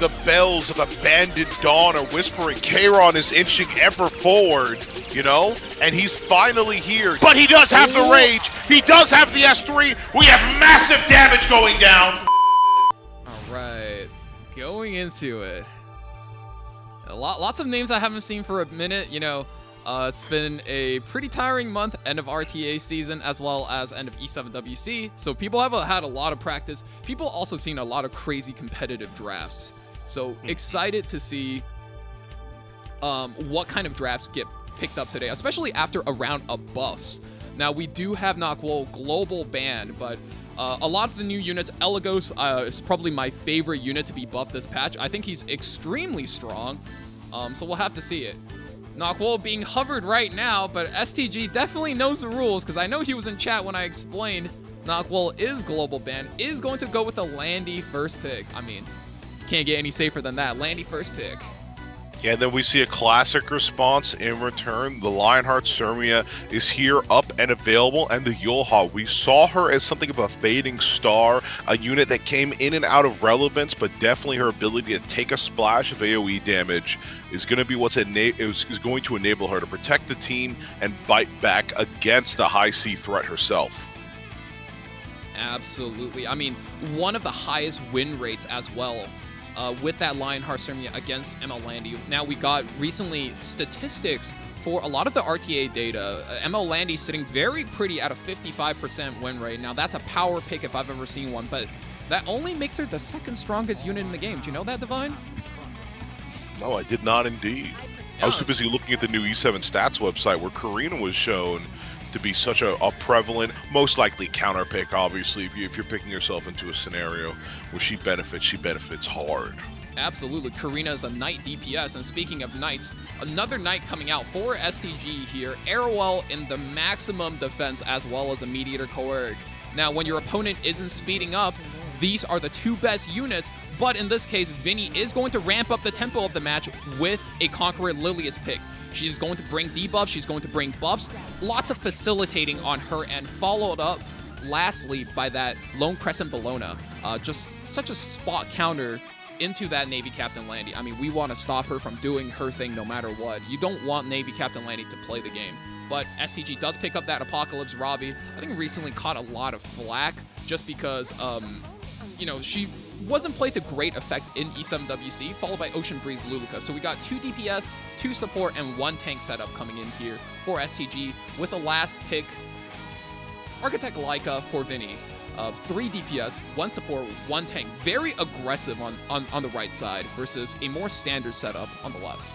The bells of abandoned dawn are whispering. Kayron is inching ever forward, you know? And he's finally here. But he does have the rage. He does have the S3. We have massive damage going down. All right, going into it. Lots of names I haven't seen for a minute, you know. It's been a pretty tiring month, end of RTA season, as well as end of E7WC. So people have had a lot of practice. People also seen a lot of crazy competitive drafts. So excited to see what kind of drafts get picked up today, especially after a round of buffs. Now, we do have Noctwol global ban, but a lot of the new units, Elagos is probably my favorite unit to be buffed this patch. I think he's extremely strong, so we'll have to see it. Noctwol being hovered right now, but STG definitely knows the rules, because I know he was in chat when I explained Noctwol is global ban, is going to go with a Landy first pick. I mean, can't get any safer than that. Landy first pick. Yeah, and then we see a classic response in return. The Lionheart Surmia is here, up and available, and the Yulha. We saw her as something of a fading star, a unit that came in and out of relevance, but definitely her ability to take a splash of AoE damage is going to be what's is going to enable her to protect the team and bite back against the high C threat herself. Absolutely. I mean, one of the highest win rates as well. With that Lionheart Surmia against ML Landy. Now, we got recently statistics for a lot of the RTA data. ML Landy sitting very pretty at a 55% win rate. Now, that's a power pick if I've ever seen one, but that only makes her the second strongest unit in the game. Do you know that, Divine? No, I did not indeed. Yeah, I was too busy looking at the new E7 stats website where Karina was shown to be such a prevalent, most likely counter pick, obviously, if you're picking yourself into a scenario where she benefits hard. Absolutely. Karina is a Knight DPS, and speaking of Knights, another Knight coming out for STG here. Arrowell in the maximum defense as well as a Mediator Coerg. Now, when your opponent isn't speeding up, these are the two best units, but in this case, Vinnii is going to ramp up the tempo of the match with a Conqueror Lilius pick. She's going to bring debuffs, she's going to bring buffs, lots of facilitating on her end, followed up lastly by that Lone Crescent Bellona. Just such a spot counter into that Navy Captain Landy. I mean, we want to stop her from doing her thing no matter what. You don't want Navy Captain Landy to play the game. But STG does pick up that Apocalypse Ravi. I think recently caught a lot of flack just because, you know, she wasn't played to great effect in E7WC, followed by Ocean Breeze Luluka. So we got 2 DPS, 2 support, and 1 tank setup coming in here for STG with the last pick, Architect Leica for Vinnii. 3 DPS, 1 support, 1 tank. Very aggressive on the right side versus a more standard setup on the left.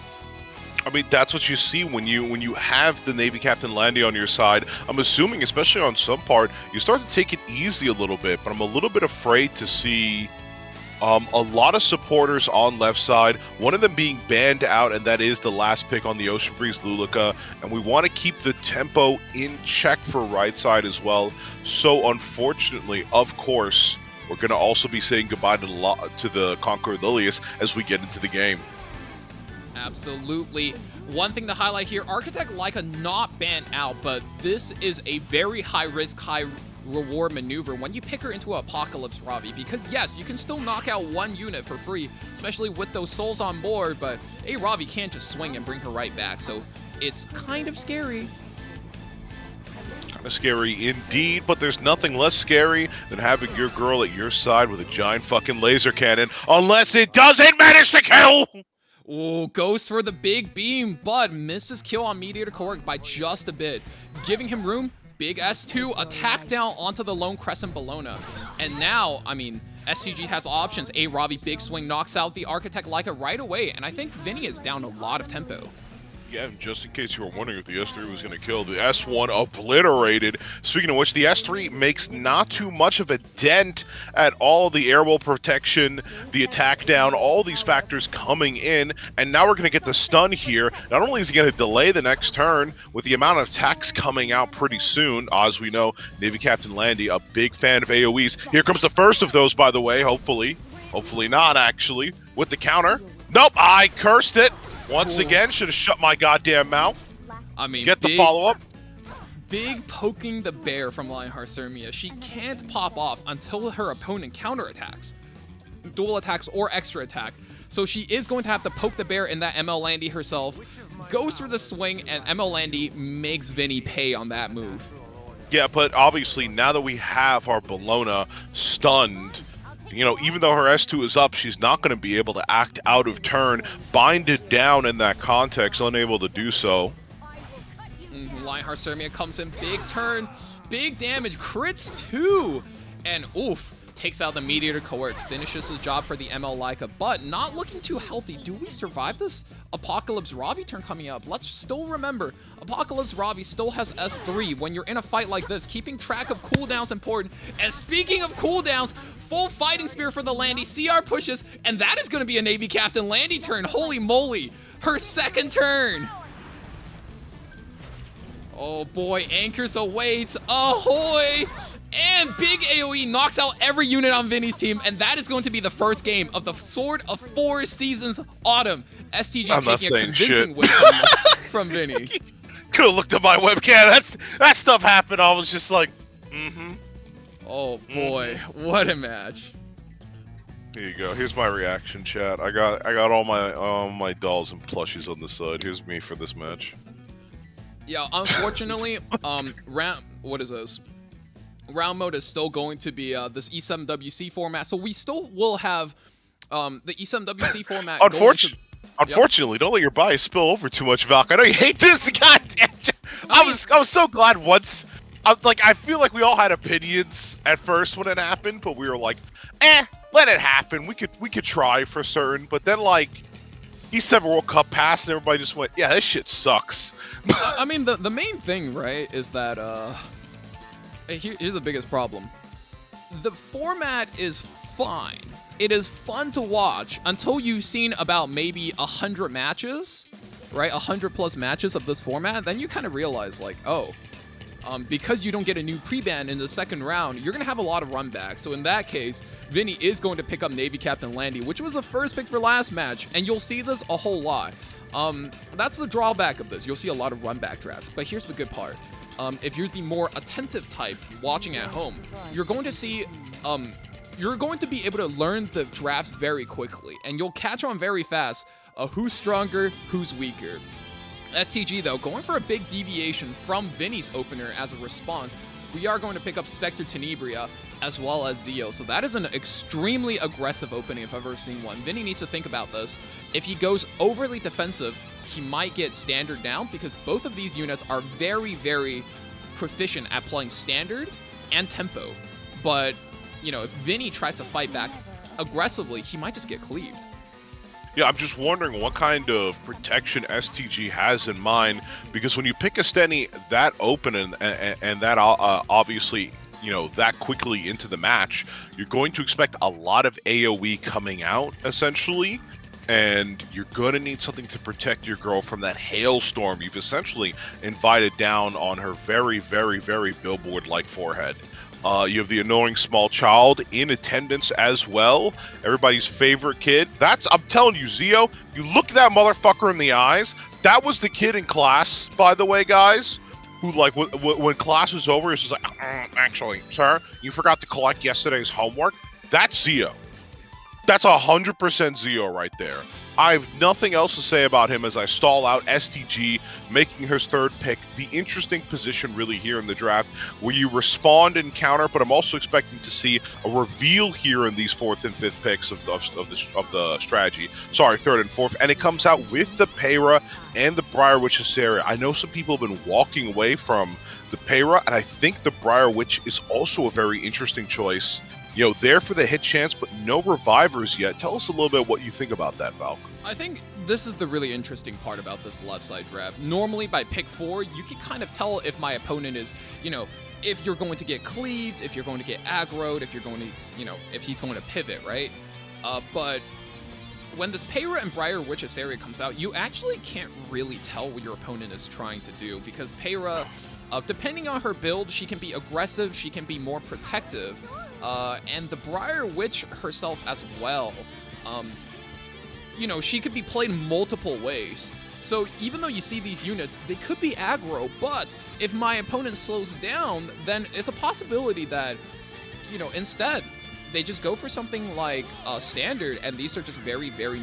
I mean, that's what you see when you have the Navy Captain Landy on your side. I'm assuming, especially on some part, you start to take it easy a little bit, but I'm a little bit afraid to see a lot of supporters on left side, one of them being banned out, and that is the last pick on the Ocean Breeze Luluka, and we want to keep the tempo in check for right side as well. So unfortunately, of course, we're going to also be saying goodbye to the Conqueror Lilius as we get into the game. Absolutely. One thing to highlight here, Architect Leica not banned out, but this is a very high-risk, high-reward maneuver when you pick her into Apocalypse Ravi, because yes, you can still knock out 1 unit for free, especially with those souls on board, but a Ravi can't just swing and bring her right back, so it's kind of scary. Kind of scary indeed, but there's nothing less scary than having your girl at your side with a giant fucking laser cannon, unless it doesn't manage to kill! Oh, goes for the big beam, but misses kill on Mediator Coerg by just a bit, giving him room. Big S2, attack down onto the Lone Crescent Bellona. And now, I mean, STG has options. A Ravi big swing knocks out the Architect Leica right away, and I think Vinnii is down a lot of tempo. Yeah, and just in case you were wondering if the S3 was going to kill, the S1 obliterated. Speaking of which, the S3 makes not too much of a dent at all. The airwall protection, the attack down, all these factors coming in. And now we're going to get the stun here. Not only is he going to delay the next turn, with the amount of attacks coming out pretty soon, as we know, Navy Captain Landy, a big fan of AoEs. Here comes the first of those, by the way, hopefully. Hopefully not, actually, with the counter. Nope, I cursed it. Once again, should have shut my goddamn mouth. I mean, get the follow-up. Big poking the bear from Lionheart Surmia. She can't pop off until her opponent counterattacks. Dual attacks or extra attack. So she is going to have to poke the bear in that ML Landy herself. Goes for the swing, and ML Landy makes Vinnii pay on that move. Yeah, but obviously now that we have our Bellona stunned, you know, even though her S2 is up, she's not going to be able to act out of turn, bind it down in that context, unable to do so. Lionheart Sermia comes in, big turn, big damage, crits too, and oof, takes out the Mediator Cohort, finishes the job for the ML Leica, but not looking too healthy. Do we survive this Apocalypse Ravi turn coming up? Let's still remember, Apocalypse Ravi still has S3. When you're in a fight like this, keeping track of cooldowns is important. And speaking of cooldowns, full Fighting Spear for the Landy, CR pushes, and that is going to be a Navy Captain Landy turn. Holy moly, her second turn. Oh boy, anchors awaits, ahoy! And big AoE knocks out every unit on Vinny's team, and that is going to be the first game of the Sword of 4 Seasons Autumn. STG taking a convincing win from Vinnii. Could have looked at my webcam. That stuff happened. I was just like, Oh boy, what a match. Here you go. Here's my reaction, chat. I got all my dolls and plushies on the side. Here's me for this match. Yeah, unfortunately, what is this? Round mode is still going to be this E7WC format, so we still will have the E7WC format. Unfortunately, don't let your bias spill over too much, Valk. I know you hate this. Goddamn! I was so glad once. I feel like we all had opinions at first when it happened, but we were like, let it happen. We could try for certain, but then like E7 World Cup passed, and everybody just went, yeah, this shit sucks. I mean, the main thing, right, is that here's the biggest problem. The format is fine. It is fun to watch until you've seen about maybe 100 matches, right? 100 plus matches of this format. Then you kind of realize, like, oh, because you don't get a new pre-ban in the second round, you're going to have a lot of run backs. So in that case, Vinnii is going to pick up Navy Captain Landy, which was the first pick for last match, and you'll see this a whole lot. That's the drawback of this. You'll see a lot of run back drafts, but here's the good part. If you're the more attentive type watching at home, you're going to see, you're going to be able to learn the drafts very quickly, and you'll catch on very fast who's stronger, who's weaker. STG, though, going for a big deviation from Vinny's opener as a response. We are going to pick up Spectre Tenebria as well as Zeo. So that is an extremely aggressive opening if I've ever seen one. Vinnii needs to think about this. If he goes overly defensive, he might get standard down because both of these units are very, very proficient at playing standard and tempo. But, you know, if Vinnii tries to fight back aggressively, he might just get cleaved. Yeah, I'm just wondering what kind of protection STG has in mind, because when you pick a Stenny that open and that obviously, you know, that quickly into the match, you're going to expect a lot of AoE coming out, essentially, and you're going to need something to protect your girl from that hailstorm you've essentially invited down on her very, very, very billboard-like forehead. You have the annoying small child in attendance as well. Everybody's favorite kid. I'm telling you, Zeo, you look that motherfucker in the eyes. That was the kid in class, by the way, guys, who, like, when class was over, he was just like, actually, sir, you forgot to collect yesterday's homework. That's Zeo. That's 100% Zeo right there. I have nothing else to say about him as I stall out STG, making his third pick. The interesting position really here in the draft where you respond and counter, but I'm also expecting to see a reveal here in these fourth and fifth picks of the strategy. Sorry, third and fourth. And it comes out with the Peyra and the Briar Witch Assaria. I know some people have been walking away from the Peyra, and I think the Briar Witch is also a very interesting choice. You know, there for the hit chance, but no revivers yet. Tell us a little bit what you think about that, Valk. I think this is the really interesting part about this left side draft. Normally, by pick 4, you can kind of tell if my opponent is, you know, if you're going to get cleaved, if you're going to get aggroed, if you're going to, you know, if he's going to pivot, right? But when this Peyra and Briar Witch Assaria comes out, you actually can't really tell what your opponent is trying to do, because Peyra, depending on her build, she can be aggressive, she can be more protective. And the Briar Witch herself as well, you know, she could be played multiple ways. So even though you see these units, they could be aggro, but if my opponent slows down, then it's a possibility that, you know, instead, they just go for something like standard, and these are just very, very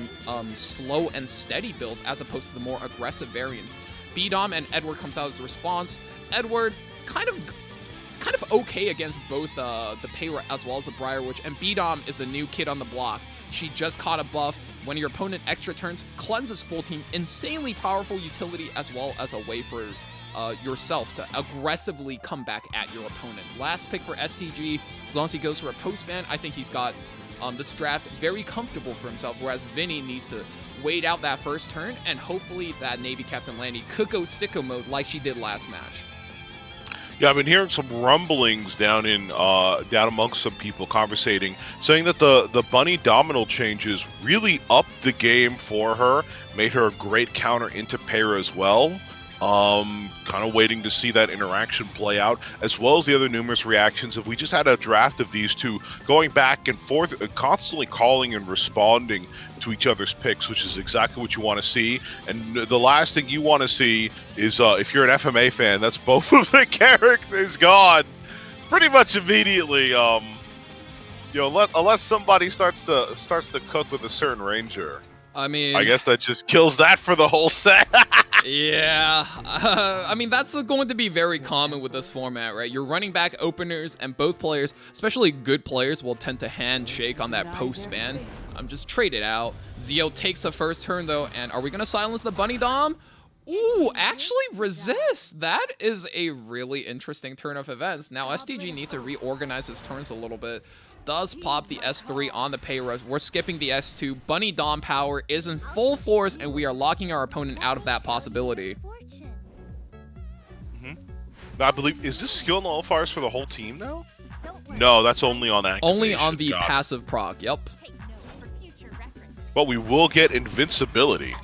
slow and steady builds as opposed to the more aggressive variants. B-Dom and Edward comes out as a response. Edward kind of okay against both the Payra as well as the Briar Witch, and B-Dom is the new kid on the block. She just caught a buff. When your opponent extra turns, cleanses full team, insanely powerful utility as well as a way for yourself to aggressively come back at your opponent. Last pick for STG, as long as he goes for a post-ban, I think he's got this draft very comfortable for himself, whereas Vinnii needs to wait out that first turn, and hopefully that Navy Captain Landy could go sicko mode like she did last match. Yeah, I've been hearing some rumblings down amongst some people conversating, saying that the Bunny Domino changes really upped the game for her, made her a great counter into Payra as well. Kind of waiting to see that interaction play out, as well as the other numerous reactions. If we just had a draft of these two going back and forth, constantly calling and responding to each other's picks, which is exactly what you want to see. And the last thing you want to see is, if you're an FMA fan, that's both of the characters gone pretty much immediately. You know, unless somebody starts to cook with a certain ranger. I mean, I guess that just kills that for the whole set. Yeah, I mean, that's going to be very common with this format, right? You're running back openers, and both players, especially good players, will tend to handshake on that post-ban. Just trade it out. Zeo takes the first turn, though, and are we going to silence the Bunny Dom? Ooh, actually resist. That is a really interesting turn of events. Now, STG needs to reorganize its turns a little bit. Does pop the S3 on the Payra. We're skipping the S2. Bunny Dom power is in full force, and we are locking our opponent out of that possibility. I believe, is this skill nullifiers for the whole team now? No, that's only on that. Only on the passive proc, yep. But we will get invincibility.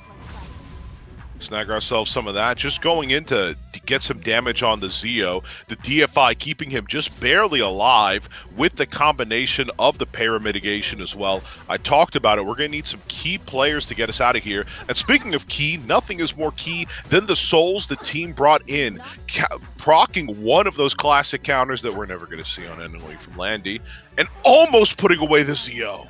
Snag ourselves some of that. Just going in to get some damage on the Zeo. The DFI keeping him just barely alive with the combination of the Payra mitigation as well. I talked about it. We're going to need some key players to get us out of here. And speaking of key, nothing is more key than the souls the team brought in. Procking one of those classic counters that we're never going to see on Enemy from Landy. And almost putting away the Zeo.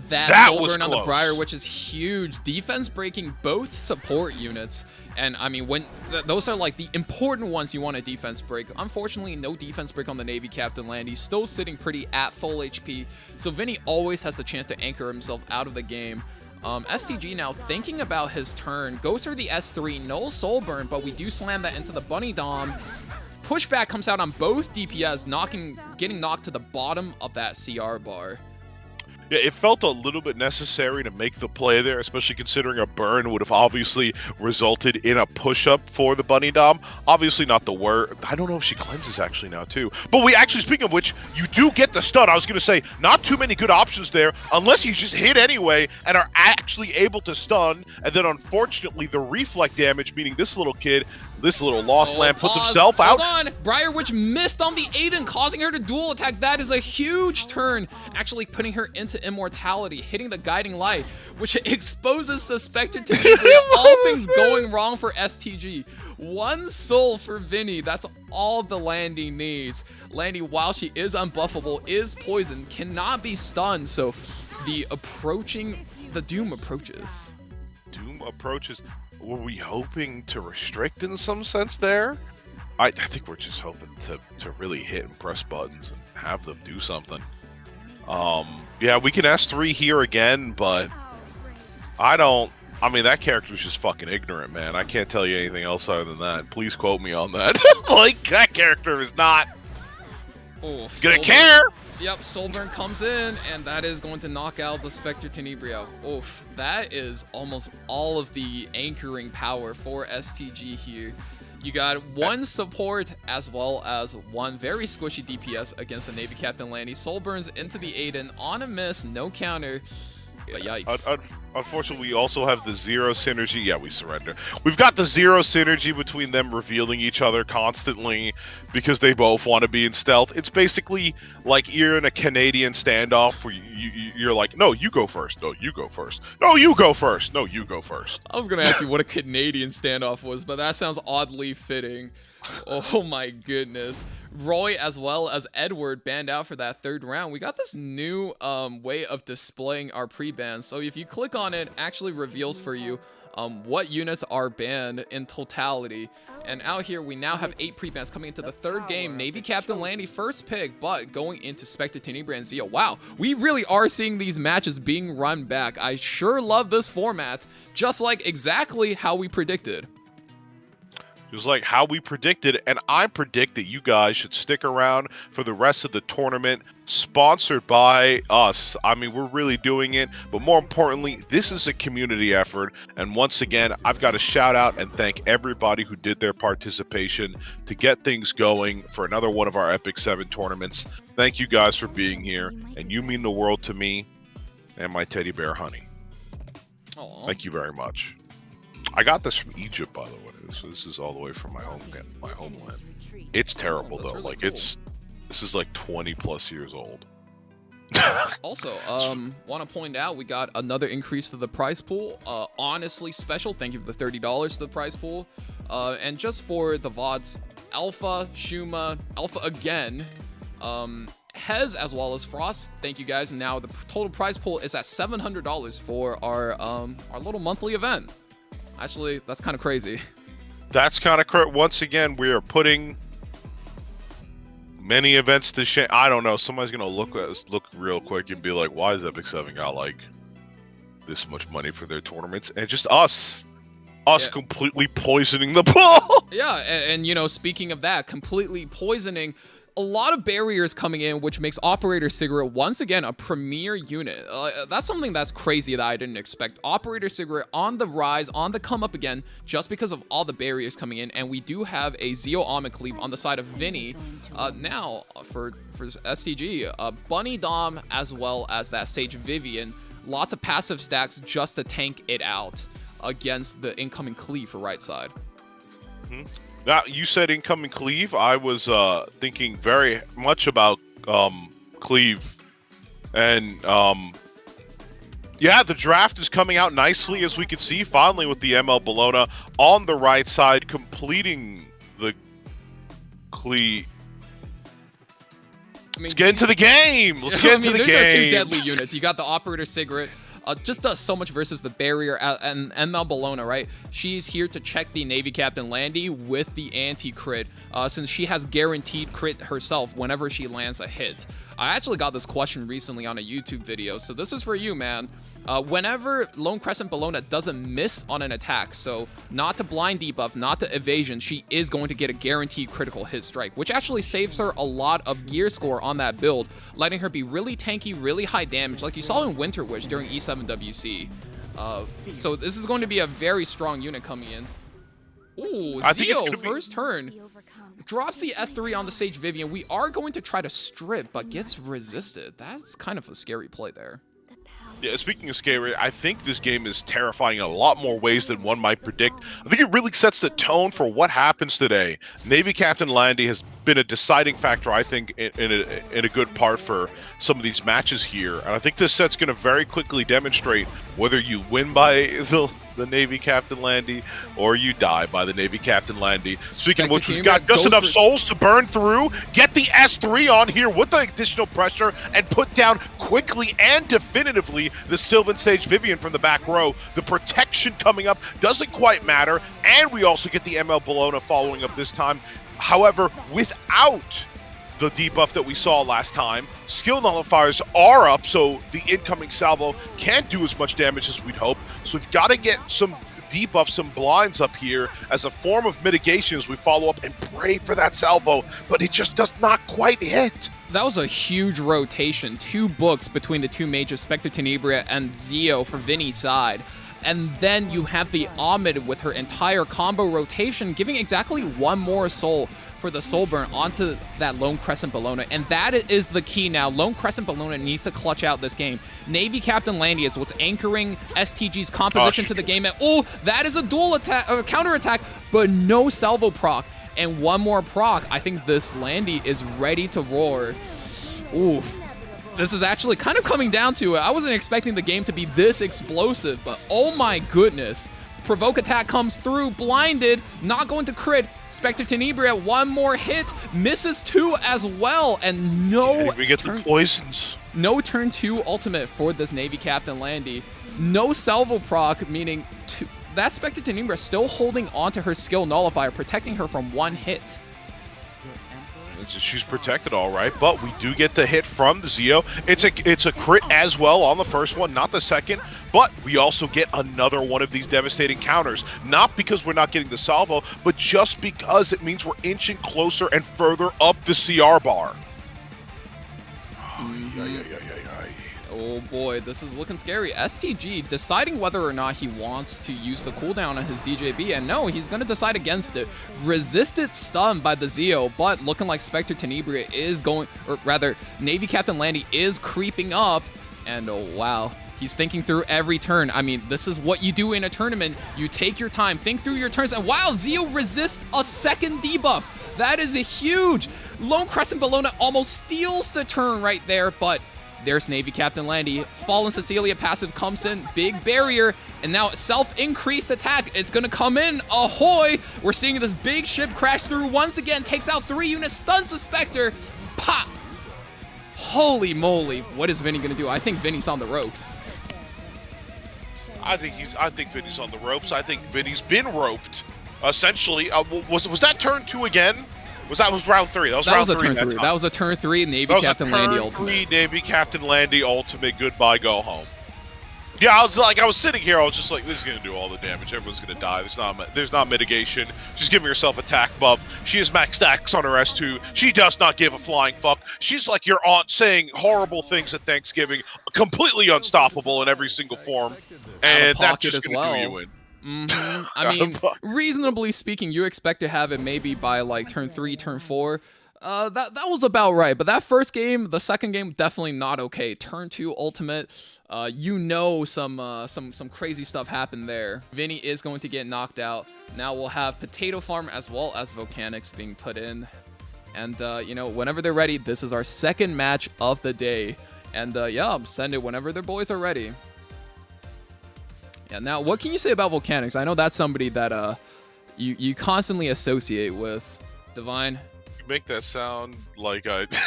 That was burn on the Briar, which is huge. Defense breaking both support units. And I mean, when those are like the important ones you want to defense break. Unfortunately, no defense break on the Navy Captain Landy. Still sitting pretty at full HP. So Vinnii always has the chance to anchor himself out of the game. STG now thinking about his turn. Goes for the S3. No soul burn, but we do slam that into the Bunny Dom. Pushback comes out on both DPS, getting knocked to the bottom of that CR bar. Yeah, it felt a little bit necessary to make the play there, especially considering a burn would have obviously resulted in a push-up for the Bunny Dom. Obviously not the word. I don't know if she cleanses actually now too. But we actually, speaking of which, you do get the stun. I was going to say, not too many good options there, unless you just hit anyway and are actually able to stun. And then unfortunately, the reflect damage, meaning this little kid, this little Lost Lamb puts himself out. Hold on. Briar Witch missed on the Aiden, causing her to dual attack. That is a huge turn, actually putting her into immortality, hitting the Guiding Light, which exposes Suspected to all things going wrong for STG. One soul for Vinnii. That's all the Landy needs. Landy, while she is unbuffable, is poisoned, cannot be stunned. So the doom approaches. Doom approaches. Were we hoping to restrict in some sense there? I think we're just hoping to really hit and press buttons and have them do something. Yeah, we can S3 here again, but I mean, that character was just fucking ignorant, man. I can't tell you anything else other than that. Please quote me on that. Like, that character is not gonna care. Yep, Soulburn comes in, and that is going to knock out the Spectre Tenebrio. Oof, that is almost all of the anchoring power for STG here. You got one support as well as one very squishy DPS against the Navy Captain Landy. Soul burns into the Aiden on a miss, no counter. But yikes. unfortunately, we also have the zero synergy. Yeah, we surrender. We've got the zero synergy between them revealing each other constantly because they both want to be in stealth. It's basically like you're in a Canadian standoff where you're like, no, you go first. No, you go first. No, you go first. No, you go first. I was going to ask you what a Canadian standoff was, but that sounds oddly fitting. Oh my goodness. Roy as well as Edward banned out for that third round. We got this new way of displaying our pre-bans. So if you click on it, actually reveals for you what units are banned in totality. And out here, we now have 8 pre-bans coming into the third game. Navy Captain Landy first pick, but going into Spectre Tenebria and Zio. Wow, we really are seeing these matches being run back. I sure love this format, just like exactly how we predicted. It was like how we predicted, and I predict that you guys should stick around for the rest of the tournament, sponsored by us. I mean, we're really doing it, but more importantly, this is a community effort, and once again, I've got to shout out and thank everybody who did their participation to get things going for another one of our Epic 7 tournaments. Thank you guys for being here, and you mean the world to me and my teddy bear, Honey. Aww. Thank you very much. I got this from Egypt, by the way. So this is all the way from my homeland. It's terrible though. Really like cool. this is like 20 plus years old. Also, want to point out we got another increase to the prize pool. Honestly special. Thank you for the $30 to the prize pool. And just for the VODs, Alpha, Shuma, Alpha again, Hez as well as Frost. Thank you guys. And now the total prize pool is at $700 for our little monthly event. Actually, that's kind of crazy. That's kind of crazy. Once again, we are putting many events to shame. I don't know. Somebody's gonna look real quick and be like, "Why is Epic 7 got like this much money for their tournaments?" And just us completely poisoning the pool. Yeah, and you know, speaking of that, completely poisoning. A lot of barriers coming in, which makes Operator Cigarette once again a premier unit. That's something that's crazy that I didn't expect. Operator Cigarette on the rise, on the come up again, just because of all the barriers coming in. And we do have a Zeo Almond Cleave on the side of Vinnii. Now, for STG, Bunny Dom as well as that Sage Vivian. Lots of passive stacks just to tank it out against the incoming Cleave for right side. Mm-hmm. Now, you said incoming Cleave. I was thinking very much about Cleave. And, yeah, the draft is coming out nicely, as we can see, finally, with the ML Bologna on the right side, completing the Cleave. I mean, Let's get into the game. Let's get into the game. These are two deadly units. You got the Operator Cigarette. Just does so much versus the barrier and ML Bologna, right? She's here to check the Navy Captain Landy with the anti-crit, since she has guaranteed crit herself whenever she lands a hit. I actually got this question recently on a YouTube video, so this is for you, man. Whenever Lone Crescent Bologna doesn't miss on an attack, so not to blind debuff, not to evasion, she is going to get a guaranteed critical hit strike, which actually saves her a lot of gear score on that build, letting her be really tanky, really high damage, like you saw in Winter Witch during E7WC. So this is going to be a very strong unit coming in. Ooh, Zio, first turn. Drops the S3 on the Sage Vivian. We are going to try to strip, but gets resisted. That's kind of a scary play there. Yeah, speaking of scary, I think this game is terrifying in a lot more ways than one might predict. I think it really sets the tone for what happens today. Navy Captain Landy has been a deciding factor, I think, in a good part for some of these matches here. And I think this set's going to very quickly demonstrate whether you win by the Navy Captain Landy or you die by the Navy Captain Landy. Speaking of which, we've got just enough souls to burn through, get the S3 on here with the additional pressure, and put down quickly and definitively the Sylvan Sage Vivian from the back row. The protection coming up doesn't quite matter, and we also get the ML Bologna following up this time. However, without the debuff that we saw last time, skill nullifiers are up, so the incoming salvo can't do as much damage as we'd hope. So we've got to get some debuffs, some blinds up here as a form of mitigation as we follow up and pray for that salvo, but it just does not quite hit. That was a huge rotation. 2 books between the two mages, Spectre Tenebria and Zio for Vinnie's side. And then you have the Ahmed with her entire combo rotation, giving exactly 1 more soul for the Soul Burn onto that Lone Crescent Bellona, and that is the key now. Lone Crescent Bellona needs to clutch out this game. Navy Captain Landy is what's anchoring STG's composition to the game. And oh, that is a dual attack, counter attack, but no salvo proc. And one more proc. I think this Landy is ready to roar. Oof. This is actually kind of coming down to it. I wasn't expecting the game to be this explosive, but oh my goodness. Provoke attack comes through, blinded, not going to crit. Spectre Tenebria, one more hit, misses 2 as well, and no we get the poisons. No turn 2 ultimate for this Navy Captain Landy. No salvo proc, meaning that Spectre Tenebria still holding onto her skill nullifier, protecting her from 1 hit. She's protected all right, but we do get the hit from the Zeo. It's a crit as well on the first one, not the second, but we also get another one of these devastating counters. Not because we're not getting the salvo, but just because it means we're inching closer and further up the CR bar. Oh boy, this is looking scary. STG deciding whether or not he wants to use the cooldown on his DJB, and no, he's going to decide against it. Resisted stun by the Zeo, but looking like Spectre Tenebria is going, or rather, Navy Captain Landy is creeping up, and oh wow. He's thinking through every turn. I mean, this is what you do in a tournament. You take your time, think through your turns, and wow, Zeo resists a second debuff. That is a huge. Lone Crescent Bellona almost steals the turn right there, but there's Navy Captain Landy. Fallen Cecilia passive comes in, big barrier, and now self-increased attack is gonna come in. Ahoy! We're seeing this big ship crash through once again, takes out 3 units, stuns the Spectre. Pop! Holy moly, what is Vinnii gonna do? I think Vinnie's on the ropes. I think Vinnie's on the ropes. I think Vinnie's been roped. Essentially, was that turn 2 again? Was round 3? That was round 3. That was a turn 3 Navy Captain Landy ultimate. Turn 3 Navy Captain Landy ultimate. Goodbye, go home. Yeah, I was sitting here. I was just like, this is gonna do all the damage. Everyone's gonna die. There's not mitigation. Just giving herself attack buff. She has max stacks on her S2. She does not give a flying fuck. She's like your aunt saying horrible things at Thanksgiving. Completely unstoppable in every single form, and that's just gonna do you in. I mean, reasonably speaking, you expect to have it maybe by like turn 3, turn 4. That was about right. But that first game, the second game, definitely not okay. Turn 2 ultimate, you know, some crazy stuff happened there. Vinnii is going to get knocked out. Now we'll have Potato Farm as well as Volcanics being put in. And you know, whenever they're ready, this is our second match of the day. And yeah, send it whenever their boys are ready. Yeah, now what can you say about Volcanics? I know that's somebody that you constantly associate with. Divine? You make that sound like makes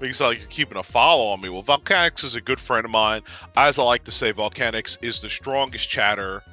it sound like you're keeping a follow on me. Well, Volcanics is a good friend of mine. As I like to say, Volcanics is the strongest chatter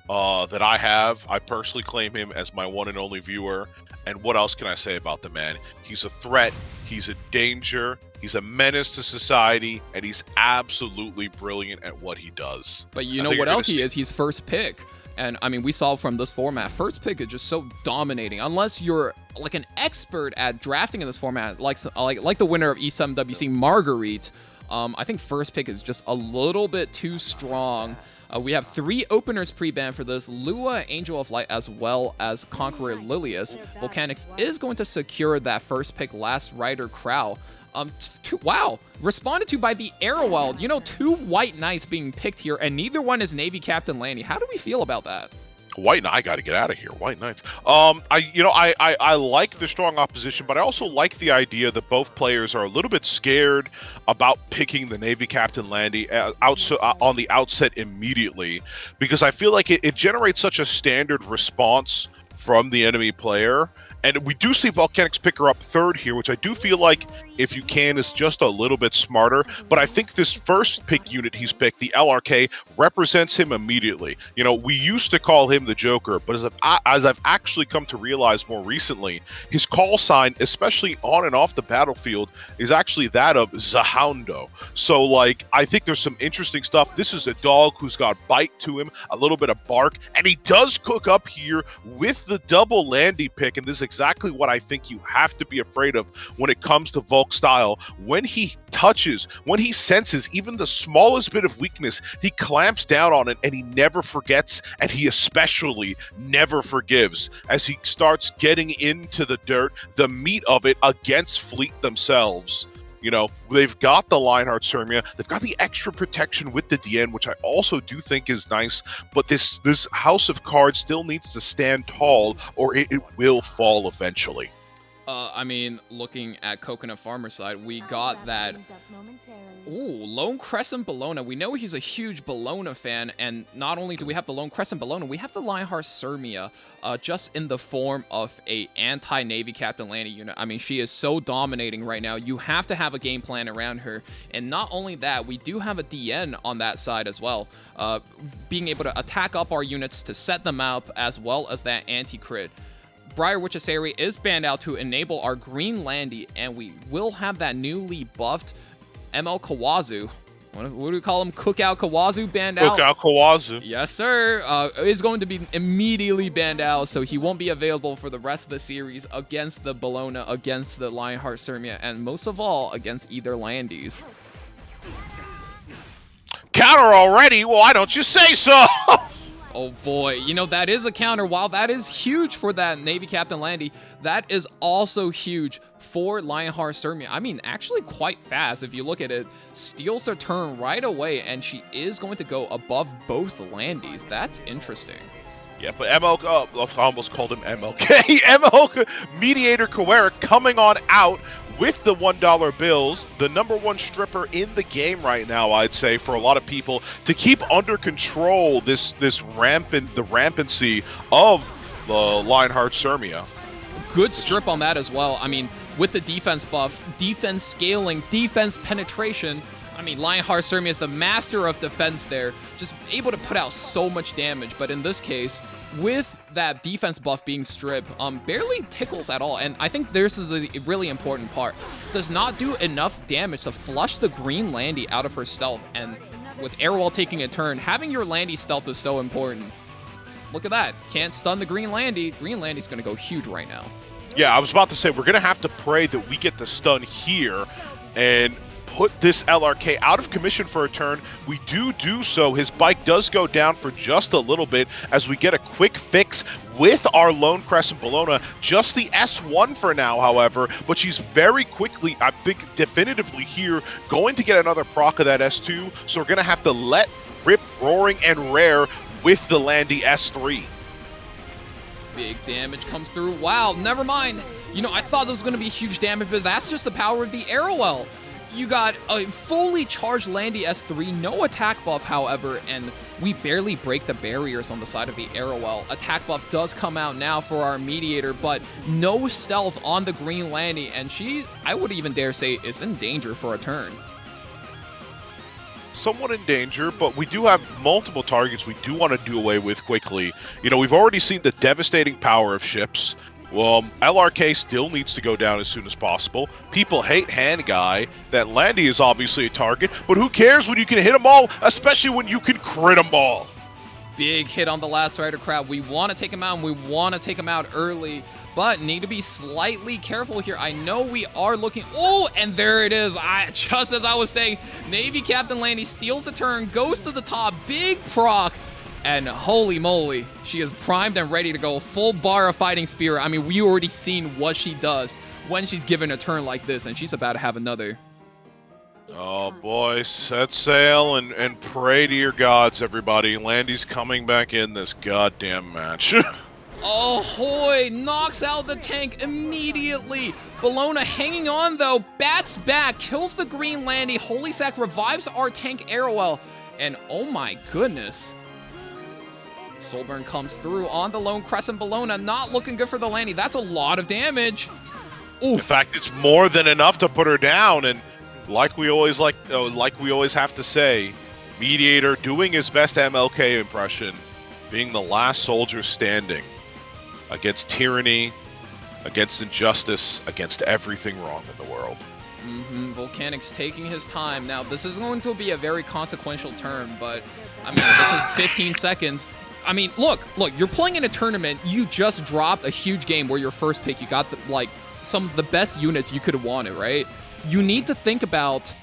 that I have. I personally claim him as my one and only viewer. And what else can I say about the man? He's a threat. He's a danger. He's a menace to society, and he's absolutely brilliant at what he does. But you know what else he is? He's first pick. And I mean, we saw from this format, first pick is just so dominating. Unless you're like an expert at drafting in this format, like the winner of E7WC, Marguerite, I think first pick is just a little bit too strong. We have 3 openers pre-banned for this, Lua, Angel of Light, as well as Conqueror Lilius. Volcanics is going to secure that first pick Last Rider Crow. Wow, responded to by the Arrowweld. You know, 2 White Knights being picked here, and neither one is Navy Captain Landy. How do we feel about that? White Knight, I got to get out of here. White Knights. I like the strong opposition, but I also like the idea that both players are a little bit scared about picking the Navy Captain Landy on the outset immediately, because I feel like it generates such a standard response from the enemy player. And we do see Volcanics pick her up 3rd here, which I do feel like, if you can, is just a little bit smarter. But I think this first pick unit he's picked, the LRK, represents him immediately. You know, we used to call him the Joker, but as I've actually come to realize more recently, his call sign, especially on and off the battlefield, is actually that of Zahoundo. So, like, I think there's some interesting stuff. This is a dog who's got bite to him, a little bit of bark, and he does cook up here with the double Landy pick, and this is exactly what I think you have to be afraid of when it comes to Volcanics style, when he touches, when he senses even the smallest bit of weakness, he clamps down on it and he never forgets, and he especially never forgives as he starts getting into the dirt, the meat of it against Fleet themselves. You know, they've got the Lionheart Sirmia, they've got the extra protection with the DN, which I also do think is nice, but this house of cards still needs to stand tall, or it will fall eventually. I mean, looking at Coconut Farmer's side, we got that. Ooh, Lone Crescent Bologna. We know he's a huge Bologna fan, and not only do we have the Lone Crescent Bologna, we have the Lionheart Sirmia, just in the form of a anti-Navy Captain Landy unit. I mean, she is so dominating right now. You have to have a game plan around her, and not only that, we do have a DN on that side as well, being able to attack up our units to set them up, as well as that anti-crit. Briar Witchesari is banned out to enable our green Landy, and we will have that newly buffed ML Kawazu. What do we call him? Cookout Kawazu banned out? Cookout Kawazu. Yes, sir. Is going to be immediately banned out, so he won't be available for the rest of the series against the Bologna, against the Lionheart Sirmia, and most of all, against either Landys. Counter already? Why don't you say so? Oh boy, you know, that is a counter. While that is huge for that Navy Captain Landy, that is also huge for Lionheart Sirmia. I mean, actually quite fast if you look at it. Steals her turn right away, and she is going to go above both Landys. That's interesting. Yeah, but ML, I almost called him MLK. ML Mediator Kawera coming on out with the $1 bills, the #1 stripper in the game right now, I'd say, for a lot of people, to keep under control the rampancy of the Lionheart Sirmia. Good strip on that as well. I mean, with the defense buff, defense scaling, defense penetration, I mean, Lionheart Sirmia is the master of defense there, just able to put out so much damage. But in this case, with that defense buff being stripped, barely tickles at all. And I think this is a really important part. Does not do enough damage to flush the green Landy out of her stealth. And with Airwall taking a turn, having your Landy stealth is so important. Look at that. Can't stun the green Landy. Green Landy's going to go huge right now. Yeah, I was about to say, we're going to have to pray that we get the stun here and put this LRK out of commission for a turn. We do so. His bike does go down for just a little bit as we get a quick fix with our Lone Crescent Bologna. Just the S1 for now, however, but she's very quickly, I think definitively here, going to get another proc of that S2, so we're going to have to let rip Roaring and Rare with the Landy S3. Big damage comes through. Wow, never mind. You know, I thought there was going to be huge damage, but that's just the power of the Arrowell. You got a fully charged Landy S3, no attack buff, however, and we barely break the barriers on the side of the Arrowell. Attack buff does come out now for our Mediator, but no stealth on the green Landy, and she, I would even dare say, is in danger for a turn. Somewhat in danger, but we do have multiple targets we do want to do away with quickly. You know, we've already seen the devastating power of ships. Well, LRK still needs to go down as soon as possible. People hate Hand Guy. That Landy is obviously a target, but who cares when you can hit them all, especially when you can crit them all. Big hit on the last Rider crowd. We want to take him out, and we want to take him out early, but need to be slightly careful here. I know we are looking. Oh, and there it is. Just as I was saying, Navy Captain Landy steals the turn, goes to the top, big proc. And holy moly, she is primed and ready to go. Full bar of Fighting Spirit. I mean, we already seen what she does when she's given a turn like this, and she's about to have another. Oh boy, set sail and pray to your gods, everybody. Landy's coming back in this goddamn match. Ahoy! Knocks out the tank immediately. Bologna hanging on though, bats back, kills the green Landy. Holy Sack revives our tank Arrowell. And oh my goodness. Soulburn comes through on the Lone Crescent Bologna, not looking good for the Landy. That's a lot of damage. Oof. In fact, it's more than enough to put her down, and like we always have to say, Mediator doing his best MLK impression, being the last soldier standing against tyranny, against injustice, against everything wrong in the world. Volcanic's taking his time. Now, this is going to be a very consequential turn, but I mean, this is 15 seconds. I mean, look, you're playing in a tournament. You just dropped a huge game where your first pick, you got some of the best units you could have wanted, right? you need to think about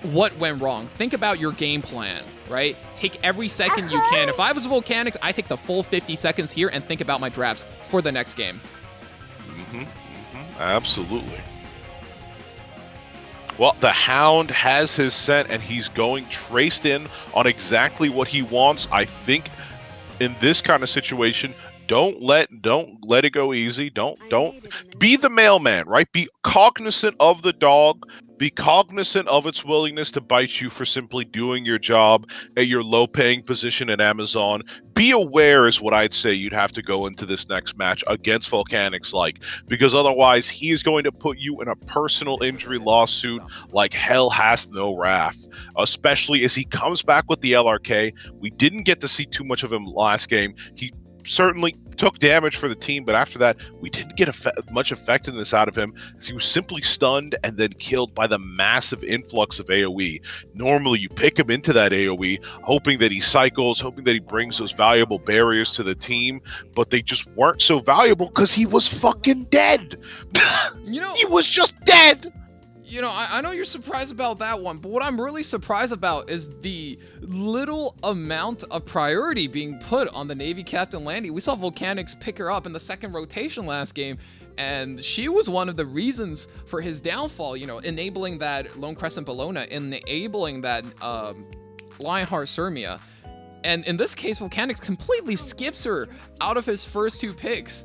what went wrong. Think about your game plan, right? Take every second you can. If I was Volcanics, I take the full 50 seconds here and think about my drafts for the next game. Absolutely. Well, the Hound has his scent, and he's going traced in on exactly what he wants. I think in this kind of situation, don't let it go easy. Don't be the mailman, right? Be cognizant of the dog. Be cognizant of its willingness to bite you for simply doing your job at your low-paying position in Amazon. Be aware is what I'd say you'd have to go into this next match against Volcanics because otherwise he is going to put you in a personal injury lawsuit like hell hath no wrath, especially as he comes back with the LRK. We didn't get to see too much of him last game. He certainly took damage for the team, but after that, we didn't get much effectiveness out of him as he was simply stunned and then killed by the massive influx of AoE. Normally, you pick him into that AoE, hoping that he cycles, hoping that he brings those valuable barriers to the team, but they just weren't so valuable because he was fucking dead. You know, he was just dead. You know, I know you're surprised about that one, but what I'm really surprised about is the little amount of priority being put on the Navy Captain Landy. We saw Volcanics pick her up in the second rotation last game, and she was one of the reasons for his downfall, you know, enabling that Lone Crescent Bellona, enabling that Lionheart Sirmia. And in this case, Volcanics completely skips her out of his first two picks.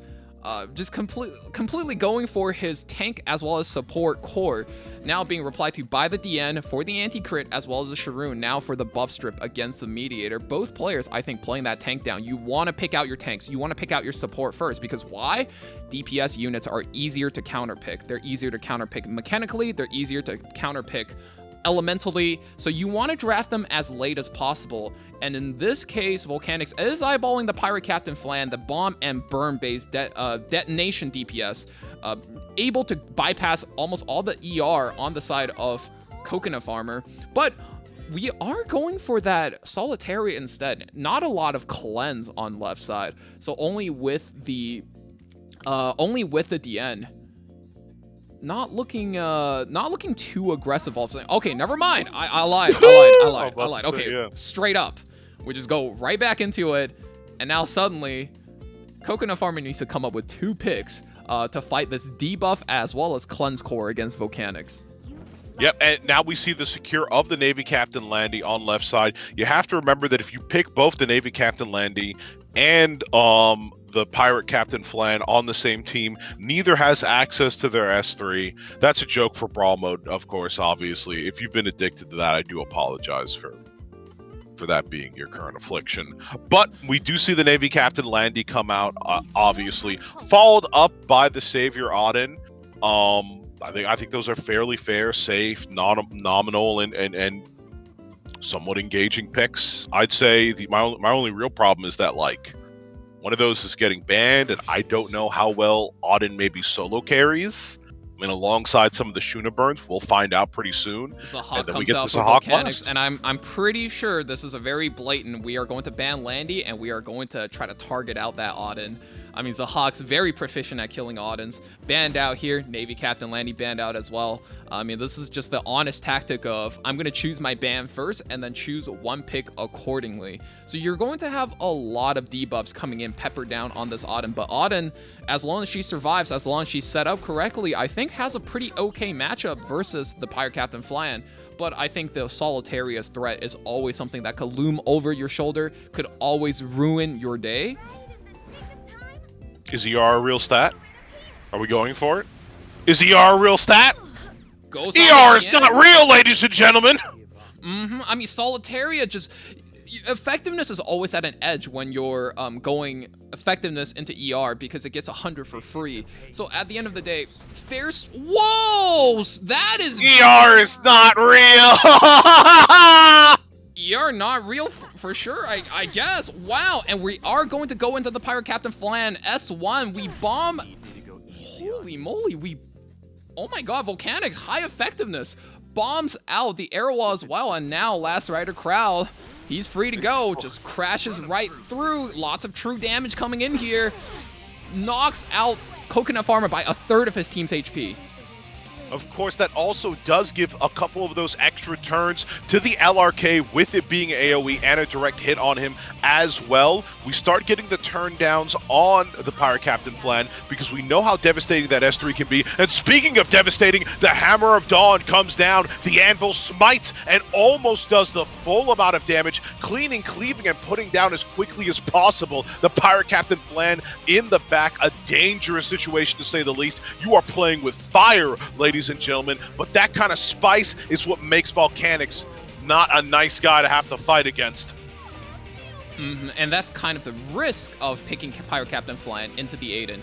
Just completely going for his tank as well as support core, now being replied to by the DN for the anti-crit as well as the Sharoon now for the buff strip against the Mediator. Both players, I think, playing that tank down. You want to pick out your tanks. You want to pick out your support first, because why? DPS units are easier to counterpick. They're easier to counterpick mechanically. They're easier to counterpick elementally, so you want to draft them as late as possible. And in this case, Volcanics is eyeballing the Pirate Captain Flan, the bomb and burn based detonation DPS, able to bypass almost all the ER on the side of Coconut Farmer. But we are going for that Solitaria instead. Not a lot of cleanse on left side, so only with the DN. Not looking too aggressive. Okay, never mind. I lied. Okay, yeah. Straight up. We just go right back into it, and now suddenly, Coconut Farmer needs to come up with 2 picks to fight this debuff as well as cleanse core against Volcanics. Yep, and now we see the secure of the Navy Captain Landy on left side. You have to remember that if you pick both the Navy Captain Landy and the Pirate Captain Flan on the same team, neither has access to their S3. That's a joke for Brawl Mode, of course, obviously. If you've been addicted to that, I do apologize for that being your current affliction. But we do see the Navy Captain Landy come out, obviously, followed up by the Savior Auden. I think those are fairly fair, safe, nominal, and somewhat engaging picks. I'd say my only real problem is that one of those is getting banned, and I don't know how well Auden maybe solo carries. I mean, alongside some of the Shuna burns, we'll find out pretty soon. Zahak comes out for Volcanics, and I'm pretty sure this is a very blatant. We are going to ban Landy, and we are going to try to target out that Auden. I mean, Zahak's very proficient at killing Audens. Banned out here. Navy Captain Landy banned out as well. I mean, this is just the honest tactic of I'm going to choose my ban first and then choose one pick accordingly. So you're going to have a lot of debuffs coming in peppered down on this Auden. But Auden, as long as she survives, as long as she's set up correctly, I think has a pretty okay matchup versus the Pirate Captain Flan. But I think the Solitaria's threat is always something that could loom over your shoulder, could always ruin your day. Is ER a real stat? Are we going for it? Is ER a real stat? ER is not real, ladies and gentlemen! I mean, Solitaria just... Effectiveness is always at an edge when you're going effectiveness into ER because it gets 100 for free. So at the end of the day, Whoa! That is... ER is not real! ER not real for sure, I guess. Wow, and we are going to go into the Pirate Captain Flan S1. We bomb. Holy moly, oh my god, Volcanics, high effectiveness. Bombs out the air wall as well, and now Last Rider Crowd, he's free to go. Just crashes right through. Lots of true damage coming in here. Knocks out Coconut Farmer by 1/3 of his team's HP. Of course, that also does give a couple of those extra turns to the LRK with it being AoE and a direct hit on him as well. We start getting the turn downs on the Pirate Captain Flan because we know how devastating that S3 can be. And speaking of devastating, the Hammer of Dawn comes down, the Anvil smites and almost does the full amount of damage, cleaning, cleaving, and putting down as quickly as possible. The Pirate Captain Flan in the back, a dangerous situation to say the least. You are playing with fire, ladies and gentlemen, but that kind of spice is what makes Volcanics not a nice guy to have to fight against. And that's kind of the risk of picking Pirate Captain Flan into the Aiden.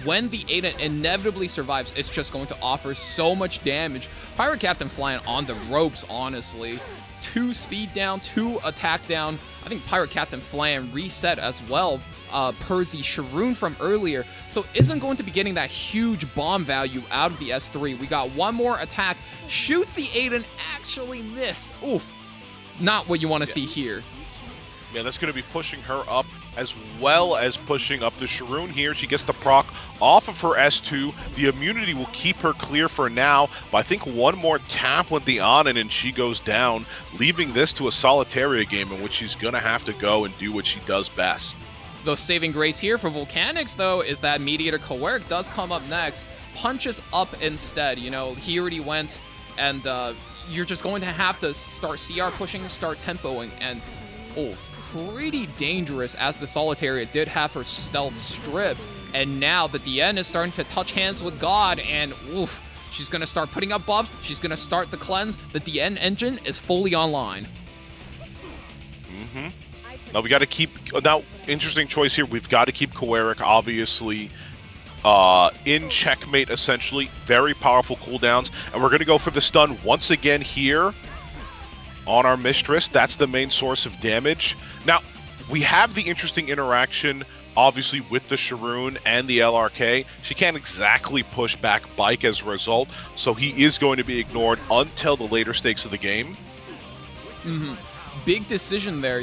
When the Aiden inevitably survives, it's just going to offer so much damage. Pirate Captain Flan on the ropes, honestly. 2 speed down, 2 attack down. I think Pirate Captain Flan reset as well, per the Sharoon from earlier, so isn't going to be getting that huge bomb value out of the S3. We got one more attack, shoots the Aiden, actually miss. Oof, not what you want to see here. Yeah, that's going to be pushing her up as well as pushing up the Sharoon here. She gets the proc off of her S2. The immunity will keep her clear for now, but I think one more tap with the Anin and she goes down, leaving this to a Solitaria game in which she's going to have to go and do what she does best. The saving grace here for Volcanics, though, is that Mediator Coeric does come up next, punches up instead. You know, he already went, and you're just going to have to start CR pushing, start tempoing, and pretty dangerous as the Solitaria did have her stealth stripped, and now the DN is starting to touch hands with God, and she's going to start putting up buffs, she's going to start the cleanse, the DN engine is fully online. Now we got to keep, interesting choice here, we've got to keep Coeric obviously in checkmate essentially, very powerful cooldowns, and we're going to go for the stun once again here on our Mistress. That's the main source of damage. Now, we have the interesting interaction obviously with the Sharoon and the LRK. She can't exactly push back Bike as a result, so he is going to be ignored until the later stakes of the game. Big decision there.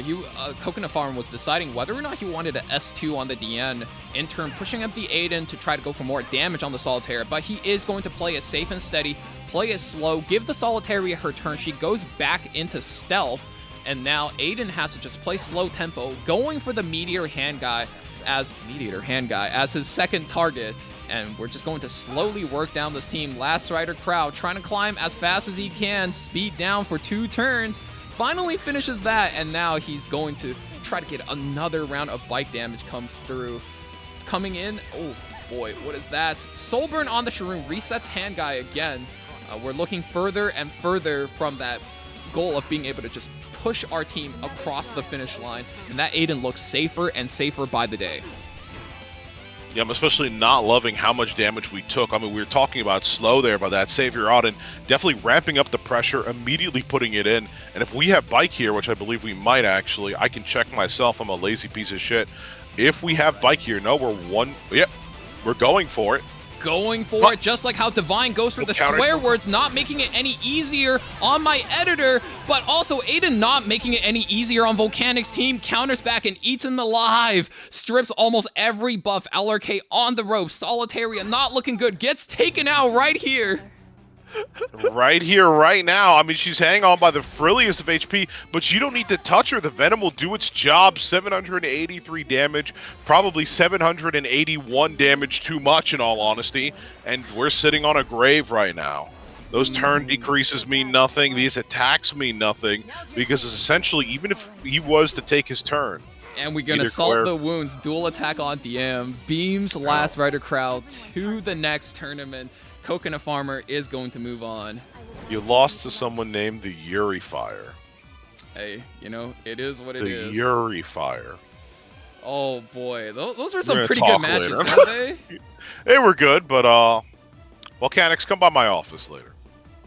Coconut Farm was deciding whether or not he wanted an S2 on the DN, in turn pushing up the Aiden to try to go for more damage on the Solitaire, but he is going to play it safe and steady, play it slow, give the Solitaria her turn. She goes back into stealth, and now Aiden has to just play slow tempo, going for the Mediator Hand Guy as his second target. And we're just going to slowly work down this team. Last Rider Crowd trying to climb as fast as he can, speed down for 2 turns. Finally finishes that, and now he's going to try to get another round of bike damage comes through. Coming in, oh boy, what is that? Soulburn on the Sharoon resets Hand Guy again. We're looking further and further from that goal of being able to just push our team across the finish line, and that Aiden looks safer and safer by the day. Yeah, I'm especially not loving how much damage we took. I mean, we were talking about slow there by that Savior Auden, definitely ramping up the pressure, immediately putting it in. And if we have Bike here, which I believe we might actually, I can check myself, I'm a lazy piece of shit. If we have Bike here, no, we're going for it. Going for it, just like how Divine goes for the swear words, not making it any easier on my editor, but also Aiden not making it any easier on Volcanic's team, counters back and eats him alive, strips almost every buff, LRK on the ropes, Solitaria not looking good, gets taken out right here. Right here, right now. I mean, she's hanging on by the frilliest of HP, but you don't need to touch her. The Venom will do its job. 783 damage, probably 781 damage too much in all honesty, and we're sitting on a grave right now. Those turn decreases mean nothing. These attacks mean nothing, because it's essentially, even if he was to take his turn. And we're going to salt the wounds, dual attack on DM, beams Last Rider Crowd to the next tournament. Coconut Farmer is going to move on. You lost to someone named the Yurifier. Hey, you know, it is what it is. The Yurifier. Oh boy, those are some pretty good matches, aren't they? They were good, but Volcanics, come by my office later.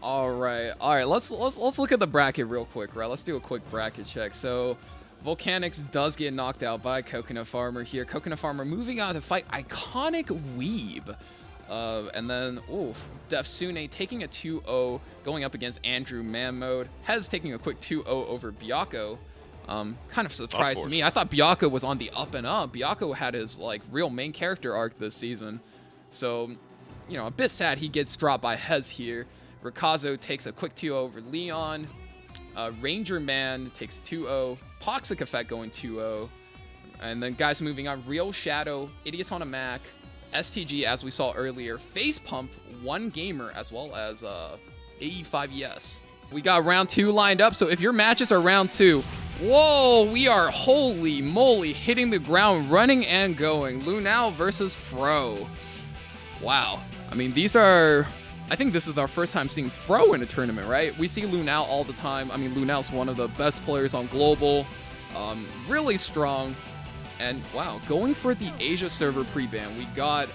All right. Let's look at the bracket real quick, right? Let's do a quick bracket check. So, Volcanics does get knocked out by Coconut Farmer here. Coconut Farmer moving on to fight Iconic Weeb. And then, Defsune taking a 2-0, going up against Andrew Manmode. Hez taking a quick 2-0 over Byakko. Kind of surprised to me. I thought Byakko was on the up and up. Byakko had his, real main character arc this season. So, you know, a bit sad he gets dropped by Hez here. Rikazo takes a quick 2-0 over Leon. Ranger Man takes 2-0. Toxic Effect going 2-0. And then guys moving on. Real Shadow, Idiots on a Mac, STG as we saw earlier, Face Pump, 1Gamer, as well as AE5ES. We got round 2 lined up, so if your matches are round 2, whoa, we are holy moly hitting the ground running and going. Lunale versus Fro. Wow. I mean, these are... I think this is our first time seeing Fro in a tournament, right? We see Lunale all the time. I mean, Lunale's one of the best players on Global. Really strong. And wow, going for the Asia server pre-ban, we got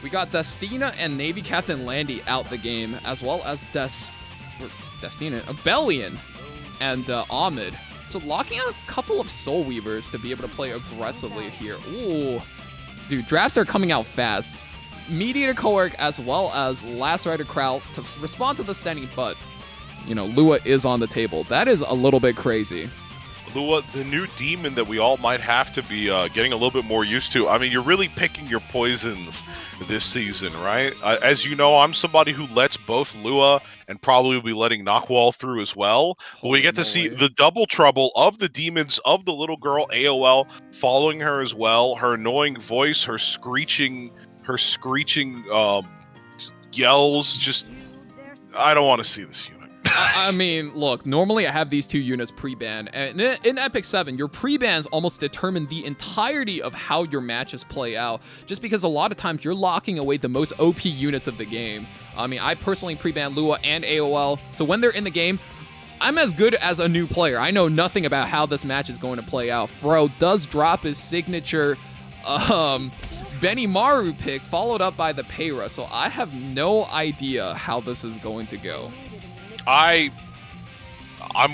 Destina and Navy Captain Landy out the game, as well as Destina, Abelian, and Ahmed. So locking out a couple of Soul Weavers to be able to play aggressively here. Ooh, dude, drafts are coming out fast. Mediator Coerc as well as Last Rider Kraut to respond to the Stenny, but, you know, Lua is on the table. That is a little bit crazy. Lua, the new demon that we all might have to be getting a little bit more used to. I mean, you're really picking your poisons this season, right? As you know, I'm somebody who lets both Lua and probably will be letting Knockwall through as well. But we get to see the double trouble of the demons, of the little girl AOL following her as well. Her annoying voice, her screeching yells. Just, I don't want to see this unit. I mean, look, normally I have these 2 units pre-banned, and in Epic 7, your pre-bans almost determine the entirety of how your matches play out, just because a lot of times you're locking away the most OP units of the game. I mean, I personally pre-ban Lua and AOL, so when they're in the game, I'm as good as a new player. I know nothing about how this match is going to play out. Fro does drop his signature Benny Maru pick, followed up by the Payra, so I have no idea how this is going to go. I'm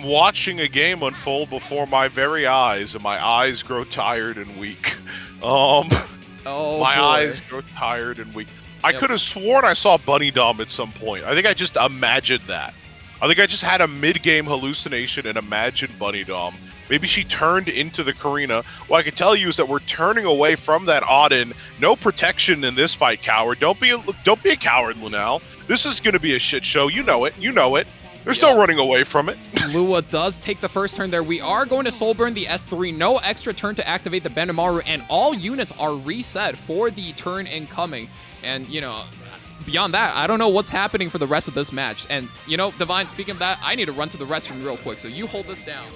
watching a game unfold before my very eyes, and my eyes grow tired and weak. My eyes grow tired and weak. I could have sworn I saw Bunny Dom at some point. I think I just imagined that. I think I just had a mid-game hallucination and imagined Bunny Dom. Maybe she turned into the Karina. What I can tell you is that we're turning away from that Auden. No protection in this fight, coward. Don't be a coward, Lunale. This is going to be a shit show. You know it. You know it. There's no running away from it. Lua does take the first turn there. We are going to Soul Burn the S3. No extra turn to activate the Benimaru, and all units are reset for the turn incoming. And, you know, beyond that, I don't know what's happening for the rest of this match. And, you know, Divine, speaking of that, I need to run to the restroom real quick, so you hold this down.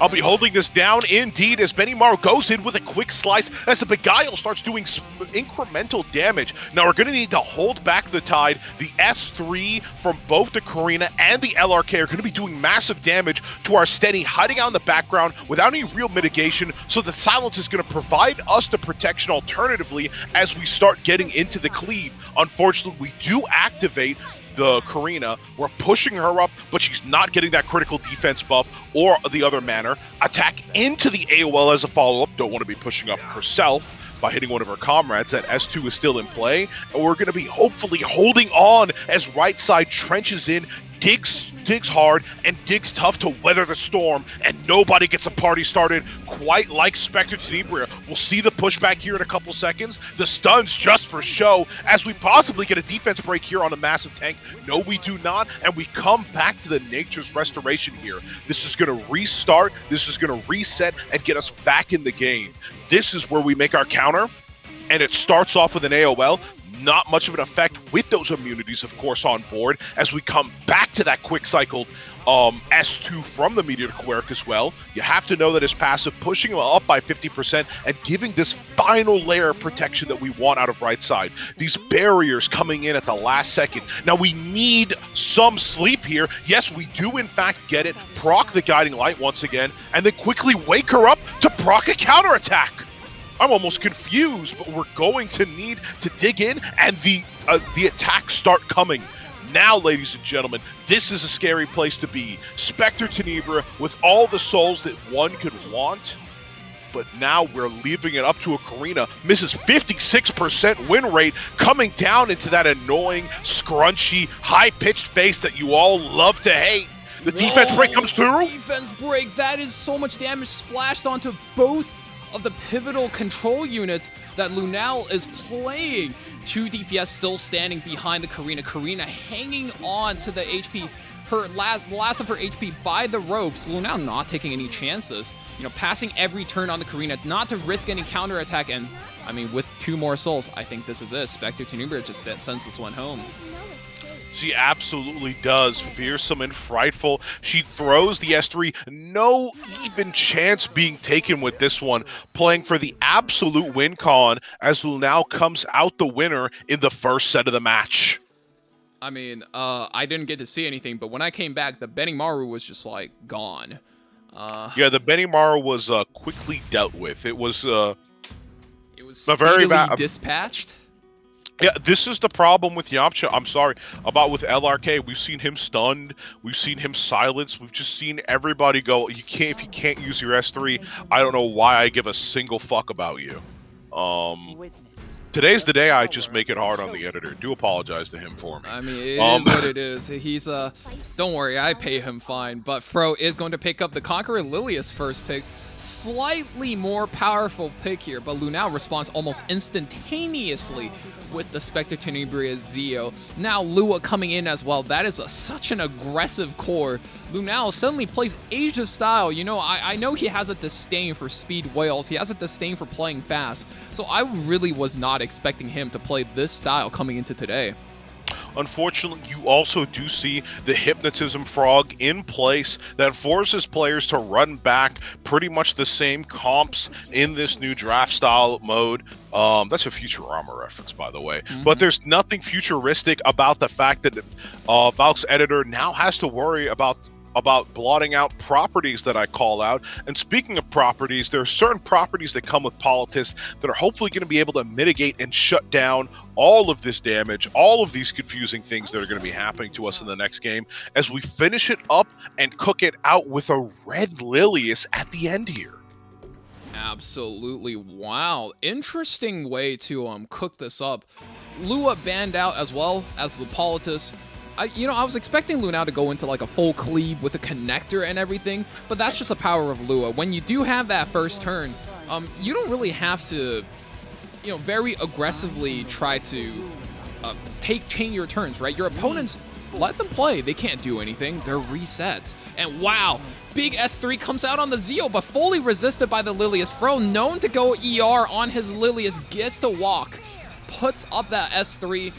I'll be holding this down indeed as Benimaru goes in with a quick slice as the Beguile starts doing incremental damage. Now we're going to need to hold back the tide. The S3 from both the Karina and the LRK are going to be doing massive damage to our Stenny, hiding out in the background without any real mitigation, so the silence is going to provide us the protection alternatively as we start getting into the cleave. Unfortunately, we do activate the Karina. We're pushing her up, but she's not getting that critical defense buff or the other manner. Attack into the AOL as a follow-up. Don't want to be pushing up herself by hitting one of her comrades. That S2 is still in play, and we're going to be hopefully holding on as right side trenches in, digs hard, and digs tough to weather the storm, and nobody gets a party started quite like Spectre Tenebria. We'll see the pushback here in a couple seconds. The stuns just for show as we possibly get a defense break here on a massive tank. No, we do not, and we come back to the Nature's Restoration here. This is going to restart, this is going to reset, and get us back in the game. This is where we make our counter, and it starts off with an AOL. Not much of an effect with those immunities, of course, on board as we come back to that quick cycled S2 from the Meteor Quirk as well. You have to know that his passive pushing him up by 50% and giving this final layer of protection that we want out of right side. These barriers coming in at the last second. Now we need some sleep here. Yes, we do in fact get it. Proc the Guiding Light once again, and then quickly wake her up to proc a counterattack. I'm almost confused, but we're going to need to dig in, and the attacks start coming. Now, ladies and gentlemen, this is a scary place to be. Spectre Tenebria with all the souls that one could want, but now we're leaving it up to a Karina. Misses 56% win rate, coming down into that annoying, scrunchy, high-pitched face that you all love to hate. The defense break comes through. Defense break, that is so much damage splashed onto both of the pivotal control units that Lunale is playing. 2 DPS still standing behind the Karina. Karina hanging on to the HP, her last of her HP by the ropes. Lunale not taking any chances. You know, passing every turn on the Karina, not to risk any counterattack. And I mean, with 2 more souls, I think this is it. Spectre Tenebria just sends this one home. She absolutely does. Fearsome and frightful. She throws the S3. No even chance being taken with this one. Playing for the absolute win con as Lunale comes out the winner in the first set of the match. I mean, I didn't get to see anything, but when I came back, the Benimaru was just like gone. Yeah, the Benimaru was quickly dealt with. It was speedily dispatched. Yeah, this is the problem with Yamcha. I'm sorry about with LRK. We've seen him stunned. We've seen him silenced. We've just seen everybody go. You can't if you can't use your S3. I don't know why I give a single fuck about you. Today's the day I just make it hard on the editor. Do apologize to him for me. I mean, it is what it is. He's don't worry, I pay him fine. But Fro is going to pick up the Conqueror Lilius first pick. Slightly more powerful pick here, but Lunale responds almost instantaneously with the Spectre Tenebria Zeo. Now Lua coming in as well. That is such an aggressive core. Lunale suddenly plays Asia style. You know, I know he has a disdain for speed whales. He has a disdain for playing fast. So I really was not expecting him to play this style coming into today. Unfortunately, you also do see the Hypnotism Frog in place that forces players to run back pretty much the same comps in this new draft style mode. That's a Futurama reference, by the way. But there's nothing futuristic about the fact that Valk's editor now has to worry about blotting out properties that I call out. And speaking of properties, there are certain properties that come with Polytis that are hopefully going to be able to mitigate and shut down all of this damage, all of these confusing things that are going to be happening to us in the next game as we finish it up and cook it out with a red Lilius at the end here. Absolutely. Wow. Interesting way to cook this up. Lua banned out as well as the Politis. I was expecting Lunale to go into like a full cleave with a connector and everything, but that's just the power of Lua. When you do have that first turn, you don't really have to, very aggressively try to chain your turns, right? Your opponents, let them play. They can't do anything. They're reset. And wow, big S3 comes out on the Zeo, but fully resisted by the Lilius. Fro, known to go ER on his Lilius, gets to walk, puts up that S3.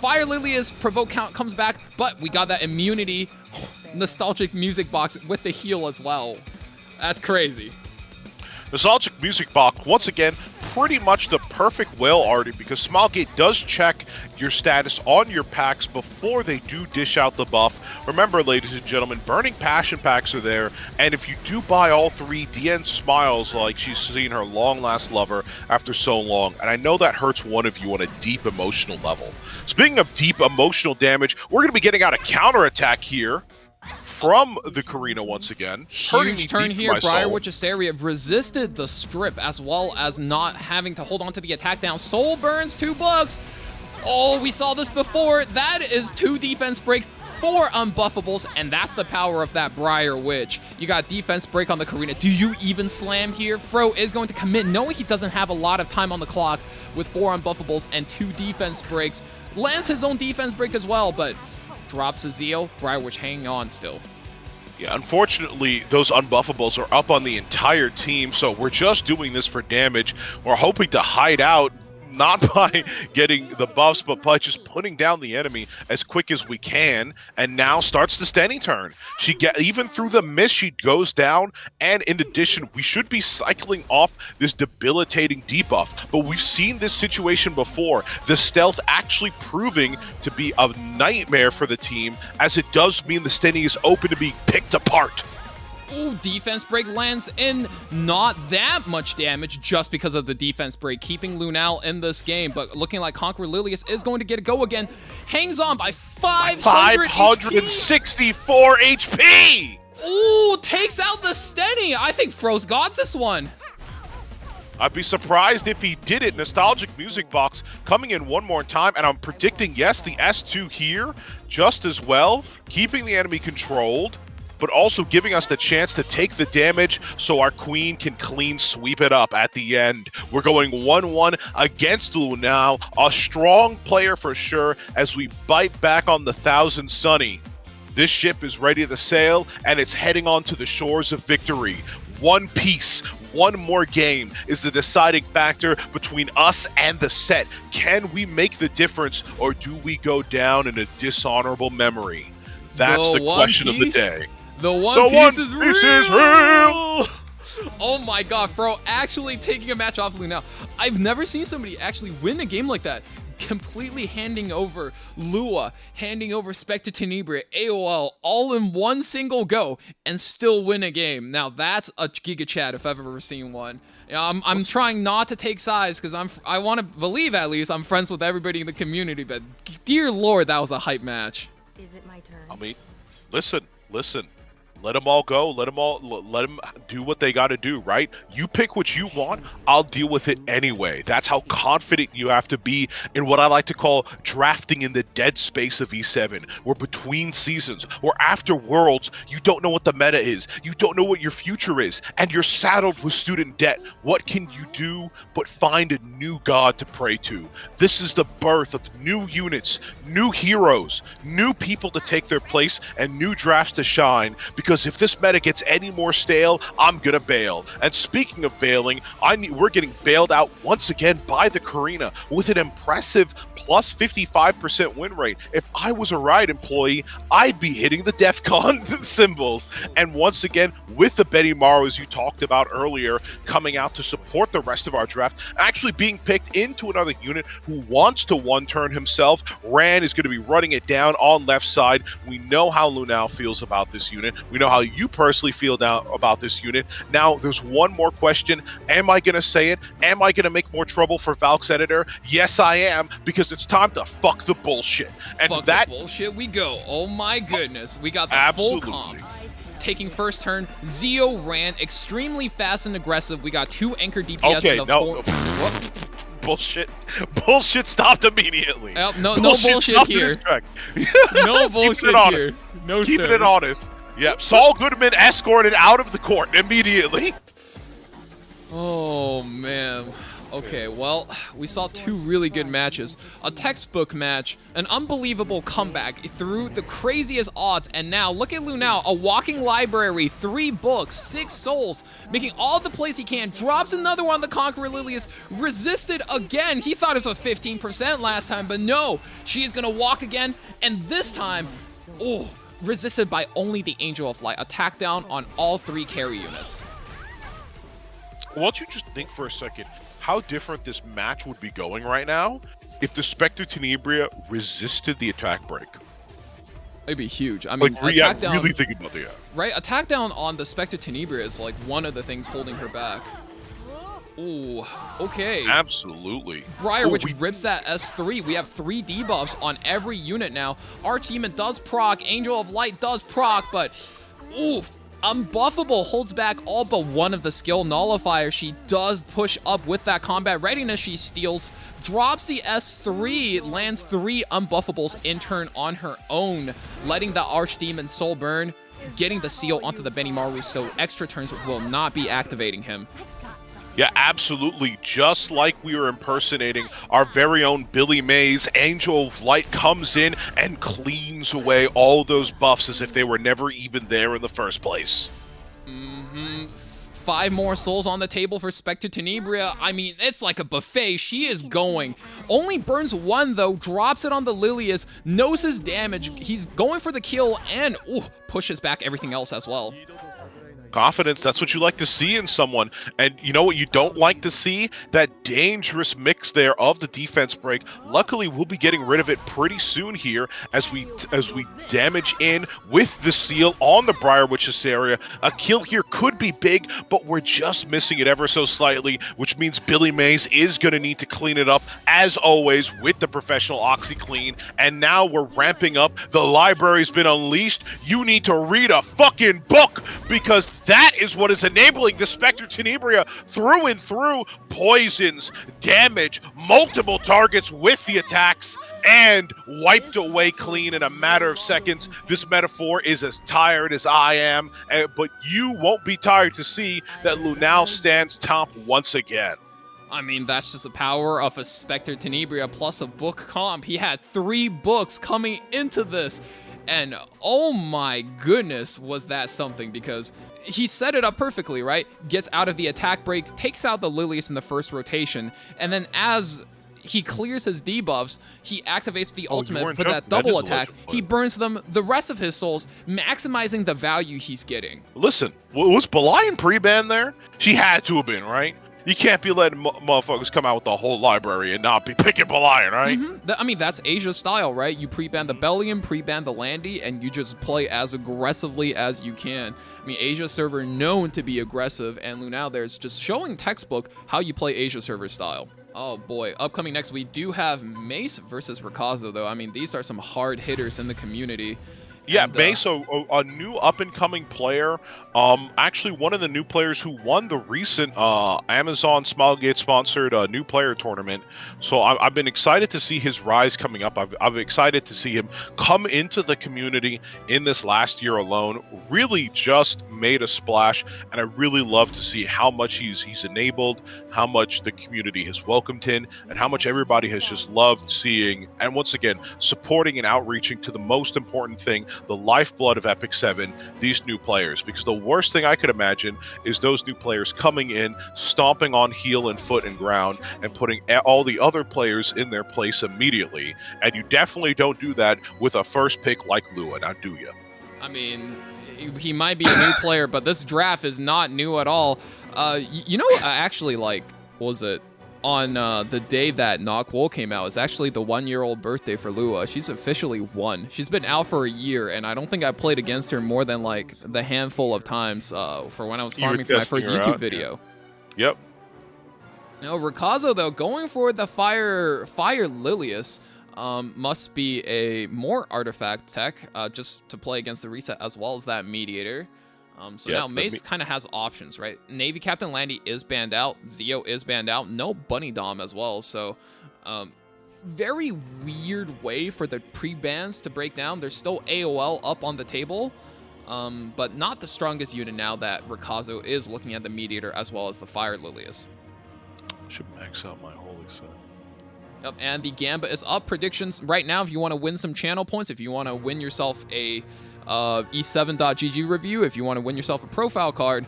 Fire Lilius provoke count comes back, but we got that immunity nostalgic music box with the heal as well. That's crazy. Nostalgic music box, once again, pretty much the perfect whale arty because Smilegate does check your status on your packs before they do dish out the buff. Remember, ladies and gentlemen, Burning Passion packs are there, and if you do buy all 3, DN smiles like she's seen her long-last lover after so long, and I know that hurts one of you on a deep emotional level. Speaking of deep emotional damage, we're going to be getting out a counterattack here from the Karina once again. Huge turn here. Briarwitch's area resisted the strip as well as not having to hold on to the attack down. Soul burns 2 bucks. Oh, we saw this before. That is 2 defense breaks, 4 unbuffables, and that's the power of that Briar Witch. You got defense break on the Karina. Do you even slam here? Fro is going to commit, knowing he doesn't have a lot of time on the clock with 4 unbuffables and 2 defense breaks. Lands his own defense break as well, but drops a Zeo. Briar Witch hanging on still. Yeah, unfortunately, those unbuffables are up on the entire team, so we're just doing this for damage. We're hoping to hide out, not by getting the buffs, but by just putting down the enemy as quick as we can. And now starts the standing turn. Even through the miss, she goes down. And in addition, we should be cycling off this debilitating debuff. But we've seen this situation before. The stealth actually proving to be a nightmare for the team, as it does mean the standing is open to being picked apart. Ooh, defense break lands in. Not that much damage just because of the defense break, keeping Lunale in this game. But looking like Conqueror Lilius is going to get a go again. Hangs on by 564 HP! Ooh, takes out the Stenny. I think Fro's got this one. I'd be surprised if he did it. Nostalgic Music Box coming in one more time, and I'm predicting, yes, the S2 here just as well, keeping the enemy controlled. but also giving us the chance to take the damage so our queen can clean sweep it up at the end. We're going 1-1 against Lunale, a strong player for sure as we bite back on the 1000 Sunny. This ship is ready to sail, and it's heading on to the shores of victory. One piece, one more game is the deciding factor between us and the set. Can we make the difference, or do we go down in a dishonorable memory? That's the question of the day. The One Piece is real! Oh my god, Fro actually taking a match off Lunale. I've never seen somebody actually win a game like that. Completely handing over Lua, handing over Spectre Tenebria, AOL, all in one single go, and still win a game. Now that's a Giga Chat if I've ever seen one. I'm trying not to take sides because I want to believe at least I'm friends with everybody in the community, but dear lord, that was a hype match. Is it my turn? I mean, listen. Let them all go. Let them do what they got to do, right? You pick what you want. I'll deal with it anyway. That's how confident you have to be in what I like to call drafting in the dead space of E7. We're between seasons. We're after Worlds. You don't know what the meta is. You don't know what your future is. And you're saddled with student debt. What can you do but find a new god to pray to? This is the birth of new units, new heroes, new people to take their place, and new drafts to shine. Because if this meta gets any more stale, I'm gonna bail. And speaking of bailing, we're getting bailed out once again by the Karina with an impressive plus 55% win rate. If I was a Riot employee, I'd be hitting the DEFCON symbols. And once again, with the Benimaru, as you talked about earlier, coming out to support the rest of our draft, actually being picked into another unit who wants to one-turn himself. Ran is going to be running it down on left side. We know how Lunale feels about this unit. We know how you personally feel now about this unit. Now, there's one more question. Am I going to say it? Am I going to make more trouble for Valk's editor? Yes, I am, because it's time to fuck the bullshit. And fuck that the bullshit we go. Oh my goodness. We got the full comp. Taking first turn, Zeo ran extremely fast and aggressive. We got 2 anchor DPS in the Bullshit stopped immediately. No bullshit here. No bullshit here. No, Keeping it honest. Yep, Saul Goodman escorted out of the court immediately. Oh, man. Okay, well, we saw 2 really good matches. A textbook match, an unbelievable comeback through the craziest odds, and now look at Lunale, a walking library, 3 books, 6 souls, making all the plays he can, drops another one on the Conqueror Lilius, resisted again. He thought it was a 15% last time, but no, she is gonna walk again, and this time, resisted by only the Angel of Light. Attack down on all 3 carry units. Why don't you just think for a second how different this match would be going right now if the Spectre Tenebria resisted the attack break. It'd be huge. I mean, like, attack down, really thinking about that. Right? Attack down on the Spectre Tenebria is like one of the things holding her back. Ooh, okay. Absolutely. Briar, which rips that S3. We have 3 debuffs on every unit now. Archdemon does proc, Angel of Light does proc, but oof. Unbuffable holds back all but one of the skill nullifiers. She does push up with that combat readiness. She steals, drops the S3, lands 3 unbuffables in turn on her own, letting the Archdemon soul burn, getting the seal onto the Benimaru, so extra turns will not be activating him. Yeah, absolutely. Just like we were impersonating our very own Billy Mays, Angel of Light comes in and cleans away all those buffs as if they were never even there in the first place. 5 more souls on the table for Spectre Tenebria. I mean, it's like a buffet. She is going. Only burns 1, though. Drops it on the Lilius. Knows his damage. He's going for the kill and pushes back everything else as well. Confidence, that's what you like to see in someone. And you know what you don't like to see? That dangerous mix there of the defense break. Luckily, we'll be getting rid of it pretty soon here as we damage in with the seal on the Briar Witch's area. A kill here could be big, but we're just missing it ever so slightly, which means Billy Mays is going to need to clean it up, as always, with the professional OxyClean. And now we're ramping up. The library's been unleashed. You need to read a fucking book, because That is what is enabling the Spectre Tenebria through and through. Poisons, damage, multiple targets with the attacks, and wiped away clean in a matter of seconds. This metaphor is as tired as I am, but you won't be tired to see that Lunale stands top once again. I mean, that's just the power of a Spectre Tenebria plus a book comp. He had 3 books coming into this, and oh my goodness, was that something, because he set it up perfectly, right? Gets out of the attack break, takes out the Lilius in the first rotation, and then as he clears his debuffs, he activates the ultimate for that double attack. He burns them the rest of his souls, maximizing the value he's getting. Listen, was Belian pre-ban there? She had to have been, right? You can't be letting motherfuckers come out with the whole library and not be picking Belian, right? I mean, that's Asia's style, right? You pre-ban the Bellion, pre-ban the Landy, and you just play as aggressively as you can. I mean, Asia server known to be aggressive, and Lunale there's just showing textbook how you play Asia server style. Oh boy, upcoming next we do have Mace versus Rikazo, though. I mean, these are some hard hitters in the community. Yeah, Mace, a new up-and-coming player. Actually, one of the new players who won the recent Amazon Smilegate-sponsored new player tournament. So I've been excited to see his rise coming up. I'm excited to see him come into the community in this last year alone. Really just made a splash, and I really love to see how much he's enabled, how much the community has welcomed him, and how much everybody has just loved seeing, and once again, supporting and outreaching to the most important thing, the lifeblood of Epic 7, these new players. Because the worst thing I could imagine is those new players coming in, stomping on heel and foot and ground, and putting all the other players in their place immediately. And you definitely don't do that with a first pick like Lua, now do you? I mean, he might be a new player, but this draft is not new at all. You know, actually, like, what was it? On the day that Knockwool came out is actually the 1-year-old birthday for Lua. She's officially 1. She's been out for a year, and I don't think I played against her more than like the handful of times for when I was farming for my first YouTube video. Yeah. Yep. Now Rikazo though, going for the Fire Lilius must be a more artifact tech just to play against the reset as well as that mediator. So now Mace kind of has options, right? Navy Captain Landy is banned out. Zeo is banned out. No Bunny Dom as well. So very weird way for the pre-bans to break down. There's still AOL up on the table, but not the strongest unit now that Rikazo is looking at the Mediator as well as the Fire Lilius. Should max out my holy set. Yep, and the Gamba is up. Predictions right now, if you want to win some channel points, if you want to win yourself a e7.gg review, if you want to win yourself a profile card,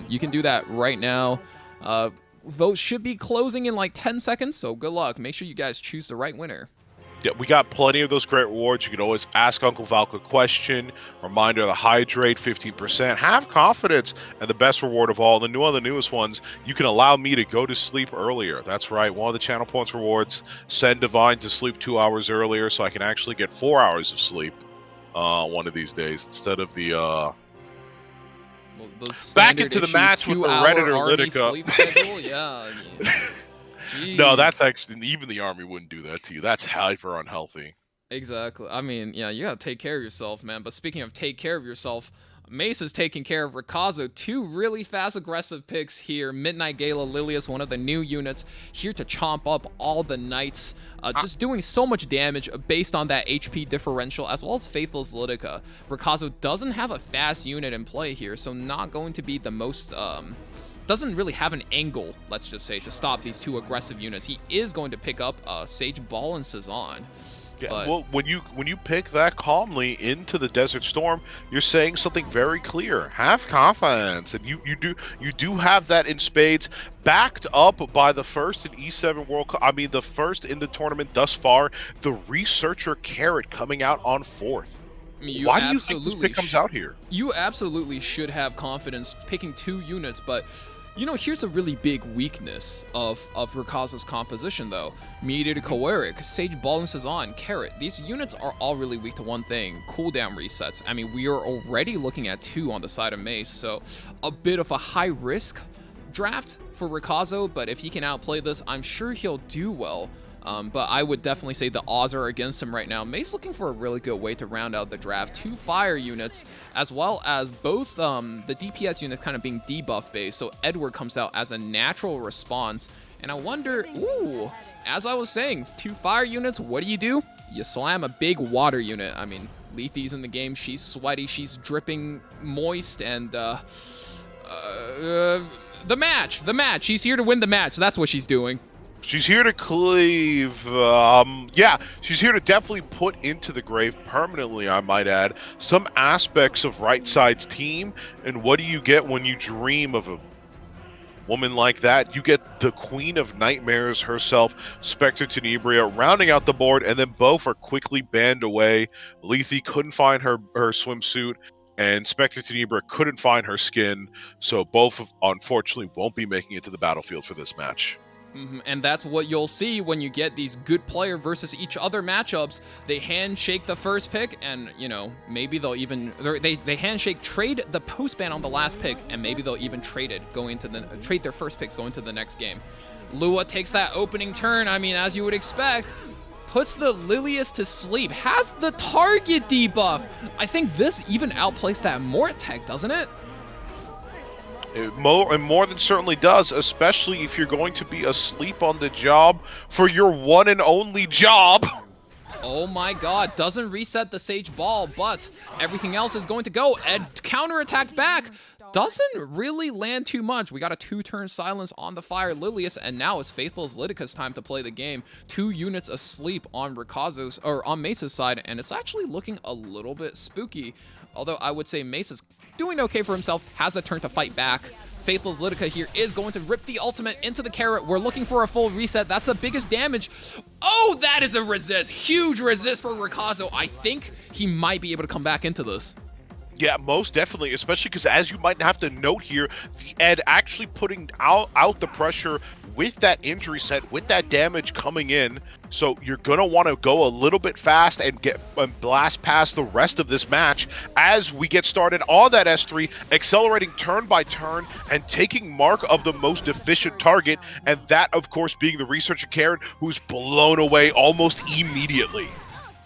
you can do that right now. Votes should be closing in like 10 seconds, so good luck. Make sure you guys choose the right winner. Yeah, we got plenty of those great rewards. You can always ask Uncle Valk a question. Reminder, the hydrate, 15%. Have confidence. And the best reward of all, one of the newest ones, you can allow me to go to sleep earlier. That's right. One of the channel points rewards, send Divine to sleep 2 hours earlier so I can actually get 4 hours of sleep one of these days instead of the back into the match with the Redditor Litica. Yeah, I mean, no, that's actually, even the army wouldn't do that to you. That's hyper unhealthy. Exactly. I mean, yeah, you gotta take care of yourself, man. But speaking of take care of yourself, Mace is taking care of Rikazo. 2 really fast aggressive picks here. Midnight Gala Lilius, one of the new units, here to chomp up all the knights. Just doing so much damage based on that HP differential, as well as Faithless Litica. Rikazo doesn't have a fast unit in play here, so not going to be the most... doesn't really have an angle, let's just say, to stop these 2 aggressive units. He is going to pick up Sage Ball and Cezanne. Yeah, but, well, when you pick that calmly into the Desert Storm, you're saying something very clear. Have confidence, and you do have that in spades, backed up by the first in E7 World Cup. I mean, the first in the tournament thus far, the Researcher Carrot coming out on 4th. I mean, why do you think this pick comes out here? You absolutely should have confidence picking 2 units, but you know, here's a really big weakness of Rikazo's composition, though. Mediator Koeric, Sage Ball and Cezanne, Carrot. These units are all really weak to one thing, cooldown resets. I mean, we are already looking at 2 on the side of Mace, so a bit of a high-risk draft for Rikazo, but if he can outplay this, I'm sure he'll do well. But I would definitely say the odds are against him right now. Mace looking for a really good way to round out the draft. 2 fire units, as well as both the DPS units kind of being debuff based. So Edward comes out as a natural response. And I wonder, ooh, as I was saying, 2 fire units, what do? You slam a big water unit. I mean, Leafy's in the game. She's sweaty. She's dripping moist. And the match. She's here to win the match. That's what she's doing. She's here to cleave, yeah, she's here to definitely put into the grave permanently, I might add, some aspects of Right Side's team. And what do you get when you dream of a woman like that? You get the Queen of Nightmares herself, Spectre Tenebria, rounding out the board, and then both are quickly banned away. Lethe couldn't find her swimsuit, and Spectre Tenebria couldn't find her skin, so both, unfortunately, won't be making it to the battlefield for this match. And that's what you'll see when you get these good player versus each other matchups. They handshake the first pick, and, you know, maybe they'll even... They handshake, trade the post-ban on the last pick, and maybe they'll even trade their first picks going to the next game. Lua takes that opening turn, I mean, as you would expect, puts the Lilius to sleep, has the target debuff. I think this even outplays that Mortec, doesn't it? It more than certainly does, especially if you're going to be asleep on the job for your one and only job. Oh my god, doesn't reset the Sage Ball, but everything else is going to go. Ed counterattack back. Doesn't really land too much. We got a 2-turn silence on the fire Lilius, and now it's Faithful as Lytica's time to play the game. 2 units asleep on Rikazo's, or on Mace's side, and it's actually looking a little bit spooky. Although I would say Mace is doing okay for himself, has a turn to fight back. Faithless Lytica here is going to rip the ultimate into the carrot. We're looking for a full reset. That's the biggest damage. Oh, that is a resist. Huge resist for Rikazo. I think he might be able to come back into this. Yeah, most definitely, especially because, as you might have to note here, the Ed actually putting out the pressure with that injury set, with that damage coming in. So you're going to want to go a little bit fast and blast past the rest of this match as we get started on that S3, accelerating turn by turn and taking mark of the most efficient target, and that, of course, being the researcher Karen, who's blown away almost immediately.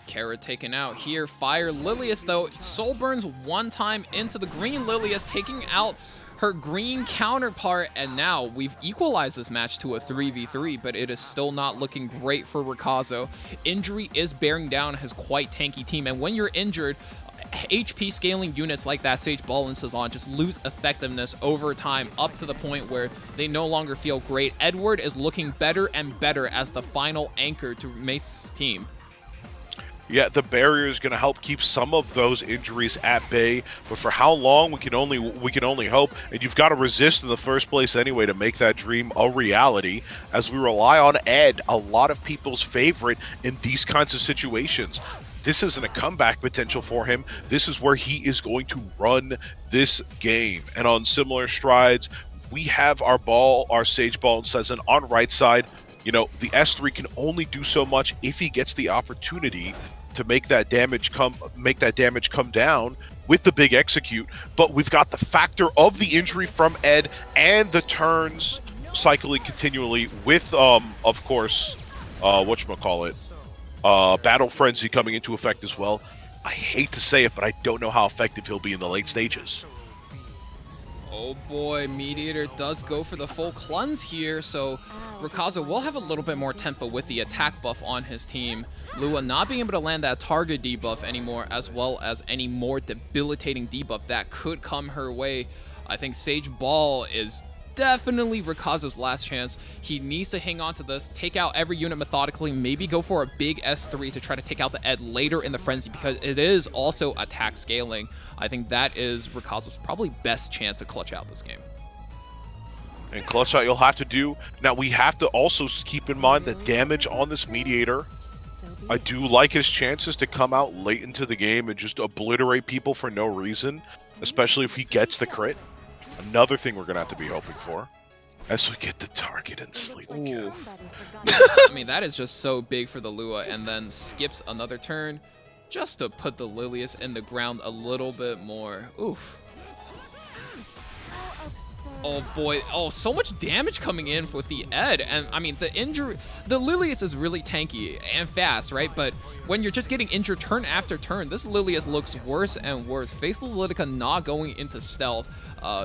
Carrot taken out here. Fire Lilius, though. Soul burns one time into the green Lilius, taking out her green counterpart, and now we've equalized this match to a 3v3, but it is still not looking great for Rikazo. Injury is bearing down his quite tanky team, and when you're injured, HP scaling units like that Sage Ball and Sazan just lose effectiveness over time, up to the point where they no longer feel great. Edward is looking better and better as the final anchor to Mace's team. Yeah, the barrier is going to help keep some of those injuries at bay, but for how long we can only hope. And you've got to resist in the first place anyway to make that dream a reality, as we rely on Ed, a lot of people's favorite in these kinds of situations. This isn't a comeback potential for him. This is where he is going to run this game. And on similar strides, we have our Sage Ball and Sezin on right side. You know, the S3 can only do so much if he gets the opportunity to make that damage come down with the big execute. But we've got the factor of the injury from Ed and the turns cycling continually with, of course, whatchamacallit, Battle Frenzy coming into effect as well. I hate to say it, but I don't know how effective he'll be in the late stages. Oh boy, Mediator does go for the full cleanse here, so Rikazo will have a little bit more tempo with the attack buff on his team. Lua not being able to land that target debuff anymore, as well as any more debilitating debuff that could come her way. I think Sage Ball is definitely Rikazo's last chance. He needs to hang on to this, take out every unit methodically, maybe go for a big S3 to try to take out the Ed later in the Frenzy, because it is also attack scaling. I think that is Rikazo's probably best chance to clutch out this game. And clutch out you'll have to do. Now, we have to also keep in mind the damage on this Mediator. I do like his chances to come out late into the game and just obliterate people for no reason, especially if he gets the crit. Another thing we're going to have to be hoping for as we get the target and sleep again. I mean, that is just so big for the Lua, and then skips another turn just to put the Lilius in the ground a little bit more. Oof. Oh boy, oh, so much damage coming in with the Ed, and I mean, the Lilius is really tanky and fast, right? But when you're just getting injured turn after turn, this Lilius looks worse and worse. Faithless Litica not going into stealth,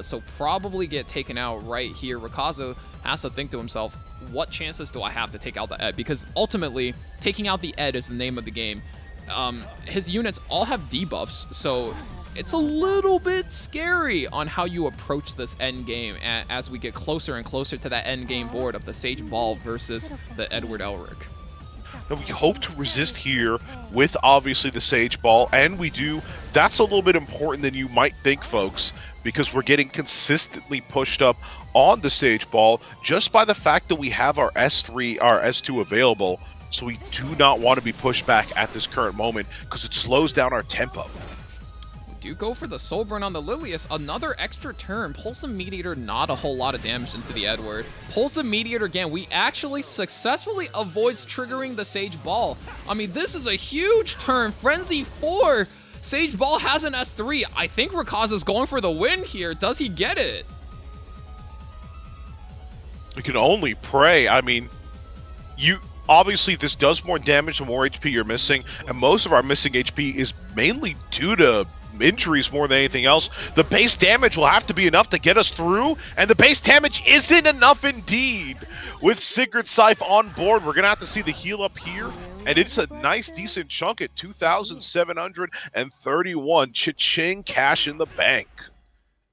so probably get taken out right here. Rikazo has to think to himself, what chances do I have to take out the Ed? Because ultimately, taking out the Ed is the name of the game. His units all have debuffs, so it's a little bit scary on how you approach this end game as we get closer and closer to that end game board of the Sage Ball versus the Edward Elric. Now we hope to resist here with obviously the Sage Ball, and we do. That's a little bit important than you might think, folks, because we're getting consistently pushed up on the Sage Ball just by the fact that we have our S3, our S2 available. So we do not want to be pushed back at this current moment because it slows down our tempo. Do go for the Soul Burn on the Lilius. Another extra turn. Pulse the Mediator, not a whole lot of damage into the Edward. Pulse the Mediator again. We actually successfully avoids triggering the Sage Ball. I mean, this is a huge turn. Frenzy 4. Sage Ball has an S3. I think Rikazo's going for the win here. Does he get it? We can only pray. I mean, obviously this does more damage the more HP you're missing, and most of our missing HP is mainly due to injuries more than anything else. The base damage will have to be enough to get us through, and the base damage isn't enough indeed. With Sigrid Scythe on board, we're gonna have to see the heal up here, and it's a nice decent chunk at 2,731. Cha-ching, cash in the bank.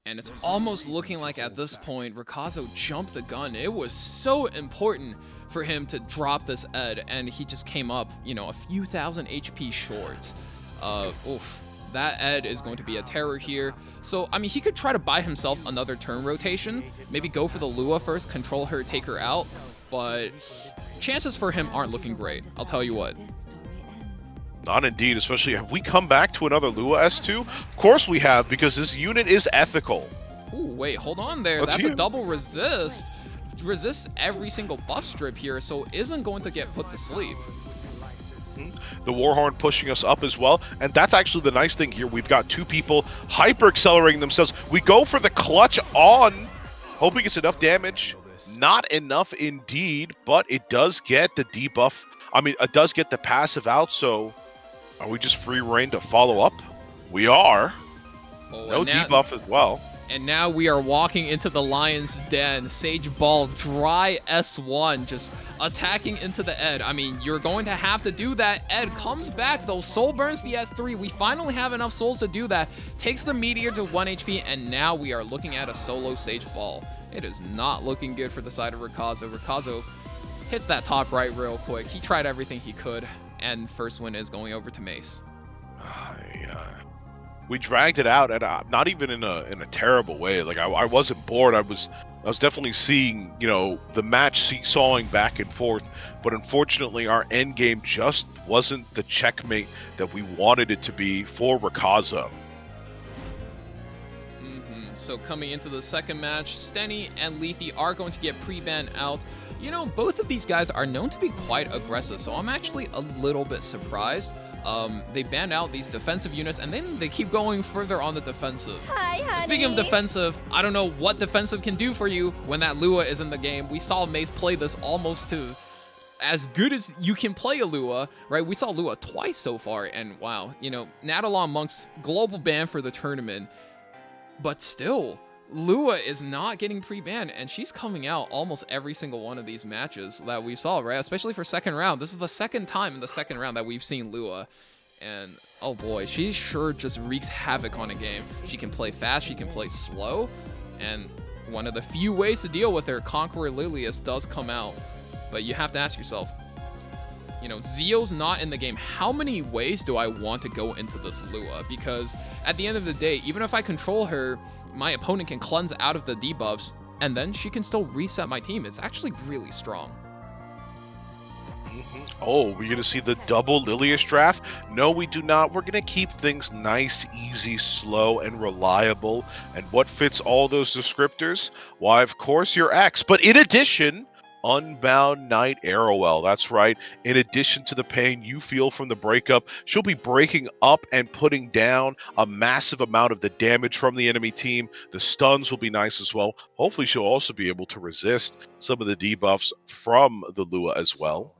And it's almost looking like at this point Rikazo jumped the gun. It was so important for him to drop this Ed, and he just came up, you know, a few thousand HP short. Oof. That Ed is going to be a terror here. So, I mean, he could try to buy himself another turn rotation. Maybe go for the Lua first, control her, take her out. But chances for him aren't looking great, I'll tell you what. Not indeed, especially have we come back to another Lua S2? Of course we have, because this unit is ethical. Ooh, wait, hold on there. That's a double resist. Resists every single buff strip here, so isn't going to get put to sleep. The Warhorn pushing us up as well, and that's actually the nice thing here. We've got two people hyper-accelerating themselves. We go for the clutch on, hoping it's enough damage. Not enough indeed, but it does get the debuff. I mean, it does get the passive out, so are we just free reign to follow up? We are. No debuff as well. And now we are walking into the Lion's Den. Sage Ball, dry S1, just attacking into the Ed. I mean, you're going to have to do that. Ed comes back, though. Soul burns the S3. We finally have enough souls to do that. Takes the Meteor to 1 HP, and now we are looking at a solo Sage Ball. It is not looking good for the side of Rikazo. Rikazo hits that top right real quick. He tried everything he could, and first win is going over to Mace. We dragged it out, and not even in a terrible way. Like I wasn't bored. I was definitely seeing, you know, the match seesawing back and forth. But unfortunately, our end game just wasn't the checkmate that we wanted it to be for Rikazo. So coming into the second match, Stenny and Lethe are going to get pre-ban out. You know, both of these guys are known to be quite aggressive, so I'm actually a little bit surprised. They banned out these defensive units, and then they keep going further on the defensive. Hi, honey. Speaking of defensive, I don't know what defensive can do for you when that Lua is in the game. We saw Mace play this almost to as good as you can play a Lua, right? We saw Lua twice so far, and wow, you know, Nadalon Monk's global ban for the tournament, but still, Lua is not getting pre-banned, and she's coming out almost every single one of these matches that we saw, right? Especially for second round. This is the second time in the second round that we've seen Lua. And, oh boy, she sure just wreaks havoc on a game. She can play fast, she can play slow, and one of the few ways to deal with her, Conqueror Lilius, does come out. But you have to ask yourself, you know, Zio's not in the game. How many ways do I want to go into this Lua? Because at the end of the day, even if I control her, my opponent can cleanse out of the debuffs, and then she can still reset my team. It's actually really strong. Oh, we're going to see the double Lilius draft? No, we do not. We're going to keep things nice, easy, slow, and reliable. And what fits all those descriptors? Why, of course, your X. But in addition, Unbound Knight Arrowell. That's right. In addition to the pain you feel from the breakup, she'll be breaking up and putting down a massive amount of the damage from the enemy team. The stuns will be nice as well. Hopefully she'll also be able to resist some of the debuffs from the Lua as well.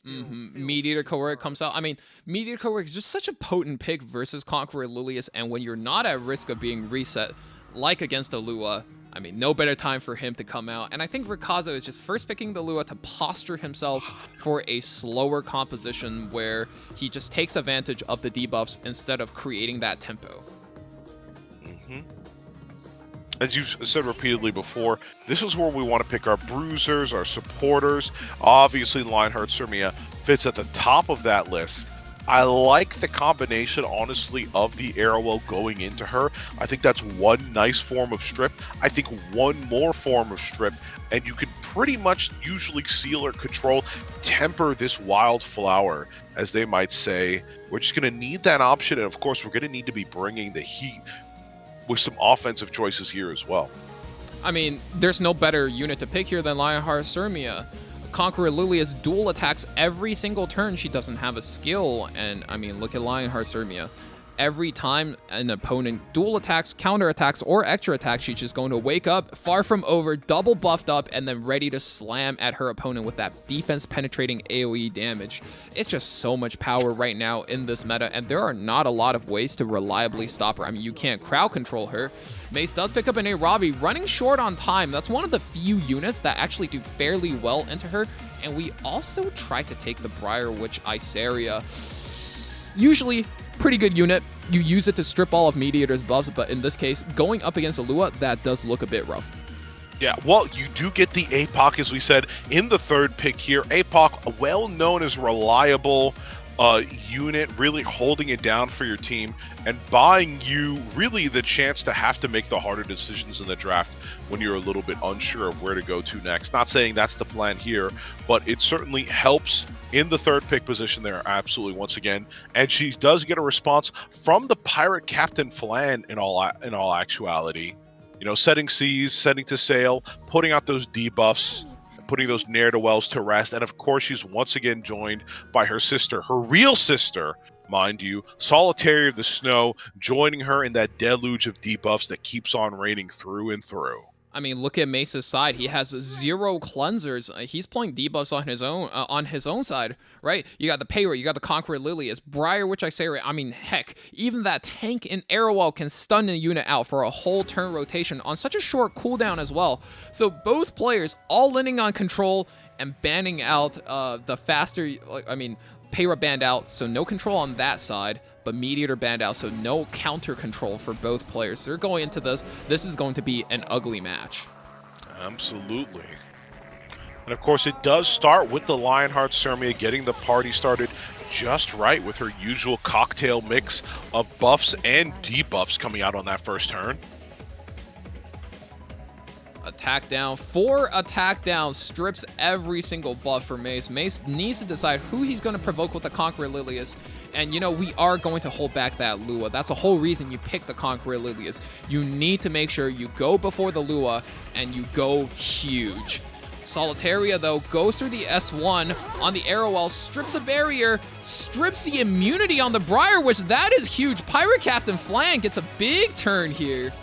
Meteor Cowork comes out. I mean, Meteor Cowork is just such a potent pick versus Conqueror Lilius, and when you're not at risk of being reset, like against a Lua, I mean, no better time for him to come out. And I think Rikazo is just first picking the Lua to posture himself for a slower composition where he just takes advantage of the debuffs instead of creating that tempo. As you've said repeatedly before, this is where we want to pick our bruisers, our supporters. Obviously, Lionheart Sirmia fits at the top of that list. I like the combination, honestly, of the Arrowell going into her. I think that's one nice form of strip. I think one more form of strip, and you can pretty much usually seal or control, temper this wildflower, as they might say. We're just going to need that option, and of course, we're going to need to be bringing the heat with some offensive choices here as well. I mean, there's no better unit to pick here than Lionheart Sirmia. Conqueror Lilius dual attacks every single turn she doesn't have a skill, and I mean, look at Lionheart Sirmia. Every time an opponent dual attacks, counter attacks, or extra attacks, she's just going to wake up, far from over, double buffed up, and then ready to slam at her opponent with that defense penetrating AoE damage. It's just so much power right now in this meta, and there are not a lot of ways to reliably stop her. I mean, you can't crowd control her. Mace does pick up an Arabi, running short on time. That's one of the few units that actually do fairly well into her. And we also try to take the Briar Witch Iceria. Usually, pretty good unit. You use it to strip all of Mediator's buffs, but in this case, going up against a Lua, that does look a bit rough. Yeah, well, you do get the APOC, as we said, in the third pick here. APOC, well known as reliable unit, really holding it down for your team and buying you really the chance to have to make the harder decisions in the draft when you're a little bit unsure of where to go to next. Not saying that's the plan here, but it certainly helps in the third pick position there, absolutely, once again. And she does get a response from the Pirate Captain Flan in all actuality. You know, setting seas, setting to sail, putting out those debuffs, putting those ne'er-do-wells to rest. And of course, she's once again joined by her sister, her real sister, mind you, Solitary of the Snow, joining her in that deluge of debuffs that keeps on raining through and through. I mean, look at Mace's side. He has 0 cleansers. He's playing debuffs on his own side, right? You got the Payout, you got the Conqueror Lilius, Briar Witch Iceria. I mean, heck, even that tank in Arrowell can stun a unit out for a whole turn rotation on such a short cooldown as well. So both players all leaning on control and banning out the faster. I mean, Payout banned out, so no control on that side. But Mediator banned out, so no counter control for both players. So they're going into this. This is going to be an ugly match. Absolutely. And of course, it does start with the Lionheart Sirmia getting the party started just right with her usual cocktail mix of buffs and debuffs coming out on that first turn. Attack down, 4 attack down, strips every single buff for Mace. Mace needs to decide who he's going to provoke with the Conqueror Lilius. And, you know, we are going to hold back that Lua. That's the whole reason you pick the Conqueror Lilius. You need to make sure you go before the Lua and you go huge. Solitaria, though, goes through the S1 on the Arrowell, strips a barrier, strips the immunity on the Briar Witch. That is huge. Pirate Captain Flan gets a big turn here.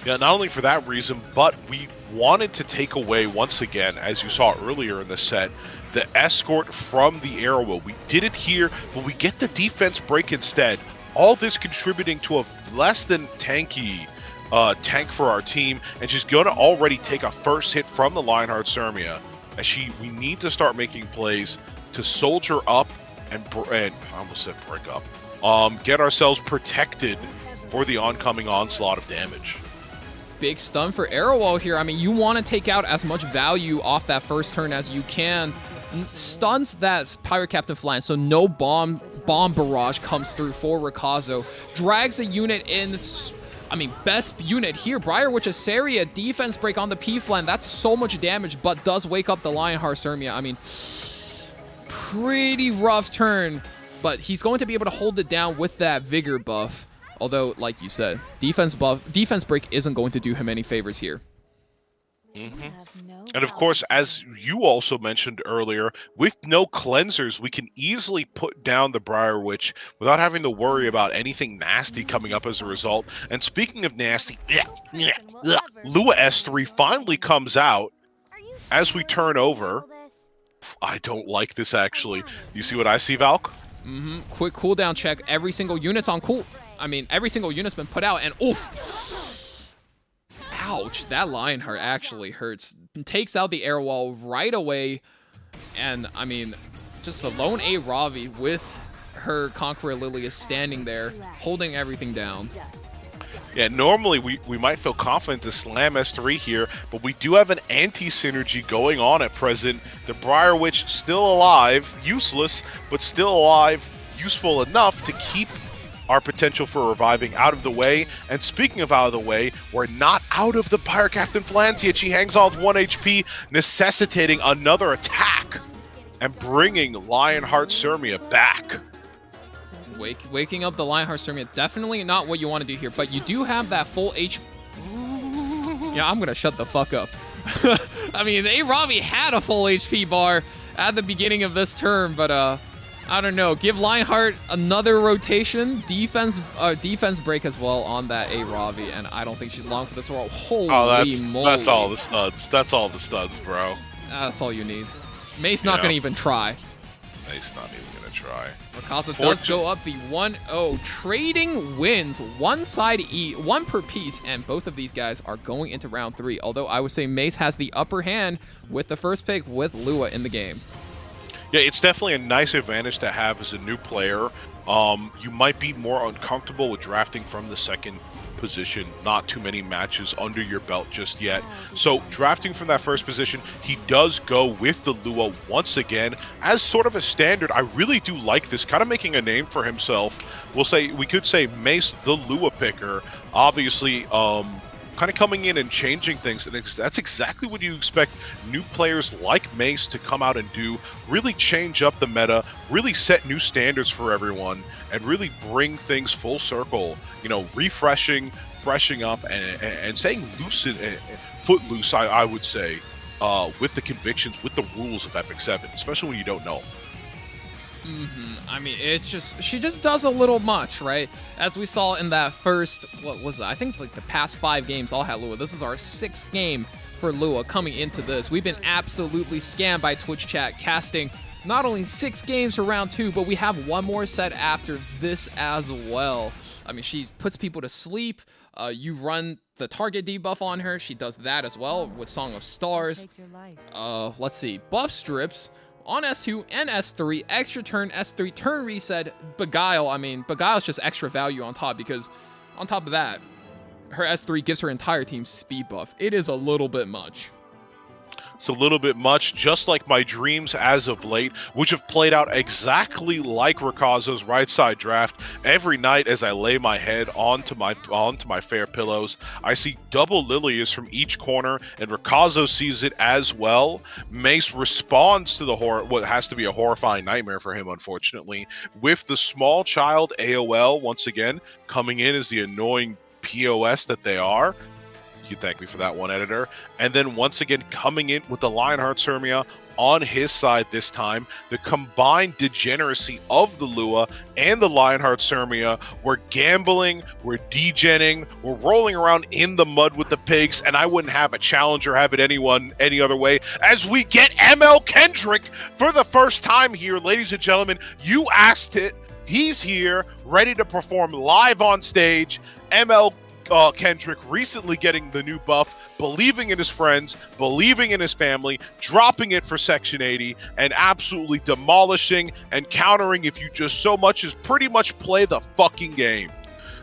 Yeah, not only for that reason, but we wanted to take away, once again, as you saw earlier in the set, the escort from the Arrowell. We did it here, but we get the defense break instead. All this contributing to a less than tanky tank for our team, and she's going to already take a first hit from the Lionheart Sirmia. As we need to start making plays to soldier up and I almost said break up. Get ourselves protected for the oncoming onslaught of damage. Big stun for Arrowell here. I mean, you want to take out as much value off that first turn as you can. Stuns that Pirate Captain Flan, so no bomb barrage comes through for Rikazo. Drags the unit in. I mean, best unit here. Briar Witch Iceria, defense break on the P-Flan. That's so much damage, but does wake up the Lionheart Sirmia. I mean, pretty rough turn, but he's going to be able to hold it down with that Vigor buff. Although, like you said, defense break isn't going to do him any favors here. And of course, as you also mentioned earlier, with no cleansers, we can easily put down the Briar Witch without having to worry about anything nasty coming up as a result. And speaking of nasty, Lua S3 finally comes out as we turn over. I don't like this, actually. You see what I see, Valk? Quick cooldown check. Every single unit's on cool. I mean, every single unit's been put out, and oof. Ouch, that Lionheart actually hurts. Takes out the air wall right away, and I mean, just a lone A Ravi with her Conqueror Lily is standing there, holding everything down. Yeah, normally we might feel confident to slam S3 here, but we do have an anti-synergy going on at present. The Briar Witch still alive, useless, but still alive, useful enough to keep our potential for reviving out of the way. And speaking of out of the way, we're not out of the Pirate Captain Flans yet. She hangs on with 1 HP, necessitating another attack and bringing Lionheart Sirmia back. Waking up the Lionheart Sirmia, definitely not what you want to do here, but you do have that full HP. Yeah, I'm going to shut the fuck up. I mean, A-Ravi had a full HP bar at the beginning of this turn, but I don't know. Give Lionheart another rotation, defense break as well on that A-Ravi, and I don't think she's long for this world. Holy moly. That's all the studs. That's all the studs, bro. That's all you need. Mace not going to even try. Mace not even going to try. Rikazo does go up the 1-0. Trading wins. One side one per piece, and both of these guys are going into round 3. Although I would say Mace has the upper hand with the first pick with Lua in the game. Yeah, it's definitely a nice advantage to have as a new player. You might be more uncomfortable with drafting from the second position. Not too many matches under your belt just yet. So drafting from that first position, he does go with the Lua once again as sort of a standard. I really do like this, kind of making a name for himself. We could say Mace the Lua picker. Obviously, kind of coming in and changing things, and that's exactly what you expect new players like Mace to come out and do. Really change up the meta, really set new standards for everyone, and really bring things full circle. You know, refreshing, freshening up, and staying loose, footloose, I would say, with the convictions, with the rules of Epic 7, especially when you don't know. I mean, she just does a little much, right? As we saw in that first, what was it? I think like the past 5 games all had Lua. This is our 6th game for Lua coming into this. We've been absolutely scammed by Twitch chat, casting not only 6 games for round 2, but we have one more set after this as well. I mean, she puts people to sleep. You run the target debuff on her. She does that as well with Song of Stars. Let's see. Buff strips on S2 and S3, extra turn, S3, turn reset, Beguile. I mean, Beguile's just extra value on top because on top of that, her S3 gives her entire team speed buff. It is a little bit much. It's a little bit much, just like my dreams as of late, which have played out exactly like Rikazo's right side draft. Every night as I lay my head onto my fair pillows, I see double Lilias from each corner, and Rikazo sees it as well. Mace responds to the what has to be a horrifying nightmare for him, unfortunately, with the small child AOL once again coming in as the annoying POS that they are. You thank me for that one, editor. And then once again coming in with the Lionheart Sirmia on his side this time. The combined degeneracy of the Lua and the Lionheart Sirmia. We're gambling, we're degenning, we're rolling around in the mud with the pigs, and I wouldn't have a challenger have it any other way, as we get ML Kendrick for the first time here. Ladies and gentlemen, you asked it. He's here, ready to perform live on stage. ML Kendrick recently getting the new buff, believing in his friends, believing in his family, dropping it for Section 80, and absolutely demolishing and countering if you just so much as pretty much play the fucking game.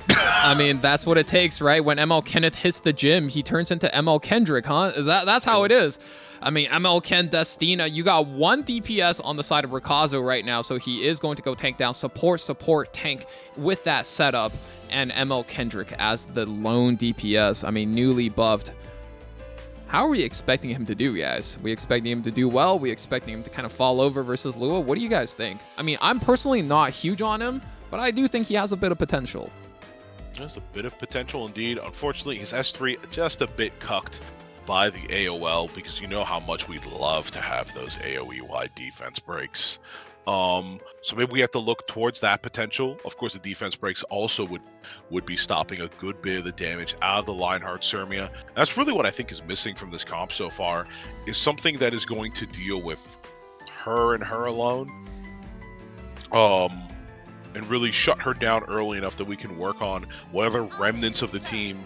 I mean, that's what it takes, right? When ML Kenneth hits the gym, he turns into ML Kendrick, huh? That's how it is. I mean, ML Ken Destina, you got 1 DPS on the side of Rikazo right now, so he is going to go tank down support, tank with that setup, and ML Kendrick as the lone DPS. I mean, newly buffed. How are we expecting him to do, guys? We expecting him to do well? We expecting him to kind of fall over versus Lua? What do you guys think? I mean, I'm personally not huge on him, but I do think he has a bit of potential. There's a bit of potential indeed. Unfortunately, his S3 just a bit cucked. by the AOL because you know how much we'd love to have those AoE-wide defense breaks. So maybe we have to look towards that potential. Of course, the defense breaks also would be stopping a good bit of the damage out of the Lionheart Sirmia. That's really what I think is missing from this comp so far, is something that is going to deal with her and her alone. And really shut her down early enough that we can work on whatever remnants of the team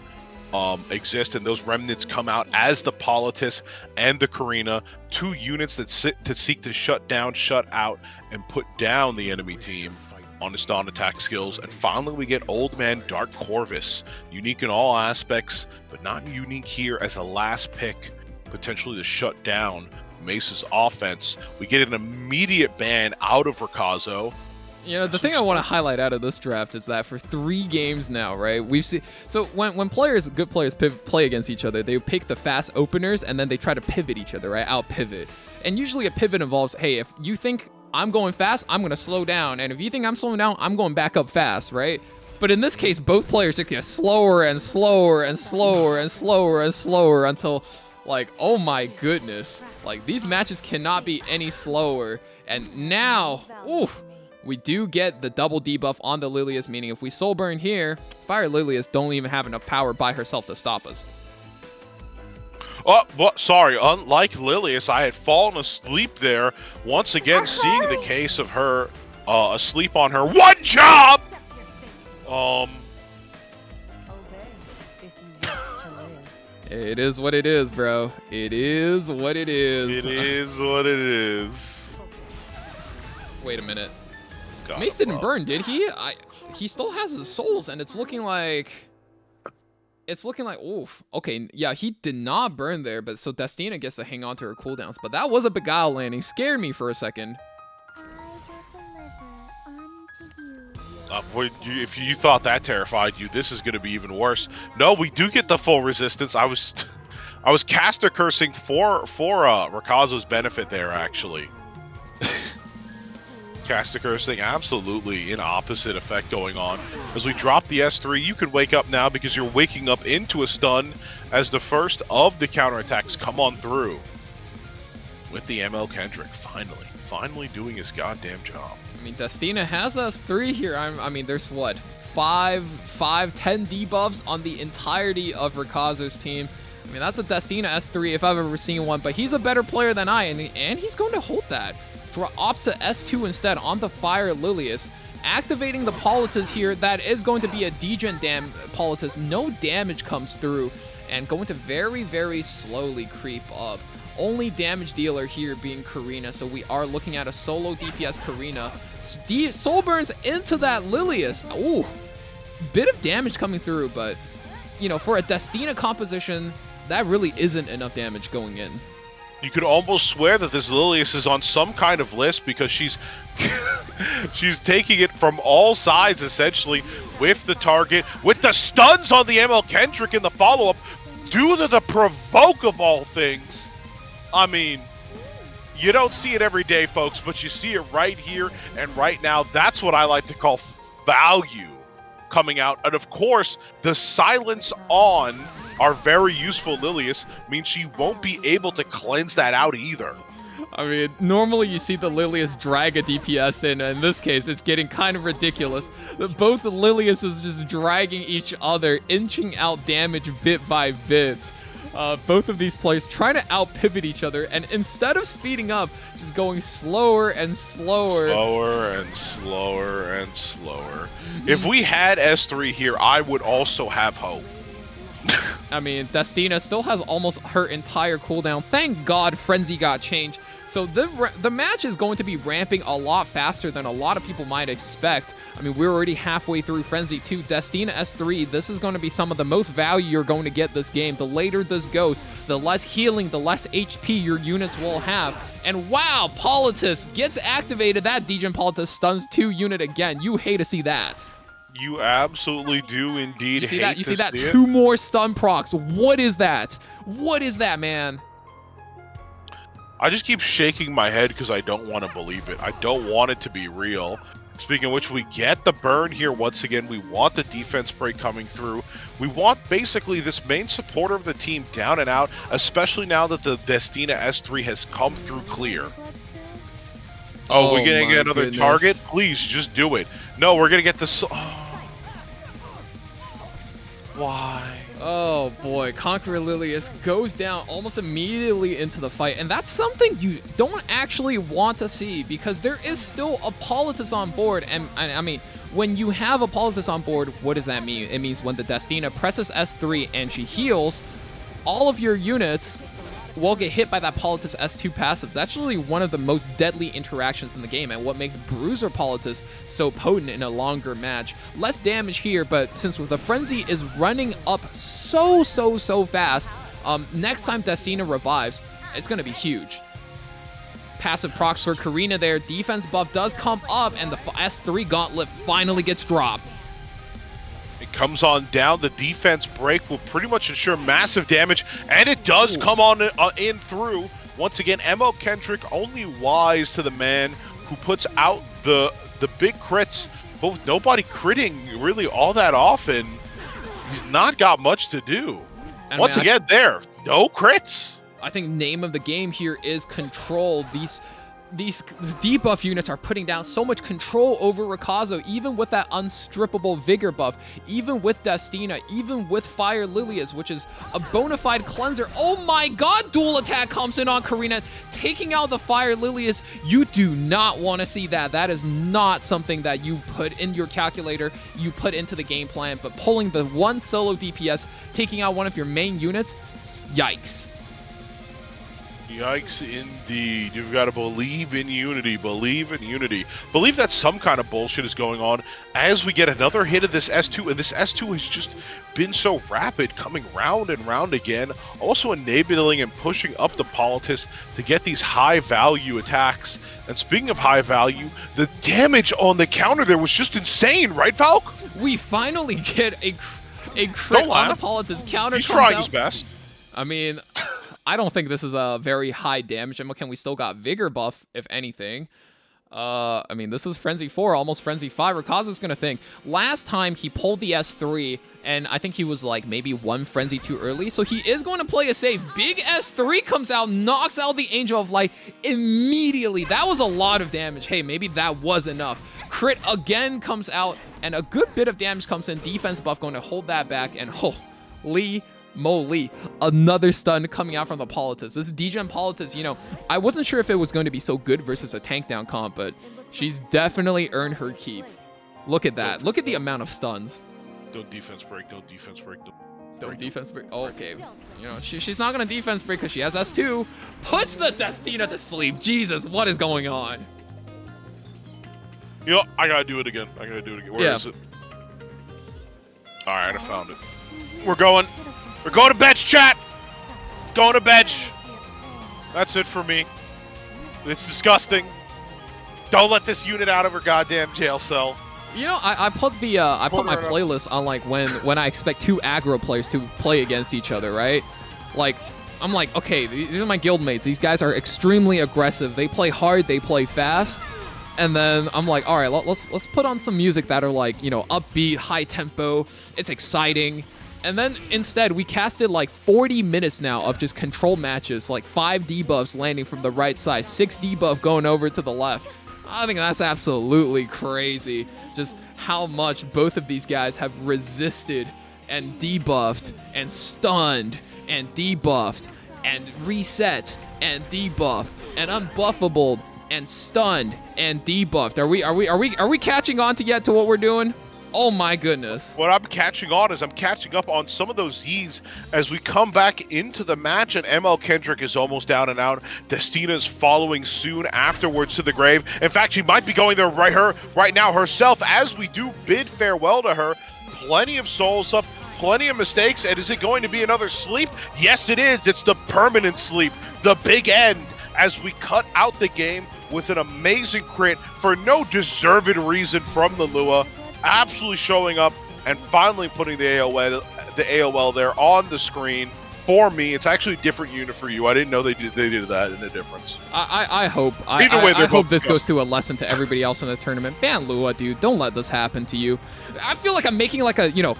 exist, and those remnants come out as the Poodz and the Karina, two units that seek to shut down, shut out, and put down the enemy team on its non-attack skills. And finally we get Old Man Dark Corvus, unique in all aspects, but not unique here as a last pick, potentially to shut down Mace's offense. We get an immediate ban out of Rikazo. You know, the thing I want to highlight out of this draft is that for 3 games now, right, we've seen, so when good players play against each other, they pick the fast openers and then they try to pivot each other, right, out pivot. And usually a pivot involves, hey, if you think I'm going fast, I'm going to slow down. And if you think I'm slowing down, I'm going back up fast, right? But in this case, both players just get slower and slower and slower and slower and slower until, like, oh my goodness. Like, these matches cannot be any slower. And now, oof. We do get the double debuff on the Lilius, meaning if we soul burn here, Fire Lilius don't even have enough power by herself to stop us. Oh, well, sorry. Unlike Lilius, I had fallen asleep there. Once again, seeing the case of her asleep on her one job. It is what it is, bro. It is what it is. It is what it is. Wait a minute. Mace didn't burn, did he? He still has his souls, and it's looking like, oof. Okay, yeah, he did not burn there, but so Destina gets to hang on to her cooldowns. But that was a beguile landing. Scared me for a second. If you thought that terrified you, this is going to be even worse. No, we do get the full resistance. I was caster cursing for Rikazo's benefit there, actually. Caster cursing, absolutely an opposite effect going on. As we drop the S3, you can wake up now because you're waking up into a stun as the first of the counterattacks come on through. With the ML Kendrick, finally doing his goddamn job. I mean, Destina has S3 here. I mean, there's what, 10 debuffs on the entirety of Rikazo's team. I mean, that's a Destina S3 if I've ever seen one, but he's a better player than I, and he's going to hold that. Opts to S2 instead on the Fire Lilius, activating the Poodz here. That is going to be a degen Poodz. No damage comes through, and going to very, very slowly creep up. Only damage dealer here being Karina, so we are looking at a solo DPS Karina. Soul burns into that Lilius. Ooh, bit of damage coming through, but, you know, for a Destina composition, that really isn't enough damage going in. You could almost swear that this Lilius is on some kind of list because she's she's taking it from all sides, essentially, with the target, with the stuns on the ML Kendrick in the follow-up, due to the provoke of all things. I mean, you don't see it every day, folks, but you see it right here and right now. That's what I like to call value coming out. And of course, the silence on our very useful Lilius means she won't be able to cleanse that out either. I mean, normally you see the Lilius drag a DPS in, and in this case, it's getting kind of ridiculous. Both the Liliuses just dragging each other, inching out damage bit by bit. Both of these players trying to out-pivot each other, and instead of speeding up, just going slower and slower. Slower and slower and slower. If we had S3 here, I would also have hope. I mean, Destina still has almost her entire cooldown. Thank God Frenzy got changed. So the match is going to be ramping a lot faster than a lot of people might expect. I mean, we're already halfway through Frenzy 2. Destina S3, this is going to be some of the most value you're going to get this game. The later this goes, the less healing, the less HP your units will have. And wow, Poodz gets activated. That degen Poodz stuns 2 unit again. You hate to see that. You absolutely do indeed. You see that? You see that? 2 more stun procs. What is that? What is that, man? I just keep shaking my head because I don't want to believe it. I don't want it to be real. Speaking of which, we get the burn here once again. We want the defense break coming through. We want basically this main supporter of the team down and out, especially now that the Destina S3 has come through clear. Oh, we're going to get another target? Please, just do it. No, we're going to get this... Oh. Why? Oh boy, Conqueror Lilius goes down almost immediately into the fight, and that's something you don't actually want to see because there is still a Polytus on board, and I mean, when you have a Polytus on board, what does that mean? It means when the Destina presses S3 and she heals, all of your units will get hit by that Polytus S2 passive. It's actually one of the most deadly interactions in the game and what makes Bruiser Polytus so potent in a longer match. Less damage here, but since the Frenzy is running up so fast, next time Destina revives, it's going to be huge. Passive procs for Karina there. Defense buff does come up, and the S3 gauntlet finally gets dropped. It comes on down. The defense break will pretty much ensure massive damage, and it does come on in through. Once again, ML Kendrick only wise to the man who puts out the big crits, but with nobody critting really all that often, he's not got much to do. And once again, no crits. I think name of the game here is control. These debuff units are putting down so much control over Rikazo, even with that unstrippable Vigor buff, even with Destina, even with Fire Lilius, which is a bona fide cleanser. Oh my god, dual attack comes in on Karina, taking out the Fire Lilius. You do not want to see that. That is not something that you put in your calculator, you put into the game plan, but pulling the one solo DPS, taking out one of your main units, yikes. Yikes indeed. You've got to believe in unity. Believe in unity. Believe that some kind of bullshit is going on as we get another hit of this S2. And this S2 has just been so rapid, coming round and round again. Also enabling and pushing up the Polytus to get these high-value attacks. And speaking of high value, the damage on the counter there was just insane, right, Valk? We finally get a crit on the Polytus counter. He's trying his best. I mean... I don't think this is a very high damage. ML we still got Vigor buff, if anything. I mean, this is Frenzy 4, almost Frenzy 5. Rikazo's gonna think. Last time, he pulled the S3, and I think he was, like, maybe one Frenzy too early, so he is going to play it safe. Big S3 comes out, knocks out the Angel of Light immediately. That was a lot of damage. Hey, maybe that was enough. Crit again comes out, and a good bit of damage comes in. Defense buff going to hold that back, and holy moly, another stun coming out from the Polytus. This Degen Polytus, you know, I wasn't sure if it was going to be so good versus a tank down comp, but she's definitely earned her keep. Look at that. Look at the amount of stuns. Don't defense break. Don't defense break. Don't defense break. Oh, okay. You know, she's not going to defense break because she has S2. Puts the Destina to sleep. Jesus, what is going on? You know, I got to do it again. Where is it? All right, I found it. We're going to bench, chat. Going to bench. That's it for me. It's disgusting. Don't let this unit out of her goddamn jail cell. You know, I put my playlist on like when I expect two aggro players to play against each other, right? Like, I'm like, okay, these are my guildmates. These guys are extremely aggressive. They play hard. They play fast. And then I'm like, all right, let's put on some music that are like, you know, upbeat, high tempo. It's exciting. And then instead, we casted like 40 minutes now of just control matches, like 5 debuffs landing from the right side, 6 debuff going over to the left. I think that's absolutely crazy. Just how much both of these guys have resisted and debuffed and stunned and debuffed and reset and debuffed and unbuffable and stunned and debuffed. Are we catching on to what we're doing? Oh my goodness. What I'm catching on is I'm catching up on some of those Z's as we come back into the match, and ML Kendrick is almost down and out. Destina's following soon afterwards to the grave. In fact, she might be going there right now herself as we do bid farewell to her. Plenty of souls up, plenty of mistakes, and is it going to be another sleep? Yes, it is. It's the permanent sleep, the big end, as we cut out the game with an amazing crit for no deserved reason from the Lua. Absolutely showing up and finally putting the AOL there on the screen. for me. It's actually a different unit for you. I didn't know they did that in a difference. I hope. Either way, I hope this goes to a lesson to everybody else in the tournament. Ban Lua, dude. Don't let this happen to you. I feel like I'm making like a, you know,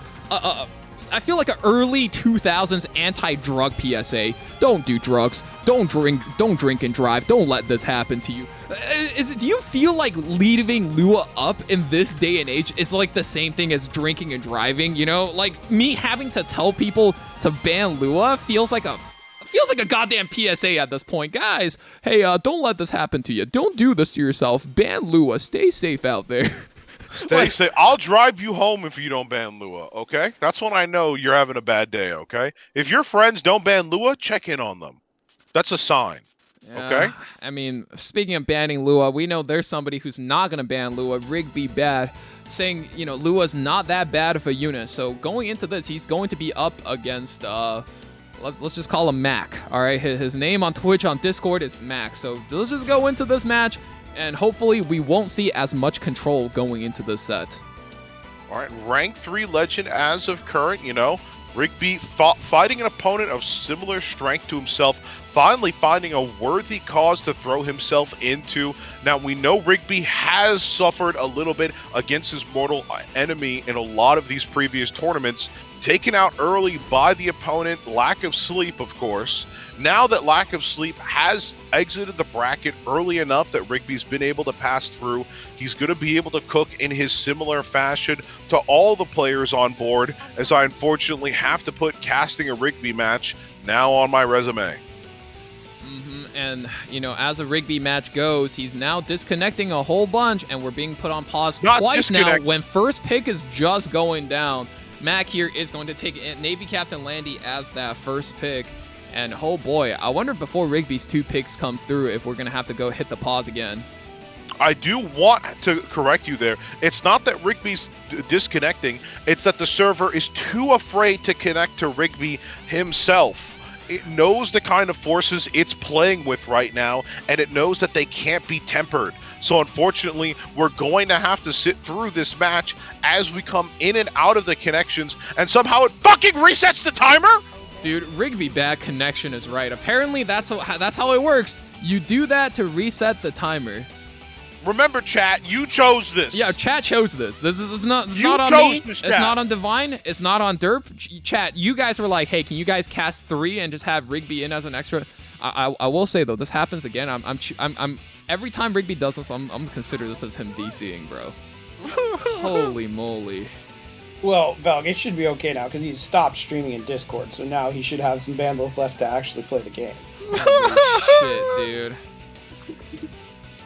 I feel like an early 2000s anti-drug PSA. Don't do drugs. Don't drink and drive. Don't let this happen to you. Do you feel like leaving Lua up in this day and age is like the same thing as drinking and driving? You know, like me having to tell people to ban Lua feels like a goddamn PSA at this point. Guys, hey, don't let this happen to you. Don't do this to yourself. Ban Lua. Stay safe out there. Stay safe. I'll drive you home if you don't ban Lua, okay? That's when I know you're having a bad day, okay? If your friends don't ban Lua, check in on them. That's a sign, okay? I mean, speaking of banning Lua, we know there's somebody who's not going to ban Lua, Rigbebad, saying, you know, Lua's not that bad of a unit. So going into this, he's going to be up against, let's just call him Mac, all right? His name on Twitch, on Discord is Mac. So let's just go into this match. And hopefully we won't see as much control going into this set. All right, rank 3 legend as of current, you know. Rigby fighting an opponent of similar strength to himself, finally finding a worthy cause to throw himself into. Now, we know Rigby has suffered a little bit against his mortal enemy in a lot of these previous tournaments, taken out early by the opponent, lack of sleep, of course. Now that lack of sleep has exited the bracket early enough that Rigby's been able to pass through, he's going to be able to cook in his similar fashion to all the players on board, as I unfortunately have to put casting a Rigby match now on my resume. And, you know, as a Rigby match goes, he's now disconnecting a whole bunch, and we're being put on pause twice now when first pick is just going down. Mac here is going to take Navy Captain Landy as that first pick. And oh boy, I wonder before Rigby's 2 picks comes through if we're going to have to go hit the pause again. I do want to correct you there. It's not that Rigby's disconnecting, it's that the server is too afraid to connect to Rigby himself. It knows the kind of forces it's playing with right now, and it knows that they can't be tempered. So unfortunately, we're going to have to sit through this match as we come in and out of the connections, and somehow it fucking resets the timer? Dude, Rigbebad connection is right. Apparently, that's how it works. You do that to reset the timer. Remember, chat, you chose this. Yeah, chat chose this. This is not. It's You not on chose me. this, It's chat. not on Divine. It's not on Derp. Chat, you guys were like, hey, can you guys cast 3 and just have Rigby in as an extra? I will say though, this happens again. I'm every time Rigby does this, I'm consider this as him DCing, bro. Holy moly. Well, Valk, it should be okay now because he's stopped streaming in Discord, so now he should have some bandwidth left to actually play the game. Holy shit, dude.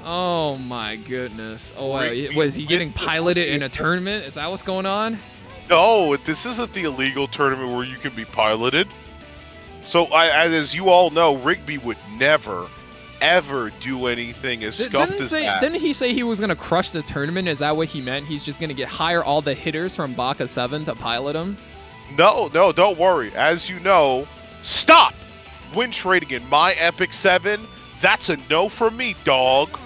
Oh my goodness. Oh, wait, was he getting piloted in a tournament? Is that what's going on? No, this isn't the illegal tournament where you can be piloted. So, as you all know, Rigby would never, ever do anything as scuffed as that. Didn't he say he was going to crush this tournament? Is that what he meant? He's just going to hire all the hitters from Baka 7 to pilot him? No, don't worry. As you know, stop win trading in my Epic 7. That's a no from me, dog.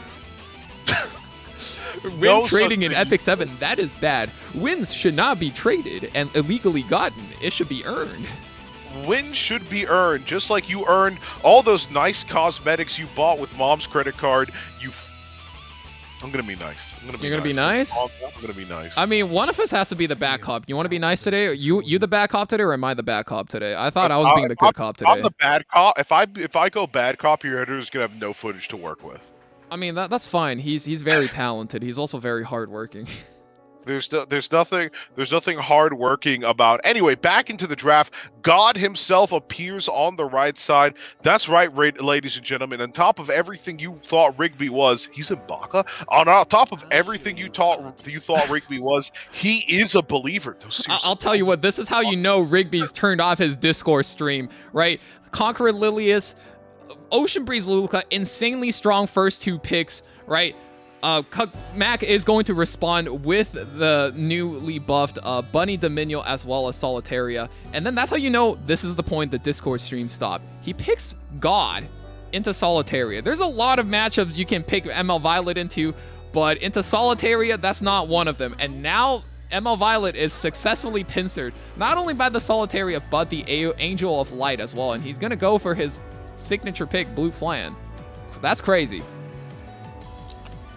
Win trading in Epic 7, that is bad. Wins should not be traded and illegally gotten. It should be earned. Wins should be earned, just like you earned all those nice cosmetics you bought with mom's credit card. I'm gonna be nice. You're gonna be nice? I'm gonna be nice. I mean, one of us has to be the bad cop. You want to be nice today? Or you the bad cop today, or am I the bad cop today? I thought I was being the good cop today. I'm the bad cop. If I go bad cop, your editor's gonna have no footage to work with. I mean, that's fine. He's very talented. He's also very hardworking. There's nothing hard-working about. Anyway, back into the draft. God himself appears on the right side. That's right, ladies and gentlemen. On top of everything you thought Rigby was, he's in Baka. On top of everything you thought Rigby was, he is a believer. I'll tell you what. This is how you know Rigby's turned off his Discord stream, right? Conqueror Lilius, Ocean Breeze Luluka, insanely strong first 2 picks, right? Mac is going to respond with the newly buffed Bunny Dominion as well as Solitaria. And then that's how you know this is the point the Discord stream stopped. He picks God into Solitaria. There's a lot of matchups you can pick ML Violet into, but into Solitaria, that's not one of them. And now ML Violet is successfully pincered, not only by the Solitaria, but the Angel of Light as well. And he's going to go for his signature pick, Blue Flan. That's crazy.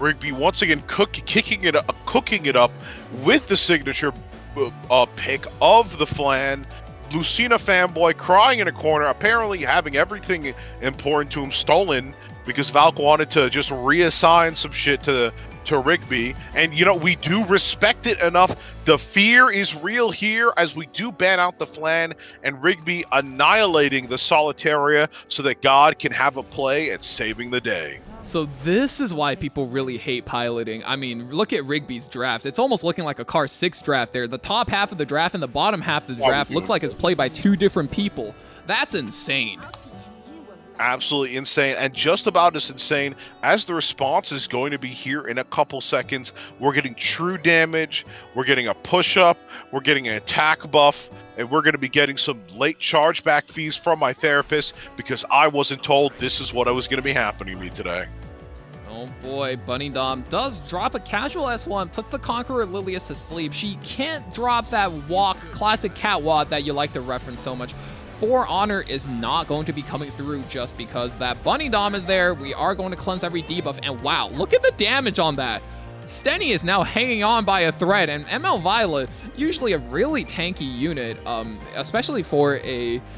Rigby once again cooking it up with the signature pick of the Flan. Lucina fanboy crying in a corner, apparently having everything important to him stolen because Valk wanted to just reassign some shit to Rigby. And, you know, we do respect it enough. The fear is real here as we do ban out the Flan and Rigby annihilating the Solitaria so that God can have a play at saving the day. So this is why people really hate piloting. I mean, look at Rigby's draft. It's almost looking like a Car 6 draft there. The top half of the draft and the bottom half of the draft looks like it's played by 2 different people. That's insane. Absolutely insane, and just about as insane as the response is going to be here in a couple seconds. We're getting true damage, we're getting a push-up, we're getting an attack buff, and we're going to be getting some late chargeback fees from my therapist because I wasn't told this is what was going to be happening to me today. Oh boy, Bunny Dom does drop a casual S1, puts the Conqueror Lilius to sleep. She can't drop that walk, classic catwalk that you like to reference so much. For Honor is not going to be coming through just because that Bunny Dom is there. We are going to cleanse every debuff, and wow, look at the damage on that. Stenny is now hanging on by a thread, and ML Violet, usually a really tanky unit, especially for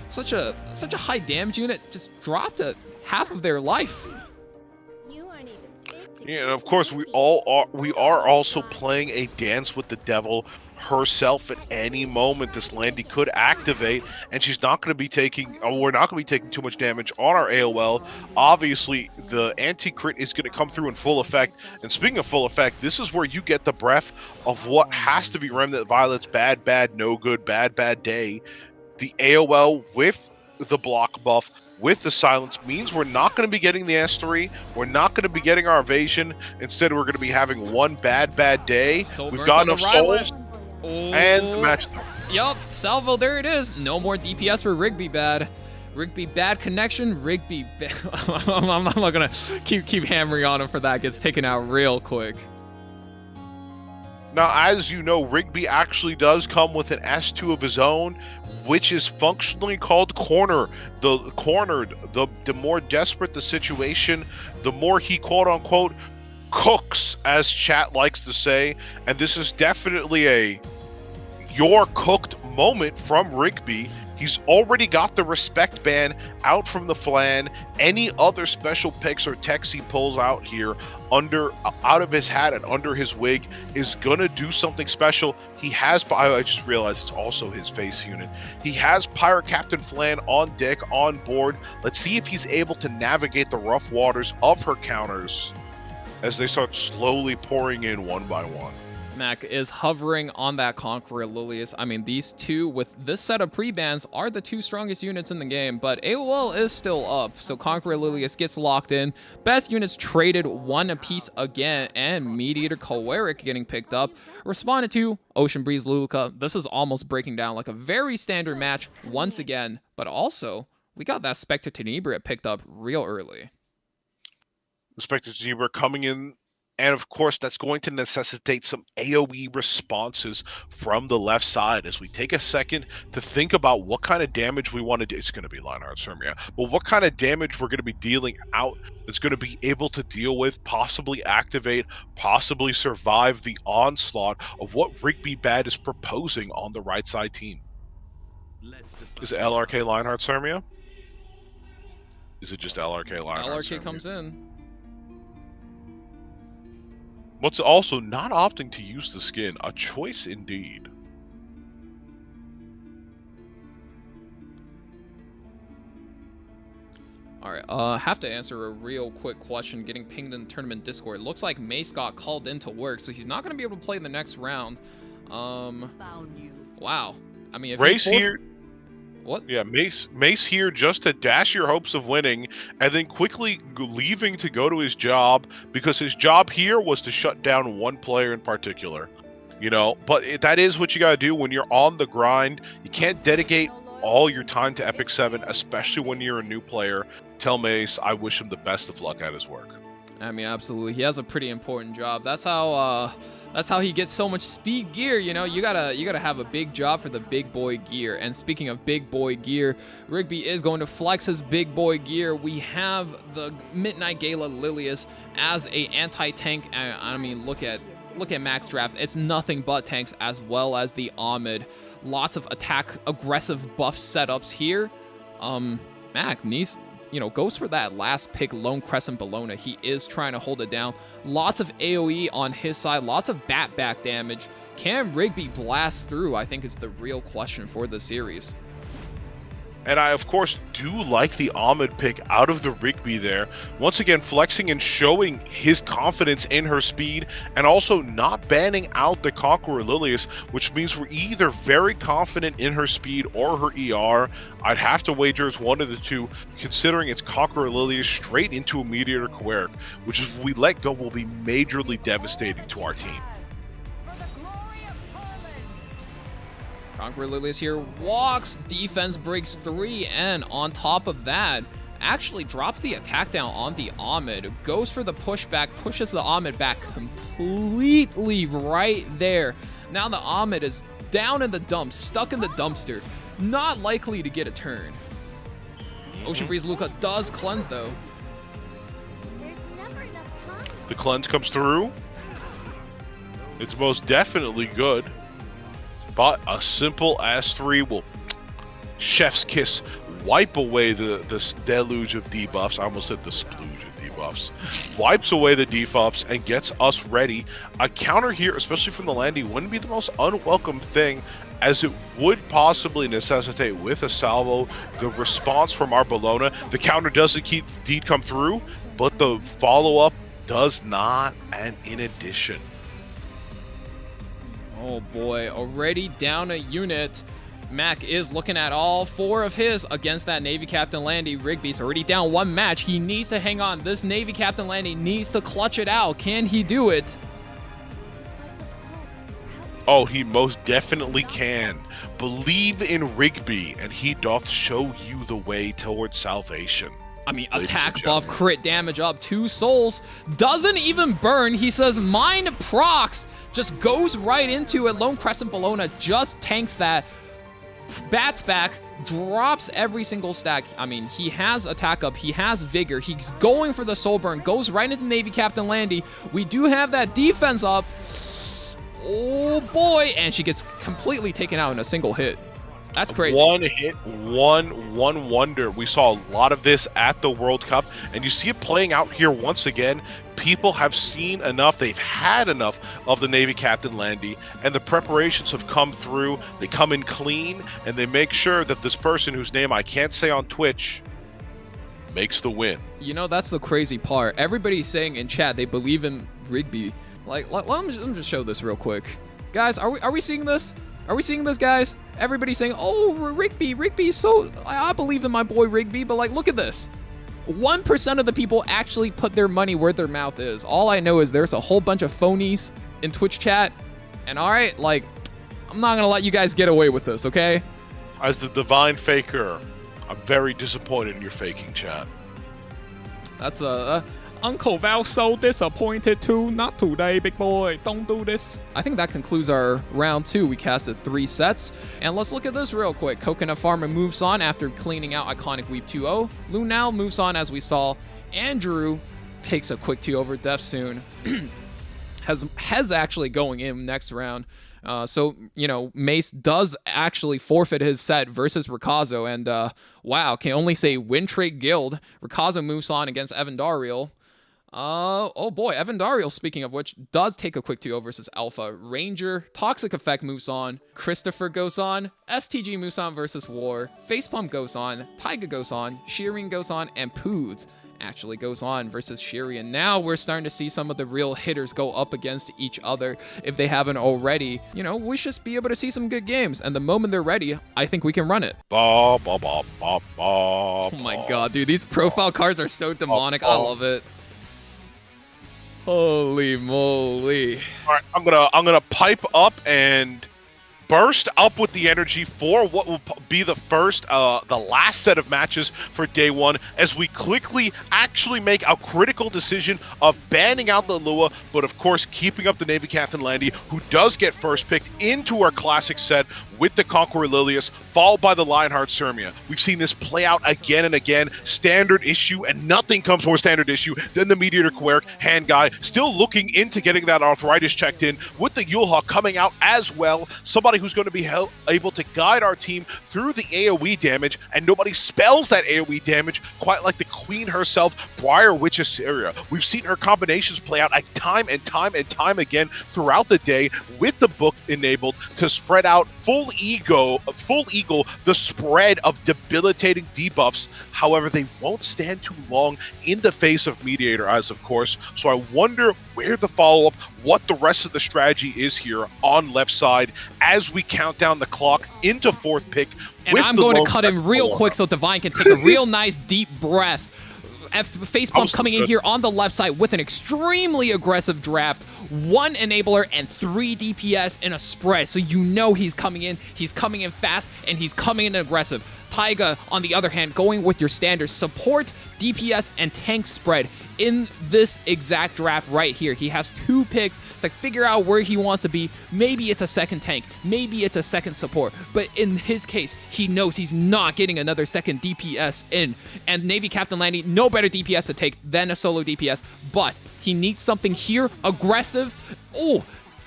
such a high damage unit, just dropped half of their life. Yeah, and of course we are also playing a dance with the devil herself. At any moment this Landy could activate, and she's not going to be taking, we're not going to be taking too much damage on our AOL. Obviously the anti-crit is going to come through in full effect, and speaking of full effect, this is where you get the breath of what has to be Remnant Violet's bad, no good, bad day. The AOL with the block buff, with the silence, means we're not going to be getting the S3, we're not going to be getting our evasion. Instead, we're going to be having one bad day. We've got enough souls, and the match. Yup, Salvo, there it is. No more DPS for Rigbebad. Rigbebad connection, Rigbebad. I'm not going to keep hammering on him for that. Gets taken out real quick. Now, as you know, Rigby actually does come with an S2 of his own, which is functionally called Cornered. The more desperate the situation, the more he quote-unquote cooks, as chat likes to say. And this is definitely a "you're cooked" moment from Rigby. He's already got the respect ban out from the Flan. Any other special picks or techs he pulls out here out of his hat and under his wig is gonna do something special. He has, I just realized it's also his face unit. He has Pirate Captain Flan on deck, on board. Let's see if he's able to navigate the rough waters of her counters as they start slowly pouring in one by one. Mac is hovering on that Conqueror Lilius. I mean, these two with this set of pre-bans are the 2 strongest units in the game, but AOL is still up, so Conqueror Lilius gets locked in. Best units traded 1 apiece again, and Mediator Choleric getting picked up. Responded to Ocean Breeze Luluka. This is almost breaking down like a very standard match once again, but also we got that Spectre Tenebria picked up real early. The Spectre Tenebria coming in, and of course, that's going to necessitate some AoE responses from the left side as we take a second to think about what kind of damage we want to do. It's going to be Lionheart Sermia, but what kind of damage we're going to be dealing out that's going to be able to deal with, possibly activate, possibly survive the onslaught of what Rigbebad is proposing on the right side team. Is it LRK Lionheart Sermia? Is it just LRK Lionheart Sermia? LRK comes in. What's also not opting to use the skin, a choice indeed. Alright, have to answer a real quick question getting pinged in the tournament Discord. Looks like Mace got called into work, so he's not going to be able to play the next round. Wow. I mean, if Race here. What? Yeah, Mace here just to dash your hopes of winning, and then quickly leaving to go to his job, because his job here was to shut down one player in particular. You know, but that is what you gotta do when you're on the grind. You can't dedicate all your time to Epic 7, especially when you're a new player. Tell Mace I wish him the best of luck at his work. I mean, absolutely. He has a pretty important job. That's how he gets so much speed gear, you know? You gotta have a big job for the big boy gear. And speaking of big boy gear, Rigby is going to flex his big boy gear. We have the Midnight Gala Lilius as a anti-tank. I mean, look at Max Draft. It's nothing but tanks, as well as the Ahmed. Lots of attack, aggressive buff setups here. Mac needs, you know, goes for that last pick, Lone Crescent Bellona. He is trying to hold it down. Lots of AoE on his side, lots of bat back damage. Can Rigby blast through? I think is the real question for the series. And I, of course, do like the Ahmed pick out of the Rigby there. Once again, flexing and showing his confidence in her speed, and also not banning out the Conqueror Lilius, which means we're either very confident in her speed or her ER. I'd have to wager it's one of the two, considering it's Conqueror Lilius straight into a Meteor Quirk, which if we let go will be majorly devastating to our team. Conqueror Lilius here walks, defense breaks 3, and on top of that, actually drops the attack down on the Ahmed, goes for the pushback, pushes the Ahmed back completely right there. Now the Ahmed is down in the dumps, stuck in the dumpster, not likely to get a turn. Ocean Breeze Luca does cleanse though. The cleanse comes through. It's most definitely good. But a simple S3 will chef's kiss wipe away the deluge of debuffs. I almost said the splooge of debuffs. Wipes away the debuffs and gets us ready. A counter here, especially from the Landy, wouldn't be the most unwelcome thing, as it would possibly necessitate with a salvo the response from our Bellona. The counter does indeed come through, but the follow-up does not, and in addition. Oh boy, already down a unit. Mac is looking at all 4 of his against that Navy Captain Landy. Rigby's already down 1 match. He needs to hang on. This Navy Captain Landy needs to clutch it out. Can he do it? Oh, he most definitely can. Believe in Rigby, and he doth show you the way towards salvation. I mean, attack buff, crit damage up, 2 souls. Doesn't even burn. He says, mine procs. Just goes right into it. Lone Crescent Bellona just tanks that. Bats back, drops every single stack. I mean, he has attack up, he has vigor, he's going for the soul burn, goes right into Navy Captain Landy. We do have that defense up. Oh boy, and she gets completely taken out in a single hit. That's crazy. One hit, one wonder. We saw a lot of this at the World Cup, and you see it playing out here once again. People have seen enough, they've had enough of the Navy Captain Landy, and the preparations have come through. They come in clean, and they make sure that this person whose name I can't say on Twitch makes the win. You know, that's the crazy part. Everybody's saying in chat they believe in Rigby. Like, let me just show this real quick. Guys, are we seeing this? Are we seeing this, guys? Everybody's saying, oh, Rigby, so I believe in my boy Rigby, but like, look at this. 1% of the people actually put their money where their mouth is. All I know is there's a whole bunch of phonies in Twitch chat, and all right, like, I'm not gonna let you guys get away with this, okay? As the divine faker, I'm very disappointed in your faking, chat. That's Uncle Val so disappointed too. Not today, big boy. Don't do this. I think that concludes our round 2. We casted 3 sets. And let's look at this real quick. Coconut Farmer moves on after cleaning out Iconic Weep 2-0. Lunale moves on as we saw. Andrew takes a quick 2 over Death soon. Has actually going in next round. So, you know, Mace does actually forfeit his set versus Rikazo. And, wow, can only say win trade guild. Rikazo moves on against Evan Dariel. Oh boy, Evan Dariel, speaking of which, does take a quick 2-0 versus Alpha. Ranger, Toxic Effect moves on. Christopher goes on. STG moves on versus War. Facepalm goes on. Taiga goes on. Sheeran goes on. And Poodz actually goes on versus Shiri. And now we're starting to see some of the real hitters go up against each other if they haven't already. You know, we should be able to see some good games. And the moment they're ready, I think we can run it. Ba, ba, ba, ba, ba, Oh my god, dude. These profile cards are so demonic. I love it. Holy moly. All right, I'm gonna pipe up and burst up with the energy for what will be the last set of matches for day one, as we quickly actually make a critical decision of banning out the Lua, but of course keeping up the Navy Captain Landy, who does get first picked into our classic set with the Conqueror Lilius, followed by the Lionheart Sirmia. We've seen this play out again and again. Standard issue, and nothing comes more standard issue than the Mediator Quirk hand guy, still looking into getting that arthritis checked in, with the Yulha coming out as well. Somebody who's going to be able to guide our team through the AoE damage, and nobody spells that AoE damage quite like the Queen herself, Briar Witch Assyria. We've seen her combinations play out time and time again throughout the day, with the book enabled to spread out full eagle the spread of debilitating debuffs. However, they won't stand too long in the face of Mediator Eyes, of course, so I wonder where the follow-up, what the rest of the strategy is here on left side as we count down the clock into fourth pick. And I'm going to cut in real quick so Divine can take a real nice deep breath. Facepalm coming in here on the left side with an extremely aggressive draft, 1 enabler and 3 DPS in a spread. So you know he's coming in fast, and he's coming in aggressive. Taiga, on the other hand, going with your standard support, DPS, and tank spread in this exact draft right here. He has 2 picks to figure out where he wants to be. Maybe it's a second tank, maybe it's a second support, but in his case, he knows he's not getting another second DPS in. And Navy Captain Landy, no better DPS to take than a solo DPS, but he needs something here, aggressive.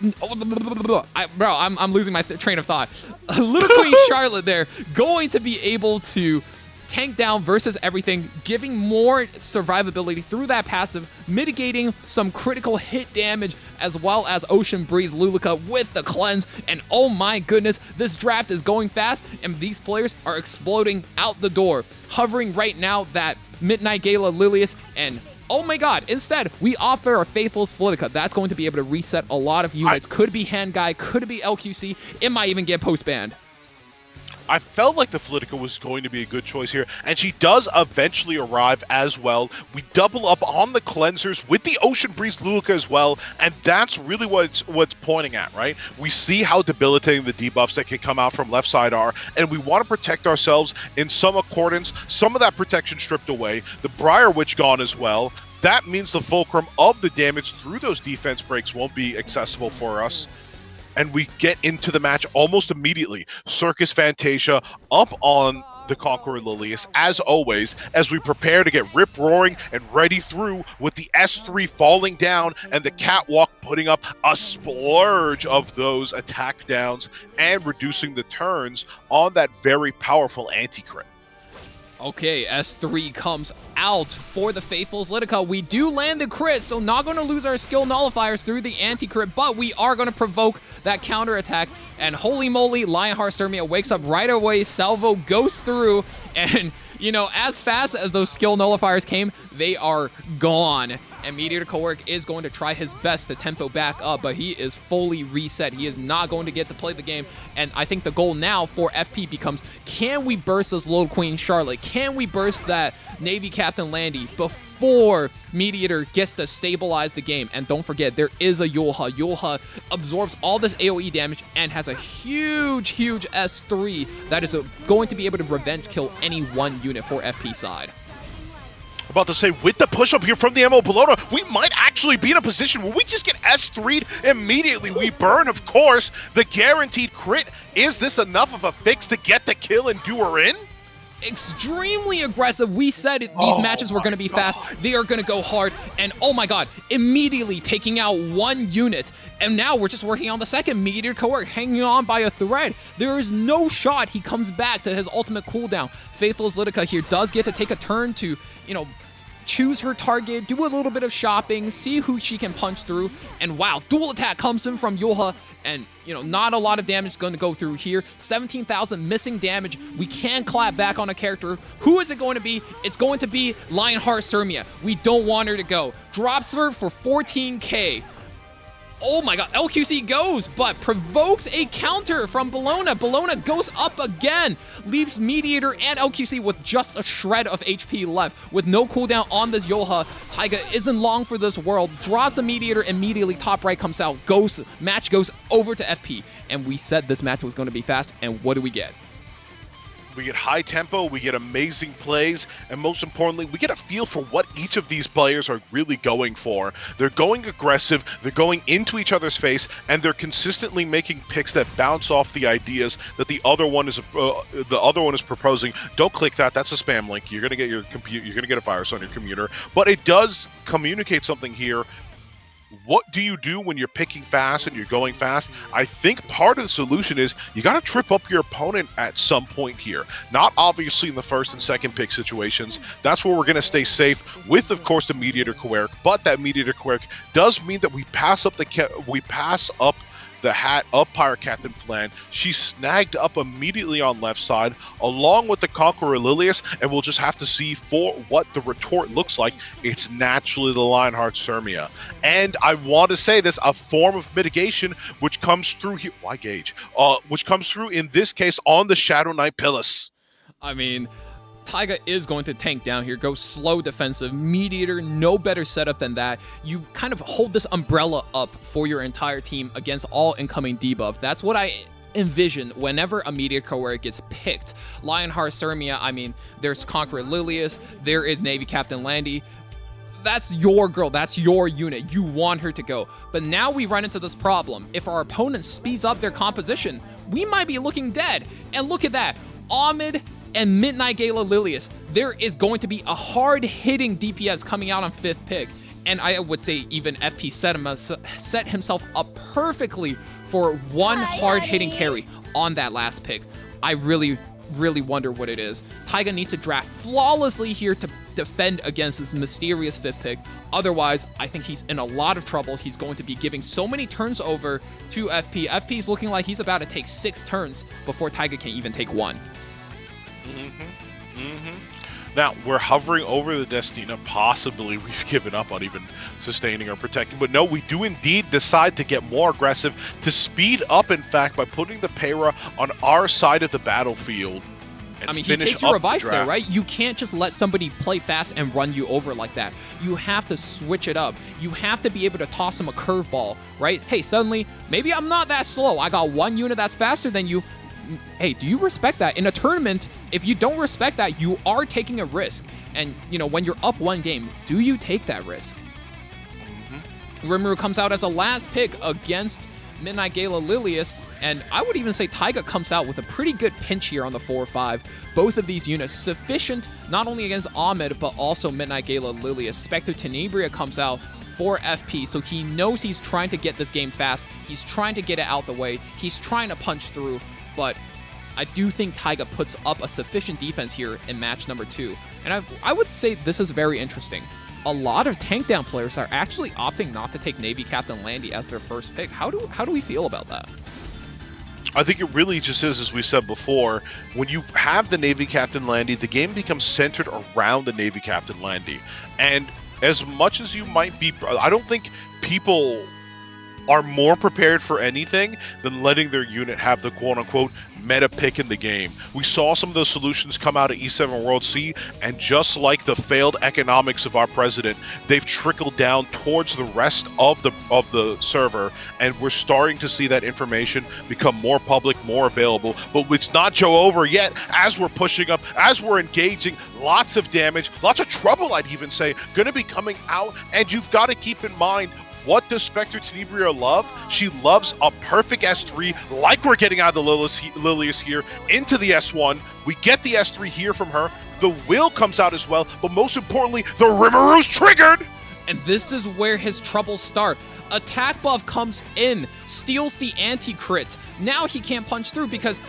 I'm losing my train of thought. Little Queen Charlotte there, going to be able to tank down versus everything, giving more survivability through that passive, mitigating some critical hit damage, as well as Ocean Breeze Luluka with the cleanse. And oh my goodness, this draft is going fast, and these players are exploding out the door. Hovering right now that Midnight Gala Lilius, and oh my god, instead, we offer a Faithless Flitica. That's going to be able to reset a lot of units. Could be Hand Guy, could be LQC. It might even get post-banned. I felt like the Flitica was going to be a good choice here, and she does eventually arrive as well. We double up on the cleansers with the Ocean Breeze Luluka as well, and that's really what's pointing at, right? We see how debilitating the debuffs that can come out from left side are, and we want to protect ourselves in some accordance, some of that protection stripped away, the Briar Witch gone as well. That means the fulcrum of the damage through those defense breaks won't be accessible for us. And we get into the match almost immediately. Circus Fantasia up on the Conqueror Lilius, as always, as we prepare to get rip-roaring and ready through, with the S3 falling down and the Catwalk putting up a splurge of those attack downs and reducing the turns on that very powerful anti-crit. Okay, S3 comes out for the Faithful Litica. We do land the crit, so not going to lose our skill nullifiers through the anti-crit, but we are going to provoke that counter-attack. And holy moly, Lionheart Sirmia wakes up right away. Salvo goes through, and, you know, as fast as those skill nullifiers came, they are gone. And Mediator Quirk is going to try his best to tempo back up, but he is fully reset. He is not going to get to play the game. And I think the goal now for FP becomes, can we burst this Little Queen Charlotte? Can we burst that Navy Captain Landy before Mediator gets to stabilize the game? And don't forget, there is a Yulha. Yulha absorbs all this AoE damage and has a huge S3 that is going to be able to revenge kill any one unit for FP side. About to say, with the push up here from the ML Bologna, we might actually be in a position where we just get S3'd immediately. We burn, of course, the guaranteed crit. Is this enough of a fix to get the kill and do her in? Extremely aggressive. We said these matches were going to be fast. They are going to go hard. And oh my god, immediately taking out one unit. And now we're just working on the second. Meteor Quirk hanging on by a thread. There is no shot he comes back to his ultimate cooldown. Faithful Litica here does get to take a turn to, you know, choose her target, do a little bit of shopping, see who she can punch through, and wow, dual attack comes in from Yulha, and, you know, not a lot of damage going to go through here. 17,000 missing damage. We can clap back on a character. Who is it going to be? It's going to be Lionheart Sirmia. We don't want her to go. Drops her for 14k. Oh my god, LQC goes, but provokes a counter from Bellona. Bellona goes up again, leaves Mediator and LQC with just a shred of HP left. With no cooldown on this Yoha, Taiga isn't long for this world, drops the Mediator, immediately top right comes out, match goes over to FP. And we said this match was going to be fast, and what do we get? We get high tempo, we get amazing plays, and most importantly, we get a feel for what each of these players are really going for. They're going aggressive, they're going into each other's face, and they're consistently making picks that bounce off the ideas that the other one is proposing. Don't click that; that's a spam link. You're gonna get you're gonna get a virus on your computer. But it does communicate something here. What do you do when you're picking fast and you're going fast? I think part of the solution is you got to trip up your opponent at some point here. Not obviously in the first and second pick situations. That's where we're going to stay safe with, of course, the Mediator Quirk. But that Mediator Quirk does mean that we pass up the hat of Pirate Captain Flan. She's snagged up immediately on left side, along with the Conqueror Lilius, and we'll just have to see for what the retort looks like. It's naturally the Lionheart Sirmia. And I want to say this, a form of mitigation which comes through here. Why Gage? Which comes through in this case on the Shadow Knight Pilus. I mean, Taiga is going to tank down here, go slow defensive. Mediator, no better setup than that. You kind of hold this umbrella up for your entire team against all incoming debuff. That's what I envision whenever a Mediator Quirk gets picked. Lionheart Sirmia, I mean, there's Conqueror Lilius, there is Navy Captain Landy. That's your girl, that's your unit. You want her to go. But now we run into this problem. If our opponent speeds up their composition, we might be looking dead. And look at that. Ahmed and Midnight Gala Lilius, there is going to be a hard-hitting DPS coming out on 5th pick, and I would say even FP set himself up perfectly for one hard-hitting carry on that last pick. I really wonder what it is. Taiga needs to draft flawlessly here to defend against this mysterious 5th pick. Otherwise, I think he's in a lot of trouble. He's going to be giving so many turns over to FP. FP's looking like he's about to take 6 turns before Taiga can even take 1. Now, we're hovering over the Destina. Possibly we've given up on even sustaining or protecting. But no, we do indeed decide to get more aggressive, to speed up, in fact, by putting the Payra on our side of the battlefield. I mean, he takes your Revice there, right? You can't just let somebody play fast and run you over like that. You have to switch it up. You have to be able to toss him a curveball, right? Hey, suddenly, maybe I'm not that slow. I got one unit that's faster than you. Hey, do you respect that? In a tournament, if you don't respect that, you are taking a risk. And, you know, when you're up 1 game, do you take that risk? Rimuru comes out as a last pick against Midnight Gala Lilius, and I would even say Taiga comes out with a pretty good pinch here on the 4-5. Both of these units sufficient, not only against Ahmed, but also Midnight Gala Lilius. Spectre Tenebria comes out for FP, so he knows he's trying to get this game fast. He's trying to get it out the way. He's trying to punch through. But I do think Taiga puts up a sufficient defense here in match number 2. And I would say this is very interesting. A lot of tank down players are actually opting not to take Navy Captain Landy as their first pick. How do we feel about that? I think it really just is, as we said before, when you have the Navy Captain Landy, the game becomes centered around the Navy Captain Landy. And as much as you might be, I don't think people are more prepared for anything than letting their unit have the quote-unquote meta pick in the game. We saw some of those solutions come out of E7 World C, and just like the failed economics of our president, they've trickled down towards the rest of the server, and we're starting to see that information become more public, more available. But it's not Joe over yet. As we're pushing up, as we're engaging, lots of damage, lots of trouble, I'd even say, going to be coming out, and you've got to keep in mind, what does Spectre Tenebria love? She loves a perfect S3, like we're getting out of the Lilius here, into the S1. We get the S3 here from her. The Will comes out as well, but most importantly, the Rimuru's triggered! And this is where his troubles start. Attack buff comes in, steals the anti-crit. Now he can't punch through because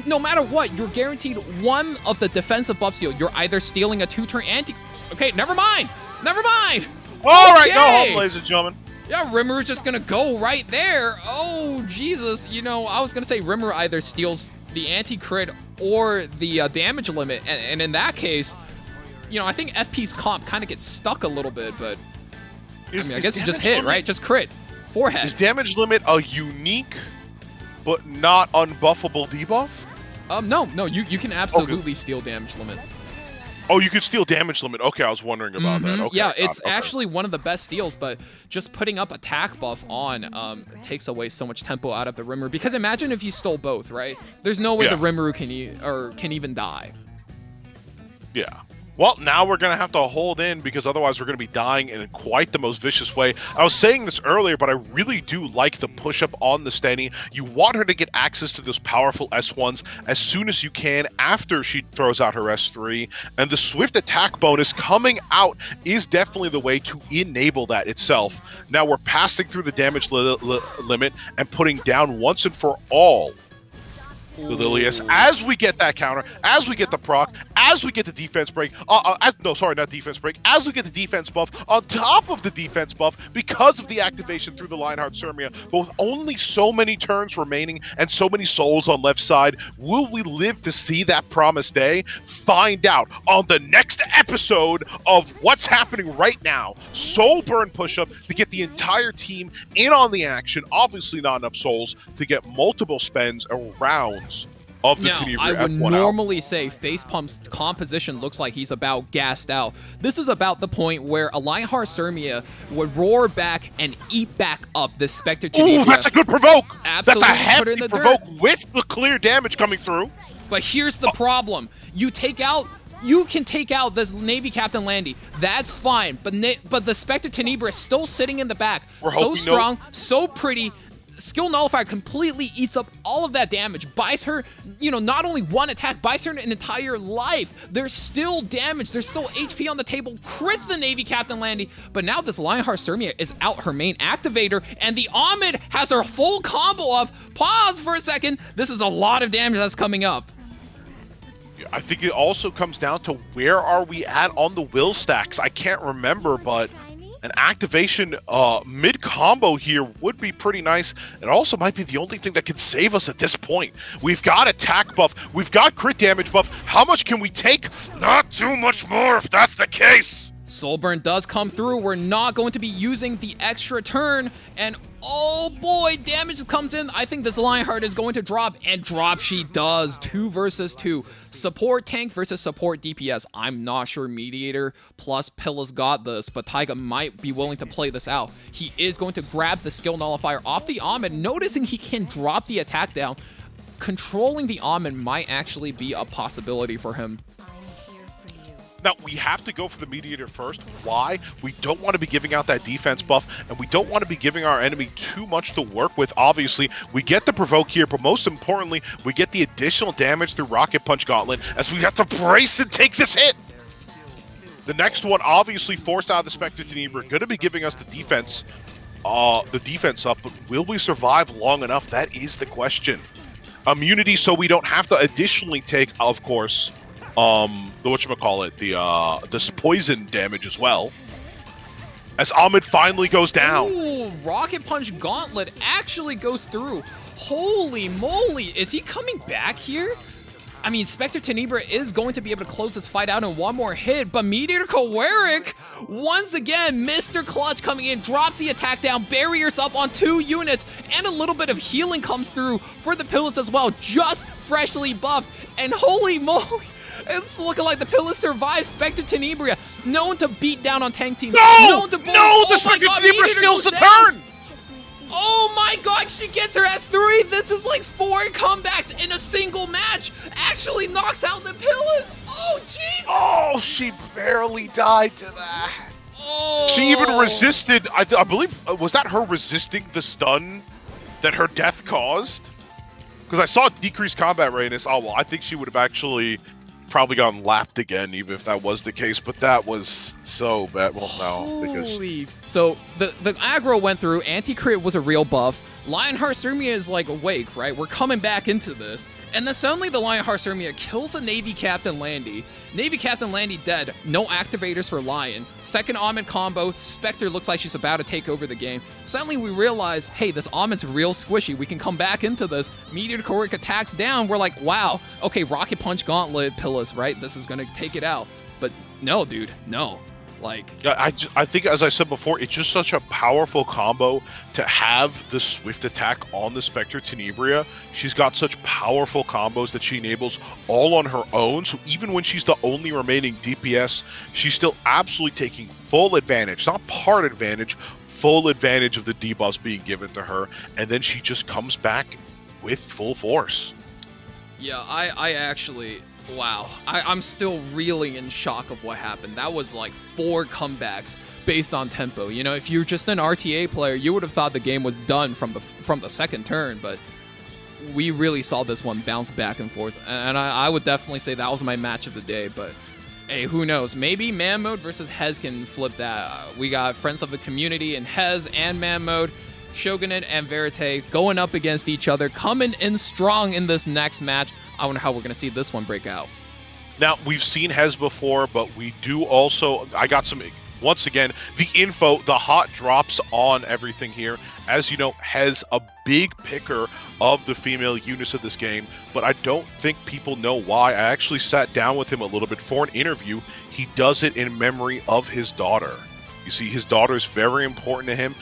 no matter what, you're guaranteed one of the defensive buff steal. You're either stealing a 2-turn anti... Okay, never mind! Never mind! All right, go home, ladies and gentlemen. Yeah, Rimuru's just gonna go right there. Oh, Jesus. You know, I was gonna say Rimuru either steals the anti-crit or the damage limit. And in that case, you know, I think FP's comp kind of gets stuck a little bit, but I mean, I guess he just hit, right? Just crit. Forehead. Is damage limit a unique but not unbuffable debuff? No, you can absolutely steal damage limit. Oh, you could steal damage limit. Okay, I was wondering about that. Okay, yeah, it's actually one of the best steals, but just putting up attack buff on takes away so much tempo out of the Rimuru. Because imagine if you stole both, right? There's no way the Rimuru can even die. Yeah. Well, now we're going to have to hold in because otherwise we're going to be dying in quite the most vicious way. I was saying this earlier, but I really do like the push-up on the Stenny. You want her to get access to those powerful S1s as soon as you can after she throws out her S3. And the swift attack bonus coming out is definitely the way to enable that itself. Now we're passing through the damage limit and putting down once and for all the Lilius, as we get that counter, as we get the proc, as we get the defense break, no, sorry, not defense break, as we get the defense buff on top of the defense buff because of the activation through the Lionheart Sirmia, but with only so many turns remaining and so many souls on left side, will we live to see that promised day? Find out on the next episode of what's happening right now. Soul burn push-up to get the entire team in on the action, obviously not enough souls to get multiple spends around of the now, I would normally say Facepump's composition looks like he's about gassed out. This is about the point where a Lionheart Sirmia would roar back and eat back up this Spectre Tenebria. Ooh, that's a good provoke! Absolutely. That's a hefty provoke with the clear damage coming through. But here's the problem. You can take out this Navy Captain Landy. That's fine. But the Spectre Tenebria is still sitting in the back. So strong, so pretty. Skill Nullifier completely eats up all of that damage, buys her, not only one attack, buys her an entire life. There's still damage, there's still HP on the table, crits the Navy Captain Landy, but now this Lionheart Sirmia is out her main activator, and the Ahmed has her full combo of, pause for a second, this is a lot of damage that's coming up. I think it also comes down to where are we at on the will stacks. I can't remember, but an activation mid-combo here would be pretty nice. It also might be the only thing that can save us at this point. We've got attack buff. We've got crit damage buff. How much can we take? Not too much more if that's the case. Soulburn does come through. We're not going to be using the extra turn. And oh boy, damage comes in. I think this Lionheart is going to drop. And drop she does. 2 versus 2. Support tank versus support DPS. I'm not sure Mediator plus Pilla's got this, but Taiga might be willing to play this out. He is going to grab the skill nullifier off the Ahmed, noticing he can drop the attack down. Controlling the Ahmed might actually be a possibility for him. Now, we have to go for the Mediator first. Why? We don't want to be giving out that defense buff, and we don't want to be giving our enemy too much to work with. Obviously, we get the provoke here, but most importantly, we get the additional damage through Rocket Punch Gauntlet as we have to brace and take this hit. The next one, obviously, forced out of the Spectre Tenebria, going to be giving us the defense up, but will we survive long enough? That is the question. Immunity, so we don't have to additionally take, of course, the poison damage as well. As Ahmed finally goes down. Ooh, Rocket Punch Gauntlet actually goes through. Holy moly, is he coming back here? I mean, Spectre Tenebria is going to be able to close this fight out in one more hit, but Meteor Kowarik, once again, Mr. Clutch coming in, drops the attack down, barriers up on 2 units, and a little bit of healing comes through for the Pillars as well, just freshly buffed, and holy moly, it's looking like the Pillars survive Spectre Tenebria, known to beat down on tank teams. No! The Spectre Tenebria steals the turn! Oh my god, she gets her S3! This is like 4 comebacks in a single match! Actually knocks out the Pillars! Oh, jeez! Oh, she barely died to that. Oh. She even resisted, I believe, was that her resisting the stun that her death caused? Because I saw decreased combat readiness. Oh, well, I think she would have actually probably gotten lapped again, even if that was the case, but that was so bad. Well, no, because... So, the aggro went through, anti-crit was a real buff, Lionheart Sirmia is like awake, right? We're coming back into this, and then suddenly the Lionheart Sirmia kills a Navy Captain Landy. Navy Captain Landy dead, no activators for Lion. Second Ahmed combo, Spectre looks like she's about to take over the game. Suddenly we realize, hey, this Ahmed's real squishy, we can come back into this. Meteor Kowarik attacks down, we're like, wow, okay, Rocket Punch Gauntlet, Pillars, right? This is gonna take it out. But no, dude, no. Like, Yeah, I think, as I said before, it's just such a powerful combo to have the Swift attack on the Spectre Tenebria. She's got such powerful combos that she enables all on her own, so even when she's the only remaining DPS, she's still absolutely taking full advantage, not part advantage, full advantage of the debuffs being given to her, and then she just comes back with full force. yeah, I actually... Wow, I'm still reeling in shock of what happened. That was like 4 comebacks based on tempo. You know, if you're just an RTA player, you would have thought the game was done from the second turn, but we really saw this one bounce back and forth. And I would definitely say that was my match of the day, but hey, who knows? Maybe Manmode versus Hez can flip that. We got friends of the community in Hez and Manmode. Shogunate and Verite going up against each other, coming in strong in this next match. I wonder how we're going to see this one break out. Now, we've seen Hez before, but we do also... I got some... Once again, the info, the hot drops on everything here. As you know, Hez, a big picker of the female units of this game, but I don't think people know why. I actually sat down with him a little bit for an interview. He does it in memory of his daughter. You see, his daughter is very important to him,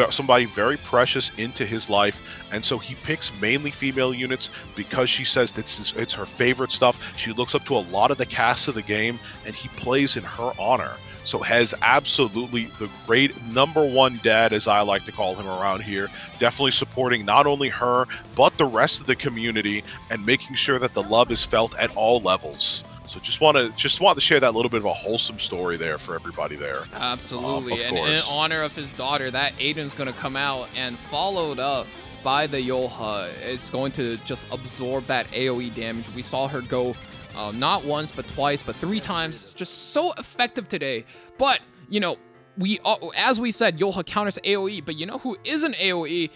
somebody very precious into his life, and so he picks mainly female units because she says it's her favorite stuff. She looks up to a lot of the cast of the game, and he plays in her honor. So Hez, absolutely the great #1 dad, as I like to call him around here, definitely supporting not only her, but the rest of the community, and making sure that the love is felt at all levels. So just want to share that little bit of a wholesome story there for everybody there. Absolutely, and in honor of his daughter, that Aiden's going to come out, and followed up by the Yolha. It's going to just absorb that AoE damage. We saw her go not once, but twice, but 3 times. It's just so effective today. But, you know, as we said, Yolha counters AoE, but you know who isn't AoE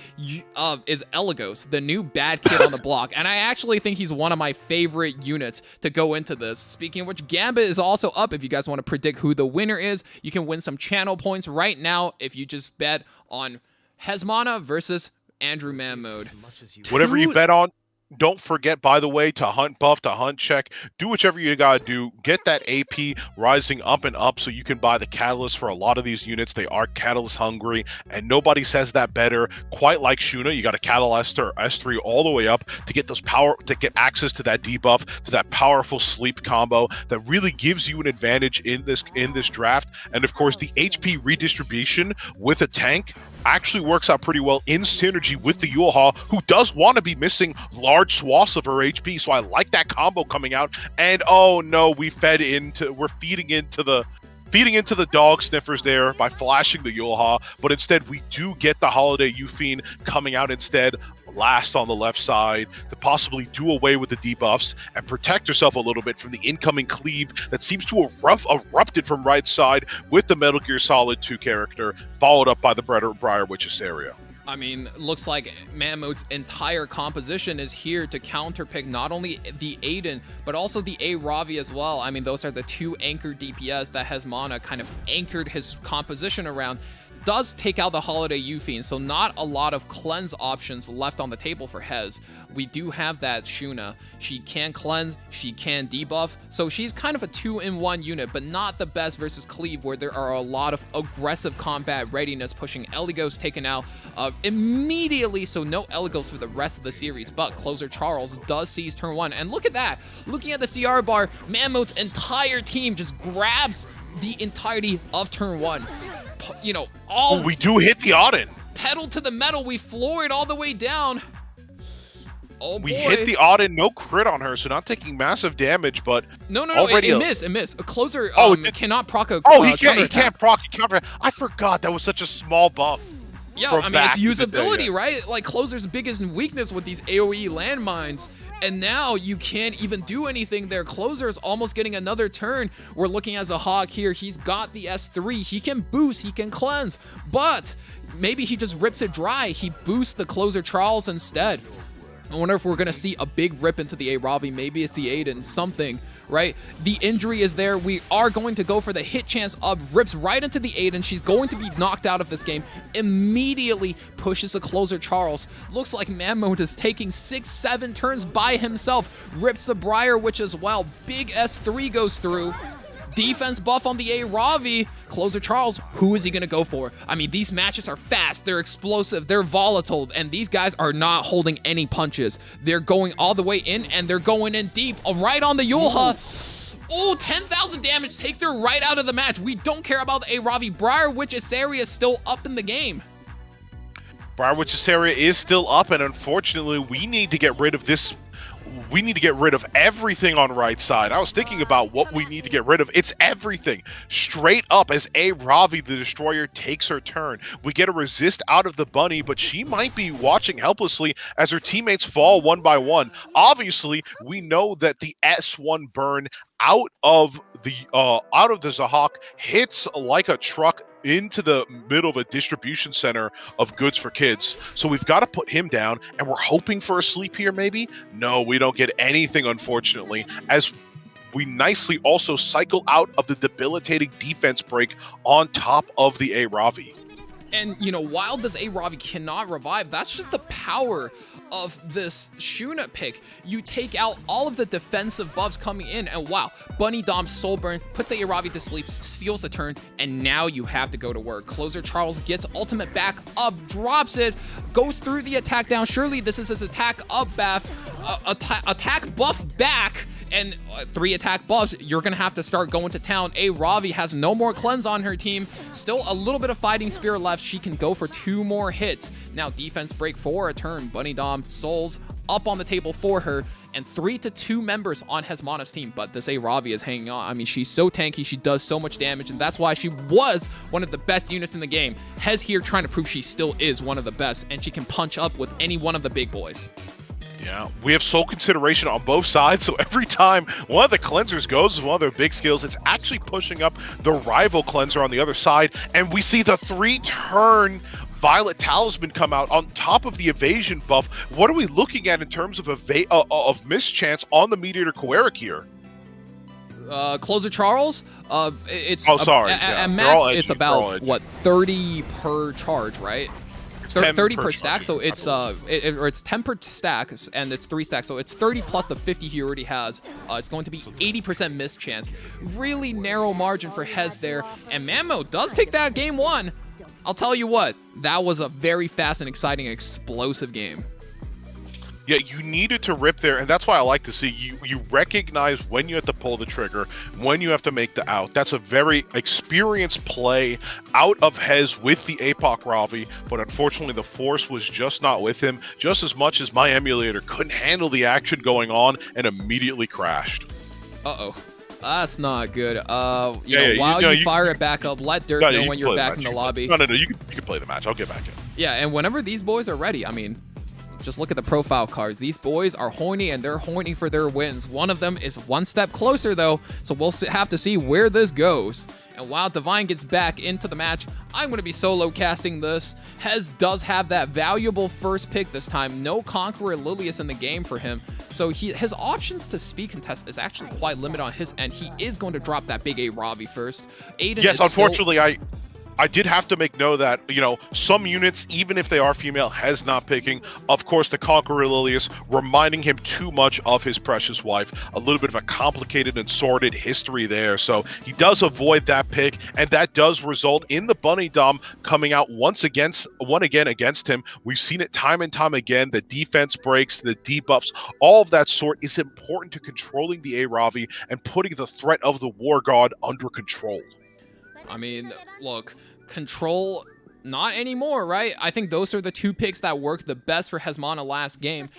is Eligos, the new bad kid on the block, and I actually think he's one of my favorite units to go into this. Speaking of which, Gambit is also up. If you guys want to predict who the winner is, you can win some channel points right now if you just bet on hezmana versus Andrew Manmode. Whatever you bet on, don't forget, by the way, to hunt buff, to hunt check, do whichever you gotta do. Get that AP rising up and up so you can buy the catalyst for a lot of these units. They are catalyst hungry, and nobody says that better. Quite like Shuna, you got a catalyst or S3 all the way up to get those to get access to that debuff, to that powerful sleep combo that really gives you an advantage in this draft. And of course, the HP redistribution with a tank actually works out pretty well in synergy with the Yulha, who does want to be missing large swaths of her HP. So I like that combo coming out. And oh no, we're feeding into the dog sniffers there by flashing the Yulha, but instead we do get the Holiday Yufine coming out instead, last on the left side, to possibly do away with the debuffs and protect herself a little bit from the incoming cleave that seems to have erupted from right side with the Metal Gear Solid 2 character, followed up by the Briar Witch's area. I mean, looks like Manmode's entire composition is here to counterpick not only the Aiden, but also the A Ravi as well. I mean, those are the 2 anchor DPS that hezmana kind of anchored his composition around. Does take out the Holiday Yufine, so not a lot of cleanse options left on the table for Hez. We do have that Shuna. She can cleanse, she can debuff, so she's kind of a 2-in-1 unit, but not the best versus Cleave, where there are a lot of aggressive combat readiness, pushing Eligos taken out immediately, so no Eligos for the rest of the series, but Closer Charles does seize turn 1, and look at that! Looking at the CR bar, Manmode's entire team just grabs the entirety of turn 1. You know, we do hit the Auden. Pedal to the metal, we floor it all the way down. Oh boy. We hit the Auden, no crit on her, so not taking massive damage, but no, it missed. A Closer cannot proc a he can't proc. I forgot that was such a small buff. Yeah, I mean, it's usability, right? Like, Closer's biggest weakness with these AoE landmines. And now you can't even do anything there. Closer is almost getting another turn. We're looking as a hawk here. He's got the S3. He can boost. He can cleanse. But maybe he just rips it dry. He boosts the Closer Charles instead. I wonder if we're going to see a big rip into the A Ravi. Maybe it's the Aiden. Something, right? The injury is there. We are going to go for the hit chance up. Rips right into the Aiden. She's going to be knocked out of this game. Immediately pushes a Closer Charles. Looks like Manmode is taking 6-7 turns by himself. Rips the Briar Witch as well. Big S3 goes through. Defense buff on the A Ravi. Closer Charles, who is he going to go for? I mean, these matches are fast, they're explosive, they're volatile, and these guys are not holding any punches. They're going all the way in, and they're going in deep, right on the Yulha. Oh, 10,000 damage takes her right out of the match. We don't care about the A Ravi. Briar Witch Asaria is still up in the game. Briar Witch Asaria is still up, and unfortunately, we need to get rid of this. We need to get rid of everything on right side. I was thinking about what we need to get rid of. It's everything. Straight up as A Ravi, the Destroyer, takes her turn. We get a resist out of the bunny, but she might be watching helplessly as her teammates fall one by one. Obviously, we know that the S1 burn out of the Zahhak hits like a truck into the middle of a distribution center of goods for kids. So we've got to put him down, and we're hoping for a sleep here, maybe? No, we don't get anything, unfortunately, as we nicely also cycle out of the debilitating defense break on top of the A Ravi. And, you know, while this A Ravi cannot revive, that's just the power of this Shuna pick. You take out all of the defensive buffs coming in, and wow, Bunny Dom Soulburn puts A Ravi to sleep, steals the turn, and now you have to go to work. Closer Charles gets ultimate back up, drops it, goes through the attack down. Surely this is his attack up attack buff back, and 3 attack buffs. You're gonna have to start going to town. A Ravi has no more cleanse on her team. Still a little bit of fighting spirit left. She can go for 2 more hits. Now defense break for a turn. Bunny Dom Souls up on the table for her, and 3 to 2 members on hezmana's team. But this A Ravi is hanging on. I mean, she's so tanky. She does so much damage, and that's why she was one of the best units in the game. Hez here trying to prove she still is one of the best, and she can punch up with any one of the big boys. Yeah, we have soul consideration on both sides, so every time one of the cleansers goes with one of their big skills, it's actually pushing up the rival cleanser on the other side, and we see the 3-turn Violet Talisman come out on top of the evasion buff. What are we looking at in terms of mischance on the Mediator Koeric here? Closer Charles, it's sorry. At max, it's about what, 30 per charge, right? 30 per stack, so it's it's 10 per stack, and it's 3 stacks, so it's 30 plus the 50 he already has. It's going to be 80% mischance. Really narrow margin for Hez there, and Manmode does take that game 1. I'll tell you what, that was a very fast and exciting, explosive game. Yeah, you needed to rip there, and that's why I like to see you recognize when you have to pull the trigger, when you have to make the out. That's a very experienced play out of Hez with the APOC Ravi, but unfortunately the force was just not with him, just as much as my emulator couldn't handle the action going on and immediately crashed. Uh-oh. That's not good. While you fire it back up, let Dirk know when you're back in the lobby. No, you can play the match. I'll get back in. Yeah, and whenever these boys are ready, I mean, just look at the profile cards. These boys are horny, and they're horny for their wins. One of them is one step closer, though, so we'll have to see where this goes. And while Divine gets back into the match, I'm going to be solo casting this. Hez does have that valuable first pick this time. No Conqueror Lilius in the game for him, so his options to speed contest is actually quite limited on his end. He is going to drop that big A Ravi first. Aiden yes, unfortunately, I did have to make note that, you know, some units, even if they are female, Hez not picking. Of course, the Conqueror Lilius, reminding him too much of his precious wife. A little bit of a complicated and sordid history there. So he does avoid that pick, and that does result in the Bunny Dom coming out one again against him. We've seen it time and time again. The defense breaks, the debuffs, all of that sort is important to controlling the A Ravi and putting the threat of the War God under control. I mean, look, control, not anymore, right? I think those are the 2 picks that worked the best for hezmana last game.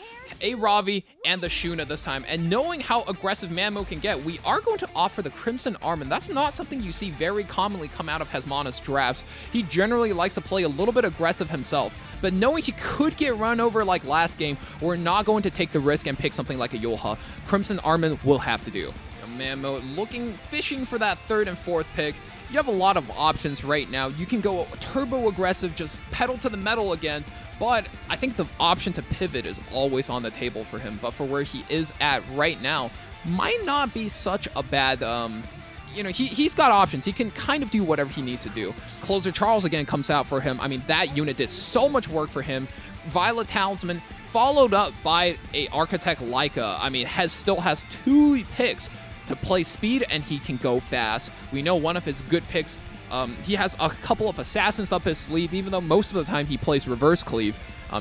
A Ravi and the Shuna this time. And knowing how aggressive Manmode can get, we are going to offer the Crimson Arm, and that's not something you see very commonly come out of hezmana's drafts. He generally likes to play a little bit aggressive himself, but knowing he could get run over like last game, we're not going to take the risk and pick something like a Yulha. Crimson Armin will have to do. Manmode fishing for that 3rd and 4th pick. You have a lot of options right now. You can go turbo aggressive, just pedal to the metal again, but I think the option to pivot is always on the table for him. But for where he is at right now, might not be such a bad, he's got options. He can kind of do whatever he needs to do. Closer Charles again comes out for him. I mean, that unit did so much work for him. Violet Talisman followed up by a Architect Leica. I mean, still has 2 picks to play speed, and he can go fast. We know one of his good picks, he has a couple of assassins up his sleeve, even though most of the time he plays reverse cleave.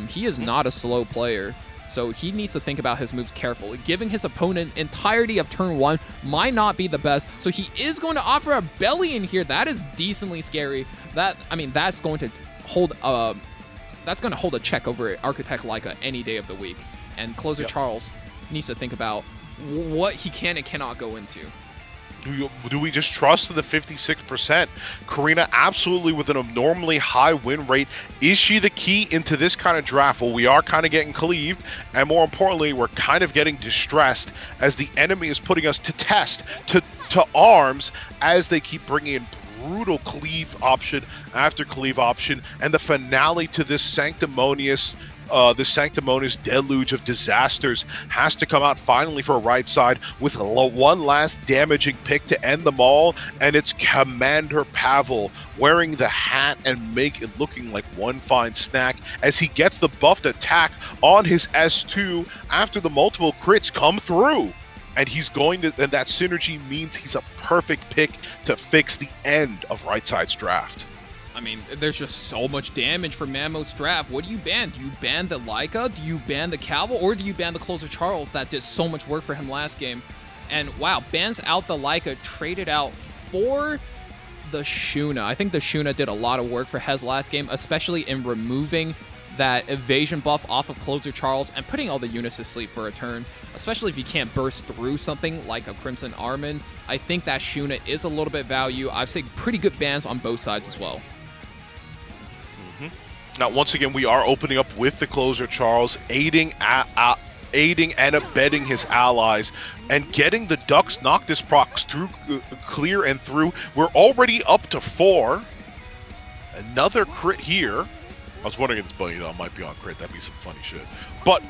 He is not a slow player, so he needs to think about his moves carefully. Giving his opponent entirety of turn 1 might not be the best, so he is going to offer a belly in here. That is decently scary. That's going to hold a check over Architect Leica any day of the week. And Closer Charles needs to think about what he can and cannot go into. Do we just trust the 56%? Karina, absolutely with an abnormally high win rate. Is she the key into this kind of draft? Well, we are kind of getting cleaved, and more importantly, we're kind of getting distressed as the enemy is putting us to test, to arms, as they keep bringing in brutal cleave option after cleave option, and the finale to this sanctimonious deluge of disasters has to come out finally for right side with one last damaging pick to end them all, and it's Commander Pavel wearing the hat and make it looking like one fine snack as he gets the buffed attack on his S2 after the multiple crits come through. And and that synergy means he's a perfect pick to fix the end of right side's draft. I mean, there's just so much damage for Manmode's draft. What do you ban? Do you ban the Leica? Do you ban the Calvo? Or do you ban the Closer Charles that did so much work for him last game? And wow, bans out the Leica, traded out for the Shuna. I think the Shuna did a lot of work for Hez last game, especially in removing that evasion buff off of Closer Charles and putting all the units to sleep for a turn, especially if you can't burst through something like a Crimson Armin. I think that Shuna is a little bit value. I've seen pretty good bans on both sides as well. Now, once again, we are opening up with the Closer Charles, aiding and abetting his allies, and getting the Ducks Noctis procs through, clear and through. We're already up to 4. Another crit here. I was wondering if this bunny though might be on crit. That'd be some funny shit. But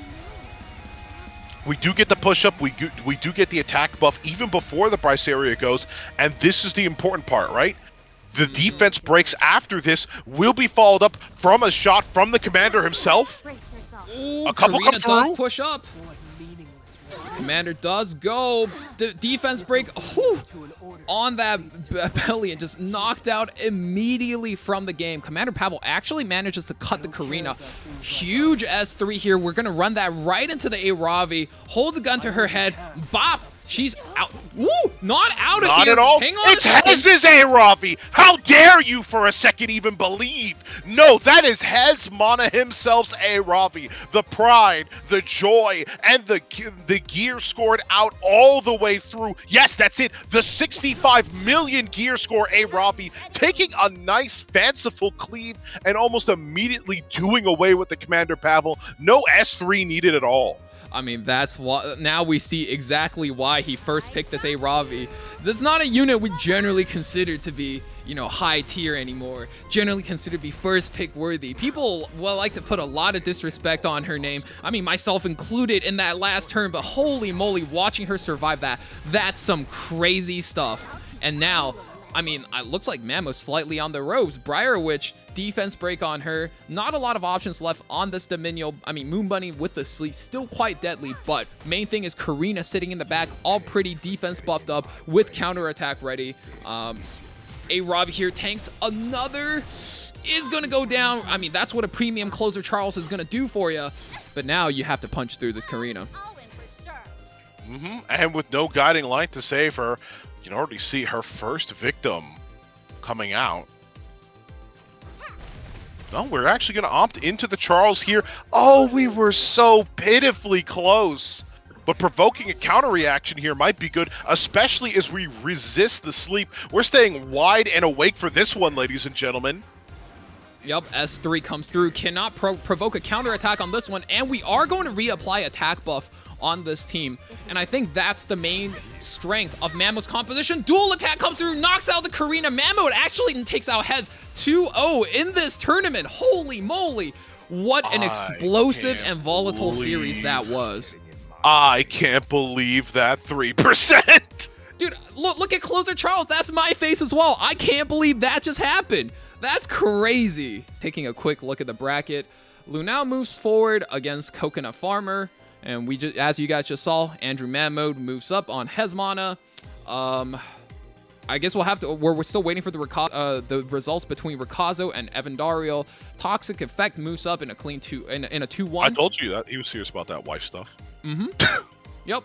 we do get the push-up. We do get the attack buff even before the Bryce area goes. And this is the important part, right? The defense breaks after this will be followed up from a shot from the commander himself. Ooh, a couple Karina come through. does push up. Commander does go. Defense break on that belly and just knocked out immediately from the game. Commander Pavel actually manages to cut the Karina. Huge S3 here. We're going to run that right into the Aravi. Hold the gun to her head. Bop. She's out. Woo! Not out of Not here. at all. Hang on. It's Hez's Aravi. How dare you for a second even believe? No, that is hezmana himself's Aravi. The pride, the joy, and the gear scored out all the way through. Yes, that's it. The 65 million gear score Aravi taking a nice fanciful cleave and almost immediately doing away with the Commander Pavel. No S3 needed at all. I mean, that's what. Now we see exactly why he first picked this Aravi. That's not a unit we generally consider to be, you know, high tier anymore. Generally considered to be first pick worthy. People like to put a lot of disrespect on her name. I mean, myself included in that last turn. But holy moly, watching her survive that's some crazy stuff. And now, I mean, it looks like Mammo's slightly on the ropes. Briar Witch, defense break on her. Not a lot of options left on this Dominion. I mean, Moon Bunny with the sleep, still quite deadly, but main thing is Karina sitting in the back, all pretty defense buffed up with counterattack ready. Aravi here tanks another, is going to go down. I mean, that's what a premium Closer Charles is going to do for you, but now you have to punch through this Karina. And with no guiding light to save her, you can already see her first victim coming out. No, we're actually going to opt into the Charles here. Oh, we were so pitifully close. But provoking a counter reaction here might be good, especially as we resist the sleep. We're staying wide and awake for this one, ladies and gentlemen. Yep, S3 comes through. Cannot provoke a counterattack on this one. And we are going to reapply attack buff on this team. And I think that's the main strength of Mammo's composition. Dual attack comes through, knocks out the Karina. Mammo actually takes out Hez 2-0 in this tournament. Holy moly. What an explosive and volatile series that was. I can't believe that 3%. Dude, look at Closer Charles. That's my face as well. I can't believe that just happened. That's crazy. Taking a quick look at the bracket. Lunale moves forward against Coconut Farmer. And we just, as you guys just saw, Andrew Manmode moves up on hezmana. I guess we'll have to. We're still waiting for the results between Rikazo and Evandario. Toxic Effect moves up in a clean in a 2-1. I told you that he was serious about that wife stuff. Yep.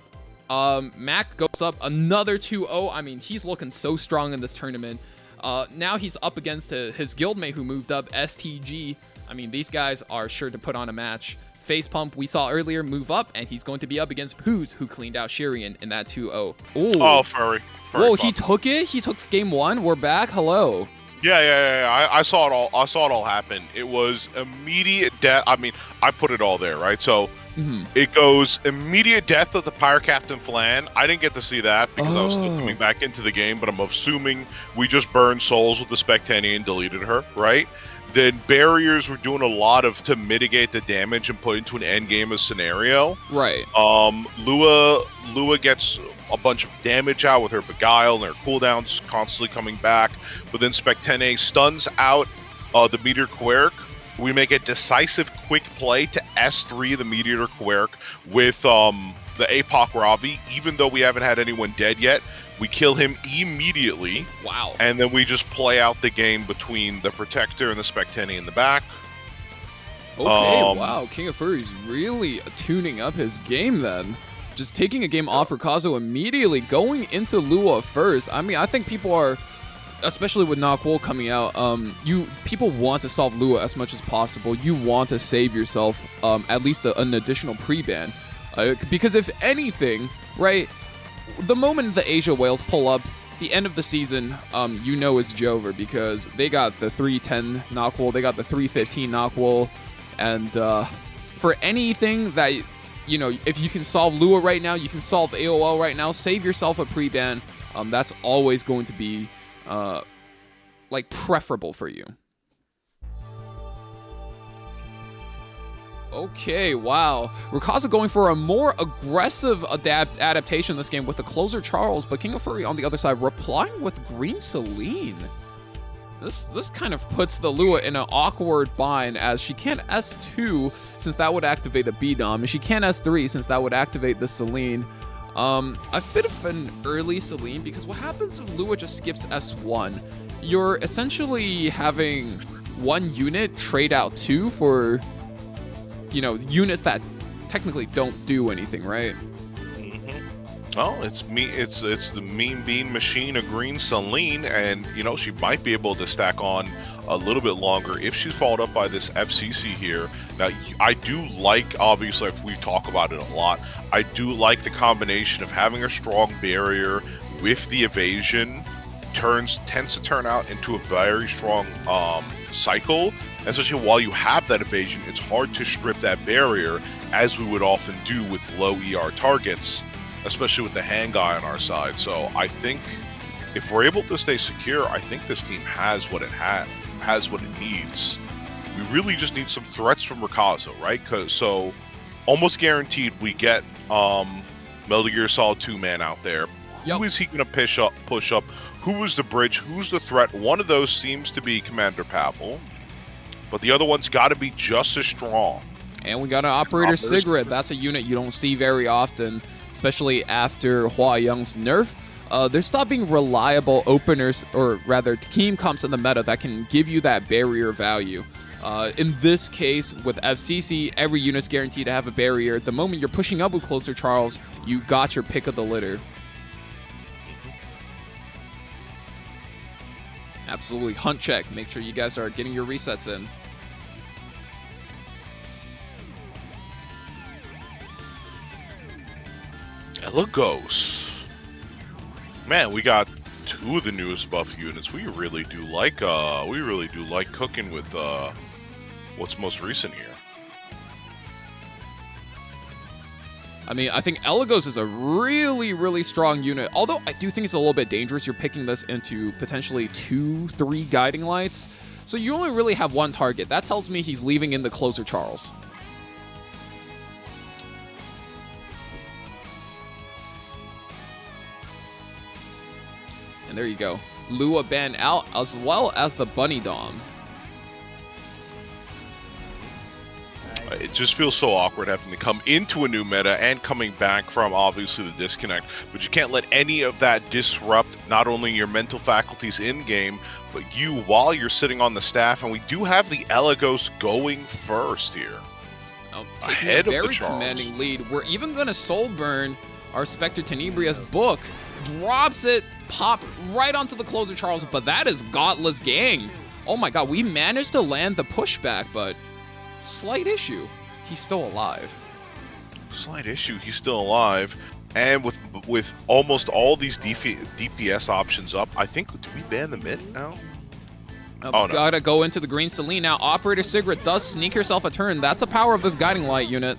Mac goes up another 2-0. I mean, he's looking so strong in this tournament. Now he's up against his guildmate who moved up, STG. I mean, these guys are sure to put on a match. Facepump, we saw earlier, move up, and he's going to be up against Poodz, who cleaned out Shirian in that 2-0. Oh, Furry. Whoa, he took it? He took game 1? We're back? Hello. Yeah. I saw it all. I saw it all happen. It was immediate death. I mean, I put it all there, right? So it goes immediate death of the Pyre Captain Flan. I didn't get to see that because I was still coming back into the game, but I'm assuming we just burned souls with the Spectani and deleted her, right? Then barriers were doing a lot to mitigate the damage and put into an end game scenario. Right. Lua gets a bunch of damage out with her Beguile and her cooldowns constantly coming back. But then Spectene stuns out the Meteor Quirk. We make a decisive quick play to S3 the Meteor Quirk with the APOC Ravi. Even though we haven't had anyone dead yet, we kill him immediately. Wow. And then we just play out the game between the Protector and the Specteni in the back. Okay, wow. KingofFury's really tuning up his game then. Just taking a game off Rikazo immediately, going into Lua first. I mean, I think people are, especially with Knockwool coming out, people want to solve Lua as much as possible. You want to save yourself at least an additional pre-ban. Because if anything, right, the moment the Asia Whales pull up, the end of the season, you know it's Jover because they got the 310 Knockwool, they got the 315 Knockwool, and for anything that, you know, if you can solve Lua right now, you can solve AOL right now, save yourself a pre-ban, that's always going to be, like, preferable for you. Okay, wow. Rikazo going for a more aggressive adaptation in this game with the closer Charles, but KingofFury on the other side replying with Green Celine. This kind of puts the Lua in an awkward bind as she can't S2 since that would activate the B-Dom, and she can't S3 since that would activate the Celine. A bit of an early Celine because what happens if Lua just skips S1? You're essentially having one unit trade out 2 for, you know, units that technically don't do anything, right? Well, it's the Mean Bean Machine of Green Celine, and you know she might be able to stack on a little bit longer if she's followed up by this FCC here. Now, I do like, obviously, if we talk about it a lot, I do like the combination of having a strong barrier with the evasion tends to turn out into a very strong cycle. Especially while you have that evasion, it's hard to strip that barrier as we would often do with low ER targets, especially with the hand guy on our side. So I think if we're able to stay secure, I think this team has what it has what it needs. We really just need some threats from Rikazo, right? So almost guaranteed we get Metal Gear Solid 2 man out there. Yep. Who is he going to push up? Who is the bridge? Who's the threat? One of those seems to be Commander Pavel, but the other one's got to be just as strong. And we got an Operator Sigrid. That's a unit you don't see very often, especially after Hua Young's nerf. There stopped being reliable openers, or rather team comps in the meta that can give you that barrier value. In this case, with FCC, every unit's guaranteed to have a barrier. The moment you're pushing up with Closer Charles, you got your pick of the litter. Absolutely. Hunt check. Make sure you guys are getting your resets in. Elagos. Man, we got 2 of the newest buff units. We really do like cooking with what's most recent here. I mean, I think Elagos is a really, really strong unit. Although I do think it's a little bit dangerous. You're picking this into potentially 2-3 guiding lights. So you only really have one target. That tells me he's leaving in the Closer Charles. And there you go. Lua ban out, as well as the Bunny Dom. It just feels so awkward having to come into a new meta and coming back from, obviously, the disconnect. But you can't let any of that disrupt not only your mental faculties in-game, but you while you're sitting on the staff. And we do have the Elagos going first here. Ahead a very of the Charles. commanding lead. We're even going to soul burn our Spectre Tenebria's book. Drops it, pop right onto the closer Charles, but that is godless gang. Oh my god, we managed to land the pushback, but slight issue. He's still alive. Slight issue, he's still alive. And with almost all these DPS options up, I think, do we ban the mid now? Oh, no. Gotta go into the green Celine now. Operator Sigrid does sneak herself a turn. That's the power of this guiding light unit.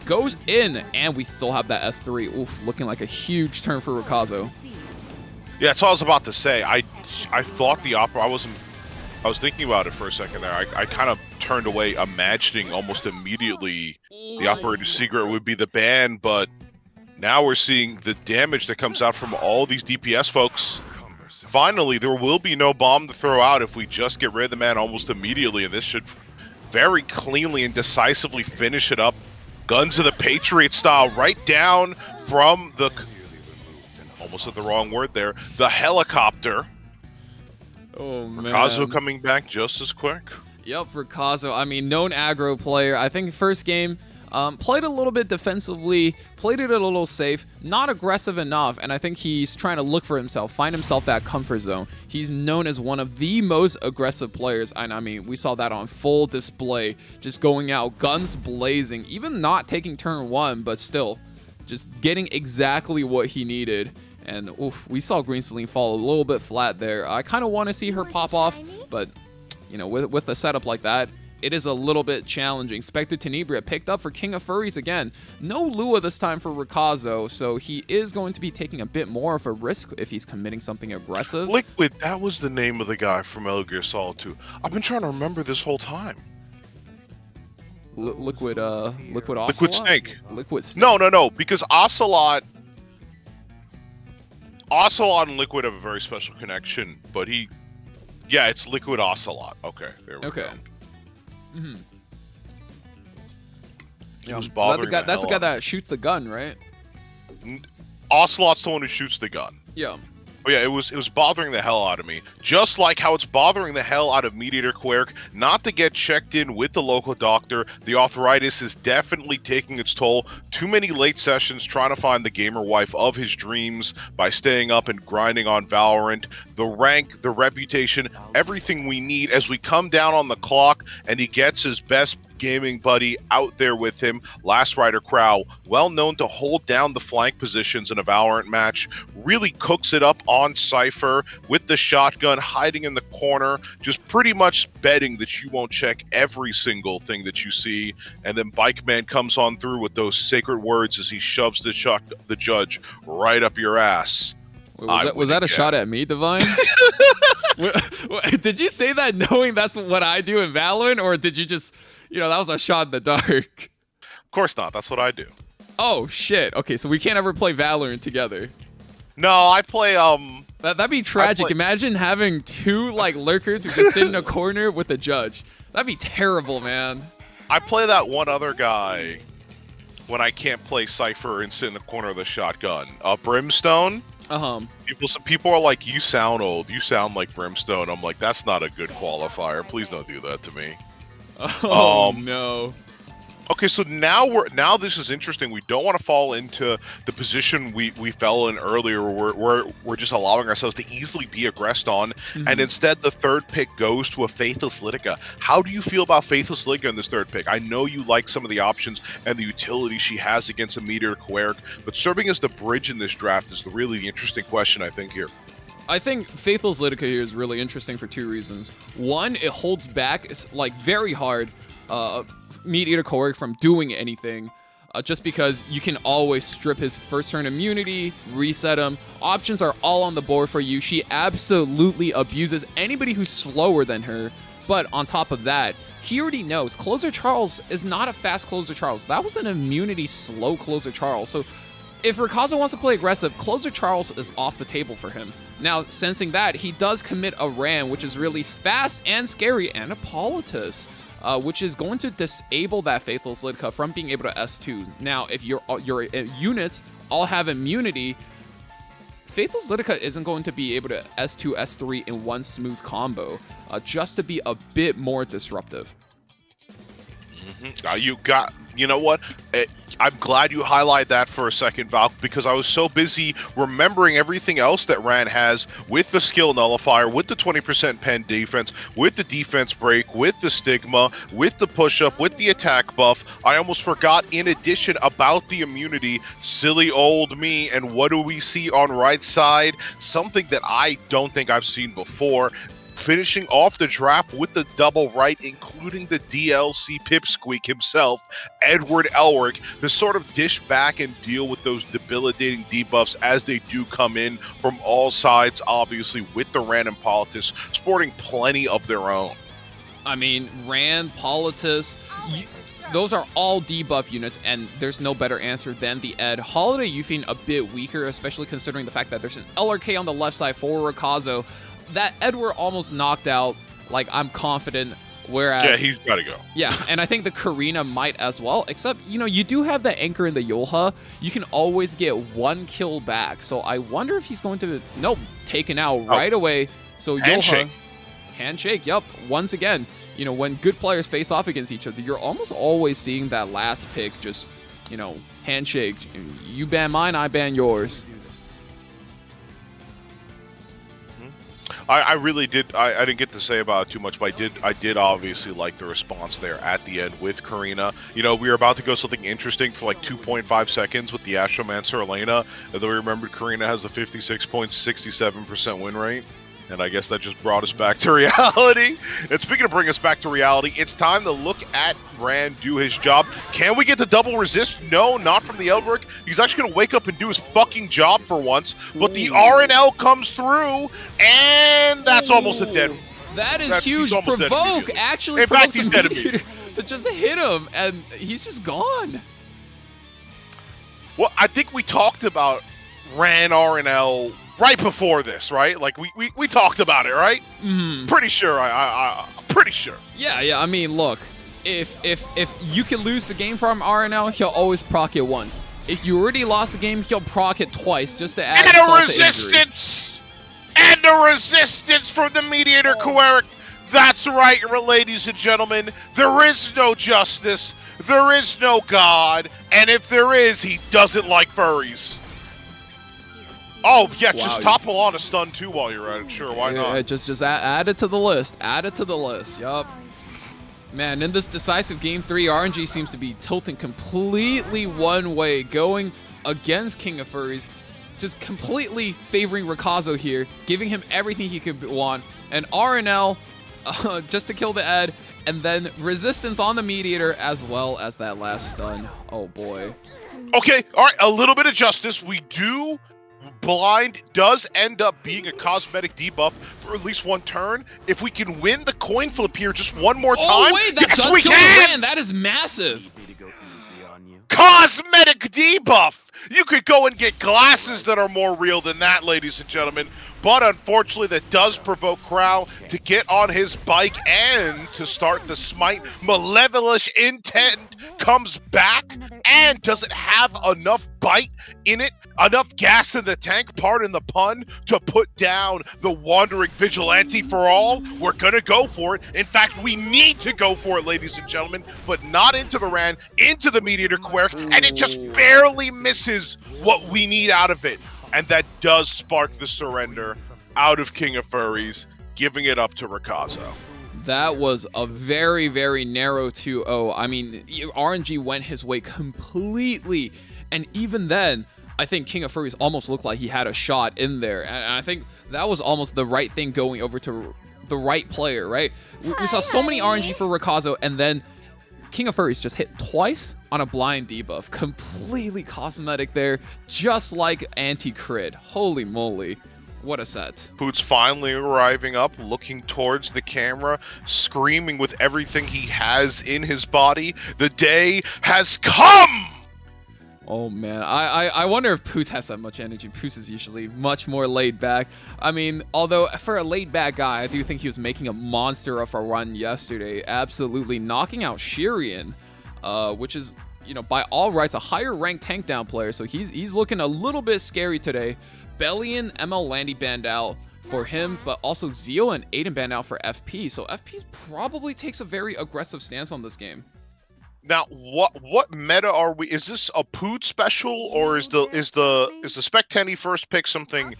Goes in, and we still have that S3. Oof, looking like a huge turn for Rikazo. Yeah, that's what I was about to say. I thought the I was thinking about it for a second there. I kind of turned away, imagining almost immediately the Operator Secret would be the ban, but now we're seeing the damage that comes out from all these DPS folks. Finally, there will be no bomb to throw out if we just get rid of the man almost immediately, and this should very cleanly and decisively finish it up. Guns of the Patriot style, right down from the... Almost said the wrong word there. The helicopter. Oh, man. Rikazo coming back just as quick. Yep, Rikazo. I mean, known aggro player. I think first game, played a little bit defensively, played it a little safe, not aggressive enough, and I think he's trying to look for himself, find himself that comfort zone. He's known as one of the most aggressive players, and I mean, we saw that on full display, just going out, guns blazing, even not taking turn one, but still, just getting exactly what he needed. And oof, we saw Green Celine fall a little bit flat there. I kind of want to see her pop off, but you know, with a setup like that, it is a little bit challenging. Spectre Tenebria picked up for KingofFury again. No Lua this time for Rikazo, so he is going to be taking a bit more of a risk if he's committing something aggressive. Liquid, that was the name of the guy from Metal Gear Solid 2. I've been trying to remember this whole time. Liquid Ocelot? Liquid Snake. Liquid Snake. No, because Ocelot and Liquid have a very special connection, but yeah, it's Liquid Ocelot. Okay, there we go. Mm-hmm. Yeah, that's the guy that shoots the gun, right? Ocelot's the one who shoots the gun. Yeah. Oh yeah, it was bothering the hell out of me. Just like how it's bothering the hell out of Mediator Quirk not to get checked in with the local doctor. The arthritis is definitely taking its toll. Too many late sessions trying to find the gamer wife of his dreams by staying up and grinding on Valorant. The rank, the reputation, everything we need as we come down on the clock and he gets his best gaming buddy out there with him. Last Rider Crow, well known to hold down the flank positions in a Valorant match, really cooks it up on Cypher with the shotgun, hiding in the corner, just pretty much betting that you won't check every single thing that you see. And then Bike Man comes on through with those sacred words as he shoves the judge right up your ass. Wait, was that a shot at me, Divine? Did you say that knowing that's what I do in Valorant, or did you just, that was a shot in the dark? Of course not. That's what I do. Oh, shit. Okay, so we can't ever play Valorant together. No, I play, That'd be tragic. Imagine having two, lurkers who just sit in a corner with a judge. That'd be terrible, man. I play that one other guy when I can't play Cypher and sit in the corner of the shotgun. Brimstone? People are like, you sound old. You sound like Brimstone. I'm like, that's not a good qualifier. Please don't do that to me. Oh, no. Okay, so now this is interesting. We don't want to fall into the position we fell in earlier where we're just allowing ourselves to easily be aggressed on, and instead the third pick goes to a Faithless Litica. How do you feel about Faithless Litica in this third pick? I know you like some of the options and the utility she has against a Meteor Quirk, but serving as the bridge in this draft is really the interesting question, I think, here. I think Faithless Litica here is really interesting for two reasons. One, it holds back, very hard, Meteor Quirk from doing anything, just because you can always strip his first turn immunity, reset him. Options are all on the board for you. She absolutely abuses anybody who's slower than her, but on top of that, he already knows Closer Charles is not a fast Closer Charles. That was an immunity slow Closer Charles. So if Rikazo wants to play aggressive, Closer Charles is off the table for him. Now, sensing that, he does commit a Ram, which is really fast and scary, and a Politis. which is going to disable that Faithless Litka from being able to S2. Now, if your units all have immunity, Faithless Litka isn't going to be able to S2, S3 in one smooth combo, just to be a bit more disruptive. You know what? I'm glad you highlighted that for a second, Valk, because I was so busy remembering everything else that Ran has with the skill nullifier, with the 20% pen defense, with the defense break, with the stigma, with the push-up, with the attack buff. I almost forgot, in addition, about the immunity. Silly old me. And what do we see on right side? Something that I don't think I've seen before. Finishing off the draft with the double right, including the DLC pipsqueak himself, Edward Elric, to sort of dish back and deal with those debilitating debuffs as they do come in from all sides, obviously with the Ran and Politis sporting plenty of their own. I mean, Ran, Politis, those are all debuff units, and there's no better answer than the Ed. Holiday, you feel a bit weaker, especially considering the fact that there's an LRK on the left side for Rikazo. That Edward almost knocked out, like, I'm confident, whereas... Yeah, he's got to go. Yeah, and I think the Karina might as well, except, you know, you do have the anchor in the Yolha. You can always get one kill back, so I wonder if he's going to... Nope, taken out right away. So Handshake. Yolha... Handshake, yep. Once again, you know, when good players face off against each other, you're almost always seeing that last pick just, you know, handshake. You ban mine, I ban yours. I really did. I didn't get to say about it too much, but I did obviously like the response there at the end with Karina. You know, we were about to go something interesting for like 2.5 seconds with the Astromancer Elena, and then we remembered Karina has a 56.67% win rate. And I guess that just brought us back to reality. And speaking of bringing us back to reality, it's time to look at Ran do his job. Can we get the double resist? No, not from the Elric. He's actually going to wake up and do his fucking job for once. But the RNL comes through, and that's almost a dead. That's huge. Provoke actually provokes him to just hit him, and he's just gone. Well, I think we talked about Ran RNL right before this, right? Like we talked about it, right? Pretty sure. I'm pretty sure. Yeah. I mean, look, if you can lose the game from RNL, he'll always proc it once. If you already lost the game, he'll proc it twice just to add insult to injury. And a resistance from the Mediator Koeric. That's right, ladies and gentlemen. There is no justice. There is no God. And if there is, he doesn't like furries. Oh, yeah, just topple on a stun, too, while you're at it. Sure, why not? Yeah, just add it to the list. Add it to the list. Yup. Man, in this decisive Game 3, RNG seems to be tilting completely one way, going against King of Furries, just completely favoring Rikazo here, giving him everything he could want, and RNL just to kill the Ed, and then resistance on the Mediator, as well as that last stun. Oh, boy. Okay, all right, a little bit of justice. We do... Blind does end up being a cosmetic debuff for at least one turn. If we can win the coin flip here just one more time, oh wait, that yes, does we kill can! the Ran. That is massive. Cosmetic debuff! You could go and get glasses that are more real than that, ladies and gentlemen. But unfortunately, that does provoke Crow to get on his bike and to start the smite. Malevolous Intent comes back, and does it have enough bite in it, enough gas in the tank, pardon the pun, to put down the Wandering Vigilante for all? We're gonna go for it. In fact, we need to go for it, ladies and gentlemen, but not into the Ran, into the Mediator Quirk, and it just barely misses what we need out of it. And that does spark the surrender out of King of Furries, giving it up to Rikazo. That was a very, very narrow 2-0. I mean, RNG went his way completely. And even then, I think King of Furries almost looked like he had a shot in there. And I think that was almost the right thing, going over to the right player, right? We saw so many RNG for Rikazo, and then King of Furries just hit twice on a blind debuff. Completely cosmetic there, just like anti-crit. Holy moly. What a set. Poodz finally arriving up, looking towards the camera, screaming with everything he has in his body. The day has come! Oh man, I wonder if Poodz has that much energy. Poodz is usually much more laid back. I mean, although for a laid back guy, I do think he was making a monster of a run yesterday, absolutely knocking out Shirian, which is, you know, by all rights a higher ranked tank down player. So he's looking a little bit scary today. Bellion, ML Landy banned out for him, but also Zeo and Aiden banned out for FP. So FP probably takes a very aggressive stance on this game. Now, what meta are we? Is this a Poodz special, or is the Spectenny first pick something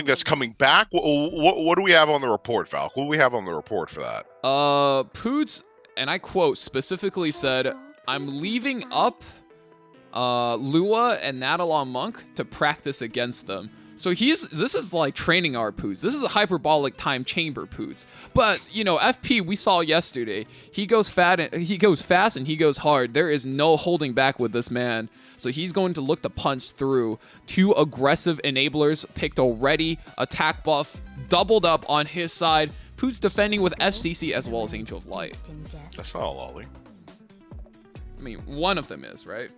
that's coming back? What do we have on the report, Valk? What do we have on the report for that? Poodz, and I quote, specifically said, "I'm leaving up Lua and Nadalon Monk to practice against them." So this is like training our Poodz. This is a hyperbolic time chamber Poodz. But, you know, FP, we saw yesterday, he goes fast and he goes hard. There is no holding back with this man. So he's going to look to punch through. 2 aggressive enablers picked already. Attack buff doubled up on his side. Poodz defending with FCC as well as Angel of Light. That's not a lolly. I mean, one of them is, right?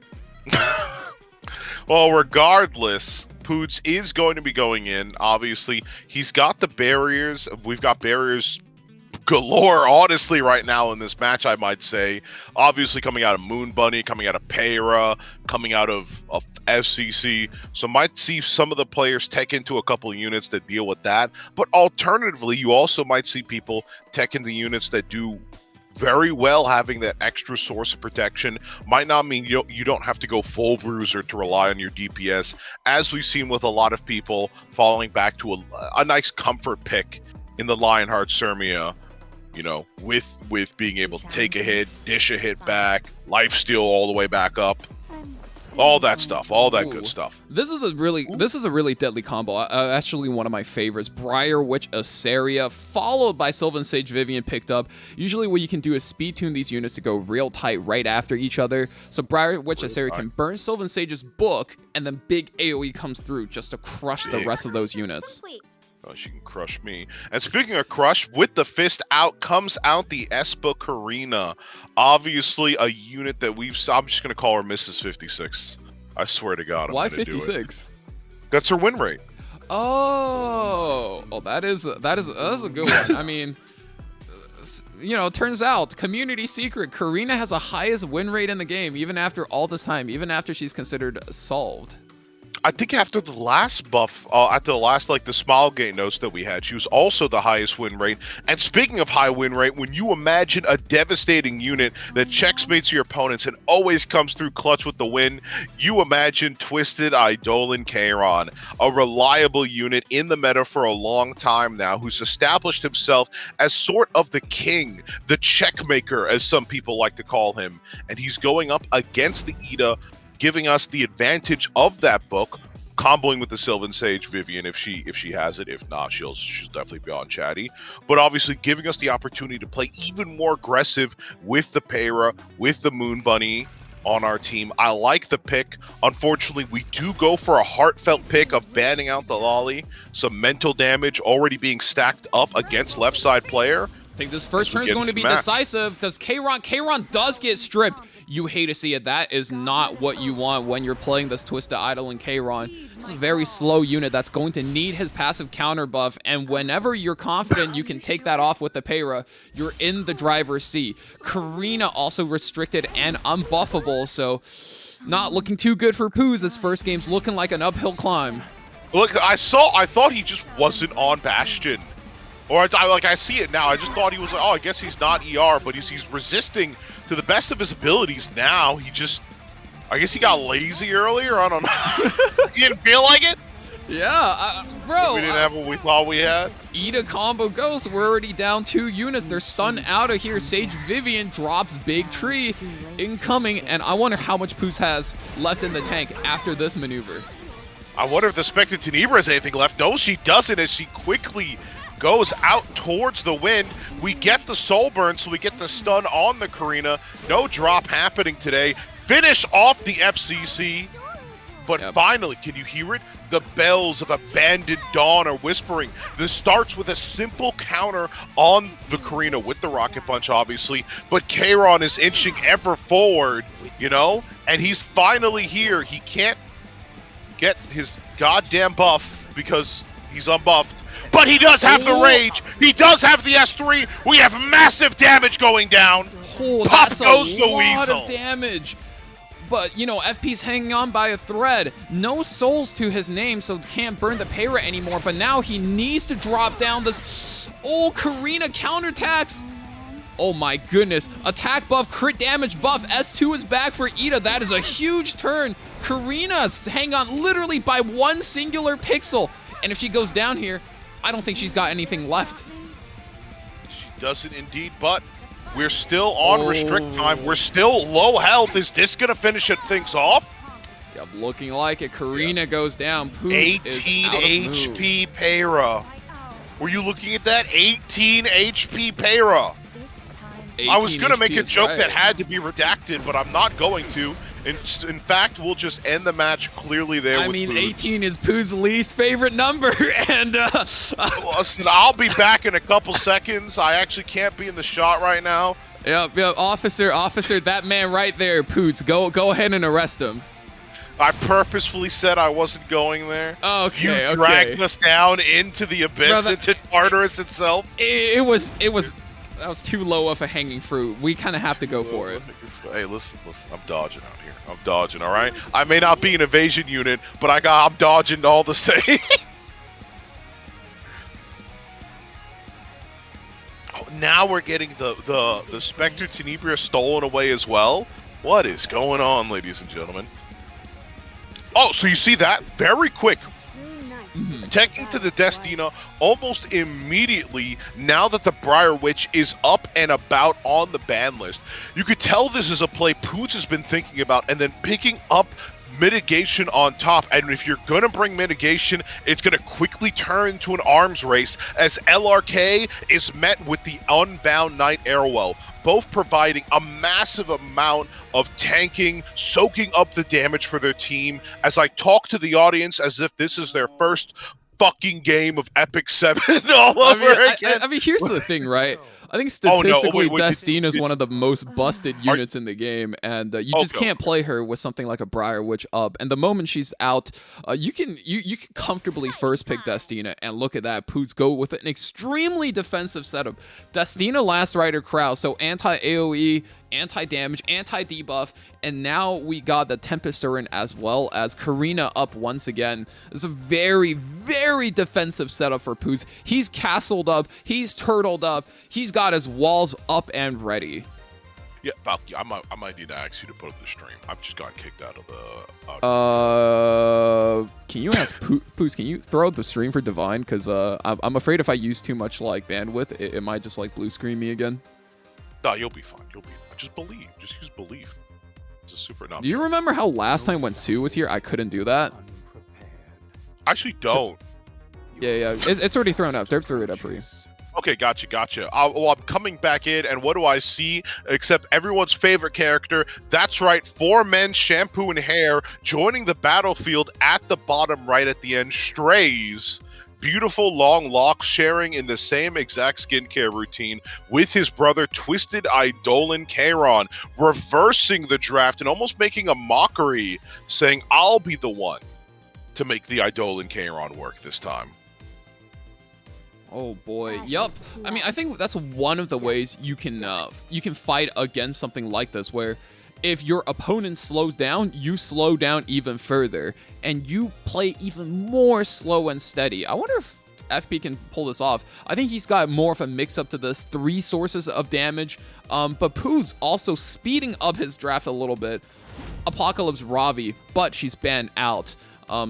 Well, regardless, Poodz is going to be going in. Obviously, he's got the barriers. We've got barriers galore, honestly, right now in this match, I might say. Obviously, coming out of Moon Bunny, coming out of Payra, coming out of FCC. So might see some of the players tech into a couple of units that deal with that. But alternatively, you also might see people tech into units that do very well having that extra source of protection. Might not mean you don't have to go full bruiser to rely on your DPS, as we've seen with a lot of people falling back to a nice comfort pick in the Lionheart Sirmia, you know, with being able to take a hit, dish a hit back, lifesteal all the way back up. All that stuff, all that good stuff. This is a really deadly combo. Actually, one of my favorites. Briar Witch Asaria, followed by Sylvan Sage Vivian picked up. Usually what you can do is speed tune these units to go real tight right after each other. So Briar Witch Asaria can burn Sylvan Sage's book, and then big AoE comes through just to crush the rest of those units. Oh, she can crush me. And speaking of crush, with the fist out comes out the Espa Karina. Obviously, a unit that I'm just going to call her Mrs. 56. I swear to God. Why 56? That's her win rate. Oh, that is a good one. I mean, you know, turns out, community secret, Karina has the highest win rate in the game, even after all this time, even after she's considered solved. I think after the last buff, after the last, like, the Smilegate notes that we had, she was also the highest win rate. And speaking of high win rate, when you imagine a devastating unit that checkmates your opponents and always comes through clutch with the win, you imagine Twisted Eidolon Kairon, a reliable unit in the meta for a long time now, who's established himself as sort of the king, the checkmaker, as some people like to call him. And he's going up against the Ida, giving us the advantage of that book, comboing with the Sylvan Sage Vivian if she has it. If not, she'll definitely be on Chatty. But obviously giving us the opportunity to play even more aggressive with the Payra, with the Moon Bunny on our team. I like the pick. Unfortunately, we do go for a heartfelt pick of banning out the Lolly. Some mental damage already being stacked up against left side player. I think this first turn is going to be decisive. Does Kairon does get stripped. You hate to see it. That is not what you want when you're playing this Twisted Eidolon Kairon. This is a very slow unit that's going to need his passive counter buff, and whenever you're confident you can take that off with the Payra, you're in the driver's seat. Karina also restricted and unbuffable, so not looking too good for Poodz. This first game's looking like an uphill climb. Look, I thought he just wasn't on Bastion. Or I see it now. I just thought he was like, oh, I guess he's not ER, but he's resisting to the best of his abilities now. I guess he got lazy earlier. I don't know. He didn't feel like it? Yeah, bro. We didn't have what we thought we had. Ida combo goes. We're already down 2 units. They're stunned out of here. Sage Vivian drops big tree incoming, and I wonder how much Poodz has left in the tank after this maneuver. I wonder if the Spectre Tenebra has anything left. No, she doesn't, as she quickly goes out towards the wind. We get the soul burn, so we get the stun on the Karina. No drop happening today. Finish off the FCC. But finally, can you hear it? The bells of abandoned dawn are whispering. This starts with a simple counter on the Karina with the Rocket Punch, obviously. But Kayron is inching ever forward, you know? And he's finally here. He can't get his goddamn buff because he's unbuffed. But he does have the rage. He does have the S3. We have massive damage going down. Oh, Pop that's goes a the lot weasel. of damage. But, you know, FP's hanging on by a thread. No souls to his name, so can't burn the pay rate anymore. But now he needs to drop down this... Oh, Karina counterattacks. Oh my goodness. Attack buff, crit damage buff. S2 is back for Ida. That is a huge turn. Karina's hang on literally by one singular pixel. And if she goes down here, I don't think she's got anything left. She doesn't indeed, but... we're still on restrict time. We're still low health. Is this going to finish things off? Yep, looking like it. Karina goes down. Poodz 18 is out of HP Payra. Were you looking at that? 18 HP Payra. I was going to make a joke that had to be redacted, but I'm not going to. In fact, we'll just end the match clearly there with Poodz. 18 is Poodz's least favorite number, and Listen, I'll be back in a couple seconds. I actually can't be in the shot right now. Yep, officer, that man right there, Poodz, go ahead and arrest him. I purposefully said I wasn't going there. Okay, you dragged us down into the abyss, into Tartarus itself. It was that was too low of a hanging fruit. We kind of have to go for it. Hey, listen, I'm dodging out here. I'm dodging, all right? I may not be an evasion unit, but I'm dodging all the same. Oh, now we're getting the Spectre Tenebria stolen away as well. What is going on, ladies and gentlemen? Oh, so you see that? Very quick. Taking to the Destina almost immediately now that the Briar Witch is up and about on the ban list. You could tell this is a play Poodz has been thinking about, and then picking up mitigation on top. And if you're going to bring mitigation, it's going to quickly turn into an arms race as LRK is met with the Unbound Knight Arrowell, both providing a massive amount of tanking, soaking up the damage for their team. As I talk to the audience as if this is their first fucking game of Epic 7 all over again. I mean, here's the thing, right? I think statistically, Destina is one of the most busted units in the game, and you just can't play her with something like a Briar Witch up. And the moment she's out, you can comfortably first pick Destina, and look at that, Poodz go with an extremely defensive setup. Destina Last Rider Crowd, so anti-AoE, anti-damage, anti-debuff, and now we got the Tempest Surin as well as Karina up once again. It's a very, very defensive setup for Poodz. He's castled up, he's turtled up, he's got his walls up and ready. Yeah, Valky, I might need to ask you to put up the stream. I've just got kicked out of the... Can you ask Poodz, can you throw out the stream for Divine? Because I'm afraid if I use too much like bandwidth, it might just like blue screen me again. No, you'll be fine. You'll be fine. Just believe. Just use belief. It's a super not. Do you remember how last time when Sue was here, I couldn't do that? I actually don't. Yeah. It's already thrown up. They threw it up for you. Okay, gotcha. Well, I'm coming back in, and what do I see? Except everyone's favorite character. That's right, 4 men, shampoo and hair, joining the battlefield at the bottom right at the end. Strays. Beautiful long locks, sharing in the same exact skincare routine with his brother Twisted Eidolon Kayron, reversing the draft and almost making a mockery, saying, I'll be the one to make the Eidolon Kayron work this time. Oh boy, yup. I mean, I think that's one of the ways you can fight against something like this, where if your opponent slows down, you slow down even further, and you play even more slow and steady. I wonder if FP can pull this off. I think he's got more of a mix-up to this, 3 sources of damage, but Poodz also speeding up his draft a little bit. Apocalypse Ravi, but she's banned out.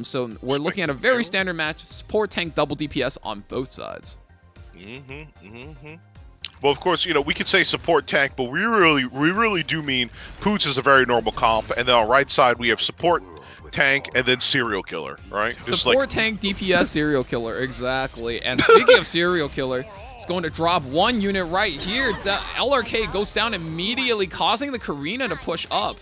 So we're looking at a very standard match, support tank double DPS on both sides. Well, of course, you know, we could say support tank, but we really do mean Poodz is a very normal comp, and then on the right side we have support tank and then serial killer, right? Support tank DPS serial killer, exactly. And speaking of serial killer, it's going to drop 1 unit right here. The LRK goes down immediately, causing the Karina to push up.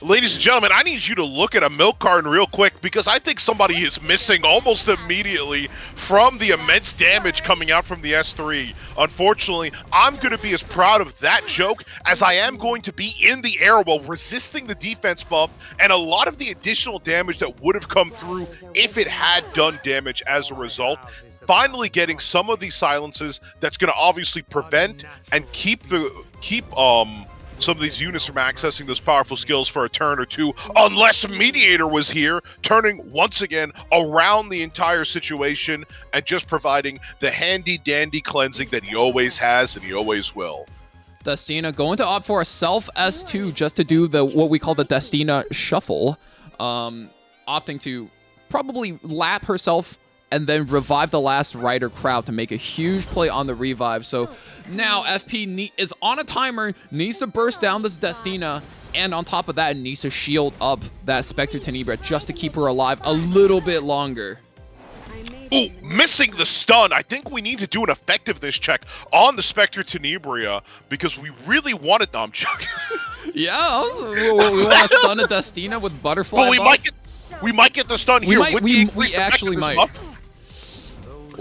Ladies and gentlemen, I need you to look at a milk carton real quick because I think somebody is missing almost immediately from the immense damage coming out from the S3. Unfortunately, I'm going to be as proud of that joke as I am going to be in the air while resisting the defense buff and a lot of the additional damage that would have come through if it had done damage as a result. Finally getting some of these silences that's going to obviously prevent and keep some of these units from accessing those powerful skills for a turn or two, unless Mediator was here, turning once again around the entire situation and just providing the handy-dandy cleansing that he always has and he always will. Destina going to opt for a self S2 just to do what we call the Destina shuffle, opting to probably lap herself and then revive the last Rider crowd to make a huge play on the revive. So now FP is on a timer, needs to burst down this Destina, and on top of that, needs to shield up that Spectre Tenebra just to keep her alive a little bit longer. Ooh, missing the stun. I think we need to do an effectiveness check on the Spectre Tenebria because we really wanted them. Yeah, we want to stun a Destina with Butterfly but we might get the stun here. We actually might. Buff.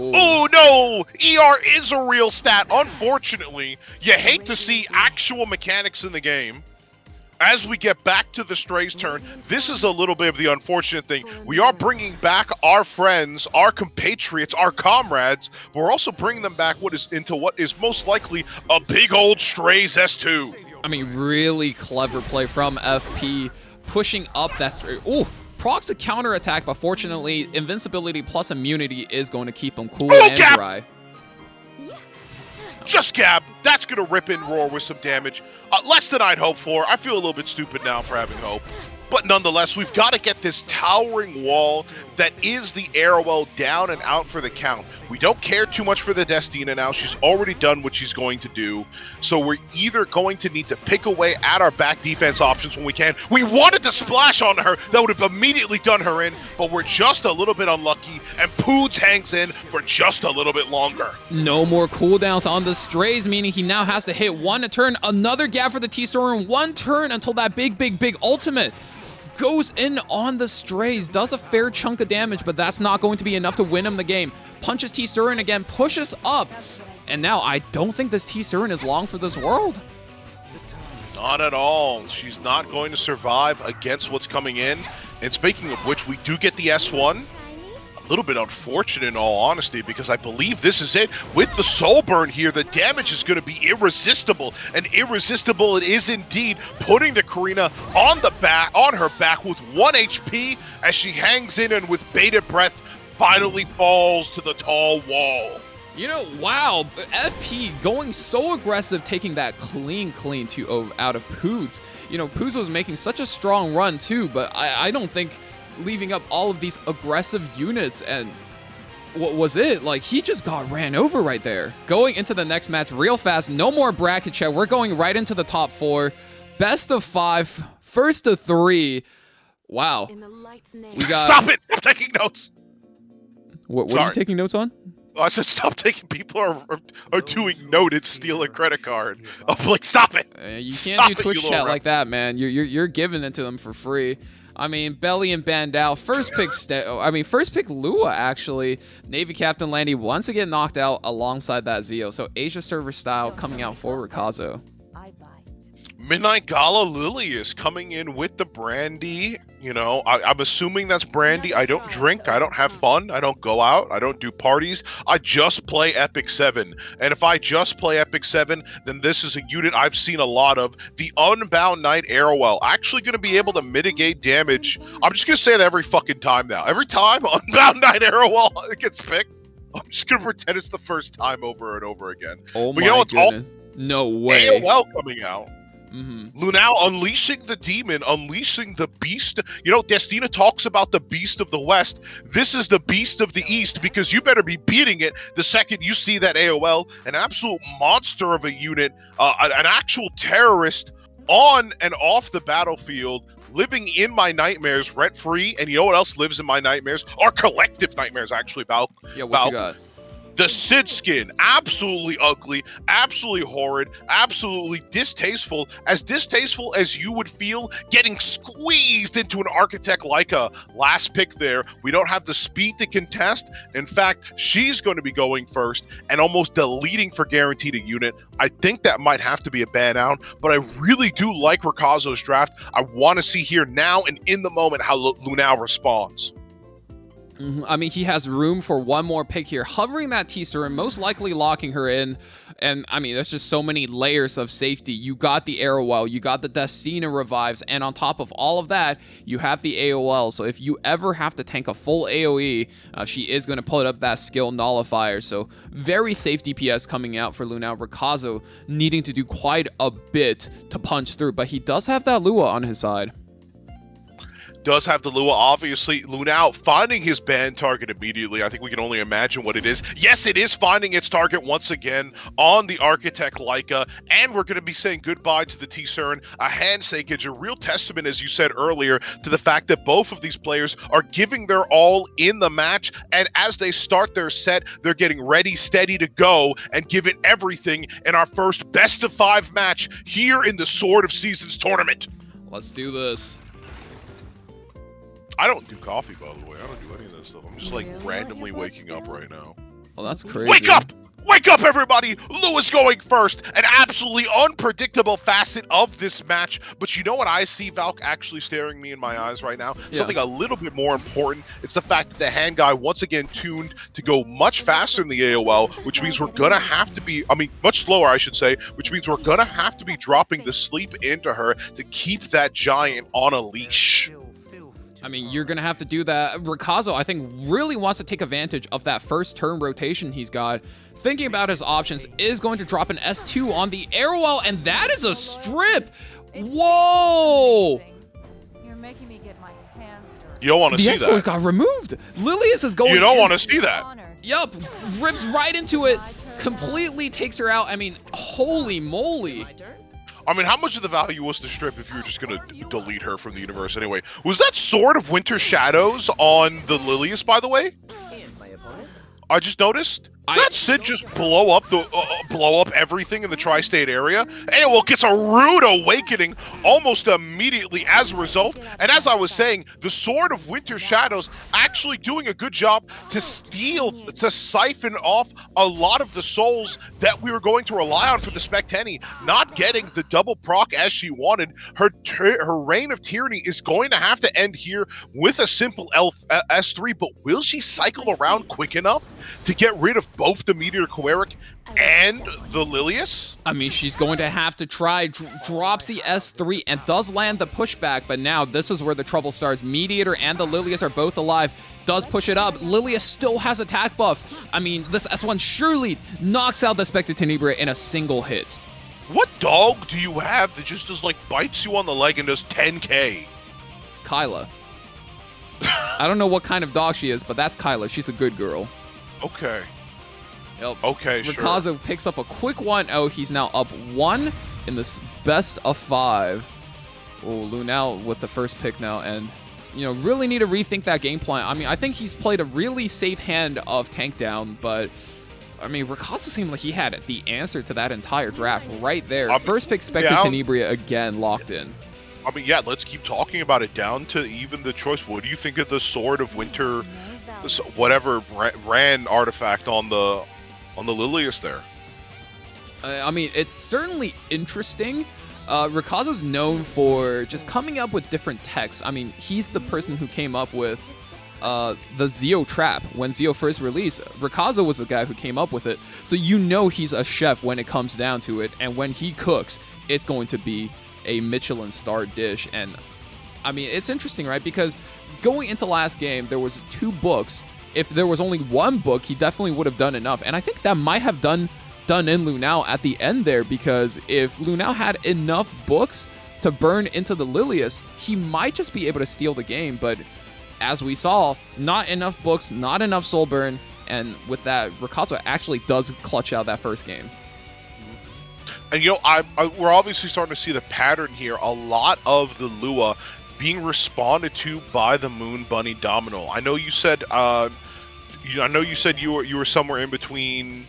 Oh no! ER is a real stat. Unfortunately, you hate to see actual mechanics in the game. As we get back to the Stray's turn, this is a little bit of the unfortunate thing. We are bringing back our friends, our compatriots, our comrades, but we're also bringing them back into what is most likely a big old Stray's S2. I mean, really clever play from FP, pushing up that Stray. Ooh! Procs a counterattack, but fortunately, invincibility plus immunity is going to keep him cool and Gab! dry. Just Gab. That's going to rip in Roar with some damage. Less than I'd hoped for. I feel a little bit stupid now for having hope. But nonetheless, we've got to get this towering wall that is the Arrowell down and out for the count. We don't care too much for the Destina now. She's already done what she's going to do. So we're either going to need to pick away at our back defense options when we can. We wanted to splash on her. That would have immediately done her in. But we're just a little bit unlucky. And Poodz hangs in for just a little bit longer. No more cooldowns on the Strays, meaning he now has to hit one a turn. Another gap for the T-Storm in one turn until that big ultimate goes in on the Strays, does a fair chunk of damage, but that's not going to be enough to win him the game. Punches T-Surin again, pushes up, and now I don't think this T-Surin is long for this world. Not at all. She's not going to survive against what's coming in. And speaking of which, we do get the S1. A little bit unfortunate in all honesty, because I believe this is it. With the soul burn here, the damage is going to be irresistible, and irresistible it is indeed, putting the Karina on her back with 1 HP as she hangs in and with bated breath finally falls to the tall wall. You know, wow, FP going so aggressive, taking that clean out of Poodz. You know, Poodz was making such a strong run too, but I don't think leaving up all of these aggressive units, and what was it? Like, he just got ran over right there. Going into the next match real fast, no more bracket chat. We're going right into the top 4. Best of 5, first of 3. Wow. We got... Stop it! Stop taking notes! What are you taking notes on? Oh, I said stop taking. People are doing noted, steal a credit card. I'm like, stop it! You can't do Twitch chat like that, man. You're giving it to them for free. I mean, Belly and Bandao, first pick Lua, actually. Navy Captain Landy once again knocked out alongside that Zeo. So Asia server style coming out for Rikazo. Midnight Gala Lily is coming in with the brandy. You know, I'm assuming that's brandy. I don't drink. I don't have fun. I don't go out. I don't do parties. I just play Epic 7. And if I just play Epic 7, then this is a unit I've seen a lot of. The Unbound Knight Arrowell. Actually going to be able to mitigate damage. I'm just going to say that every fucking time now. Every time Unbound Knight Arrowell gets picked, I'm just going to pretend it's the first time over and over again. Oh my goodness. No way. AOL coming out. Lunale unleashing the demon, unleashing the beast. You know, Destina talks about the beast of the West. This is the beast of the East, because you better be beating it the second you see that AOL. An absolute monster of a unit, an actual terrorist on and off the battlefield, living in my nightmares rent-free. And you know what else lives in my nightmares? Our collective nightmares, actually, Val. Yeah, what you got? The Sid skin, absolutely ugly, absolutely horrid, absolutely distasteful as you would feel getting squeezed into an architect like a last pick there. We don't have the speed to contest. In fact, she's going to be going first and almost deleting for guaranteed a unit. I think that might have to be a ban out, but I really do like Rikazo's draft. I want to see here now and in the moment how Lunale responds. I mean, he has room for one more pick here, hovering that T-Ser and most likely locking her in. And, I mean, there's just so many layers of safety. You got the Arrowwell, you got the Destina revives, and on top of all of that, you have the AOL. So if you ever have to tank a full AoE, she is going to put up that skill nullifier. So very safe DPS coming out for Lunale. Rikazo needing to do quite a bit to punch through, but he does have that Lua on his side. Does have the Lua, obviously. Lunale finding his ban target immediately. I think we can only imagine what it is. Yes, it is finding its target once again on the Architect Leica, and we're going to be saying goodbye to the T-Cern. A handshake, a real testament, as you said earlier, to the fact that both of these players are giving their all in the match, and as they start their set, they're getting ready, steady to go, and give it everything in our first best-of-5 match here in the Sword of Seasons tournament. Let's do this. I don't do coffee, by the way. I don't do any of this stuff. I'm just like randomly waking up right now. Well, that's crazy. Wake up! Wake up, everybody! Lewis going first. An absolutely unpredictable facet of this match. But you know what I see, Valk, actually staring me in my eyes right now? Yeah. Something a little bit more important. It's the fact that the hand guy once again tuned to go much faster than the AOL, which means we're going to have to be, much slower, I should say, which means we're going to have to be dropping the sleep into her to keep that giant on a leash. I mean, you're going to have to do that. Rikazo, I think, really wants to take advantage of that first turn rotation he's got. Thinking about his options, is going to drop an S2 on the Arrowwell, and that is a strip! Whoa! You're making me get my hands dirty. You don't want to see that. The escort got removed. Lilius is going. You don't want to see that. Yup, rips right into it, completely takes her out. I mean, holy moly. I mean, how much of the value was the strip if you were just going to delete her from the universe anyway? Was that Sword of Winter Shadows on the Lilius, by the way? I just noticed. That Sid just blow up everything in the tri-state area? AOL gets a rude awakening almost immediately as a result. And as I was saying, the Sword of Winter Shadows actually doing a good job to siphon off a lot of the souls that we were going to rely on for the Spectenny, not getting the double proc as she wanted. Her reign of tyranny is going to have to end here with a simple S3, but will she cycle around quick enough to get rid of both the Meteor Koeric and the Lilius? I mean, she's going to have to try. Drops the S3 and does land the pushback, but now this is where the trouble starts. Mediator and the Lilius are both alive. Does push it up. Lilius still has attack buff. I mean, this S1 surely knocks out the Spectre Tenebria in a single hit. What dog do you have that just does, like, bites you on the leg and does 10k? Kyla. I don't know what kind of dog she is, but that's Kyla. She's a good girl. Okay. Yep. Okay, Rikazo picks up a quick 1-0. He's now up 1 in this best of 5. Oh, Lunale with the first pick now, and really need to rethink that game plan. I mean, I think he's played a really safe hand of tank down, but I mean, Rikazo seemed like he had the answer to that entire draft right there. First pick Spectre Tenebria again locked in. I mean, yeah, let's keep talking about it down to even the choice. What do you think of the Sword of Winter, whatever ran artifact on the Lilius there? I mean, it's certainly interesting. Rikazo's known for just coming up with different techs. I mean, he's the person who came up with the Zeo trap. When Zeo first released, Rikazo was the guy who came up with it. So he's a chef when it comes down to it. And when he cooks, it's going to be a Michelin star dish. And I mean, it's interesting, right? Because going into last game, there was 2 books. If there was only 1 book, he definitely would have done enough. And I think that might have done in Lunale at the end there, because if Lunale had enough books to burn into the Lilius, he might just be able to steal the game. But as we saw, not enough books, not enough soul burn, and with that, Rikazo actually does clutch out that first game. And we're obviously starting to see the pattern here. A lot of the Lua being responded to by the Moon Bunny Domino. I know you said I know you said you were somewhere in between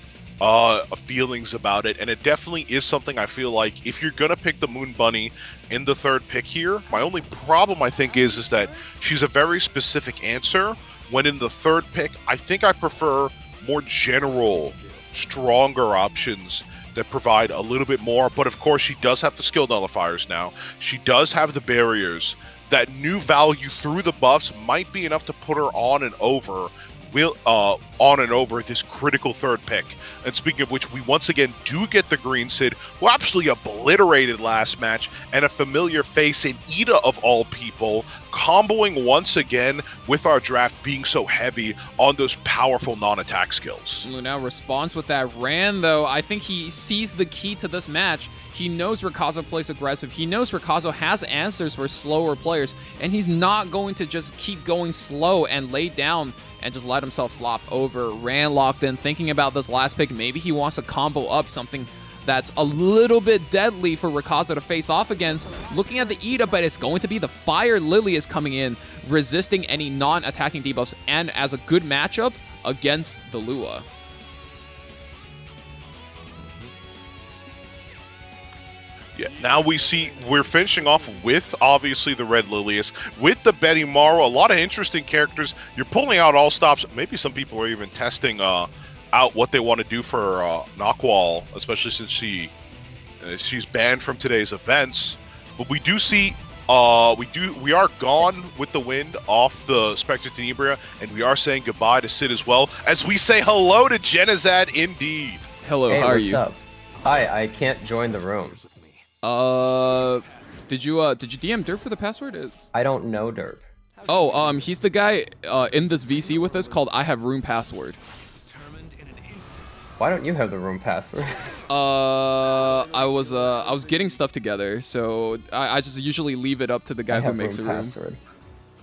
feelings about it, and it definitely is something I feel like if you're gonna pick the Moon Bunny in the third pick here, my only problem I think is that she's a very specific answer. When in the third pick, I think I prefer more general, stronger options that provide a little bit more. But of course, she does have the skill nullifiers now. She does have the barriers. That new value through the buffs might be enough to put her on and over this critical third pick. And speaking of which, we once again do get the Green Sid, who absolutely obliterated last match, and a familiar face in Ida of all people, comboing once again with our draft being so heavy on those powerful non-attack skills. Lunale responds with that Ran, though. I think he sees the key to this match. He knows Rikazo plays aggressive. He knows Rikazo has answers for slower players, and he's not going to just keep going slow and lay down and just let himself flop over. Ran locked in, thinking about this last pick. Maybe he wants to combo up something that's a little bit deadly for Rikazo to face off against. Looking at the Ida, but it's going to be the Fire Lily is coming in, resisting any non-attacking debuffs, and as a good matchup against the Lua. Yeah, now we're finishing off with, obviously, the Red Lilius, with the Benimaru, a lot of interesting characters. You're pulling out all stops. Maybe some people are even testing out what they want to do for Nakwal, especially since she's banned from today's events. But we do see, we are gone with the wind off the Spectre Tenebria, and we are saying goodbye to Sid as well, as we say hello to Genizad indeed. Hello, hey, how are what's you? Up? Hi, I can't join the room. Did you DM Derp for the password? I don't know Derp. Oh, he's the guy in this VC with us called I Have Room Password. Why don't you have the room password? I was getting stuff together, so I just usually leave it up to the guy who makes a room. Password.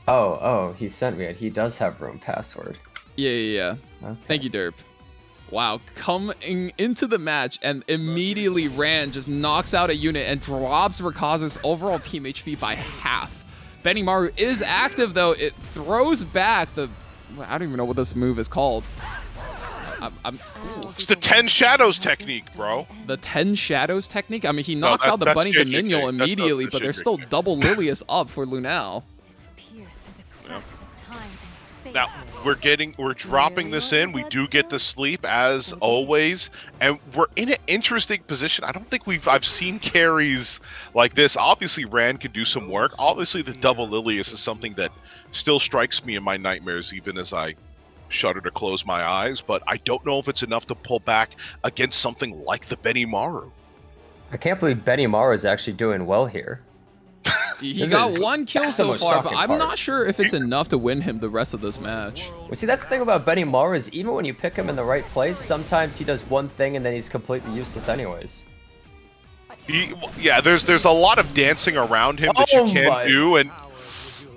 Oh, he sent me it. He does have room password. Yeah. Okay. Thank you, Derp. Wow, coming into the match and immediately Ran just knocks out a unit and drops Rikazo's overall team HP by half. Benimaru is active though. It throws back the... I don't even know what this move is called. It's the 10 Shadows technique, bro. The 10 Shadows technique? I mean, he knocks out the Bunny Dominion immediately, but there's still double Lilius up for Lunale. Now, we're dropping this in. We do get the sleep as always, and we're in an interesting position. I don't think I've seen carries like this. Obviously, Ran can do some work. Obviously, the double Lilius is something that still strikes me in my nightmares, even as I shudder to close my eyes. But I don't know if it's enough to pull back against something like the Benimaru. I can't believe Benimaru is actually doing well here. He got one kill so far, but I'm not sure if it's enough to win him the rest of this match. Well, see, that's the thing about Benimaru is even when you pick him in the right place, sometimes he does one thing and then he's completely useless anyways. There's a lot of dancing around him that you can do, and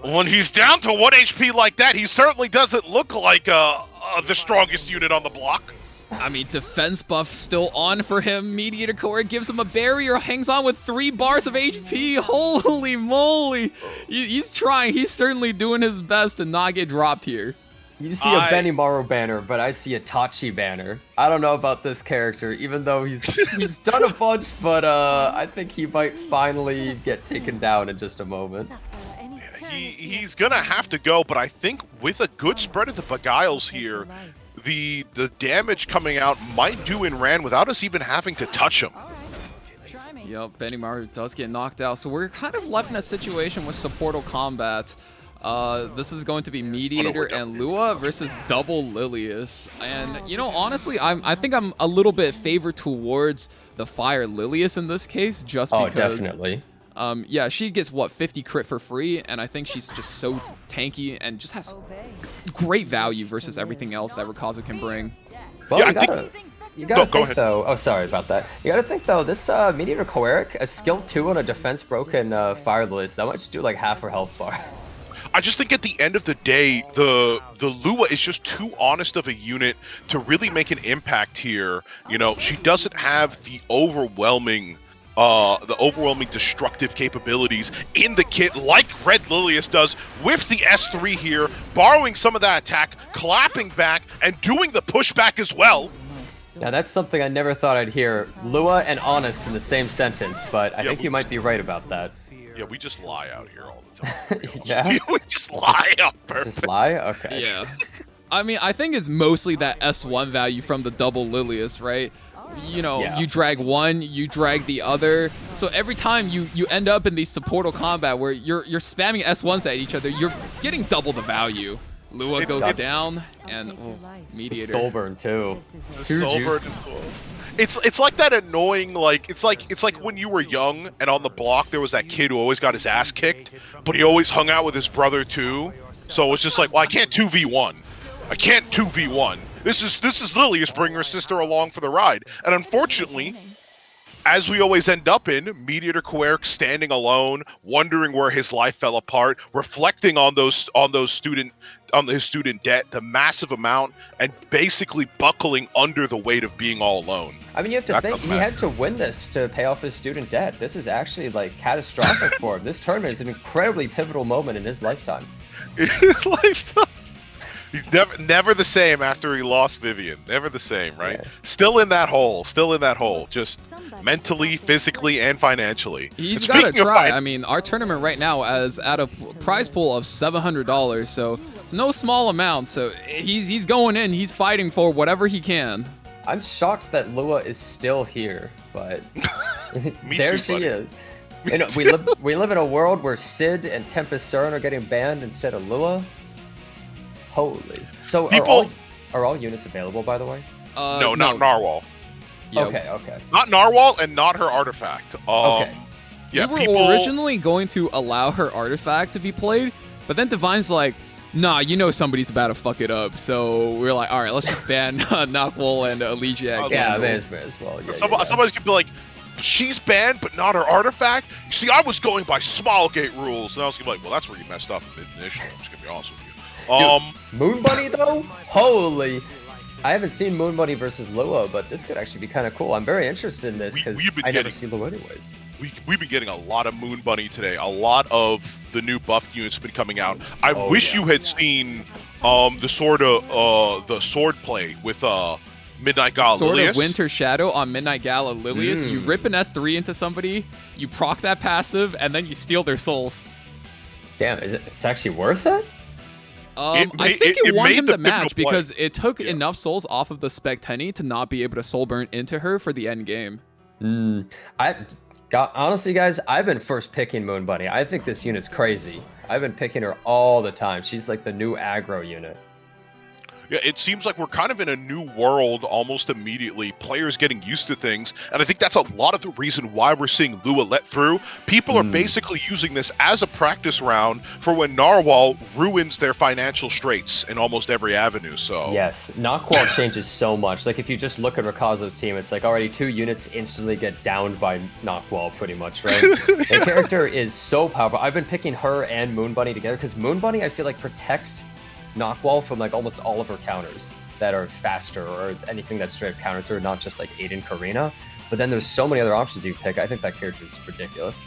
when he's down to 1 HP like that, he certainly doesn't look like the strongest unit on the block. I mean, defense buff still on for him. Mediator Core gives him a barrier, hangs on with 3 bars of HP. Holy moly. He's trying. He's certainly doing his best to not get dropped here. You see a Benimaru banner, but I see a Tachi banner. I don't know about this character, even though he's done a bunch, but I think he might finally get taken down in just a moment. He's gonna have to go, but I think with a good spread of the Beguiles here, the damage coming out might do in Ran without us even having to touch him. Yep, Benimaru does get knocked out, so we're kind of left in a situation with supportal combat. This is going to be Mediator and Lua versus double Lilius. And, you know, honestly, I think I'm a little bit favored towards the Fire Lilius in this case, just because... Oh, definitely. Yeah, she gets, what, 50 crit for free, and I think she's just so tanky and just has great value versus everything else that Rikazo can bring. Well, you gotta think, though... Oh, sorry about that. You gotta think, though, this Mediator Choleric, a skill 2 on a defense broken Fire Lilius, that might just do like half her health bar. I just think at the end of the day, the Lua is just too honest of a unit to really make an impact here. You know, she doesn't have the overwhelming the overwhelming destructive capabilities in the kit like Red Lilius does with the S3 here, borrowing some of that attack, clapping back, and doing the pushback as well. Now that's something I never thought I'd hear. Lua and Honest in the same sentence, but I think you might be right about that. Yeah, we just lie out here all the time. Yeah? We just lie on purpose. Just lie? Okay. Yeah. I mean, I think it's mostly that S1 value from the double Lilius, right? You know, Yeah. you drag one, you drag the other. So every time you end up in these supportal combat where you're spamming S1s at each other, you're getting double the value. Lua goes down, and Mediator. Soul burn too. The Too soul burn juicy. as well. It's like that annoying, like it's like when you were young and on the block there was that kid who always got his ass kicked, but he always hung out with his brother too. So it's just like, well, I can't 2v1. I can't 2v1. This is Lilius bringing her sister along for the ride. And unfortunately, as we always end up in, Mediator Quirk standing alone, wondering where his life fell apart, reflecting on his student debt, the massive amount, and basically buckling under the weight of being all alone. I mean, you have to think, he had to win this to pay off his student debt. This is actually, like, catastrophic for him. This tournament is an incredibly pivotal moment in his lifetime. In his lifetime. He's never the same after he lost Vivian. Never the same, right? Yeah. Still in that hole. Just mentally, physically, and financially. He's And got to speaking of try. I mean, our tournament right now is at a prize pool of $700, so it's no small amount. So he's going in. He's fighting for whatever he can. I'm shocked that Lua is still here, but Me there too, she buddy. is. Me You know, too. we live in a world where Sid and Tempest Cern are getting banned instead of Lua. Holy. So are all units available, by the way? No, not Narwhal. Yeah, Okay. Not Narwhal and not her artifact. Okay. Yeah, we were people... originally going to allow her artifact to be played, but then Divine's like, nah, you know somebody's about to fuck it up. So we're like, all right, let's just ban Knockwool and Elegiac. Yeah, may as well. Yeah, Somebody's gonna be like, she's banned, but not her artifact? You see, I was going by Smallgate rules. And I was gonna be like, well, that's where you messed up initially. I'm just gonna be honest with you. Moon Bunny, though? Holy. I haven't seen Moon Bunny versus Lua, but this could actually be kind of cool. I'm very interested in this because I never see Lua anyways. We've been getting a lot of Moon Bunny today. A lot of the new buff units have been coming out. I wish you had seen the sword play with Midnight Gala Sword Lilius. of Winter Shadow on Midnight Gala Lilius. You rip an S3 into somebody, you proc that passive, and then you steal their souls. Damn, it's actually worth it? I think it won made him the the match pivotal play. because it took enough souls off of the Spectenny to not be able to soul burn into her for the end game. Honestly, guys, I've been first picking Moon Bunny. I think this unit's crazy. I've been picking her all the time. She's like the new aggro unit. Yeah, it seems like we're kind of in a new world almost immediately. Players getting used to things, and I think that's a lot of the reason why we're seeing Lua let through. People are basically using this as a practice round for when Narwhal ruins their financial straits in almost every avenue. So Yes, Knockwall changes so much. Like if you just look at Rikazo's team, it's like already 2 units instantly get downed by Knockwall pretty much, right? The character is so powerful. I've been picking her and Moon Bunny together because Moon Bunny I feel like protects Knockwall from like almost all of her counters that are faster or anything that straight up counters her, not just like Aiden Karina. But then there's so many other options you pick. I think that character is ridiculous.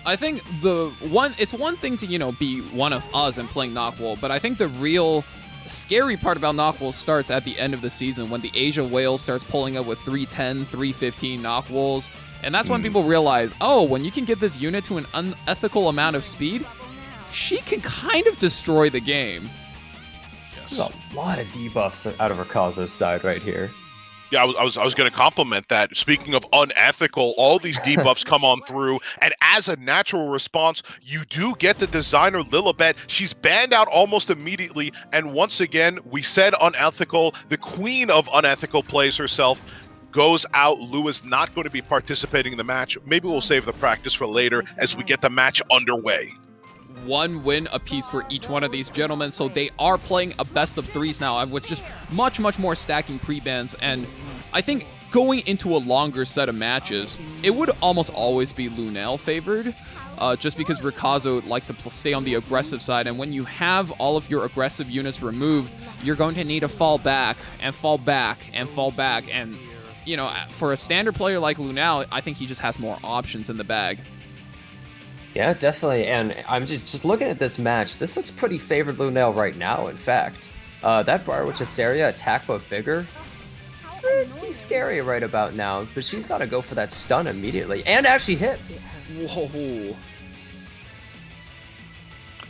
I think it's one thing to, be one of us and playing Knockwall, but I think the real scary part about Knockwall starts at the end of the season when the Asia Whale starts pulling up with 310, 315 Knockwalls. And that's when people realize, oh, when you can get this unit to an unethical amount of speed, she can kind of destroy the game. There's a lot of debuffs out of Rikazo's side right here. yeah, I was going to compliment that. Speaking of unethical, all these debuffs come on through, and as a natural response, you do get the designer Lilibet. She's banned out almost immediately, and once again, we said unethical. The queen of unethical plays herself. Goes out. Lua's not going to be participating in the match. Maybe we'll save the practice for later as we get the match underway. 1 win apiece for each one of these gentlemen, so they are playing a best of 3s now with just much more stacking pre-bans. And I think going into a longer set of matches, it would almost always be Lunale favored, just because Rikazo likes to stay on the aggressive side, and when you have all of your aggressive units removed, you're going to need to fall back and fall back and fall back, and you know, for a standard player like Lunale, I think he just has more options in the bag. Yeah, definitely. And I'm just looking at this match. This looks pretty favored Lunale right now, in fact. That Briar Witch's area attack but bigger. Pretty scary right about now, but she's got to go for that stun immediately. And actually hits. Whoa.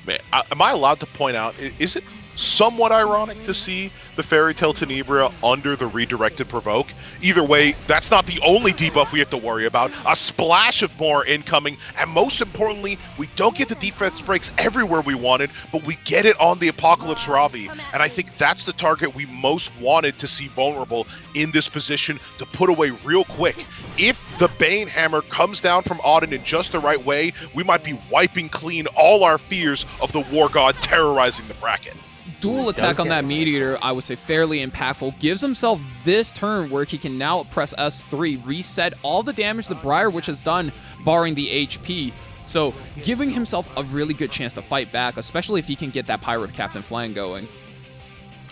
Man, am I allowed to point out, is it somewhat ironic to see the Fairy Tale Tenebria under the redirected provoke? Either way, that's not the only debuff we have to worry about. A splash of more incoming, and most importantly, we don't get the defense breaks everywhere we wanted, but we get it on the Apocalypse Ravi, and I think that's the target we most wanted to see vulnerable in this position to put away real quick. If the Bane Hammer comes down from Auden in just the right way, we might be wiping clean all our fears of the War God terrorizing the bracket. Dual attack on that Meteor, I would say fairly impactful. Gives himself this turn where he can now press S3, reset all the damage the Briar Witch has done, barring the HP. So giving himself a really good chance to fight back, especially if he can get that Pirate Captain Flan going.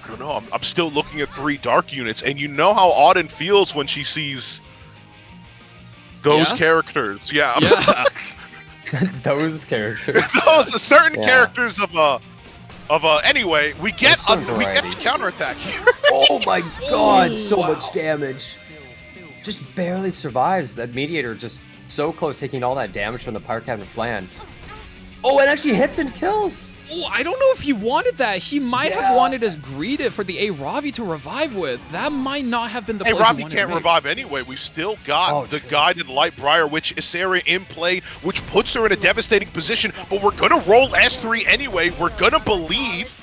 I don't know, I'm still looking at 3 dark units, and you know how Auden feels when she sees those characters. Yeah. Those characters. Those certain characters anyway, we get counterattack here. Oh my god, so much damage. Just barely survives. That Mediator just so close, taking all that damage from the Pirate Captain Flan. Oh, it actually hits and kills. Oh, I don't know if he wanted that. He might have wanted his Greeted for the A-Ravi to revive with. That might not have been the play he A-Ravi wanted can't to make. revive anyway. We've still got the Guided Light Briar Witch Issaria in play, which puts her in a devastating position, but we're going to roll S3 anyway. We're going to believe.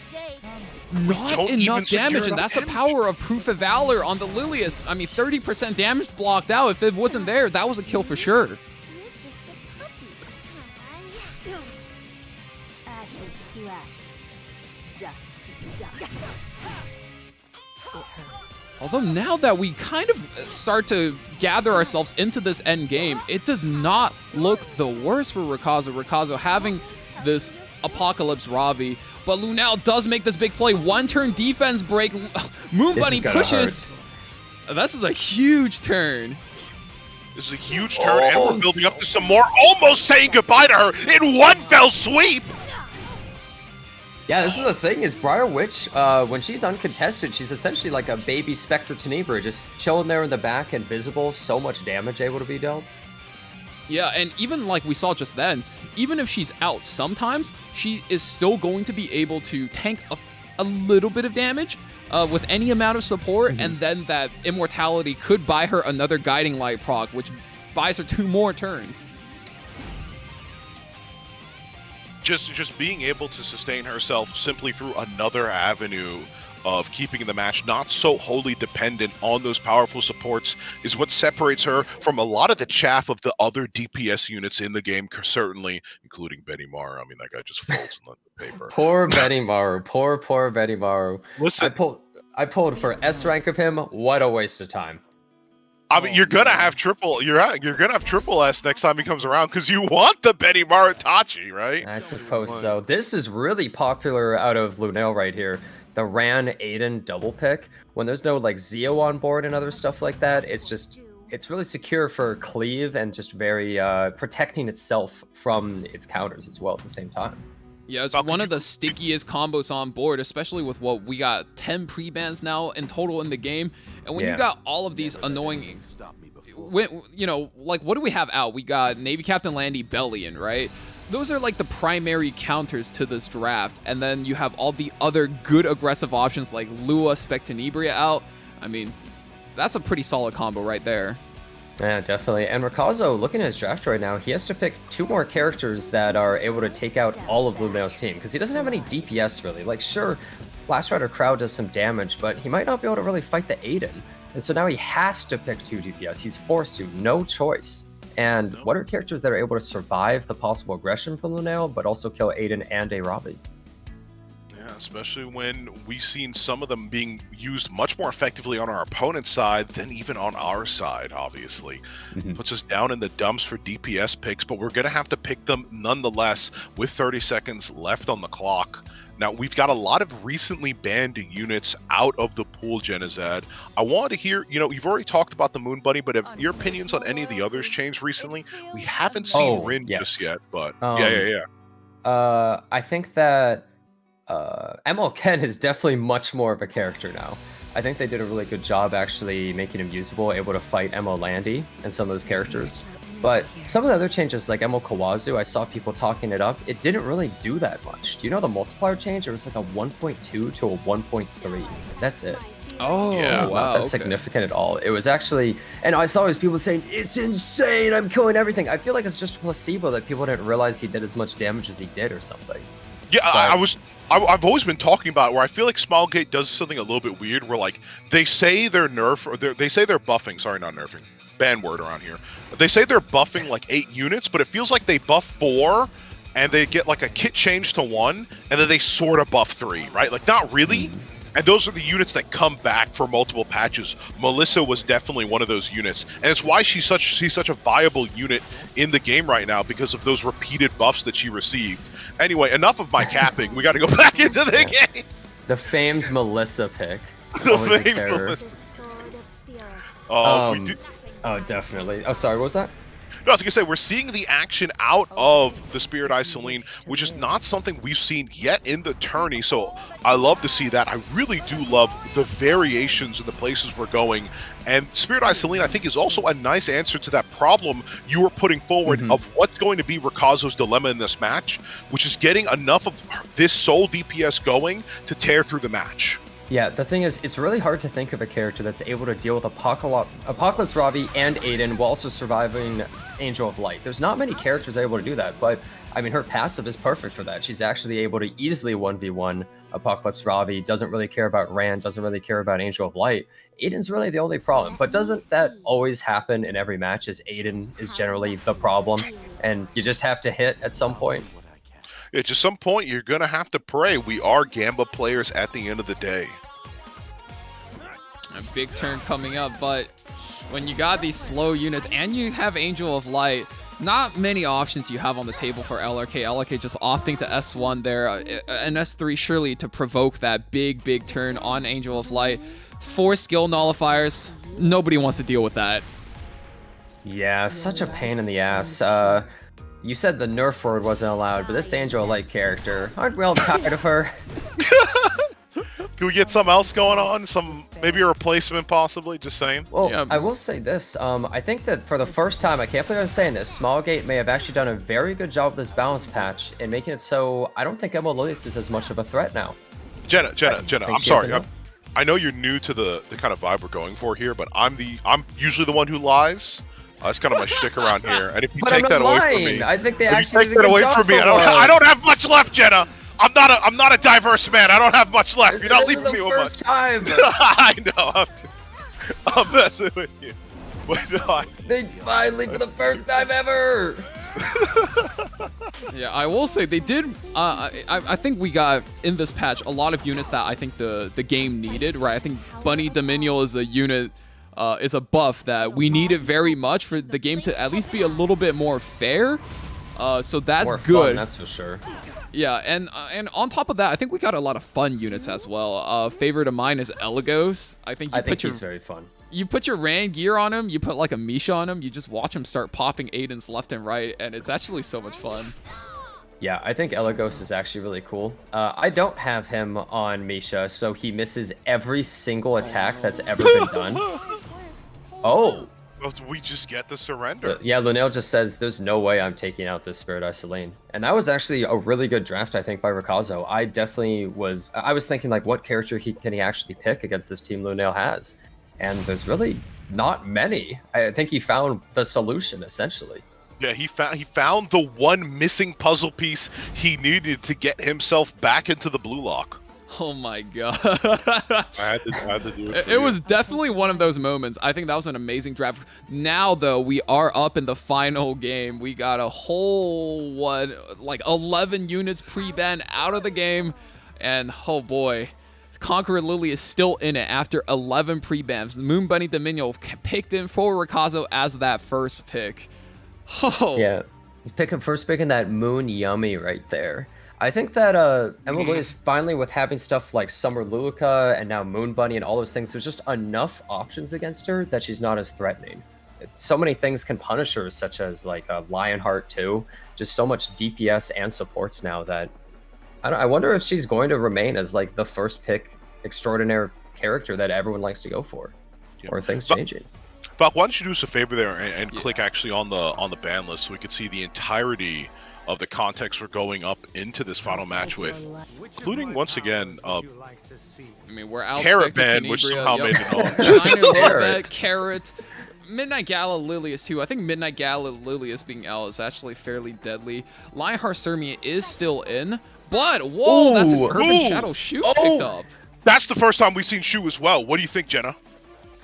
Not enough damage, and that's the power of Proof of Valor on the Lilius. I mean, 30% damage blocked out. If it wasn't there, that was a kill for sure. Although now that we kind of start to gather ourselves into this end game, it does not look the worst for Rikazo. Rikazo having this Apocalypse Ravi, but Lunale does make this big play. 1 turn defense break. Moon Bunny pushes. This is a huge turn. This is a huge turn, and we're building up to some more, almost saying goodbye to her in one fell sweep. Yeah, this is the thing, is Briar Witch, when she's uncontested, she's essentially like a baby Spectre Tenebra, just chilling there in the back, invisible, so much damage able to be dealt. Yeah, and even like we saw just then, even if she's out sometimes, she is still going to be able to tank a little bit of damage with any amount of support, and then that Immortality could buy her another Guiding Light proc, which buys her 2 more turns. Just being able to sustain herself simply through another avenue of keeping the match not so wholly dependent on those powerful supports is what separates her from a lot of the chaff of the other DPS units in the game, certainly, including Benny Maru. I mean, that guy just folds on the paper. Poor Benny Maru. Poor Benny Maru. Listen, I pulled for S rank of him. What a waste of time. I mean, you're gonna have triple. You're gonna have triple S next time he comes around because you want the Benny Maritachi, right? I suppose so. This is really popular out of Lunale right here. The Ran Aiden double pick. When there's no like Zeo on board and other stuff like that, it's really secure for cleave and just very protecting itself from its counters as well at the same time. Yeah, it's one of the stickiest combos on board, especially with what we got 10 pre-bans now in total in the game. And when you got all of these annoying, you know, like what do we have out? We got Navy Captain Landy, Bellion, right? Those are like the primary counters to this draft. And then you have all the other good aggressive options like Lua, Spec Tenebria out. I mean, that's a pretty solid combo right there. Yeah, definitely. And Rikazo, looking at his draft right now, he has to pick 2 more characters that are able to take out all of Lunale's team, because he doesn't have any DPS really. Like, sure, Blast Rider Crowd does some damage, but he might not be able to really fight the Aiden. And so now he has to pick 2 DPS. He's forced to, no choice. And what are characters that are able to survive the possible aggression from Lunale, but also kill Aiden and A-Ravi? Yeah, especially when we've seen some of them being used much more effectively on our opponent's side than even on our side, obviously. Puts us down in the dumps for DPS picks, but we're going to have to pick them nonetheless with 30 seconds left on the clock. Now, we've got a lot of recently banned units out of the pool, Genizad. I wanted to hear, you've already talked about the Moon Bunny, but have your opinions on any of the others changed recently? We haven't seen Rin just yet, but yeah. I think that ML Ken is definitely much more of a character now. I think they did a really good job actually making him usable, able to fight ML Landy and some of those characters. But some of the other changes, like ML Kawazu, I saw people talking it up. It didn't really do that much. Do you know the multiplier change? It was like a 1.2 to a 1.3. That's it. Oh, yeah. wow. Not that significant at all. It was actually, and I saw always people saying, it's insane, I'm killing everything. I feel like it's just a placebo that people didn't realize he did as much damage as he did or something. Yeah, I've always been talking about where I feel like Smilegate does something a little bit weird where like they say they're they say they're buffing, sorry, not nerfing, ban word around here. They say they're buffing like 8 units, but it feels like they buff 4 and they get like a kit change to 1 and then they sort of buff 3, right? Like not really. And those are the units that come back for multiple patches. Melissa was definitely one of those units. And it's why she's such a viable unit in the game right now because of those repeated buffs that she received. Anyway, enough of my capping. We got to go back into the game. The famed Melissa pick. The famed Melissa. We do. Oh, definitely. Oh, sorry, what was that? No, I was going to say, we're seeing the action out of the Spirit Eye Celine, which is not something we've seen yet in the tourney, so I love to see that. I really do love the variations in the places we're going, and Spirit Eye Celine, I think, is also a nice answer to that problem you were putting forward of what's going to be Rikazo's dilemma in this match, which is getting enough of this soul DPS going to tear through the match. Yeah, the thing is, it's really hard to think of a character that's able to deal with Apocalypse Ravi and Aiden while also surviving Angel of Light. There's not many characters able to do that, but I mean, her passive is perfect for that. She's actually able to easily 1v1 Apocalypse Ravi, doesn't really care about Rand, doesn't really care about Angel of Light. Aiden's really the only problem, but doesn't that always happen in every match, as Aiden is generally the problem, and you just have to hit at some point? At some point, you're going to have to pray. We are Gamba players at the end of the day. A big turn coming up, but when you got these slow units and you have Angel of Light, not many options you have on the table for LRK. LRK just opting to S1 there, and S3 surely to provoke that big turn on Angel of Light. 4 skill nullifiers, nobody wants to deal with that. Yeah, such a pain in the ass. You said the nerf word wasn't allowed, but this Angel of Light character, aren't we all tired of her? Can we get something else going on? Maybe a replacement, possibly? Just saying. Well, yeah. I will say this. I think that for the first time, I can't believe I'm saying this, Smilegate may have actually done a very good job with this balance patch in making it so I don't think ML Lilius is as much of a threat now. Jenna, I'm sorry. I know you're new to the kind of vibe we're going for here, but I'm usually the one who lies. That's kind of my shtick around here. And if you take that away from me, I think they if actually you take that away from me, I don't have much left, Jenna. I'm not a diverse man. I don't have much left. You're not leaving me with much. Time. I know. I'm messing with you. But no, They finally, for the first time ever. Yeah, I will say they did. I think we got in this patch a lot of units that I think the game needed. Right, I think Bunny Dominion is a unit. Is a buff that we needed very much for the game to at least be a little bit more fair. So that's more good. Fun, that's for sure. Yeah, and on top of that, I think we got a lot of fun units as well. Favorite of mine is Elagos. I think he's very fun. You put your Rand gear on him, you put like a Misha on him, you just watch him start popping Aidens left and right, and it's actually so much fun. Yeah, I think Elagos is actually really cool. I don't have him on Misha, so he misses every single attack that's ever been done. Oh! We just get the surrender. Yeah, Lunale just says, there's no way I'm taking out this Spirit Eye Celine. And that was actually a really good draft, I think, by Rikazo. I was thinking, like, what character can he actually pick against this team Lunale has? And there's really not many. I think he found the solution, essentially. Yeah, he found the one missing puzzle piece he needed to get himself back into the blue lock. Oh my god. I had to do it. It was definitely one of those moments. I think that was an amazing draft. Now, though, we are up in the final game. We got a whole, 11 units pre-ban out of the game. And, oh boy, Conqueror Lily is still in it after 11 pre-bans. Moon Bunny Dominion picked in for Rikazo as that first pick. Oh. Yeah, first picking that Moon Yummy right there. I think that ML Landy is finally, with having stuff like Summer Luluka and now Moon Bunny and all those things, there's just enough options against her that she's not as threatening. So many things can punish her, such as like Lionheart too. Just so much DPS and supports now that I wonder if she's going to remain as like the first pick extraordinaire character that everyone likes to go for, or things changing. Buck, why don't you do us a favor there and click actually on the ban list so we can see the entirety of the context we're going up into this final match with, including once again I mean, we're out Carrot Band, which somehow made it on. Carrot. Carrot. Midnight Gala Lilius too. I think Midnight Gala Lilius being out is actually fairly deadly. Lionheart Sermia is still in, but whoa, that's an Urban Shadow shoe picked up. That's the first time we've seen Shu as well. What do you think, Jenna?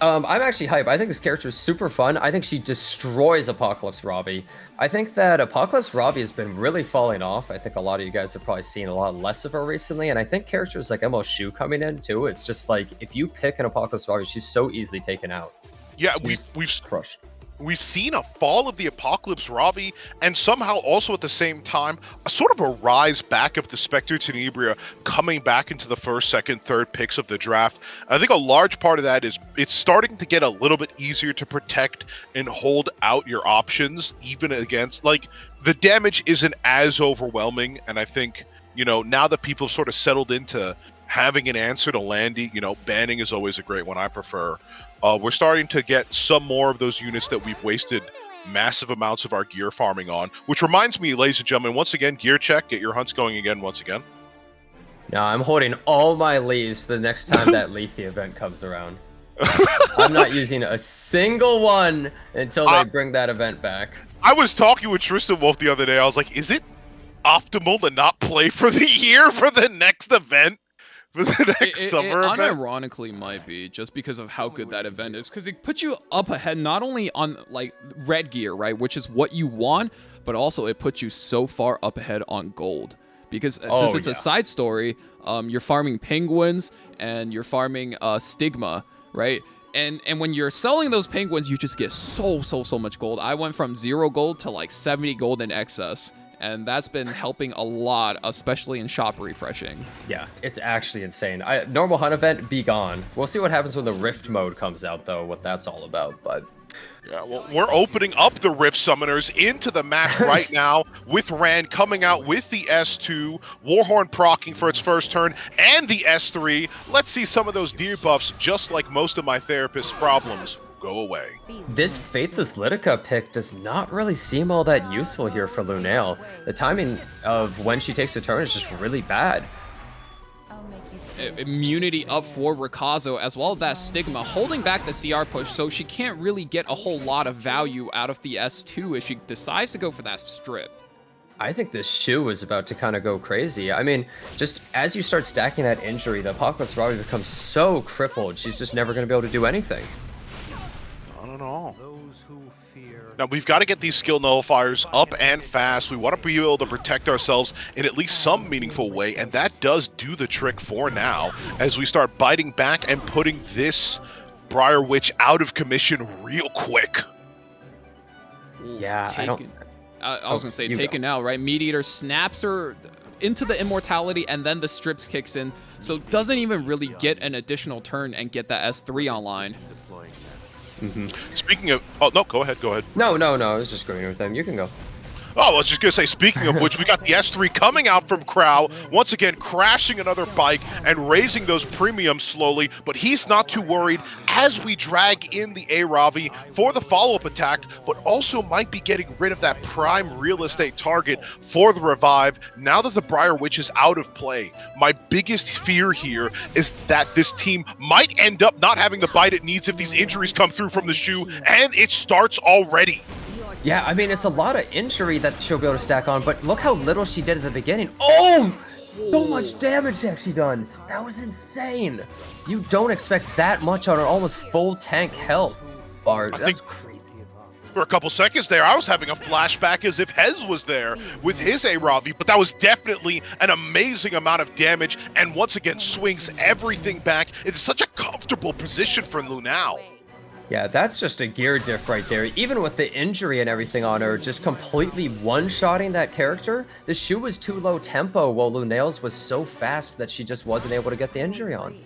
I'm actually hype. I think this character is super fun. I think she destroys Apocalypse Robbie. I think that Apocalypse Robbie has been really falling off. I think a lot of you guys have probably seen a lot less of her recently, and I think characters like ML Shu coming in too. It's just like, if you pick an Apocalypse Robbie, she's so easily taken out. Yeah, we've crushed. We've seen a fall of the Apocalypse Ravi, and somehow also at the same time, a sort of a rise back of the Spectre Tenebria coming back into the first, second, third picks of the draft. I think a large part of that is it's starting to get a little bit easier to protect and hold out your options, even against, like, the damage isn't as overwhelming, and I think, you know, now that people have sort of settled into having an answer to Landy, you know, banning is always a great one, I prefer. We're starting to get some more of those units that we've wasted massive amounts of our gear farming on, which reminds me, ladies and gentlemen, once again, gear check, get your hunts going again once again. Now I'm holding all my leaves the next time that Leafy event comes around. I'm not using a single one until they bring that event back. I was talking with Tristan Wolf the other day, I was like, is it optimal to not play for the year for the next event? For the next summer event? Unironically might be, just because of how good that event is, because it puts you up ahead not only on like red gear, right, which is what you want, but also it puts you so far up ahead on gold, because since it's a side story, you're farming penguins and you're farming stigma, right? And when you're selling those penguins, you just get so much gold. I went from 0 gold to like 70 gold in excess. And that's been helping a lot, especially in shop refreshing. Yeah, it's actually insane. Normal hunt event, be gone. We'll see what happens when the Rift mode comes out, though, what that's all about, but... Yeah, well, we're opening up the Rift Summoners into the match right now, with Rand coming out with the S2, Warhorn proccing for its first turn, and the S3. Let's see some of those debuffs, just like most of my therapist's problems, go away. This Faithless Litica pick does not really seem all that useful here for Lunale. The timing of when she takes a turn is just really bad. Immunity up for Rikazo, as well as that Stigma, holding back the CR push, so she can't really get a whole lot of value out of the S2 if she decides to go for that strip. I think this Shu is about to kind of go crazy. I mean, just as you start stacking that injury, the Apocalypse Robbie becomes so crippled, she's just never going to be able to do anything. I don't know. Now, we've got to get these skill nullifiers up and fast. We want to be able to protect ourselves in at least some meaningful way, and that does do the trick for now, as we start biting back and putting this Briar Witch out of commission real quick. Yeah, I was going to say, taken out, right? Meat Eater snaps her into the immortality, and then the strips kicks in, so doesn't even really get an additional turn and get that S3 online. Speaking of... Oh, no, go ahead. No, I was just agreeing with them. You can go. Oh, I was just going to say, speaking of which, we got the S3 coming out from Crow, once again crashing another bike and raising those premiums slowly, but he's not too worried as we drag in the A-Ravi for the follow-up attack, but also might be getting rid of that prime real estate target for the revive now that the Briar Witch is out of play. My biggest fear here is that this team might end up not having the bite it needs if these injuries come through from the Shu, and it starts already. Yeah, I mean, it's a lot of injury that she'll be able to stack on, but look how little she did at the beginning. Oh! So much damage actually done. That was insane. You don't expect that much on an almost full tank health bar. That's crazy. For a couple seconds there, I was having a flashback as if Hez was there with his A-Ravi, but that was definitely an amazing amount of damage, and once again swings everything back. It's such a comfortable position for Lunale. Yeah, that's just a gear diff right there. Even with the injury and everything on her, just completely one-shotting that character. The Shu was too low tempo, while Lunale's was so fast that she just wasn't able to get the injury on.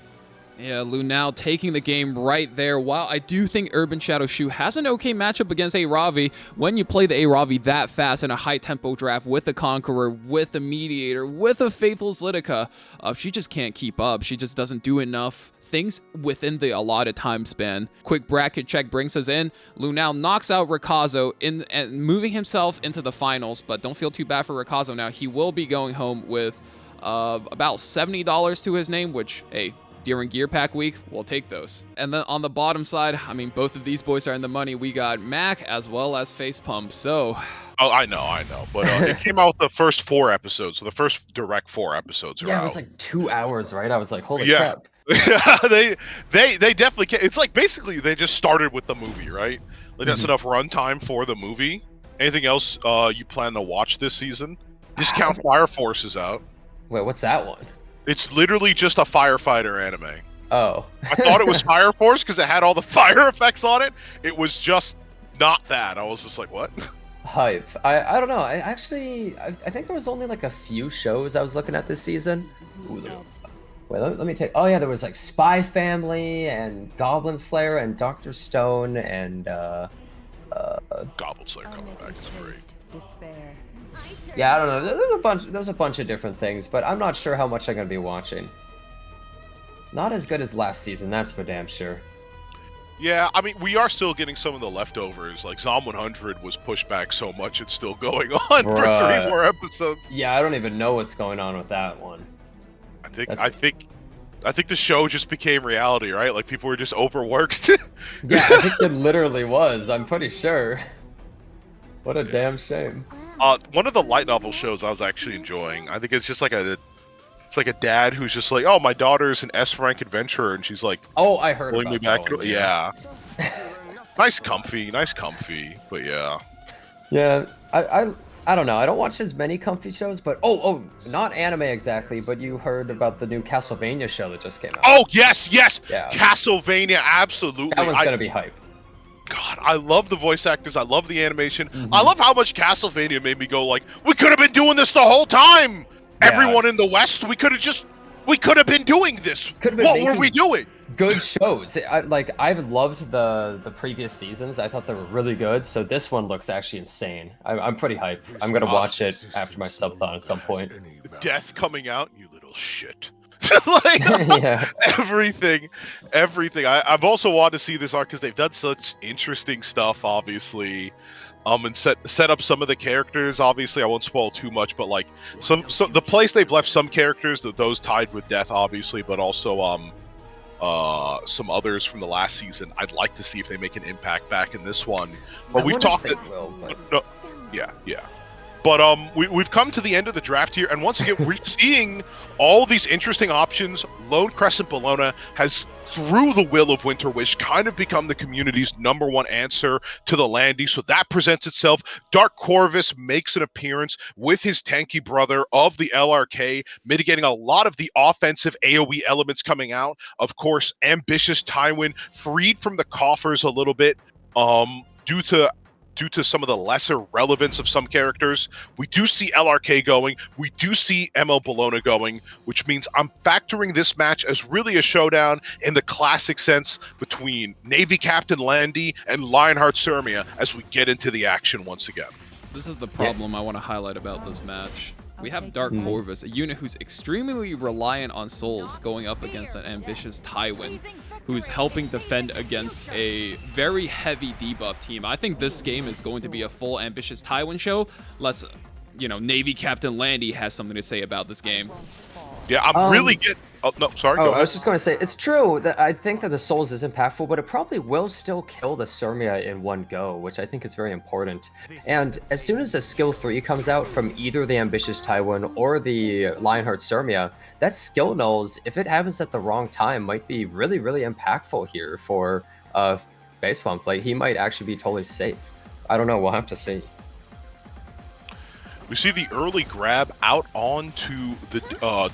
Yeah, Lunale taking the game right there. While I do think Urban Shadow Shu has an okay matchup against Aravi, when you play the Aravi that fast in a high-tempo draft with the Conqueror, with the Mediator, with a Faithful Zlitica, she just can't keep up. She just doesn't do enough things within the allotted time span. Quick bracket check brings us in. Lunale knocks out Rikazo and moving himself into the finals, but don't feel too bad for Rikazo now. He will be going home with about $70 to his name, which, hey, during Gear Pack Week, we'll take those. And then on the bottom side, I mean, both of these boys are in the money. We got Mac as well as Facepump, so... Oh, I know, but it came out the first 4 episodes, so the first direct 4 episodes are out. Yeah, it was like 2 hours, right? I was like, holy Yeah. crap. they definitely can. It's like basically they just started with the movie, right? Like that's enough runtime for the movie. Anything else you plan to watch this season? Discount Fire Force is out. Wait, what's that one? It's literally just a firefighter anime. Oh. I thought it was Fire Force because it had all the fire effects on it. It was just not that. I was just like, what? Hype. I don't know. I think there was only like a few shows I was looking at this season. Ooh, wait, let me take... Oh yeah, there was like Spy Family and Goblin Slayer and Dr. Stone and Goblin Slayer coming back is great. Despair. yeah, I don't know. There's a bunch of different things, but I'm not sure how much I'm gonna be watching. Not as good as last season, that's for damn sure. Yeah, I mean, we are still getting some of the leftovers. Like Zom 100 was pushed back so much it's still going on for 3 more episodes. Yeah, I don't even know what's going on with that one. I think the show just became reality, right? Like people were just overworked. Yeah, I think it literally was. I'm pretty sure. What a damn shame. One of the light novel shows I was actually enjoying. I think it's just like a dad who's just like, oh, my daughter's an S rank adventurer, and she's like, oh, I heard pulling about me back. that one, Yeah. nice comfy, but yeah. Yeah, I don't know. I don't watch as many comfy shows, but not anime exactly, but you heard about the new Castlevania show that just came out. Oh yes, yeah. Castlevania, absolutely. That one's gonna be hype. God, I love the voice actors. I love the animation. I love how much Castlevania made me go like, we could have been doing this the whole time. Yeah. Everyone in the West, we could have been doing this. What were we doing? Good shows. I've loved the previous seasons. I thought they were really good. So this one looks actually insane. I'm pretty hyped. I'm gonna watch it after my subathon at some point. Death coming out, you little shit. Yeah. Everything. I've also wanted to see this arc because they've done such interesting stuff, obviously. And set up some of the characters. Obviously, I won't spoil too much, but like some the place they've left some characters, those tied with death, obviously, but also some others from the last season. I'd like to see if they make an impact back in this one. But we've talked it. Yeah. But we've come to the end of the draft here, and once again, we're seeing all these interesting options. Lone Crescent Bologna has, through the will of Winter Wish, kind of become the community's #1 answer to the Landy, so that presents itself. Dark Corvus makes an appearance with his tanky brother of the LRK, mitigating a lot of the offensive AoE elements coming out. Of course, Ambitious Tywin freed from the coffers a little bit, due to some of the lesser relevance of some characters. We do see LRK going. We do see ML Bologna going, which means I'm factoring this match as really a showdown in the classic sense between Navy Captain Landy and Lionheart Sirmia as we get into the action once again. This is the problem I want to highlight about this match. We have Dark Corvus, a unit who's extremely reliant on souls, going up against an ambitious Tywin, who's helping defend against a very heavy debuff team. I think this game is going to be a full ambitious Tywin show. Let's, Navy Captain Landy has something to say about this game. Yeah, I'm really getting... Oh, no, sorry, go ahead. I was just going to say, it's true that I think that the Souls is impactful, but it probably will still kill the Sirmia in one go, which I think is very important. And as soon as the skill 3 comes out from either the Ambitious Tywin or the Lionheart Sirmia, that skill nulls, if it happens at the wrong time, might be really, really impactful here for Facepump. Like, he might actually be totally safe. I don't know, we'll have to see. We see the early grab out onto the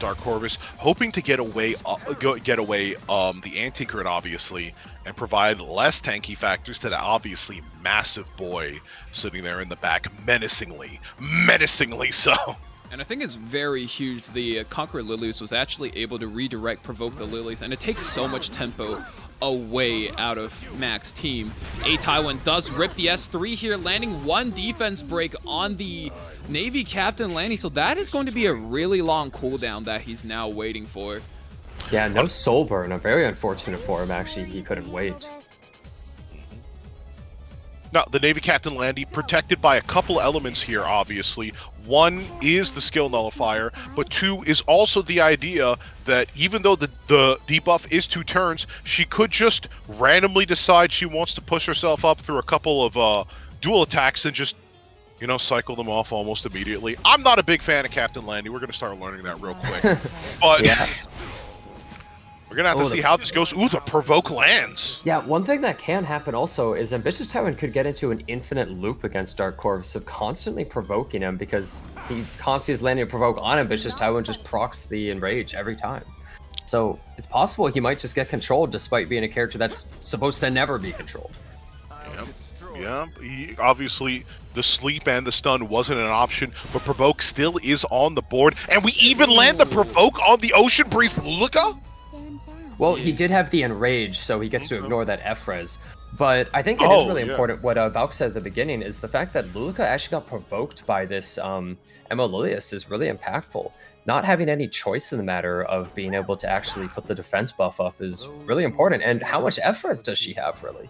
Dark Corvus, hoping to get away the anti-crit, obviously, and provide less tanky factors to that obviously massive boy sitting there in the back, menacingly so. And I think it's very huge. The Conqueror Lilius was actually able to redirect, provoke the Lilies, and it takes so much tempo away out of Mac's team. A-Taiwan does rip the S3 here, landing one defense break on the Navy Captain Landy, so that is going to be a really long cooldown that he's now waiting for. Yeah, no soul burn. Very unfortunate for him, actually. He couldn't wait. Now, the Navy Captain Landy protected by a couple elements here, obviously. One is the skill nullifier, but two is also the idea that even though the debuff is 2 turns, she could just randomly decide she wants to push herself up through a couple of dual attacks and just, you know, cycle them off almost immediately. I'm not a big fan of Captain Landy. We're going to start learning that real quick. But Yeah. we're going to have to see how this goes. Ooh, the provoke lands. Yeah, one thing that can happen also is Ambitious Tyrant could get into an infinite loop against Dark Corvus of constantly provoking him because he constantly is landing a provoke on Ambitious Tyrant, just procs the enrage every time. So it's possible he might just get controlled despite being a character that's supposed to never be controlled. Yeah, obviously the sleep and the stun wasn't an option, but provoke still is on the board, and we even land the provoke on the Ocean Breeze Lulika? Well, he did have the enrage, so he gets to ignore that F-res. But I think it is really important, what Valk said at the beginning, is the fact that Lulika actually got provoked by this ML Lilius is really impactful. Not having any choice in the matter of being able to actually put the defense buff up is really important. And how much F-res does she have, really?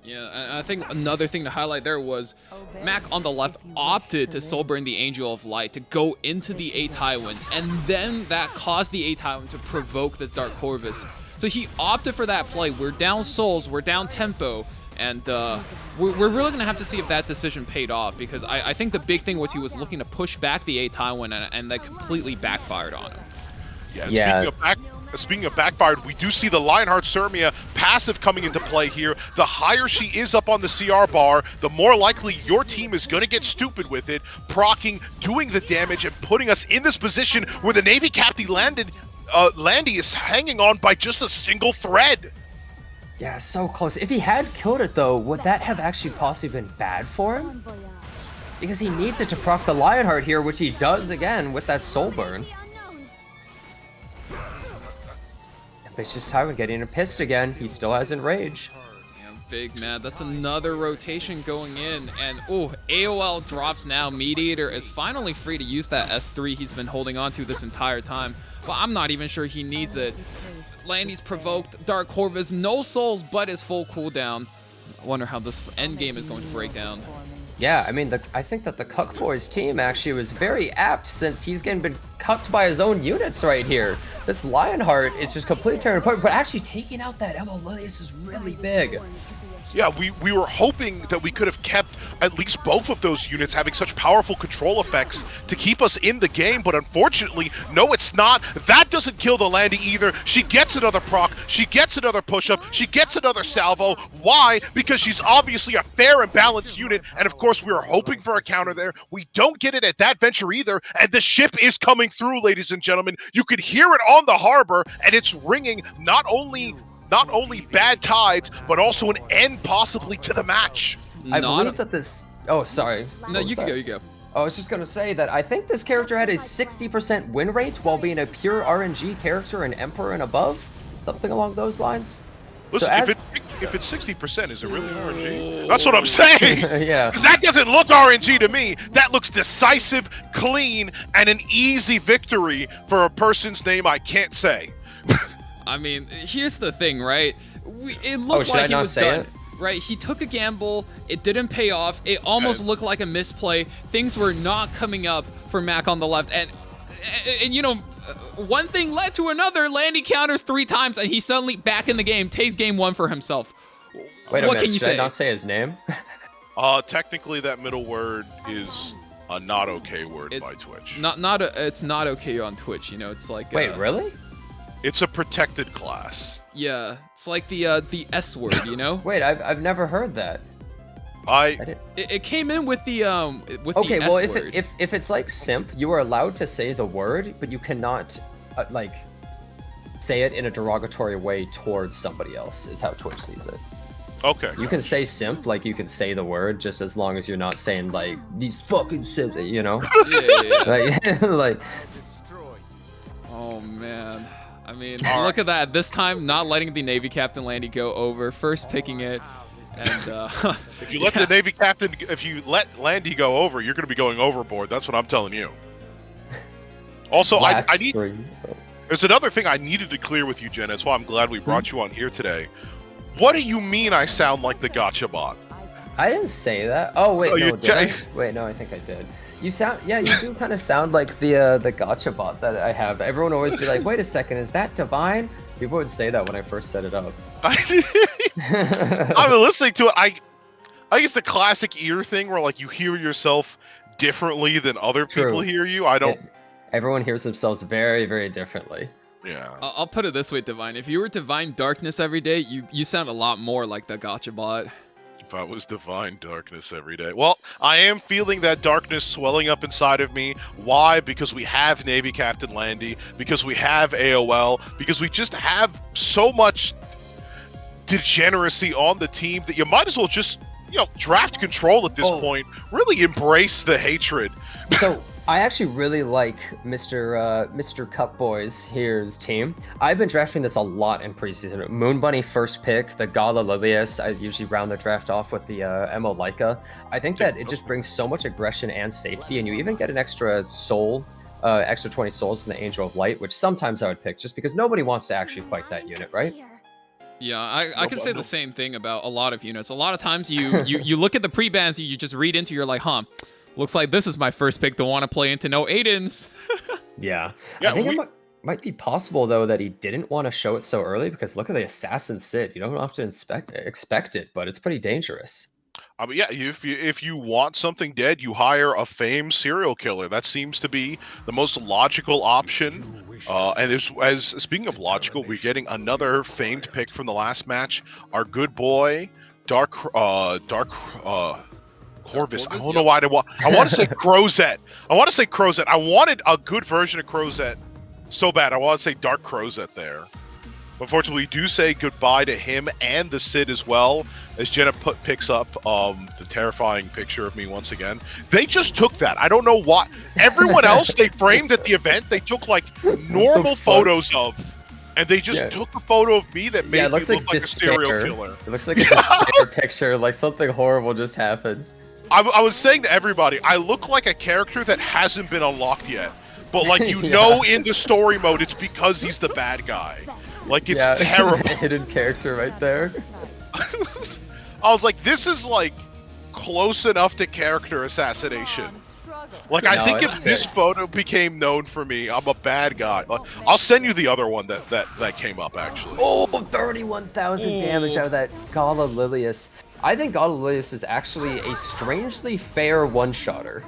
Yeah, I think another thing to highlight there was Mac on the left opted to Soulburn the Angel of Light to go into the A-Taiwan, and then that caused the A-Taiwan to provoke this Dark Corvus. So he opted for that play. We're down souls, we're down tempo, and we're really going to have to see if that decision paid off, because I think the big thing was he was looking to push back the A-Taiwan, and that completely backfired on him. Yeah. Speaking of backfired, we do see the Lionheart Sirmia passive coming into play here. The higher she is up on the CR bar, the more likely your team is going to get stupid with it, proccing, doing the damage, and putting us in this position where the Navy Captain Landy is hanging on by just a single thread. Yeah, so close. If he had killed it, though, would that have actually possibly been bad for him? Because he needs it to proc the Lionheart here, which he does again with that soul burn. Ambitious Tyrant getting pissed again. He still has enrage. Yeah, big man. That's another rotation going in. And oh, AOL drops now. Mediator is finally free to use that S3 he's been holding on to this entire time. But I'm not even sure he needs it. Landy's provoked. Dark Corvus, no souls, but his full cooldown. I wonder how this endgame is going to break down. Yeah, I mean, I think that the TheCuckBoi's team actually was very apt since he's getting been cucked by his own units right here. This Lionheart is just completely tearing apart, but actually taking out that ML Lilius is really big. Yeah, we were hoping that we could have kept at least both of those units having such powerful control effects to keep us in the game, but unfortunately, no, it's not. That doesn't kill the Landy either. She gets another proc, she gets another push-up, she gets another salvo. Why? Because she's obviously a fair and balanced unit, and of course we were hoping for a counter there. We don't get it at that venture either, and the ship is coming through, ladies and gentlemen. You could hear it on the harbor, and it's ringing not only bad tides, but also an end possibly to the match. I believe that this... Oh, sorry. No, you can go, you go. I was just going to say that I think this character had a 60% win rate while being a pure RNG character and Emperor and above. Something along those lines. Listen, so if it's 60%, is it really RNG? That's what I'm saying! Yeah. Because that doesn't look RNG to me. That looks decisive, clean, and an easy victory for a person's name I can't say. I mean, here's the thing, right? It looked like he was done. Right, he took a gamble, it didn't pay off, it almost looked like a misplay, things were not coming up for Mac on the left, and you know, one thing led to another. Landy counters 3 times, and he's suddenly back in the game, takes game 1 for himself. Wait a what minute, can you should say? I not say his name? Technically that middle word is a not okay word by Twitch. It's not okay on Twitch, you know, it's like... Wait, really? It's a protected class. Yeah, it's like the S word, you know? Wait, I've never heard that. It came in with the Okay, the well, S word. if it's like simp, you are allowed to say the word, but you cannot like say it in a derogatory way towards somebody else. Is how Twitch sees it. Okay. You can say simp, like you can say the word, just as long as you're not saying like these fucking simps, you know? Yeah. like Oh man. I mean, look at that. This time, not letting the Navy Captain Landy go over, first picking it, and if you let the Navy Captain, if you let Landy go over, you're going to be going overboard. That's what I'm telling you. Also, I need. There's another thing I needed to clear with you, Jen. That's why I'm glad we brought you on here today. What do you mean I sound like the gotcha bot? I didn't say that. Oh wait, no, did I? J- Wait, no, I think I did. You sound, yeah, you do kind of sound like the gotcha bot that I have. Everyone always be like, wait a second, is that Divine? People would say that when I first set it up. I've been listening to it. I guess the classic ear thing where like you hear yourself differently than other people hear you. I don't. Everyone hears themselves very, very differently. Yeah. I'll put it this way, Divine. If you were Divine Darkness every day, you sound a lot more like the gotcha bot. If I was Divine Darkness every day. Well, I am feeling that darkness swelling up inside of me. Why? Because we have Navy Captain Landy, because we have AOL, because we just have so much degeneracy on the team that you might as well just, draft control at this point. Really embrace the hatred. So I actually really like Mr. TheCuckBoi here's team. I've been drafting this a lot in preseason. Moon Bunny first pick, the Gala Lilius. I usually round the draft off with the ML Leica. I think that it just brings so much aggression and safety, and you even get an extra soul, extra 20 souls from the Angel of Light, which sometimes I would pick just because nobody wants to actually fight that unit, right? Yeah, I can say the same thing about a lot of units. A lot of times you look at the pre-bans, you just read into, you're like, huh, looks like this is my first pick to want to play into no Aidens. Yeah. I think it might be possible, though, that he didn't want to show it so early because look at the Assassin Sid. You don't have to expect it, but it's pretty dangerous. I mean, yeah, if you want something dead, you hire a famed serial killer. That seems to be the most logical option. And as speaking of logical, we're getting another famed pick from the last match. Our good boy, Dark Corvus. I don't know why I want to say Crozet. I want to say Crozet. I wanted a good version of Crozet so bad. I want to say Dark Crozet there. Unfortunately, we do say goodbye to him and the Sid as well, as Jenna picks up the terrifying picture of me once again. They just took that. I don't know why. Everyone else they framed at the event, they took like normal photos of, and they just took a photo of me that made me look like a serial killer. It looks like a despair picture, like something horrible just happened. I was saying to everybody, I look like a character that hasn't been unlocked yet. But like in the story mode, it's because he's the bad guy. Like it's terrible. Hidden character right there. I was like, this is like close enough to character assassination. Like I think if this photo became known for me, I'm a bad guy. Like, I'll send you the other one that came up actually. Oh, 31,000 damage out of that Gala Lilius. I think Gala Lilius is actually a strangely fair one-shotter.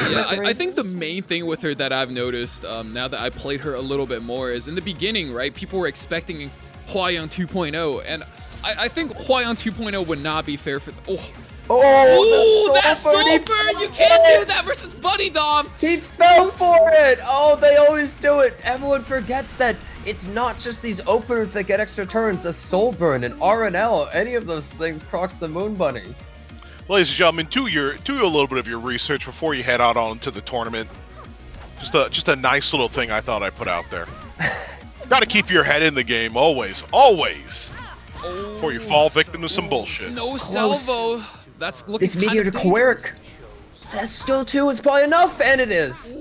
Yeah, I think the main thing with her that I've noticed now that I played her a little bit more is in the beginning, right? People were expecting Hwayoung 2.0, and I think Hwayoung 2.0 would not be fair for. That's Soul Burn! You can't do that versus Buddy Dom! He fell for it! Oh, they always do it. Everyone forgets that it's not just these openers that get extra turns. A Soul Burn, an RNL, any of those things procs the Moon Bunny. Ladies and gentlemen, do a little bit of your research before you head out onto the tournament. Just a nice little thing I thought I'd put out there. Got to keep your head in the game, always. Before you fall victim to some bullshit. No salvo. That's looking this meteor to Quirk. That skill 2 is probably enough, and it is.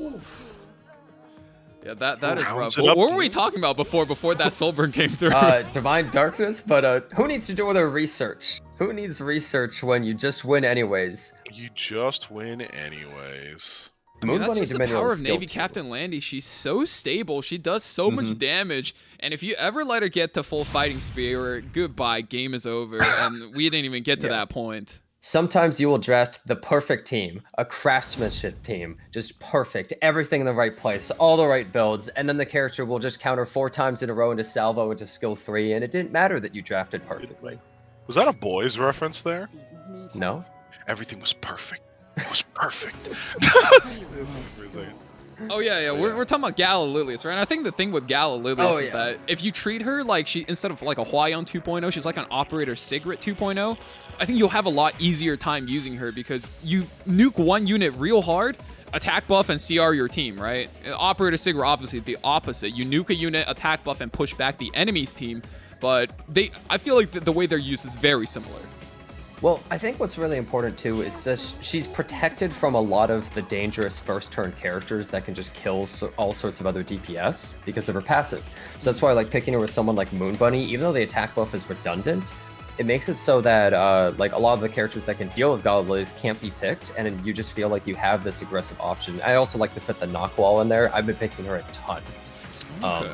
Yeah, that is rough. What were we talking about before that Soulburn came through? Divine Darkness, but who needs to do their research? Who needs research when you just win anyways? You just win anyways. I mean, that's just the power of Navy Captain Landy. She's so stable. She does so much damage. And if you ever let her get to full fighting spirit, goodbye, game is over. And we didn't even get to that point. Sometimes you will draft the perfect team, a craftsmanship team, just perfect, everything in the right place, all the right builds, and then the character will just counter 4 times in a row into salvo into skill 3, and it didn't matter that you drafted perfectly. Was that a boys reference there? No? Everything was perfect. It was perfect. Oh yeah. We're talking about Gala Lilius, right? And I think the thing with Gala Lilius is that if you treat her like instead of like a Hwayoung 2.0, she's like an Operator Sigrid 2.0. I think you'll have a lot easier time using her because you nuke one unit real hard, attack buff and CR your team, right? Operator Sigrid obviously the opposite. You nuke a unit, attack buff and push back the enemy's team, but I feel like the way they're used is very similar. Well, I think what's really important too is just she's protected from a lot of the dangerous first turn characters that can just kill all sorts of other DPS because of her passive. So that's why I like picking her with someone like Moon Bunny, even though the attack buff is redundant, it makes it so that like a lot of the characters that can deal with Goblins can't be picked, and you just feel like you have this aggressive option. I also like to fit the knock wall in there. I've been picking her a ton. Okay.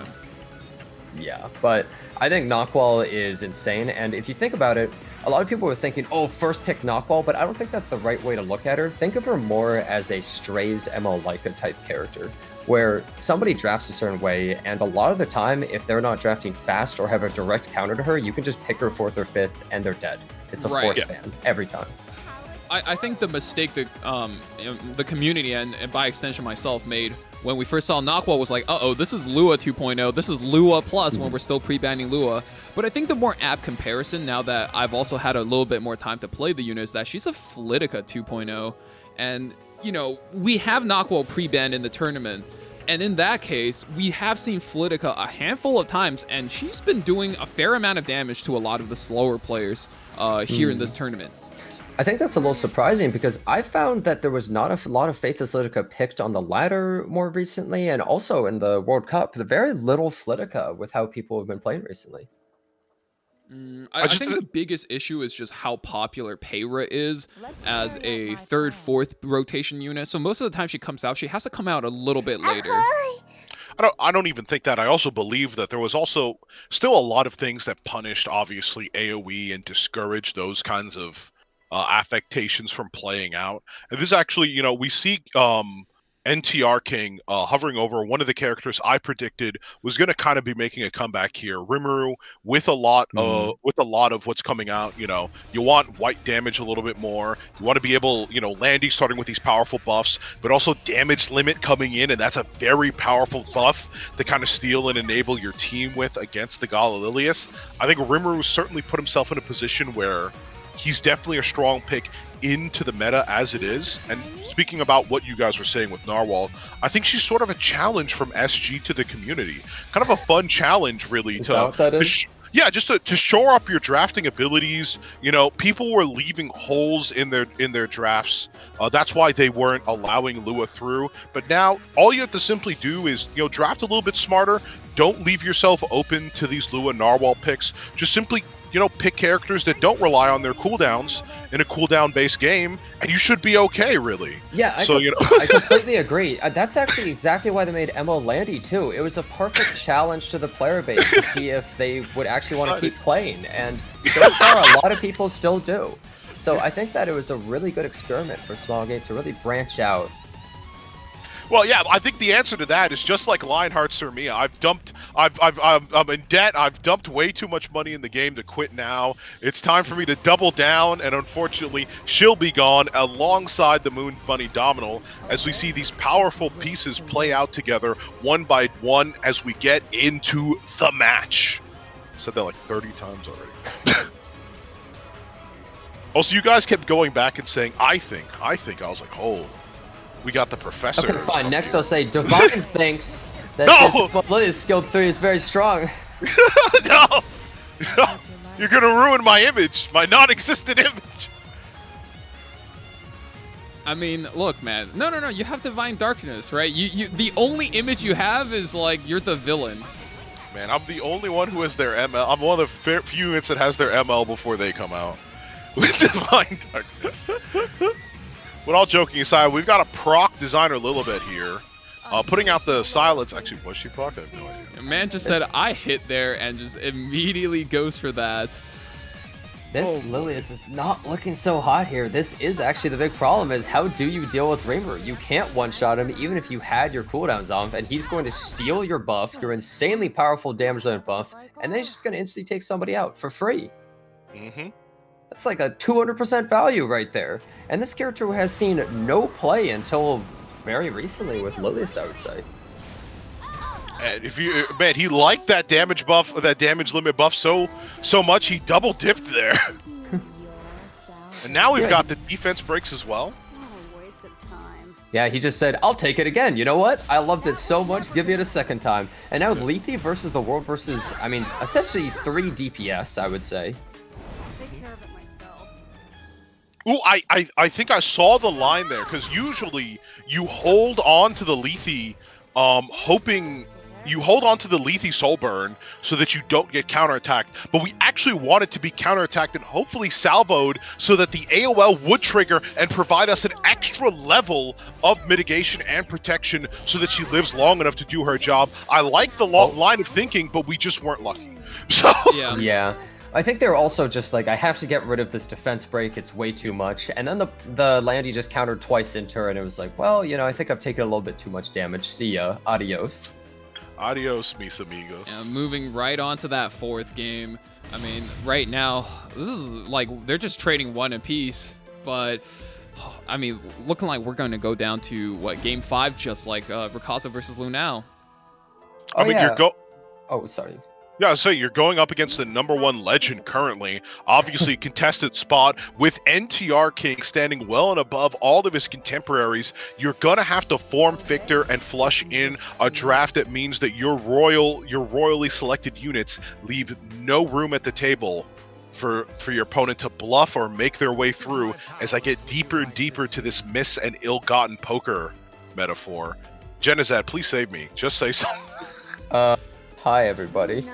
Yeah, but I think Knockwall is insane, and if you think about it, a lot of people were thinking, oh, first pick Knockwall, but I don't think that's the right way to look at her. Think of her more as a Strays ML Leica type character, where somebody drafts a certain way, and a lot of the time, if they're not drafting fast or have a direct counter to her, you can just pick her 4th or 5th, and they're dead. It's a force ban every time. I think the mistake that the community and by extension myself made when we first saw Knockwall was like, uh-oh, this is Lua 2.0, this is Lua Plus when we're still pre-banning Lua. But I think the more apt comparison, now that I've also had a little bit more time to play the unit, is that she's a Flitica 2.0. And, you know, we have Knockwall pre-banned in the tournament. And in that case, we have seen Flitica a handful of times, and she's been doing a fair amount of damage to a lot of the slower players here in this tournament. I think that's a little surprising because I found that there was not a lot of Faithless Flitica picked on the ladder more recently, and also in the World Cup, the very little Flitica with how people have been playing recently. I think the biggest issue is just how popular Payra is as a 3rd, 4th rotation unit. So most of the time she comes out, she has to come out a little bit later. I don't even think that. I also believe that there was also still a lot of things that punished, obviously, AoE and discouraged those kinds of affectations from playing out. And this actually, you know, we see NTR King hovering over one of the characters I predicted was going to kind of be making a comeback here. Rimuru with a lot of what's coming out. You know, you want white damage a little bit more. You want to be able, you know, Landy starting with these powerful buffs, but also damage limit coming in, and that's a very powerful buff to kind of steal and enable your team with against the Galililius. I think Rimuru certainly put himself in a position where he's definitely a strong pick into the meta as it is. And speaking about what you guys were saying with Narwhal, I think she's sort of a challenge from SG to the community. Kind of a fun challenge, really, just to shore up your drafting abilities. You know, people were leaving holes in their drafts. That's why they weren't allowing Lua through. But now all you have to simply do is, you know, draft a little bit smarter. Don't leave yourself open to these Lua Narwhal picks. Just simply, you know, pick characters that don't rely on their cooldowns in a cooldown-based game, and you should be okay, really. Yeah, I completely agree. That's actually exactly why they made ML Landy, too. It was a perfect challenge to the player base to see if they would actually want to keep playing, and so far, a lot of people still do. So I think that it was a really good experiment for Smallgate to really branch out. Well, yeah, I think the answer to that is just like Lionheart Surmia. I'm in debt. I've dumped way too much money in the game to quit now. It's time for me to double down, and unfortunately, she'll be gone alongside the Moon Bunny Dominal as we see these powerful pieces play out together one by one as we get into the match. I said that like 30 times already. Also, you guys kept going back and saying, I think. I was like, oh. We got the professor. Okay, fine. Next, I'll say Divine thinks that this skilled 3 is very strong. No! You're gonna ruin my image, my non-existent image. I mean, look, man. No. You have Divine Darkness, right? You the only image you have is like you're the villain. Man, I'm the only one who has their ML. I'm one of the few units that has their ML before they come out with Divine Darkness. But all joking aside, we've got a proc designer Lilibet here, putting out the silence. Actually, was she proc? I have no idea. Man just said, I hit there, and just immediately goes for that. This Lilius is not looking so hot here. This is actually the big problem, is how do you deal with Rimuru? You can't one-shot him even if you had your cooldowns off, and he's going to steal your buff, your insanely powerful damage limit buff, and then he's just going to instantly take somebody out for free. That's like a 200% value right there. And this character has seen no play until very recently with Lilius, I would say. And if you, man, he liked that damage buff, that damage limit buff so much, he double dipped there. And now we've got the defense breaks as well. Yeah, he just said, I'll take it again. You know what? I loved it so much, give me it a second time. And now Lethe versus the world versus, I mean, essentially 3 DPS, I would say. Ooh, I think I saw the line there, because usually you hold on to the Lethe, hoping... You hold on to the Lethe Soul Burn so that you don't get counterattacked, but we actually want it to be counterattacked and hopefully salvoed so that the AOL would trigger and provide us an extra level of mitigation and protection so that she lives long enough to do her job. I like the line of thinking, but we just weren't lucky. So yeah. I think they're also just like, I have to get rid of this defense break, it's way too much. And then the Landy just countered twice into her, and it was like, well, you know, I think I've taken a little bit too much damage. See ya. Adios. Adios, mis amigos. Yeah, moving right on to that 4th game. I mean, right now, this is like, they're just trading 1 apiece. But, I mean, looking like we're going to go down to, what, game 5, just like Rikazo versus Lunale. I mean, Oh, sorry. Yeah, so you're going up against the #1 legend currently, obviously a contested spot with NTR King standing well and above all of his contemporaries. You're gonna have to form Victor and flush in a draft that means that your royally selected units leave no room at the table for your opponent to bluff or make their way through. As I get deeper and deeper to this miss and ill-gotten poker metaphor, Genizad, please save me. Just say something. Hi, everybody.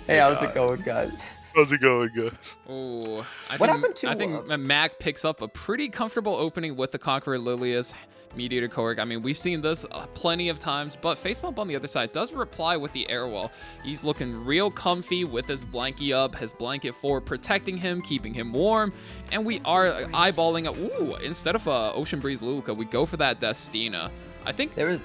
Hey, how's it going, guys? How's it going, guys? Oh, I think Mac picks up a pretty comfortable opening with the Conqueror Lilius, Mediator Korg. I mean, we've seen this plenty of times, but Facebump on the other side does reply with the Airwell. He's looking real comfy with his blankie up, his blanket 4 protecting him, keeping him warm, and we are eyeballing it. Ooh, instead of Ocean Breeze Luluka, we go for that Destina. I think there is...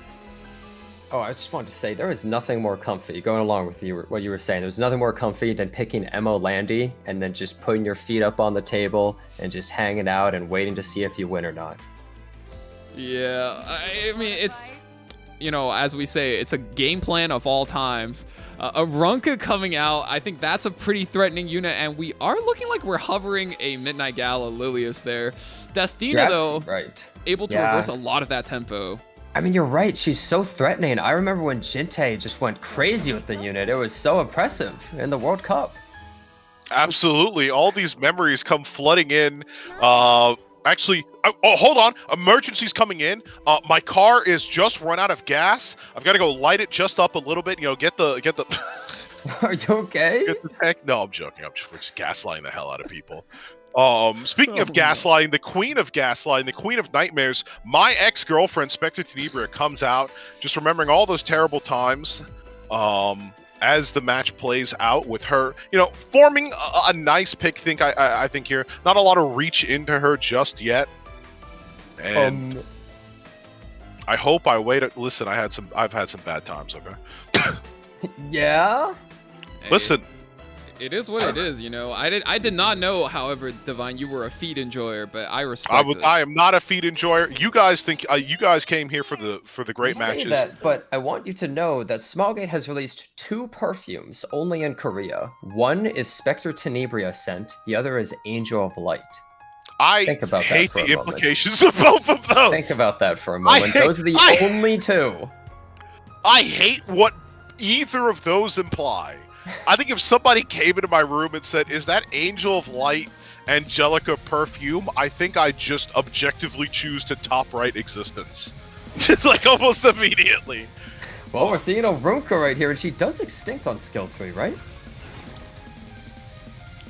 Oh, I just wanted to say, there is nothing more comfy, going along with what you were saying, there's nothing more comfy than picking ML Landy and then just putting your feet up on the table and just hanging out and waiting to see if you win or not. Yeah, I mean, it's, you know, as we say, it's a game plan of all times. A Runka coming out, I think that's a pretty threatening unit, and we are looking like we're hovering a Midnight Gala Lilius there. Destina, though, able to reverse a lot of that tempo. I mean, you're right. She's so threatening. I remember when Jinte just went crazy with the unit. It was so impressive in the World Cup. Absolutely. All these memories come flooding in. Actually, oh, hold on. Emergency's coming in. My car is just run out of gas. I've got to go light it just up a little bit. You know, get the. Are you okay? Get the tank. No, I'm joking. We're just gaslighting the hell out of people. Speaking of gaslighting, the queen of gaslighting, the queen of nightmares, my ex-girlfriend, Spectre Tenebria, comes out, just remembering all those terrible times, as the match plays out with her, you know, forming a nice pick, I think here. Not a lot of reach into her just yet. And I hope I wait. Listen, I've had some bad times, okay? Yeah? Listen. It is what it is, you know. I did not know, however, Divine, you were a feed enjoyer, but I respect it. I am not a feed enjoyer. You guys think you guys came here for the great matches. Say that, but I want you to know that Smilegate has released 2 perfumes only in Korea. One is Spectre Tenebria scent. The other is Angel of Light. I hate the implications of both of those. Think about that for a moment. Those are the only 2. I hate what either of those imply. I think if somebody came into my room and said, "Is that Angel of Light Angelica perfume?" I think I just objectively choose to top right existence. Just like almost immediately. Well, we're seeing a Runka right here, and she does extinct on skill 3, right?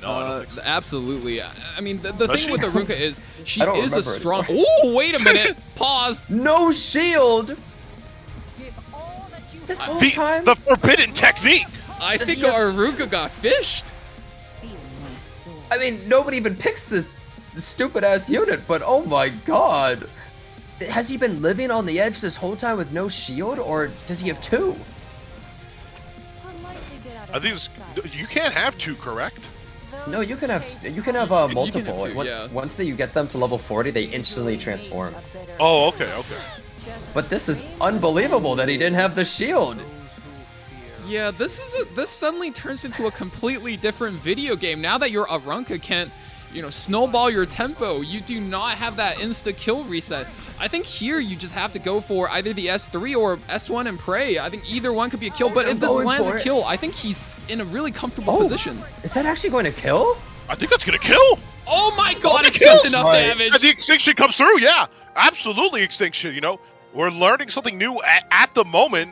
No, I don't think so. Absolutely. I mean, the thing with the Runka is she is a strong. Anymore. Ooh, wait a minute. Pause. No shield. This whole time. The forbidden technique. I think our Runka got fished. I mean, nobody even picks this stupid ass unit, but oh my god. Has he been living on the edge this whole time with no shield, or does he have 2? I think you can't have 2, correct? No, you can have multiple. two, yeah. Once you get them to level 40, they instantly transform. Oh, okay, okay. But this is unbelievable that he didn't have the shield. Yeah, this suddenly turns into a completely different video game. Now that your Arunca can't, snowball your tempo, you do not have that insta-kill reset. I think here you just have to go for either the S3 or S1 and pray. I think either one could be a kill, but if this lands a kill, I think he's in a really comfortable position. Is that actually going to kill? I think that's gonna kill. Oh my god, it's kills. just enough damage. And the extinction comes through, yeah. Absolutely extinction, We're learning something new at the moment.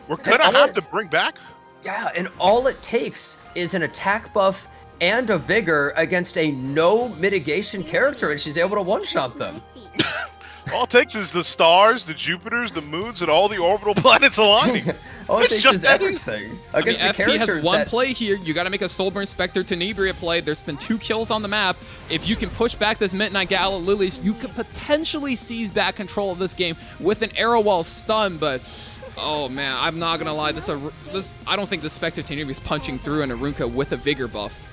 We're gonna have to bring back. Yeah, and all it takes is an attack buff and a vigor against a no mitigation character, and she's able to one-shot them. All it takes is the stars, the Jupiters, the moons, and all the orbital planets aligning. All it It's takes just is that everything. I mean, Against a FP character has one that... play here. You got to make a Soulburn Spectre Tenebria play. There's been 2 kills on the map. If you can push back this Midnight Gala Lilies, you could potentially seize back control of this game with an Arrow Wall stun, but... Oh man, I'm not gonna lie. I don't think the Spectre Tenebria is punching through an Arunca with a Vigor buff.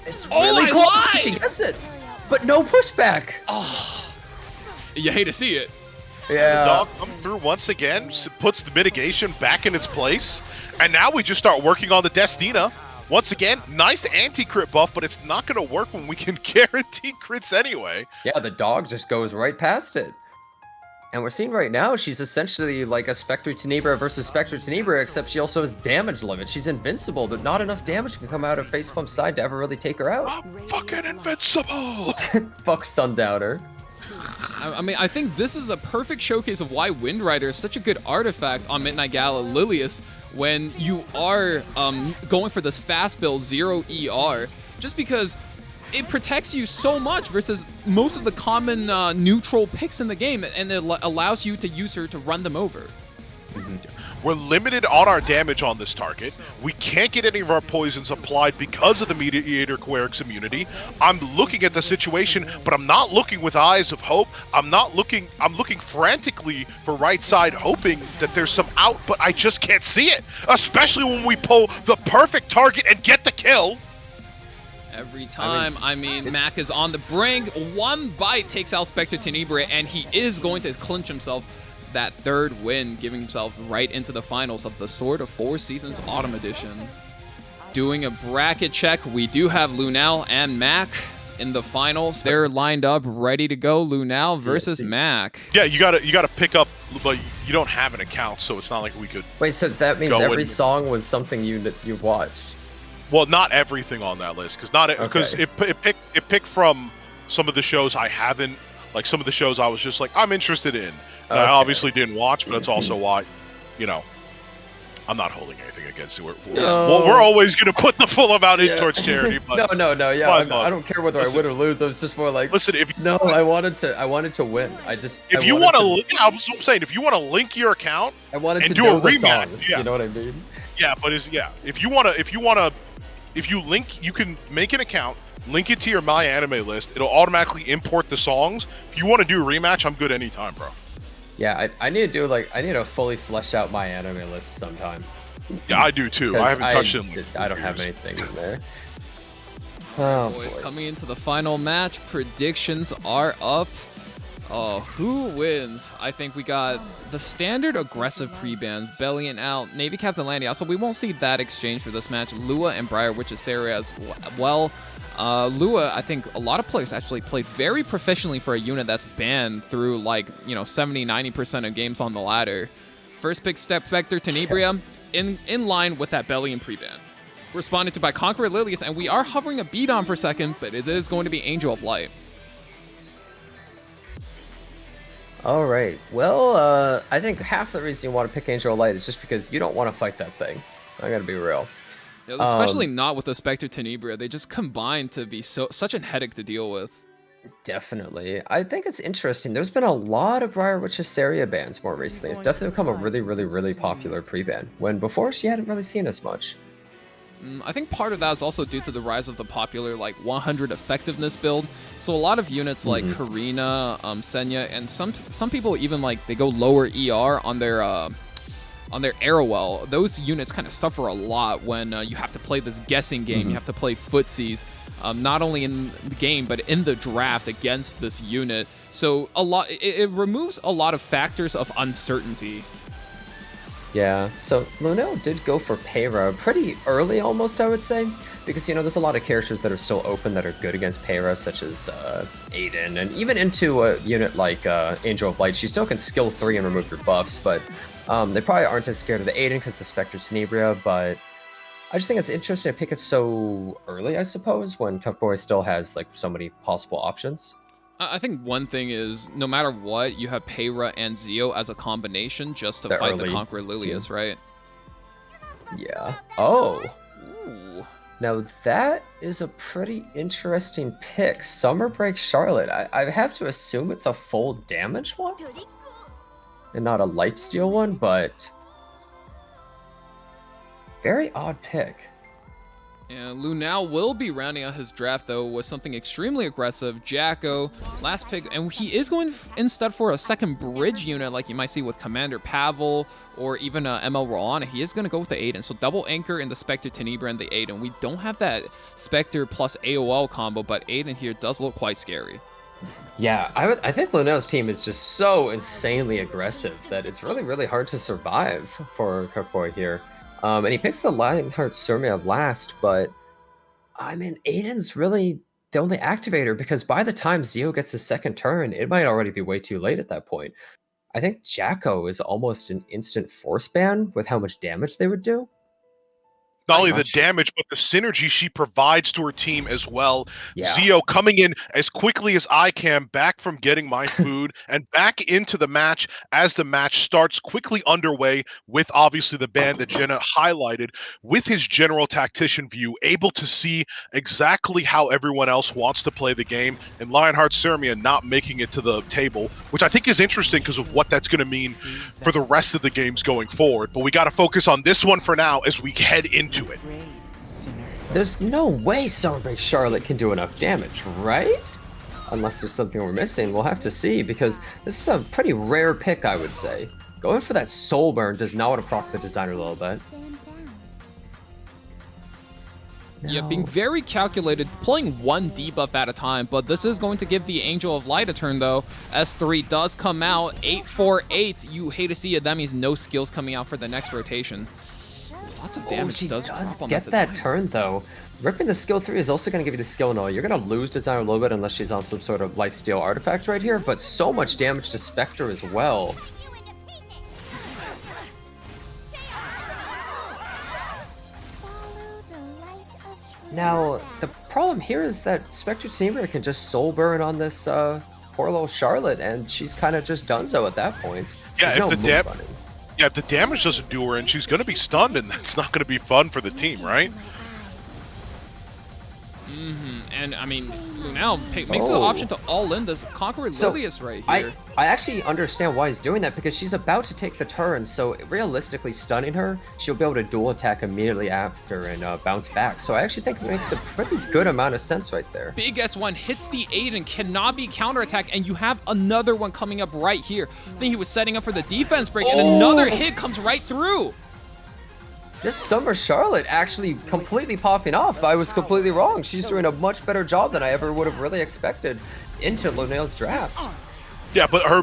It's really close. She gets it, but no pushback. Oh, you hate to see it. Yeah. The dog comes through once again, puts the mitigation back in its place, and now we just start working on the Destina. Once again, nice anti-crit buff, but it's not going to work when we can guarantee crits anyway. Yeah, the dog just goes right past it. And we're seeing right now, she's essentially like a Spectre Tenebria versus Spectre Tenebria, except she also has damage limit. She's invincible, but not enough damage can come out of Facepump's side to ever really take her out. I'm fucking invincible! Fuck Sundowner. I mean, I think this is a perfect showcase of why Wind Rider is such a good artifact on Midnight Gala Lilius when you are going for this fast build 0 ER, just because it protects you so much versus most of the common neutral picks in the game, and it allows you to use her to run them over. We're limited on our damage on this target. We can't get any of our poisons applied because of the Mediator Queric's immunity. I'm looking at the situation, but I'm not looking with eyes of hope. I'm looking frantically for right side, hoping that there's some out, but I just can't see it. Especially when we pull the perfect target and get the kill. Every time, I mean, Mac is on the brink. One bite takes out Spectre Tenebria, and he is going to clinch himself that 3rd win, giving himself right into the finals of the Sword of 4 Seasons Autumn Edition. Doing a bracket check, we do have Lunale and Mac in the finals. They're lined up, ready to go. Lunale versus Mac. Yeah, you gotta pick up, but you don't have an account, so it's not like we could. Wait, so that means every song was something you watched? Well, not everything on that list, because it picked from some of the shows I haven't, like some of the shows I was just like, I'm interested in. And I obviously didn't watch, but that's also why, I'm not holding anything against it. We're always going to put the full amount in towards charity. But no, yeah, I don't care whether I win or lose. I was just more like, listen, I wanted to win. If you want to, I'm saying, if you want to link your account, I wanted to do a rematch. Songs, you know what I mean? Yeah, but if you link, you can make an account, link it to your My Anime list. It'll automatically import the songs. If you want to do a rematch, I'm good anytime, bro. Yeah, I need to fully flesh out My Anime list sometime. Yeah, I do too. I haven't touched it. I don't have anything in there. Oh, boys, coming into the final match, predictions are up. Oh, who wins? I think we got the standard aggressive pre-bans, Bellion out, Navy Captain Landy out, so we won't see that exchange for this match. Lua and Briar Witch's Sarah as well. Lua, I think a lot of players actually played very professionally for a unit that's banned through 70-90% of games on the ladder. First pick Step Spectre Tenebria in line with that Bellion pre-ban. Responded to by Conqueror Lilius, and we are hovering a beat on for second, but it is going to be Angel of Light. All right. Well, I think half the reason you want to pick Angel of Light is just because you don't want to fight that thing. I gotta be real. Yeah, especially not with the Spectre Tenebria. They just combine to be such a headache to deal with. Definitely. I think it's interesting. There's been a lot of Briar Witch's Saria bans more recently. It's definitely become a really, really, really popular pre-ban, when before she hadn't really seen as much. I think part of that is also due to the rise of the popular 100 effectiveness build. So a lot of units like Karina, Senya, and some people even they go lower ER on their on their Arrowell, those units kind of suffer a lot when you have to play this guessing game. You have to play footsies, not only in the game, but in the draft against this unit. So it removes a lot of factors of uncertainty. Yeah, so Lunale did go for Payra pretty early almost, I would say, because, you know, there's a lot of characters that are still open that are good against Payra, such as Aiden, and even into a unit like Angel of Light. She still can skill 3 and remove your buffs, but they probably aren't as scared of the Aiden because the Spectre Tenebria, but I just think it's interesting to pick it so early, I suppose, when TheCuckBoi still has like so many possible options. I think one thing is, no matter what, you have Payra and Zeo as a combination just to fight the Conqueror Lilius, right? Yeah. Oh. Ooh. Now that is a pretty interesting pick. Summer Break Charlotte. I have to assume it's a full damage one? And not a lifesteal one, but very odd pick. And Lunale will be rounding out his draft, though, with something extremely aggressive. Jacko, last pick, and he is going instead for a second bridge unit, like you might see with Commander Pavel or even ML Landy. He is going to go with the Aiden. So double anchor in the Spectre Tenebria and the Aiden. We don't have that Spectre plus AOL combo, but Aiden here does look quite scary. Yeah, I think Lunale's team is just so insanely aggressive that it's really, really hard to survive for TheCuckBoi here. And he picks the Lionheart Surmia last, but I mean, Aiden's really the only activator because by the time Zeo gets his second turn, it might already be way too late at that point. I think Jacko is almost an instant force ban with how much damage they would do. Not only the damage, but the synergy she provides to her team as well. Yeah. Zeo coming in as quickly as I can, back from getting my food, and back into the match as the match starts quickly underway with obviously the ban that Jenna highlighted, with his general tactician view, able to see exactly how everyone else wants to play the game, and Lionheart Surmia not making it to the table, which I think is interesting because of what that's going to mean for the rest of the games going forward. But we got to focus on this one for now as we head into it. There's no way Summer Break Charlotte can do enough damage, right? Unless there's something we're missing, we'll have to see, because this is a pretty rare pick, I would say. Going for that Soul Burn does not want to proc the designer a little bit. Yeah, being very calculated, playing one debuff at a time, but this is going to give the Angel of Light a turn, though. S3 does come out, 848. You hate to see it. That means no skills coming out for the next rotation. Lots of damage does drop on get that turn, though. Ripping the skill 3 is also going to give you the skill null. You're going to lose designer a little bit unless she's on some sort of lifesteal artifact right here, but so much damage to Spectre as well. Now, the problem here is that Spectre Tenebria can just soul burn on this poor little Charlotte, and she's kind of just donezo at that point. Yeah, if the damage doesn't do her in, she's going to be stunned, and that's not going to be fun for the team, right? And, I mean, Lunale makes the option to all-in this Conqueror Lilius right here. I actually understand why he's doing that, because she's about to take the turn, so realistically stunning her, she'll be able to dual attack immediately after and bounce back. So I actually think it makes a pretty good amount of sense right there. Big S1 hits the Aiden, cannot be counterattacked, and you have another one coming up right here. I think he was setting up for the defense break, and another hit comes right through. This Summer Charlotte actually completely popping off. I was completely wrong. She's doing a much better job than I ever would have really expected into Lunale's draft. Yeah, but her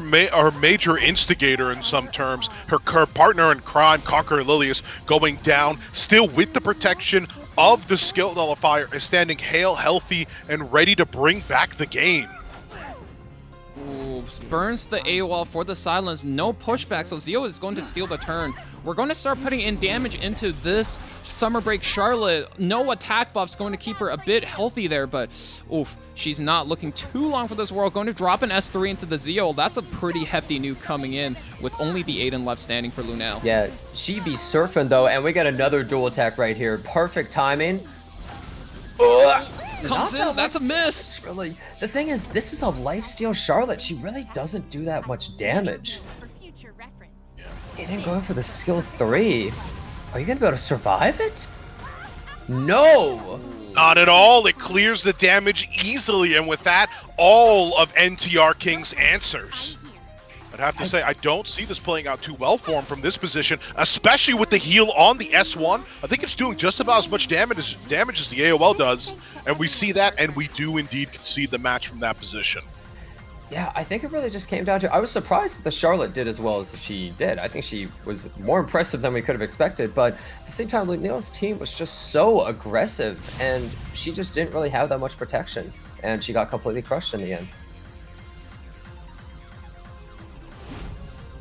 major instigator in some terms, her partner in crime, Conqueror Lilius, going down, still with the protection of the skill nullifier, is standing hale, healthy, and ready to bring back the game. Ooh, burns the AOL for the silence, no pushback, so Zeo is going to steal the turn. We're going to start putting in damage into this Summer Break Charlotte. No attack buff's going to keep her a bit healthy there, but oof, she's not looking too long for this world. Going to drop an S3 into the Zeo. That's a pretty hefty nuke coming in with only the Aiden left standing for Lunale. Yeah, she be surfing though, and we got another dual attack right here. Perfect timing. Comes in, that's a miss. Really, the thing is, this is a lifesteal Charlotte. She really doesn't do that much damage. Aiden going for the skill 3. Are you gonna be able to survive it? No! Not at all. It clears the damage easily, and with that, all of NTR King's answers. I'd have to say, I don't see this playing out too well for him from this position, especially with the heal on the S1. I think it's doing just about as much damage as the AOL does, and we see that, and we do indeed concede the match from that position. Yeah, I think it really just came down to, I was surprised that the Charlotte did as well as she did. I think she was more impressive than we could have expected, but at the same time, Lunale's team was just so aggressive, and she just didn't really have that much protection, and she got completely crushed in the end.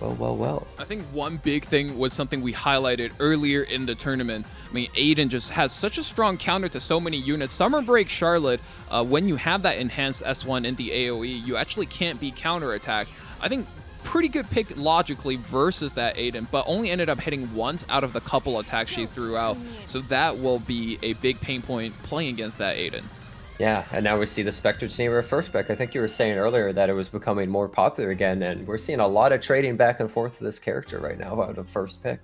Well. I think one big thing was something we highlighted earlier in the tournament. I mean, Aiden just has such a strong counter to so many units. Summer Break Charlotte, when you have that enhanced S1 in the AoE, you actually can't be counterattacked. I think pretty good pick logically versus that Aiden, but only ended up hitting once out of the couple attacks she threw out. So that will be a big pain point playing against that Aiden. Yeah, and now we see the Spectre Tenebria first pick. I think you were saying earlier that it was becoming more popular again, and we're seeing a lot of trading back and forth for this character right now out of first pick.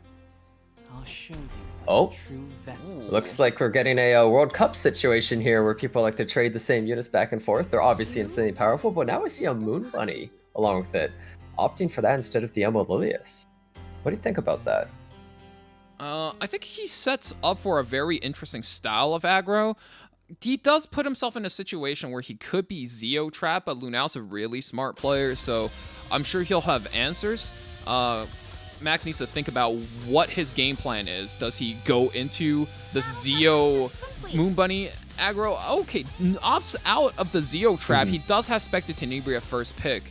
I'll show you Oh, true vessel. looks like we're getting a World Cup situation here where people like to trade the same units back and forth. They're obviously insanely powerful, but now we see a Moon Bunny along with it, opting for that instead of the ML Lilius. What do you think about that? I think he sets up for a very interesting style of aggro. He does put himself in a situation where he could be Zeo trapped, but Lunale's a really smart player, so I'm sure he'll have answers. Mac needs to think about what his game plan is. Does he go into the Zeo Moon Bunny aggro? Okay, opts out of the Zeo trap. He does have Spectre Tenebria first pick.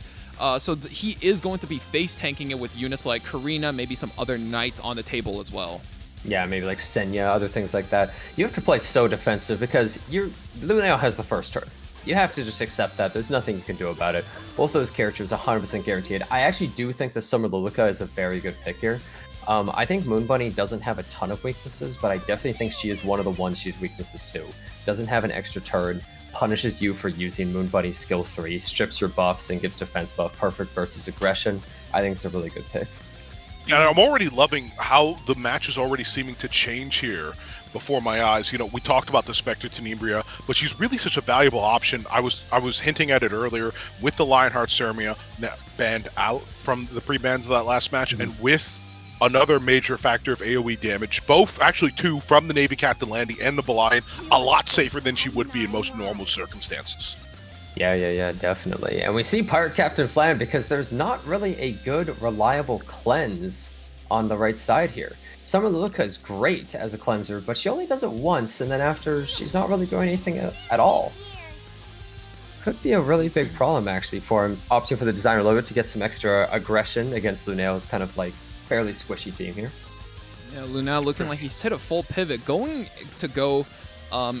So he is going to be face tanking it with units like Karina, maybe some other knights on the table as well. Yeah, maybe like Senya, other things like that. You have to play so defensive because Lunale has the first turn. You have to just accept that. There's nothing you can do about it. Both those characters 100% guaranteed. I actually do think the Summer Lilica is a very good pick here. I think Moon Bunny doesn't have a ton of weaknesses, but I definitely think she is one of the ones she's weaknesses to. Doesn't have an extra turn, punishes you for using Moon Bunny's skill 3, strips your buffs, and gives defense buff. Perfect versus aggression. I think it's a really good pick. And I'm already loving how the match is already seeming to change here before my eyes. You know, we talked about the Spectre Tenebria, but she's really such a valuable option. I was hinting at it earlier with the Lionheart Ceremia banned out from the pre-bans of that last match, and with another major factor of AoE damage, both actually two from the Navy Captain Landy and the Belian, a lot safer than she would be in most normal circumstances. Yeah, definitely. And we see Pirate Captain Flan because there's not really a good, reliable cleanse on the right side here. Summer Lilica is great as a cleanser, but she only does it once, and then after, she's not really doing anything at all. Could be a really big problem, actually, for him, opting for the Designer Logo to get some extra aggression against Lunale's kind of, like, fairly squishy team here. Yeah, Lunale looking like he's hit a full pivot, going to go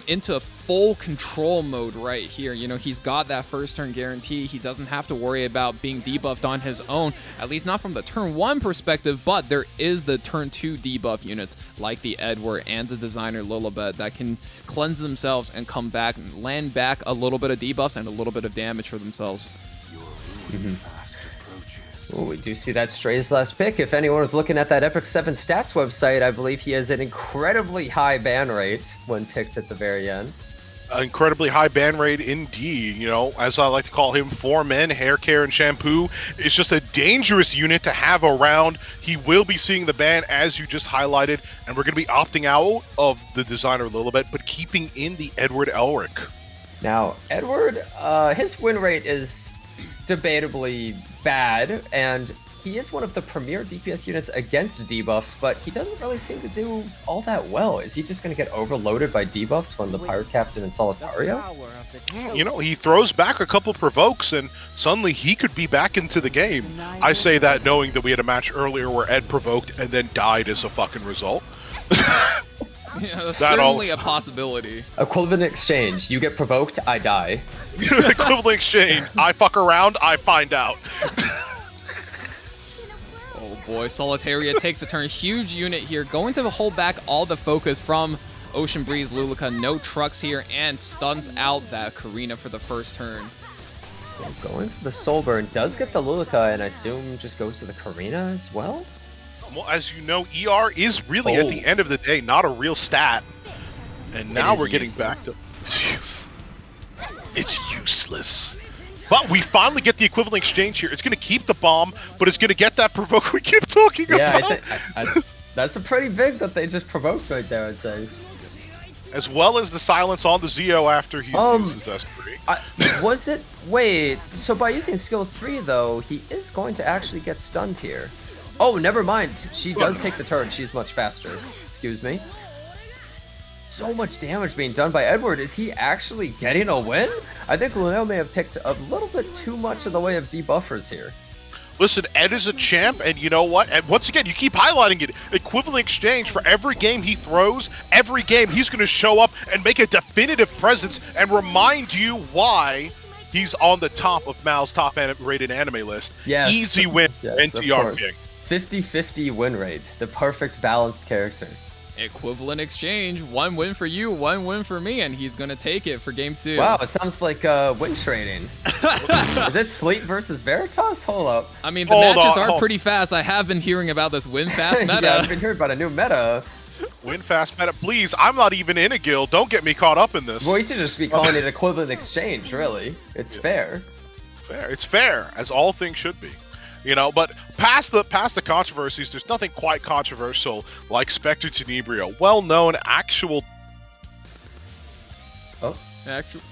into a full control mode right here. You know, he's got that first turn guarantee. He doesn't have to worry about being debuffed on his own, at least not from the turn 1 perspective, but there is the turn 2 debuff units like the Edward and the Designer Lilibet that can cleanse themselves and come back and land back a little bit of debuffs and a little bit of damage for themselves. Ooh, we do see that Stray's last pick. If anyone was looking at that Epic 7 stats website, I believe he has an incredibly high ban rate when picked at the very end. An incredibly high ban rate indeed. You know, as I like to call him, 4 men, hair care and shampoo. It's just a dangerous unit to have around. He will be seeing the ban as you just highlighted, and we're going to be opting out of the Designer Lilibet, but keeping in the Edward Elric. Now, Edward, his win rate is debatably bad, and he is one of the premier DPS units against debuffs, but he doesn't really seem to do all that well. Is he just going to get overloaded by debuffs when the Pirate Captain in Solitario? You know, he throws back a couple provokes, and suddenly he could be back into the game. I say that knowing that we had a match earlier where Ed provoked and then died as a fucking result. Yeah, that's certainly a possibility. Equivalent exchange. You get provoked, I die. Equivalent exchange. I fuck around, I find out. Oh boy, Solitaria takes a turn. Huge unit here, going to hold back all the focus from Ocean Breeze Lilica. No trucks here, and stuns out that Karina for the first turn. Well, going for the Soulburn does get the Lilica, and I assume just goes to the Karina as well? Well, as you know, ER is really, at the end of the day, not a real stat. And now we're getting back to... It's useless. But we finally get the equivalent exchange here. It's going to keep the bomb, but it's going to get that provoke we keep talking Yeah, about. I think that's a pretty big that they just provoked right there, I'd say. As well as the silence on the Zeo after he uses S3. Was it? Wait, so by using skill 3 though, he is going to actually get stunned here. Oh, never mind. She does take the turn. She's much faster. Excuse me. So much damage being done by Edward. Is he actually getting a win? I think Lunale may have picked a little bit too much in the way of debuffers here. Listen, Ed is a champ, and you know what? And once again, you keep highlighting it. Equivalent exchange for every game he throws, every game he's going to show up and make a definitive presence and remind you why he's on the top of Mal's top-rated anime list. Yes. Easy win, Yes, of NTR course. King. 50-50 win rate. The perfect balanced character. Equivalent exchange. 1 win for you, 1 win for me, and he's gonna take it for game 2. Wow, it sounds like win trading. Is this Fleet versus Veritas? Hold up. I mean, the matches are pretty fast. I have been hearing about this win fast meta. Yeah, I've been hearing about a new meta. Win fast meta. Please, I'm not even in a guild. Don't get me caught up in this. Well, you should just be calling it equivalent exchange, really. It's fair. Fair. It's fair, as all things should be. You know, but past the controversies, there's nothing quite controversial like Spectre Tenebria, well-known actual. Oh, Actually,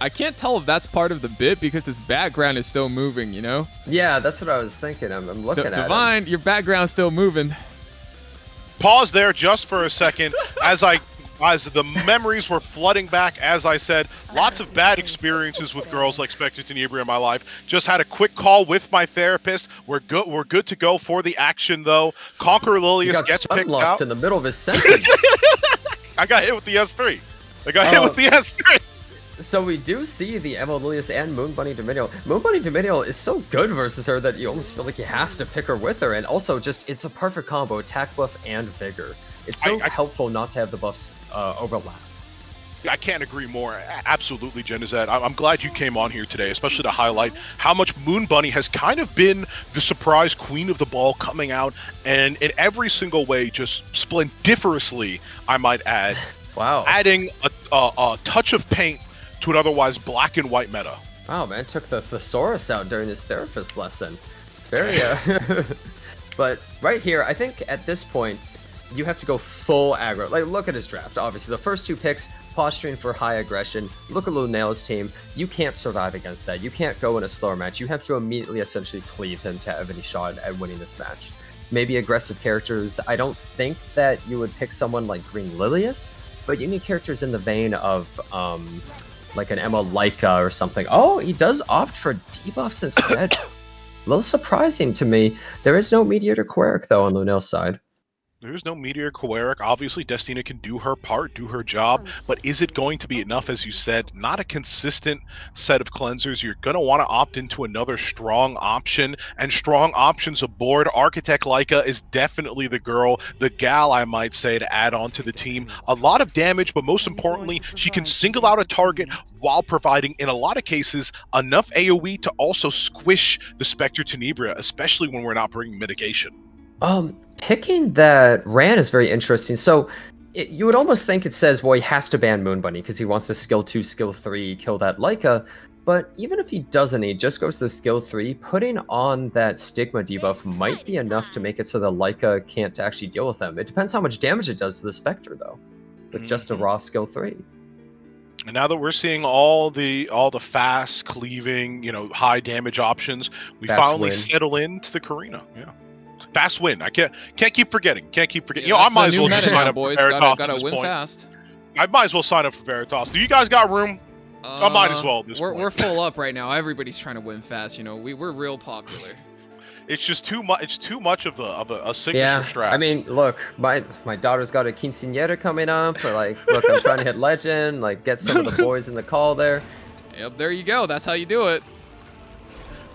I can't tell if that's part of the bit because his background is still moving. You know. yeah, that's what I was thinking. I'm looking at it. Divine, your background's still moving. Pause there just for a second as the memories were flooding back. As I said, lots of bad experiences with girls like Spectre Tenebria in my life. Just had a quick call with my therapist. We're good to go for the action though. Conqueror Lilius gets picked out in the middle of his sentence. I got hit with the S3. I got hit with the S3. So we do see the ML Lilius and Moon Bunny Dominion. Moon Bunny Dominion is so good versus her that you almost feel like you have to pick her with her. And also just, it's a perfect combo, attack buff and vigor. It's so helpful not to have the buffs overlap. I can't agree more. Absolutely, Genizet. I'm glad you came on here today, especially to highlight how much Moon Bunny has kind of been the surprise queen of the ball coming out, and in every single way, just splendiferously, I might add. Wow. Adding a touch of paint to an otherwise black and white meta. Wow, man, took the thesaurus out during his therapist lesson. Very, But right here, I think at this point, you have to go full aggro. Like, look at his draft. Obviously, the first 2 picks, posturing for high aggression. Look at Lunale's team. You can't survive against that. You can't go in a slower match. You have to immediately essentially cleave him to have any shot at winning this match. Maybe aggressive characters. I don't think that you would pick someone like Green Lilius, but you need characters in the vein of like an ML Laika or something. Oh, he does opt for debuffs instead. A little surprising to me. There is no Mediator Queric, though, on Lunale's side. There's no Meteor Queric. Obviously, Destina can do her part, do her job, but is it going to be enough, as you said? Not a consistent set of cleansers. You're going to want to opt into another strong option, and strong options aboard. Architect Laika is definitely the girl, the gal, I might say, to add on to the team. A lot of damage, but most importantly, she can single out a target while providing, in a lot of cases, enough AoE to also squish the Spectre Tenebria, especially when we're not bringing mitigation. Picking that Ran is very interesting. So you would almost think it says, well, he has to ban Moon Bunny because he wants to skill 2, skill 3, kill that Laika. But even if he doesn't, he just goes to skill 3, putting on that Stigma debuff might be enough to make it so that Laika can't actually deal with them. It depends how much damage it does to the Spectre, though, with just a raw skill 3. And now that we're seeing all the fast cleaving, high damage options, we finally settle into the Karina. Yeah. Fast win. I can't keep forgetting. Yeah, I might as well just sign up boys. for Veritas Gotta at this win point. fast. I might as well sign up for Veritas. Do you guys got room? I might as well at this point. We're full up right now. Everybody's trying to win fast. We're real popular. It's just too much. It's too much of a signature strat. I mean, look, my daughter's got a quinceañera coming up. Or look, I'm trying to hit legend. Get some of the boys in the call there. Yep, there you go. That's how you do it.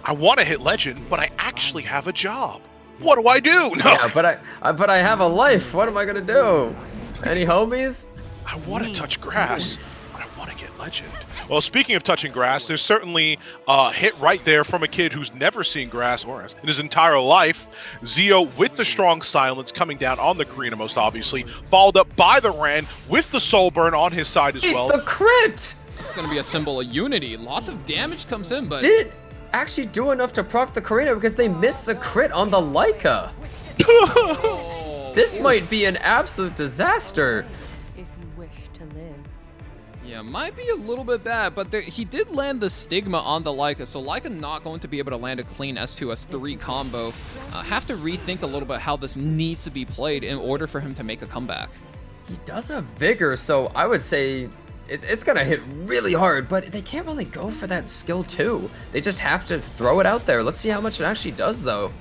I want to hit legend, but I actually have a job. What do I do? No. Yeah, but I have a life. What am I gonna do? Any homies? I want to touch grass, but I want to get legend. Well, speaking of touching grass, there's certainly a hit right there from a kid who's never seen grass or in his entire life. Zeo with the strong silence coming down on the Karina, most obviously, followed up by the Ran with the soul burn on his side as well. The crit! It's going to be a symbol of unity. Lots of damage comes in, but... Did it actually do enough to proc the Karina because they missed the crit on the Leica? This might be an absolute disaster. If you wish to live. Yeah, might be a little bit bad, but he did land the Stigma on the Leica, so Leica not going to be able to land a clean S2, S3 combo. Have to rethink a little bit how this needs to be played in order for him to make a comeback. He does have Vigor, so I would say it's gonna hit really hard, but they can't really go for that skill too. They just have to throw it out there. Let's see how much it actually does though.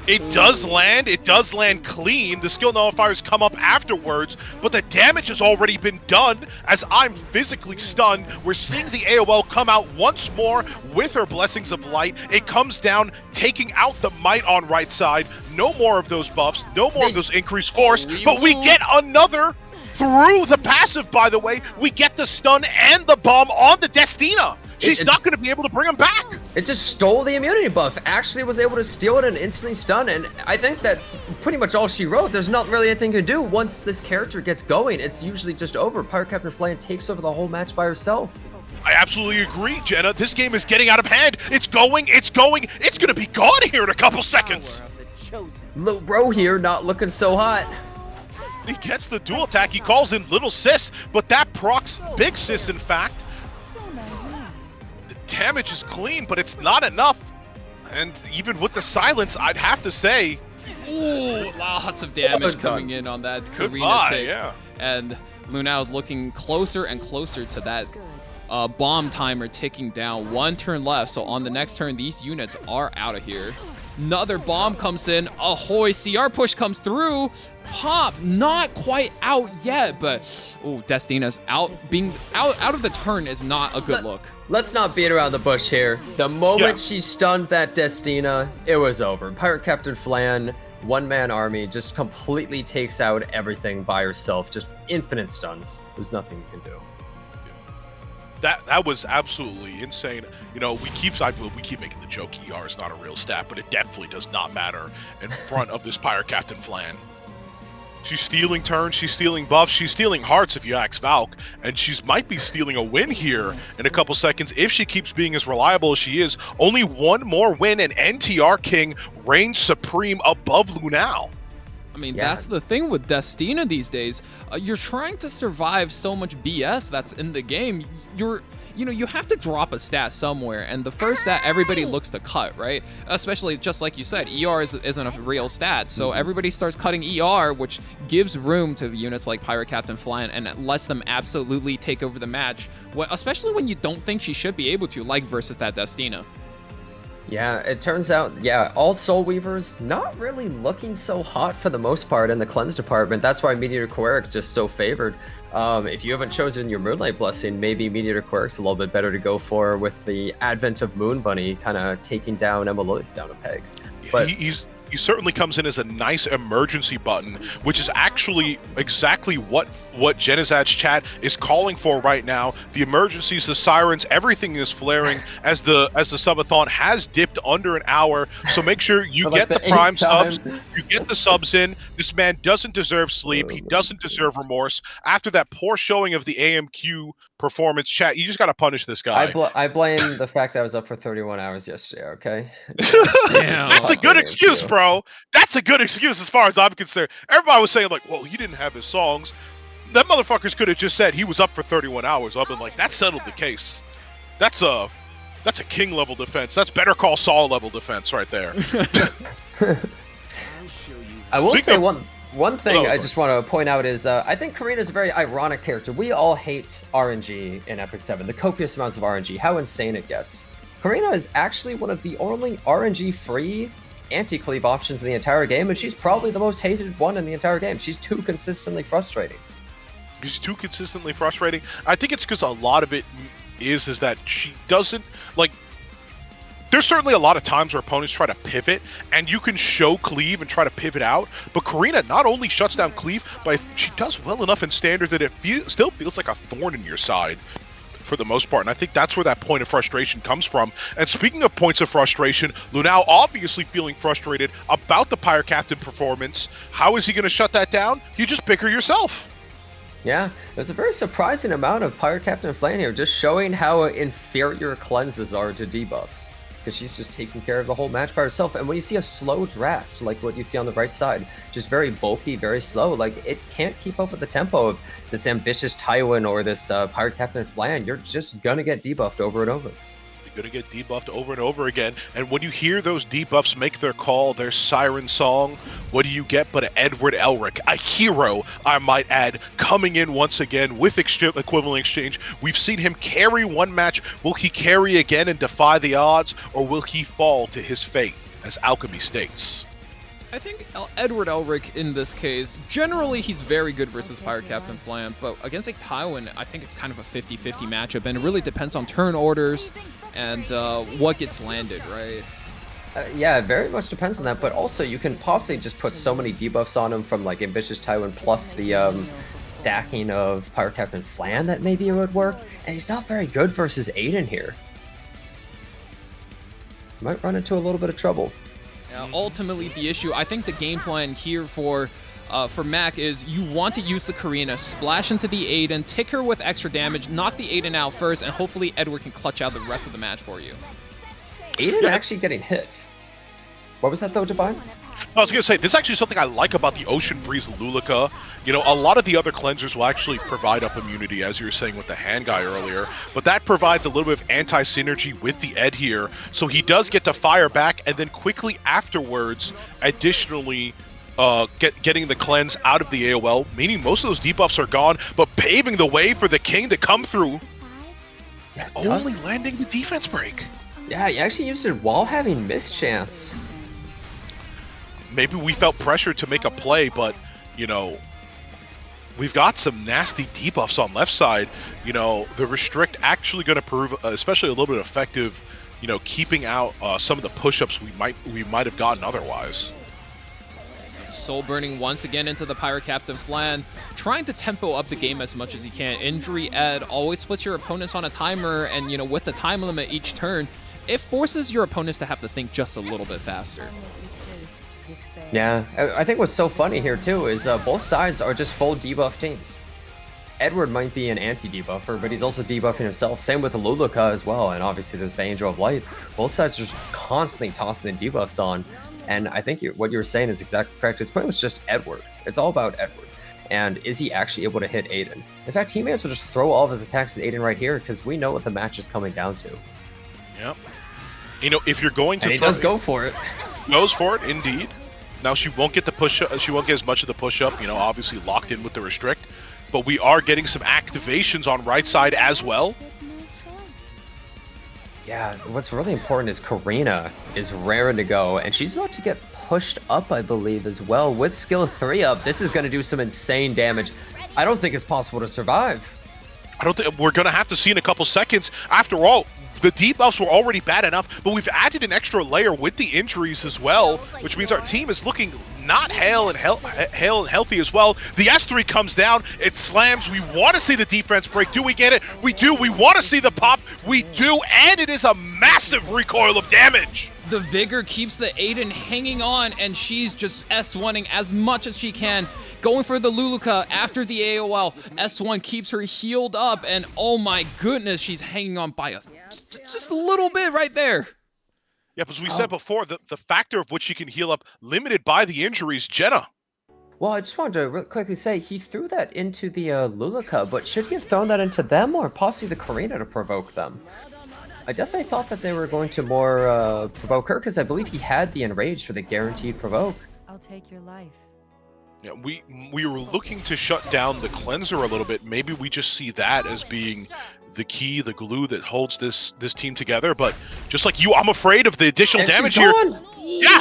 It does land clean. The skill nullifiers come up afterwards, but the damage has already been done as I'm physically stunned. We're seeing the AOL come out once more with her Blessings of Light. It comes down, taking out the Might on right side. No more of those buffs, no more of those increased force, but we get another through the passive, by the way. We get the stun and the bomb on the Destina. She's not going to be able to bring him back. It just stole the immunity buff. Actually was able to steal it and instantly stun, and I think that's pretty much all she wrote. There's not really anything to do. Once this character gets going, it's usually just over. Pirate Captain Flan takes over the whole match by herself. I absolutely agree, Jenna. This game is getting out of hand. It's going. It's going to be gone here in a couple seconds. Lil Bro here not looking so hot. He gets the dual attack. He calls in Little Sis, but that procs Big Sis, in fact. Damage is clean, but it's not enough. And even with the silence, I'd have to say... Ooh, lots of damage coming in on that Karina Goodbye, take. yeah. And Lunale is looking closer and closer to that bomb timer ticking down. 1 turn left, so on the next turn, these units are out of here. Another bomb comes in. Ahoy, CR push comes through. Pop, not quite out yet, but oh, Destina's out. Being out of the turn is not a good look. Let's not beat around the bush here. The moment she stunned that Destina, it was over. Pirate Captain Flan, one-man army, just completely takes out everything by herself. Just infinite stuns. There's nothing you can do. That was absolutely insane. You know, we keep making the joke ER is not a real stat, but it definitely does not matter in front of this Pirate Captain Flan. She's stealing turns, she's stealing buffs, she's stealing hearts if you ask Valk, and she might be stealing a win here in a couple seconds if she keeps being as reliable as she is. Only one more win and NTR King reigns supreme above Lunale. I mean, that's the thing with Destina these days. You're trying to survive so much BS that's in the game. You have to drop a stat somewhere, and the first stat everybody looks to cut, right? Especially just like you said, ER isn't a real stat, so everybody starts cutting ER, which gives room to units like Pirate Captain Flan and lets them absolutely take over the match, especially when you don't think she should be able to, like versus that Destina. Yeah, it turns out, all Soul Weavers not really looking so hot for the most part in the cleanse department. That's why Meteor Queric's just so favored. If you haven't chosen your Moonlight Blessing, maybe Meteor Queric's a little bit better to go for with the advent of Moon Bunny kind of taking down ML down a peg. But he certainly comes in as a nice emergency button, which is actually exactly what Genizad's chat is calling for right now. The emergencies, the sirens, everything is flaring as the subathon has dipped under an hour. So make sure you get the prime subs, you get the subs in. This man doesn't deserve sleep. He doesn't deserve remorse. After that poor showing of the AMQ performance, chat, you just got to punish this guy. I blame the fact I was up for 31 hours yesterday, okay? That's a good excuse, bro. That's a good excuse as far as I'm concerned. Everybody was saying, like, well, he didn't have his songs. That motherfuckers could have just said he was up for 31 hours. I've been like, that settled the case. That's a king level defense. That's Better Call Saul level defense right there. I will say one thing I just want to point out is I think Karina's a very ironic character. We all hate RNG in Epic 7, the copious amounts of RNG, how insane it gets. Karina is actually one of the only RNG-free anti-cleave options in the entire game, and she's probably the most hated one in the entire game. She's too consistently frustrating. She's too consistently frustrating. I think it's because a lot of it is that she doesn't, like, there's certainly a lot of times where opponents try to pivot, and you can show cleave and try to pivot out, but Karina not only shuts down cleave, but she does well enough in standard that it still feels like a thorn in your side for the most part, and I think that's where that point of frustration comes from. And speaking of points of frustration, Lunale obviously feeling frustrated about the Pirate Captain performance. How is he going to shut that down? You just pick her yourself. Yeah, there's a very surprising amount of Pirate Captain Flan here, just showing how inferior cleanses are to debuffs. Because she's just taking care of the whole match by herself. And when you see a slow draft, like what you see on the right side, just very bulky, very slow, like it can't keep up with the tempo of this ambitious Tywin or this Pirate Captain Flan. You're just gonna get debuffed over and over. You're going to get debuffed over and over again. And when you hear those debuffs make their call, their siren song, what do you get but an Edward Elric, a hero, I might add, coming in once again with equivalent exchange. We've seen him carry one match. Will he carry again and defy the odds, or will he fall to his fate, as Alchemy states? I think Edward Elric in this case, generally he's very good versus Pirate Captain Flan, but against like Tywin, I think it's kind of a 50-50 matchup, and it really depends on turn orders and what gets landed, right? Yeah, it very much depends on that, but also you can possibly just put so many debuffs on him from like Ambitious Tywin plus the stacking of Pirate Captain Flan that maybe it would work, and he's not very good versus Aiden here. Might run into a little bit of trouble. Ultimately, the issue, I think the game plan here for Mac is you want to use the Karina, splash into the Aiden, tick her with extra damage, knock the Aiden out first, and hopefully Edward can clutch out the rest of the match for you. Aiden actually getting hit. What was that though, Divine? I was going to say, this is actually something I like about the Ocean Breeze Lulika. You know, a lot of the other cleansers will actually provide up immunity, as you were saying with the hand guy earlier, but that provides a little bit of anti-synergy with the Ed here, so he does get to fire back, and then quickly afterwards, additionally, getting the cleanse out of the AOL, meaning most of those debuffs are gone, but paving the way for the King to come through, and only landing the defense break. Yeah, he actually used it while having mischance. Maybe we felt pressure to make a play, but, you know, we've got some nasty debuffs on left side. You know, the Restrict actually going to prove, especially a little bit effective, you know, keeping out some of the push-ups we might have gotten otherwise. Soul burning once again into the Pirate Captain Flan, trying to tempo up the game as much as he can. Injury Ed always puts your opponents on a timer, and, you know, with the time limit each turn, it forces your opponents to have to think just a little bit faster. Yeah, I think what's so funny here too is both sides are just full debuff teams. Edward might be an anti-debuffer, but he's also debuffing himself. Same with Lulika as well, and obviously there's the Angel of Light. Both sides are just constantly tossing the debuffs on, and I think what you were saying is exactly correct. It's pretty much just Edward. It's all about Edward. And is he actually able to hit Aiden? In fact, he may as well just throw all of his attacks at Aiden right here, because we know what the match is coming down to. Yep. You know, if you're going to... And he does go for it. Goes for it, indeed. Now she won't get the push. She won't get as much of the push-up. You know, obviously locked in with the Restrict, but we are getting some activations on right side as well. Yeah, what's really important is Karina is raring to go, and she's about to get pushed up, I believe, as well. With skill 3 up, this is going to do some insane damage. I don't think it's possible to survive. I don't think we're going to have to see in a couple seconds. After all, the debuffs were already bad enough, but we've added an extra layer with the injuries as well, which means our team is looking not hale and healthy as well. The S3 comes down, it slams. We want to see the defense break. Do we get it? We do. We want to see the pop. We do, and it is a massive recoil of damage. The Vigor keeps the Aiden hanging on, and she's just S1ing as much as she can. Going for the Lulika after the AOL. S1 keeps her healed up, and oh my goodness, she's hanging on by just a little bit right there. Yeah, but as we said before, the factor of which she can heal up, limited by the injuries. Jenna. Well, I just wanted to really quickly say, he threw that into the Lulika, but should he have thrown that into them, or possibly the Karina to provoke them? I definitely thought that they were going to more provoke her, because I believe he had the Enrage for the guaranteed provoke. I'll take your life. Yeah, we were looking to shut down the cleanser a little bit. Maybe we just see that as being the key, the glue that holds this team together. But just like you, I'm afraid of the additional damage here. Yeah.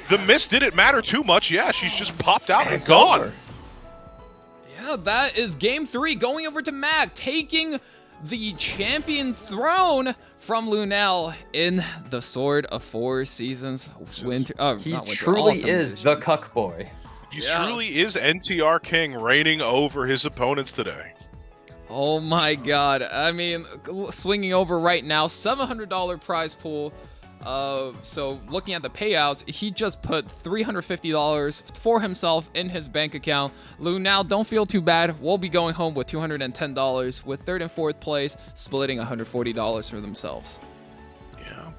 The miss didn't matter too much. Yeah, she's just popped out and gone. Over. Yeah, that is game 3 going over to Mac, taking the champion throne from Lunale in the Sword of 4 Seasons winter. He truly is the CuckBoi. He truly is NTR King, reigning over his opponents today. Oh my god. I mean, swinging over right now, $700 prize pool. So looking at the payouts, he just put $350 for himself in his bank account. Lunale, don't feel too bad. We'll be going home with $210, with 3rd and 4th place splitting $140 for themselves.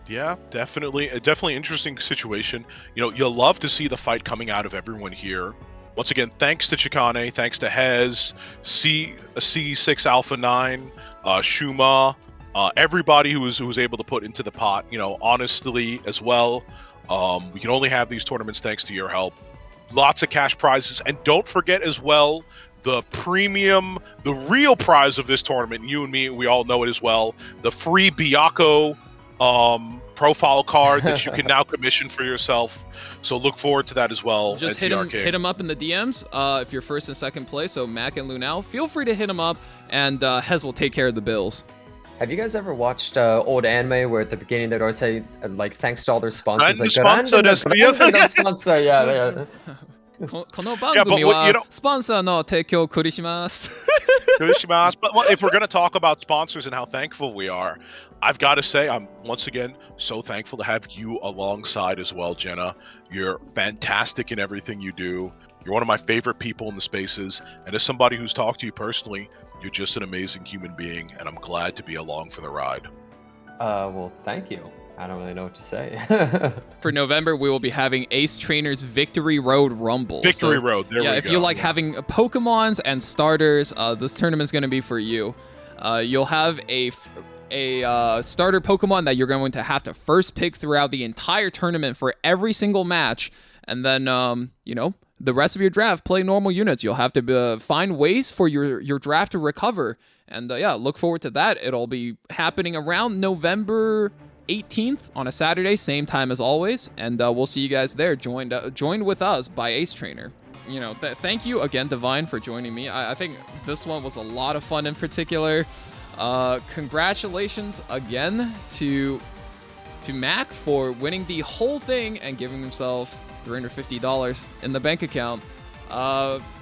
Yeah, definitely interesting situation. You know, you'll love to see the fight coming out of everyone here. Once again, thanks to Chikane, thanks to Hez, C6 Alpha 9, Shuma, everybody who was able to put into the pot, you know, honestly as well. We can only have these tournaments thanks to your help. Lots of cash prizes, and don't forget as well the premium, the real prize of this tournament. You and me, we all know it as well. The free Byaku profile card that you can now commission for yourself. So look forward to that as well. Just hit him up in the DMs if you're 1st and 2nd place. So Mac and Lunale, feel free to hit him up, and Hez will take care of the bills. Have you guguys ever watched old anime where at the beginning they'd always say, like, thanks to all their sponsors? Like, sponsor, yeah. この番組はスポンサーの提供をお送りします。But well, if we're going to talk about sponsors and how thankful we are, I've got to say I'm once again so thankful to have you alongside as well, Jenna. You're fantastic in everything you do. You're one of my favorite people in the spaces, and as somebody who's talked to you personally, you're just an amazing human being, and I'm glad to be along for the ride. Well, thank you. I don't really know what to say. For November, we will be having Ace Trainer's Victory Road Rumble. Victory Road, there we go. Yeah, if you like having Pokemons and starters, this tournament's going to be for you. You'll have a starter Pokemon that you're going to have to first pick throughout the entire tournament for every single match, and then, you know, the rest of your draft, play normal units. You'll have to find ways for your draft to recover, and yeah, look forward to that. It'll be happening around November 18th on a Saturday, same time as always, and we'll see you guys there, joined with us by Ace Trainer. You know, thank you again, Divine, for joining me. I think this one was a lot of fun in particular. Congratulations again to Mac for winning the whole thing and giving himself $350 in the bank account.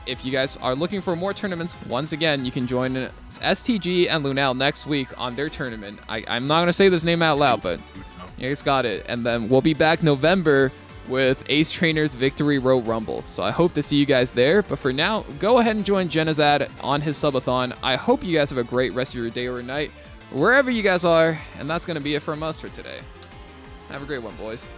If you guys are looking for more tournaments, once again, you can join STG and Lunale next week on their tournament. I'm not going to say this name out loud, but you guys got it. And then we'll be back November with Ace Trainer's Victory Road Rumble. So I hope to see you guys there. But for now, go ahead and join Jenna's ad on his subathon. I hope you guys have a great rest of your day or night, wherever you guys are. And that's going to be it from us for today. Have a great one, boys.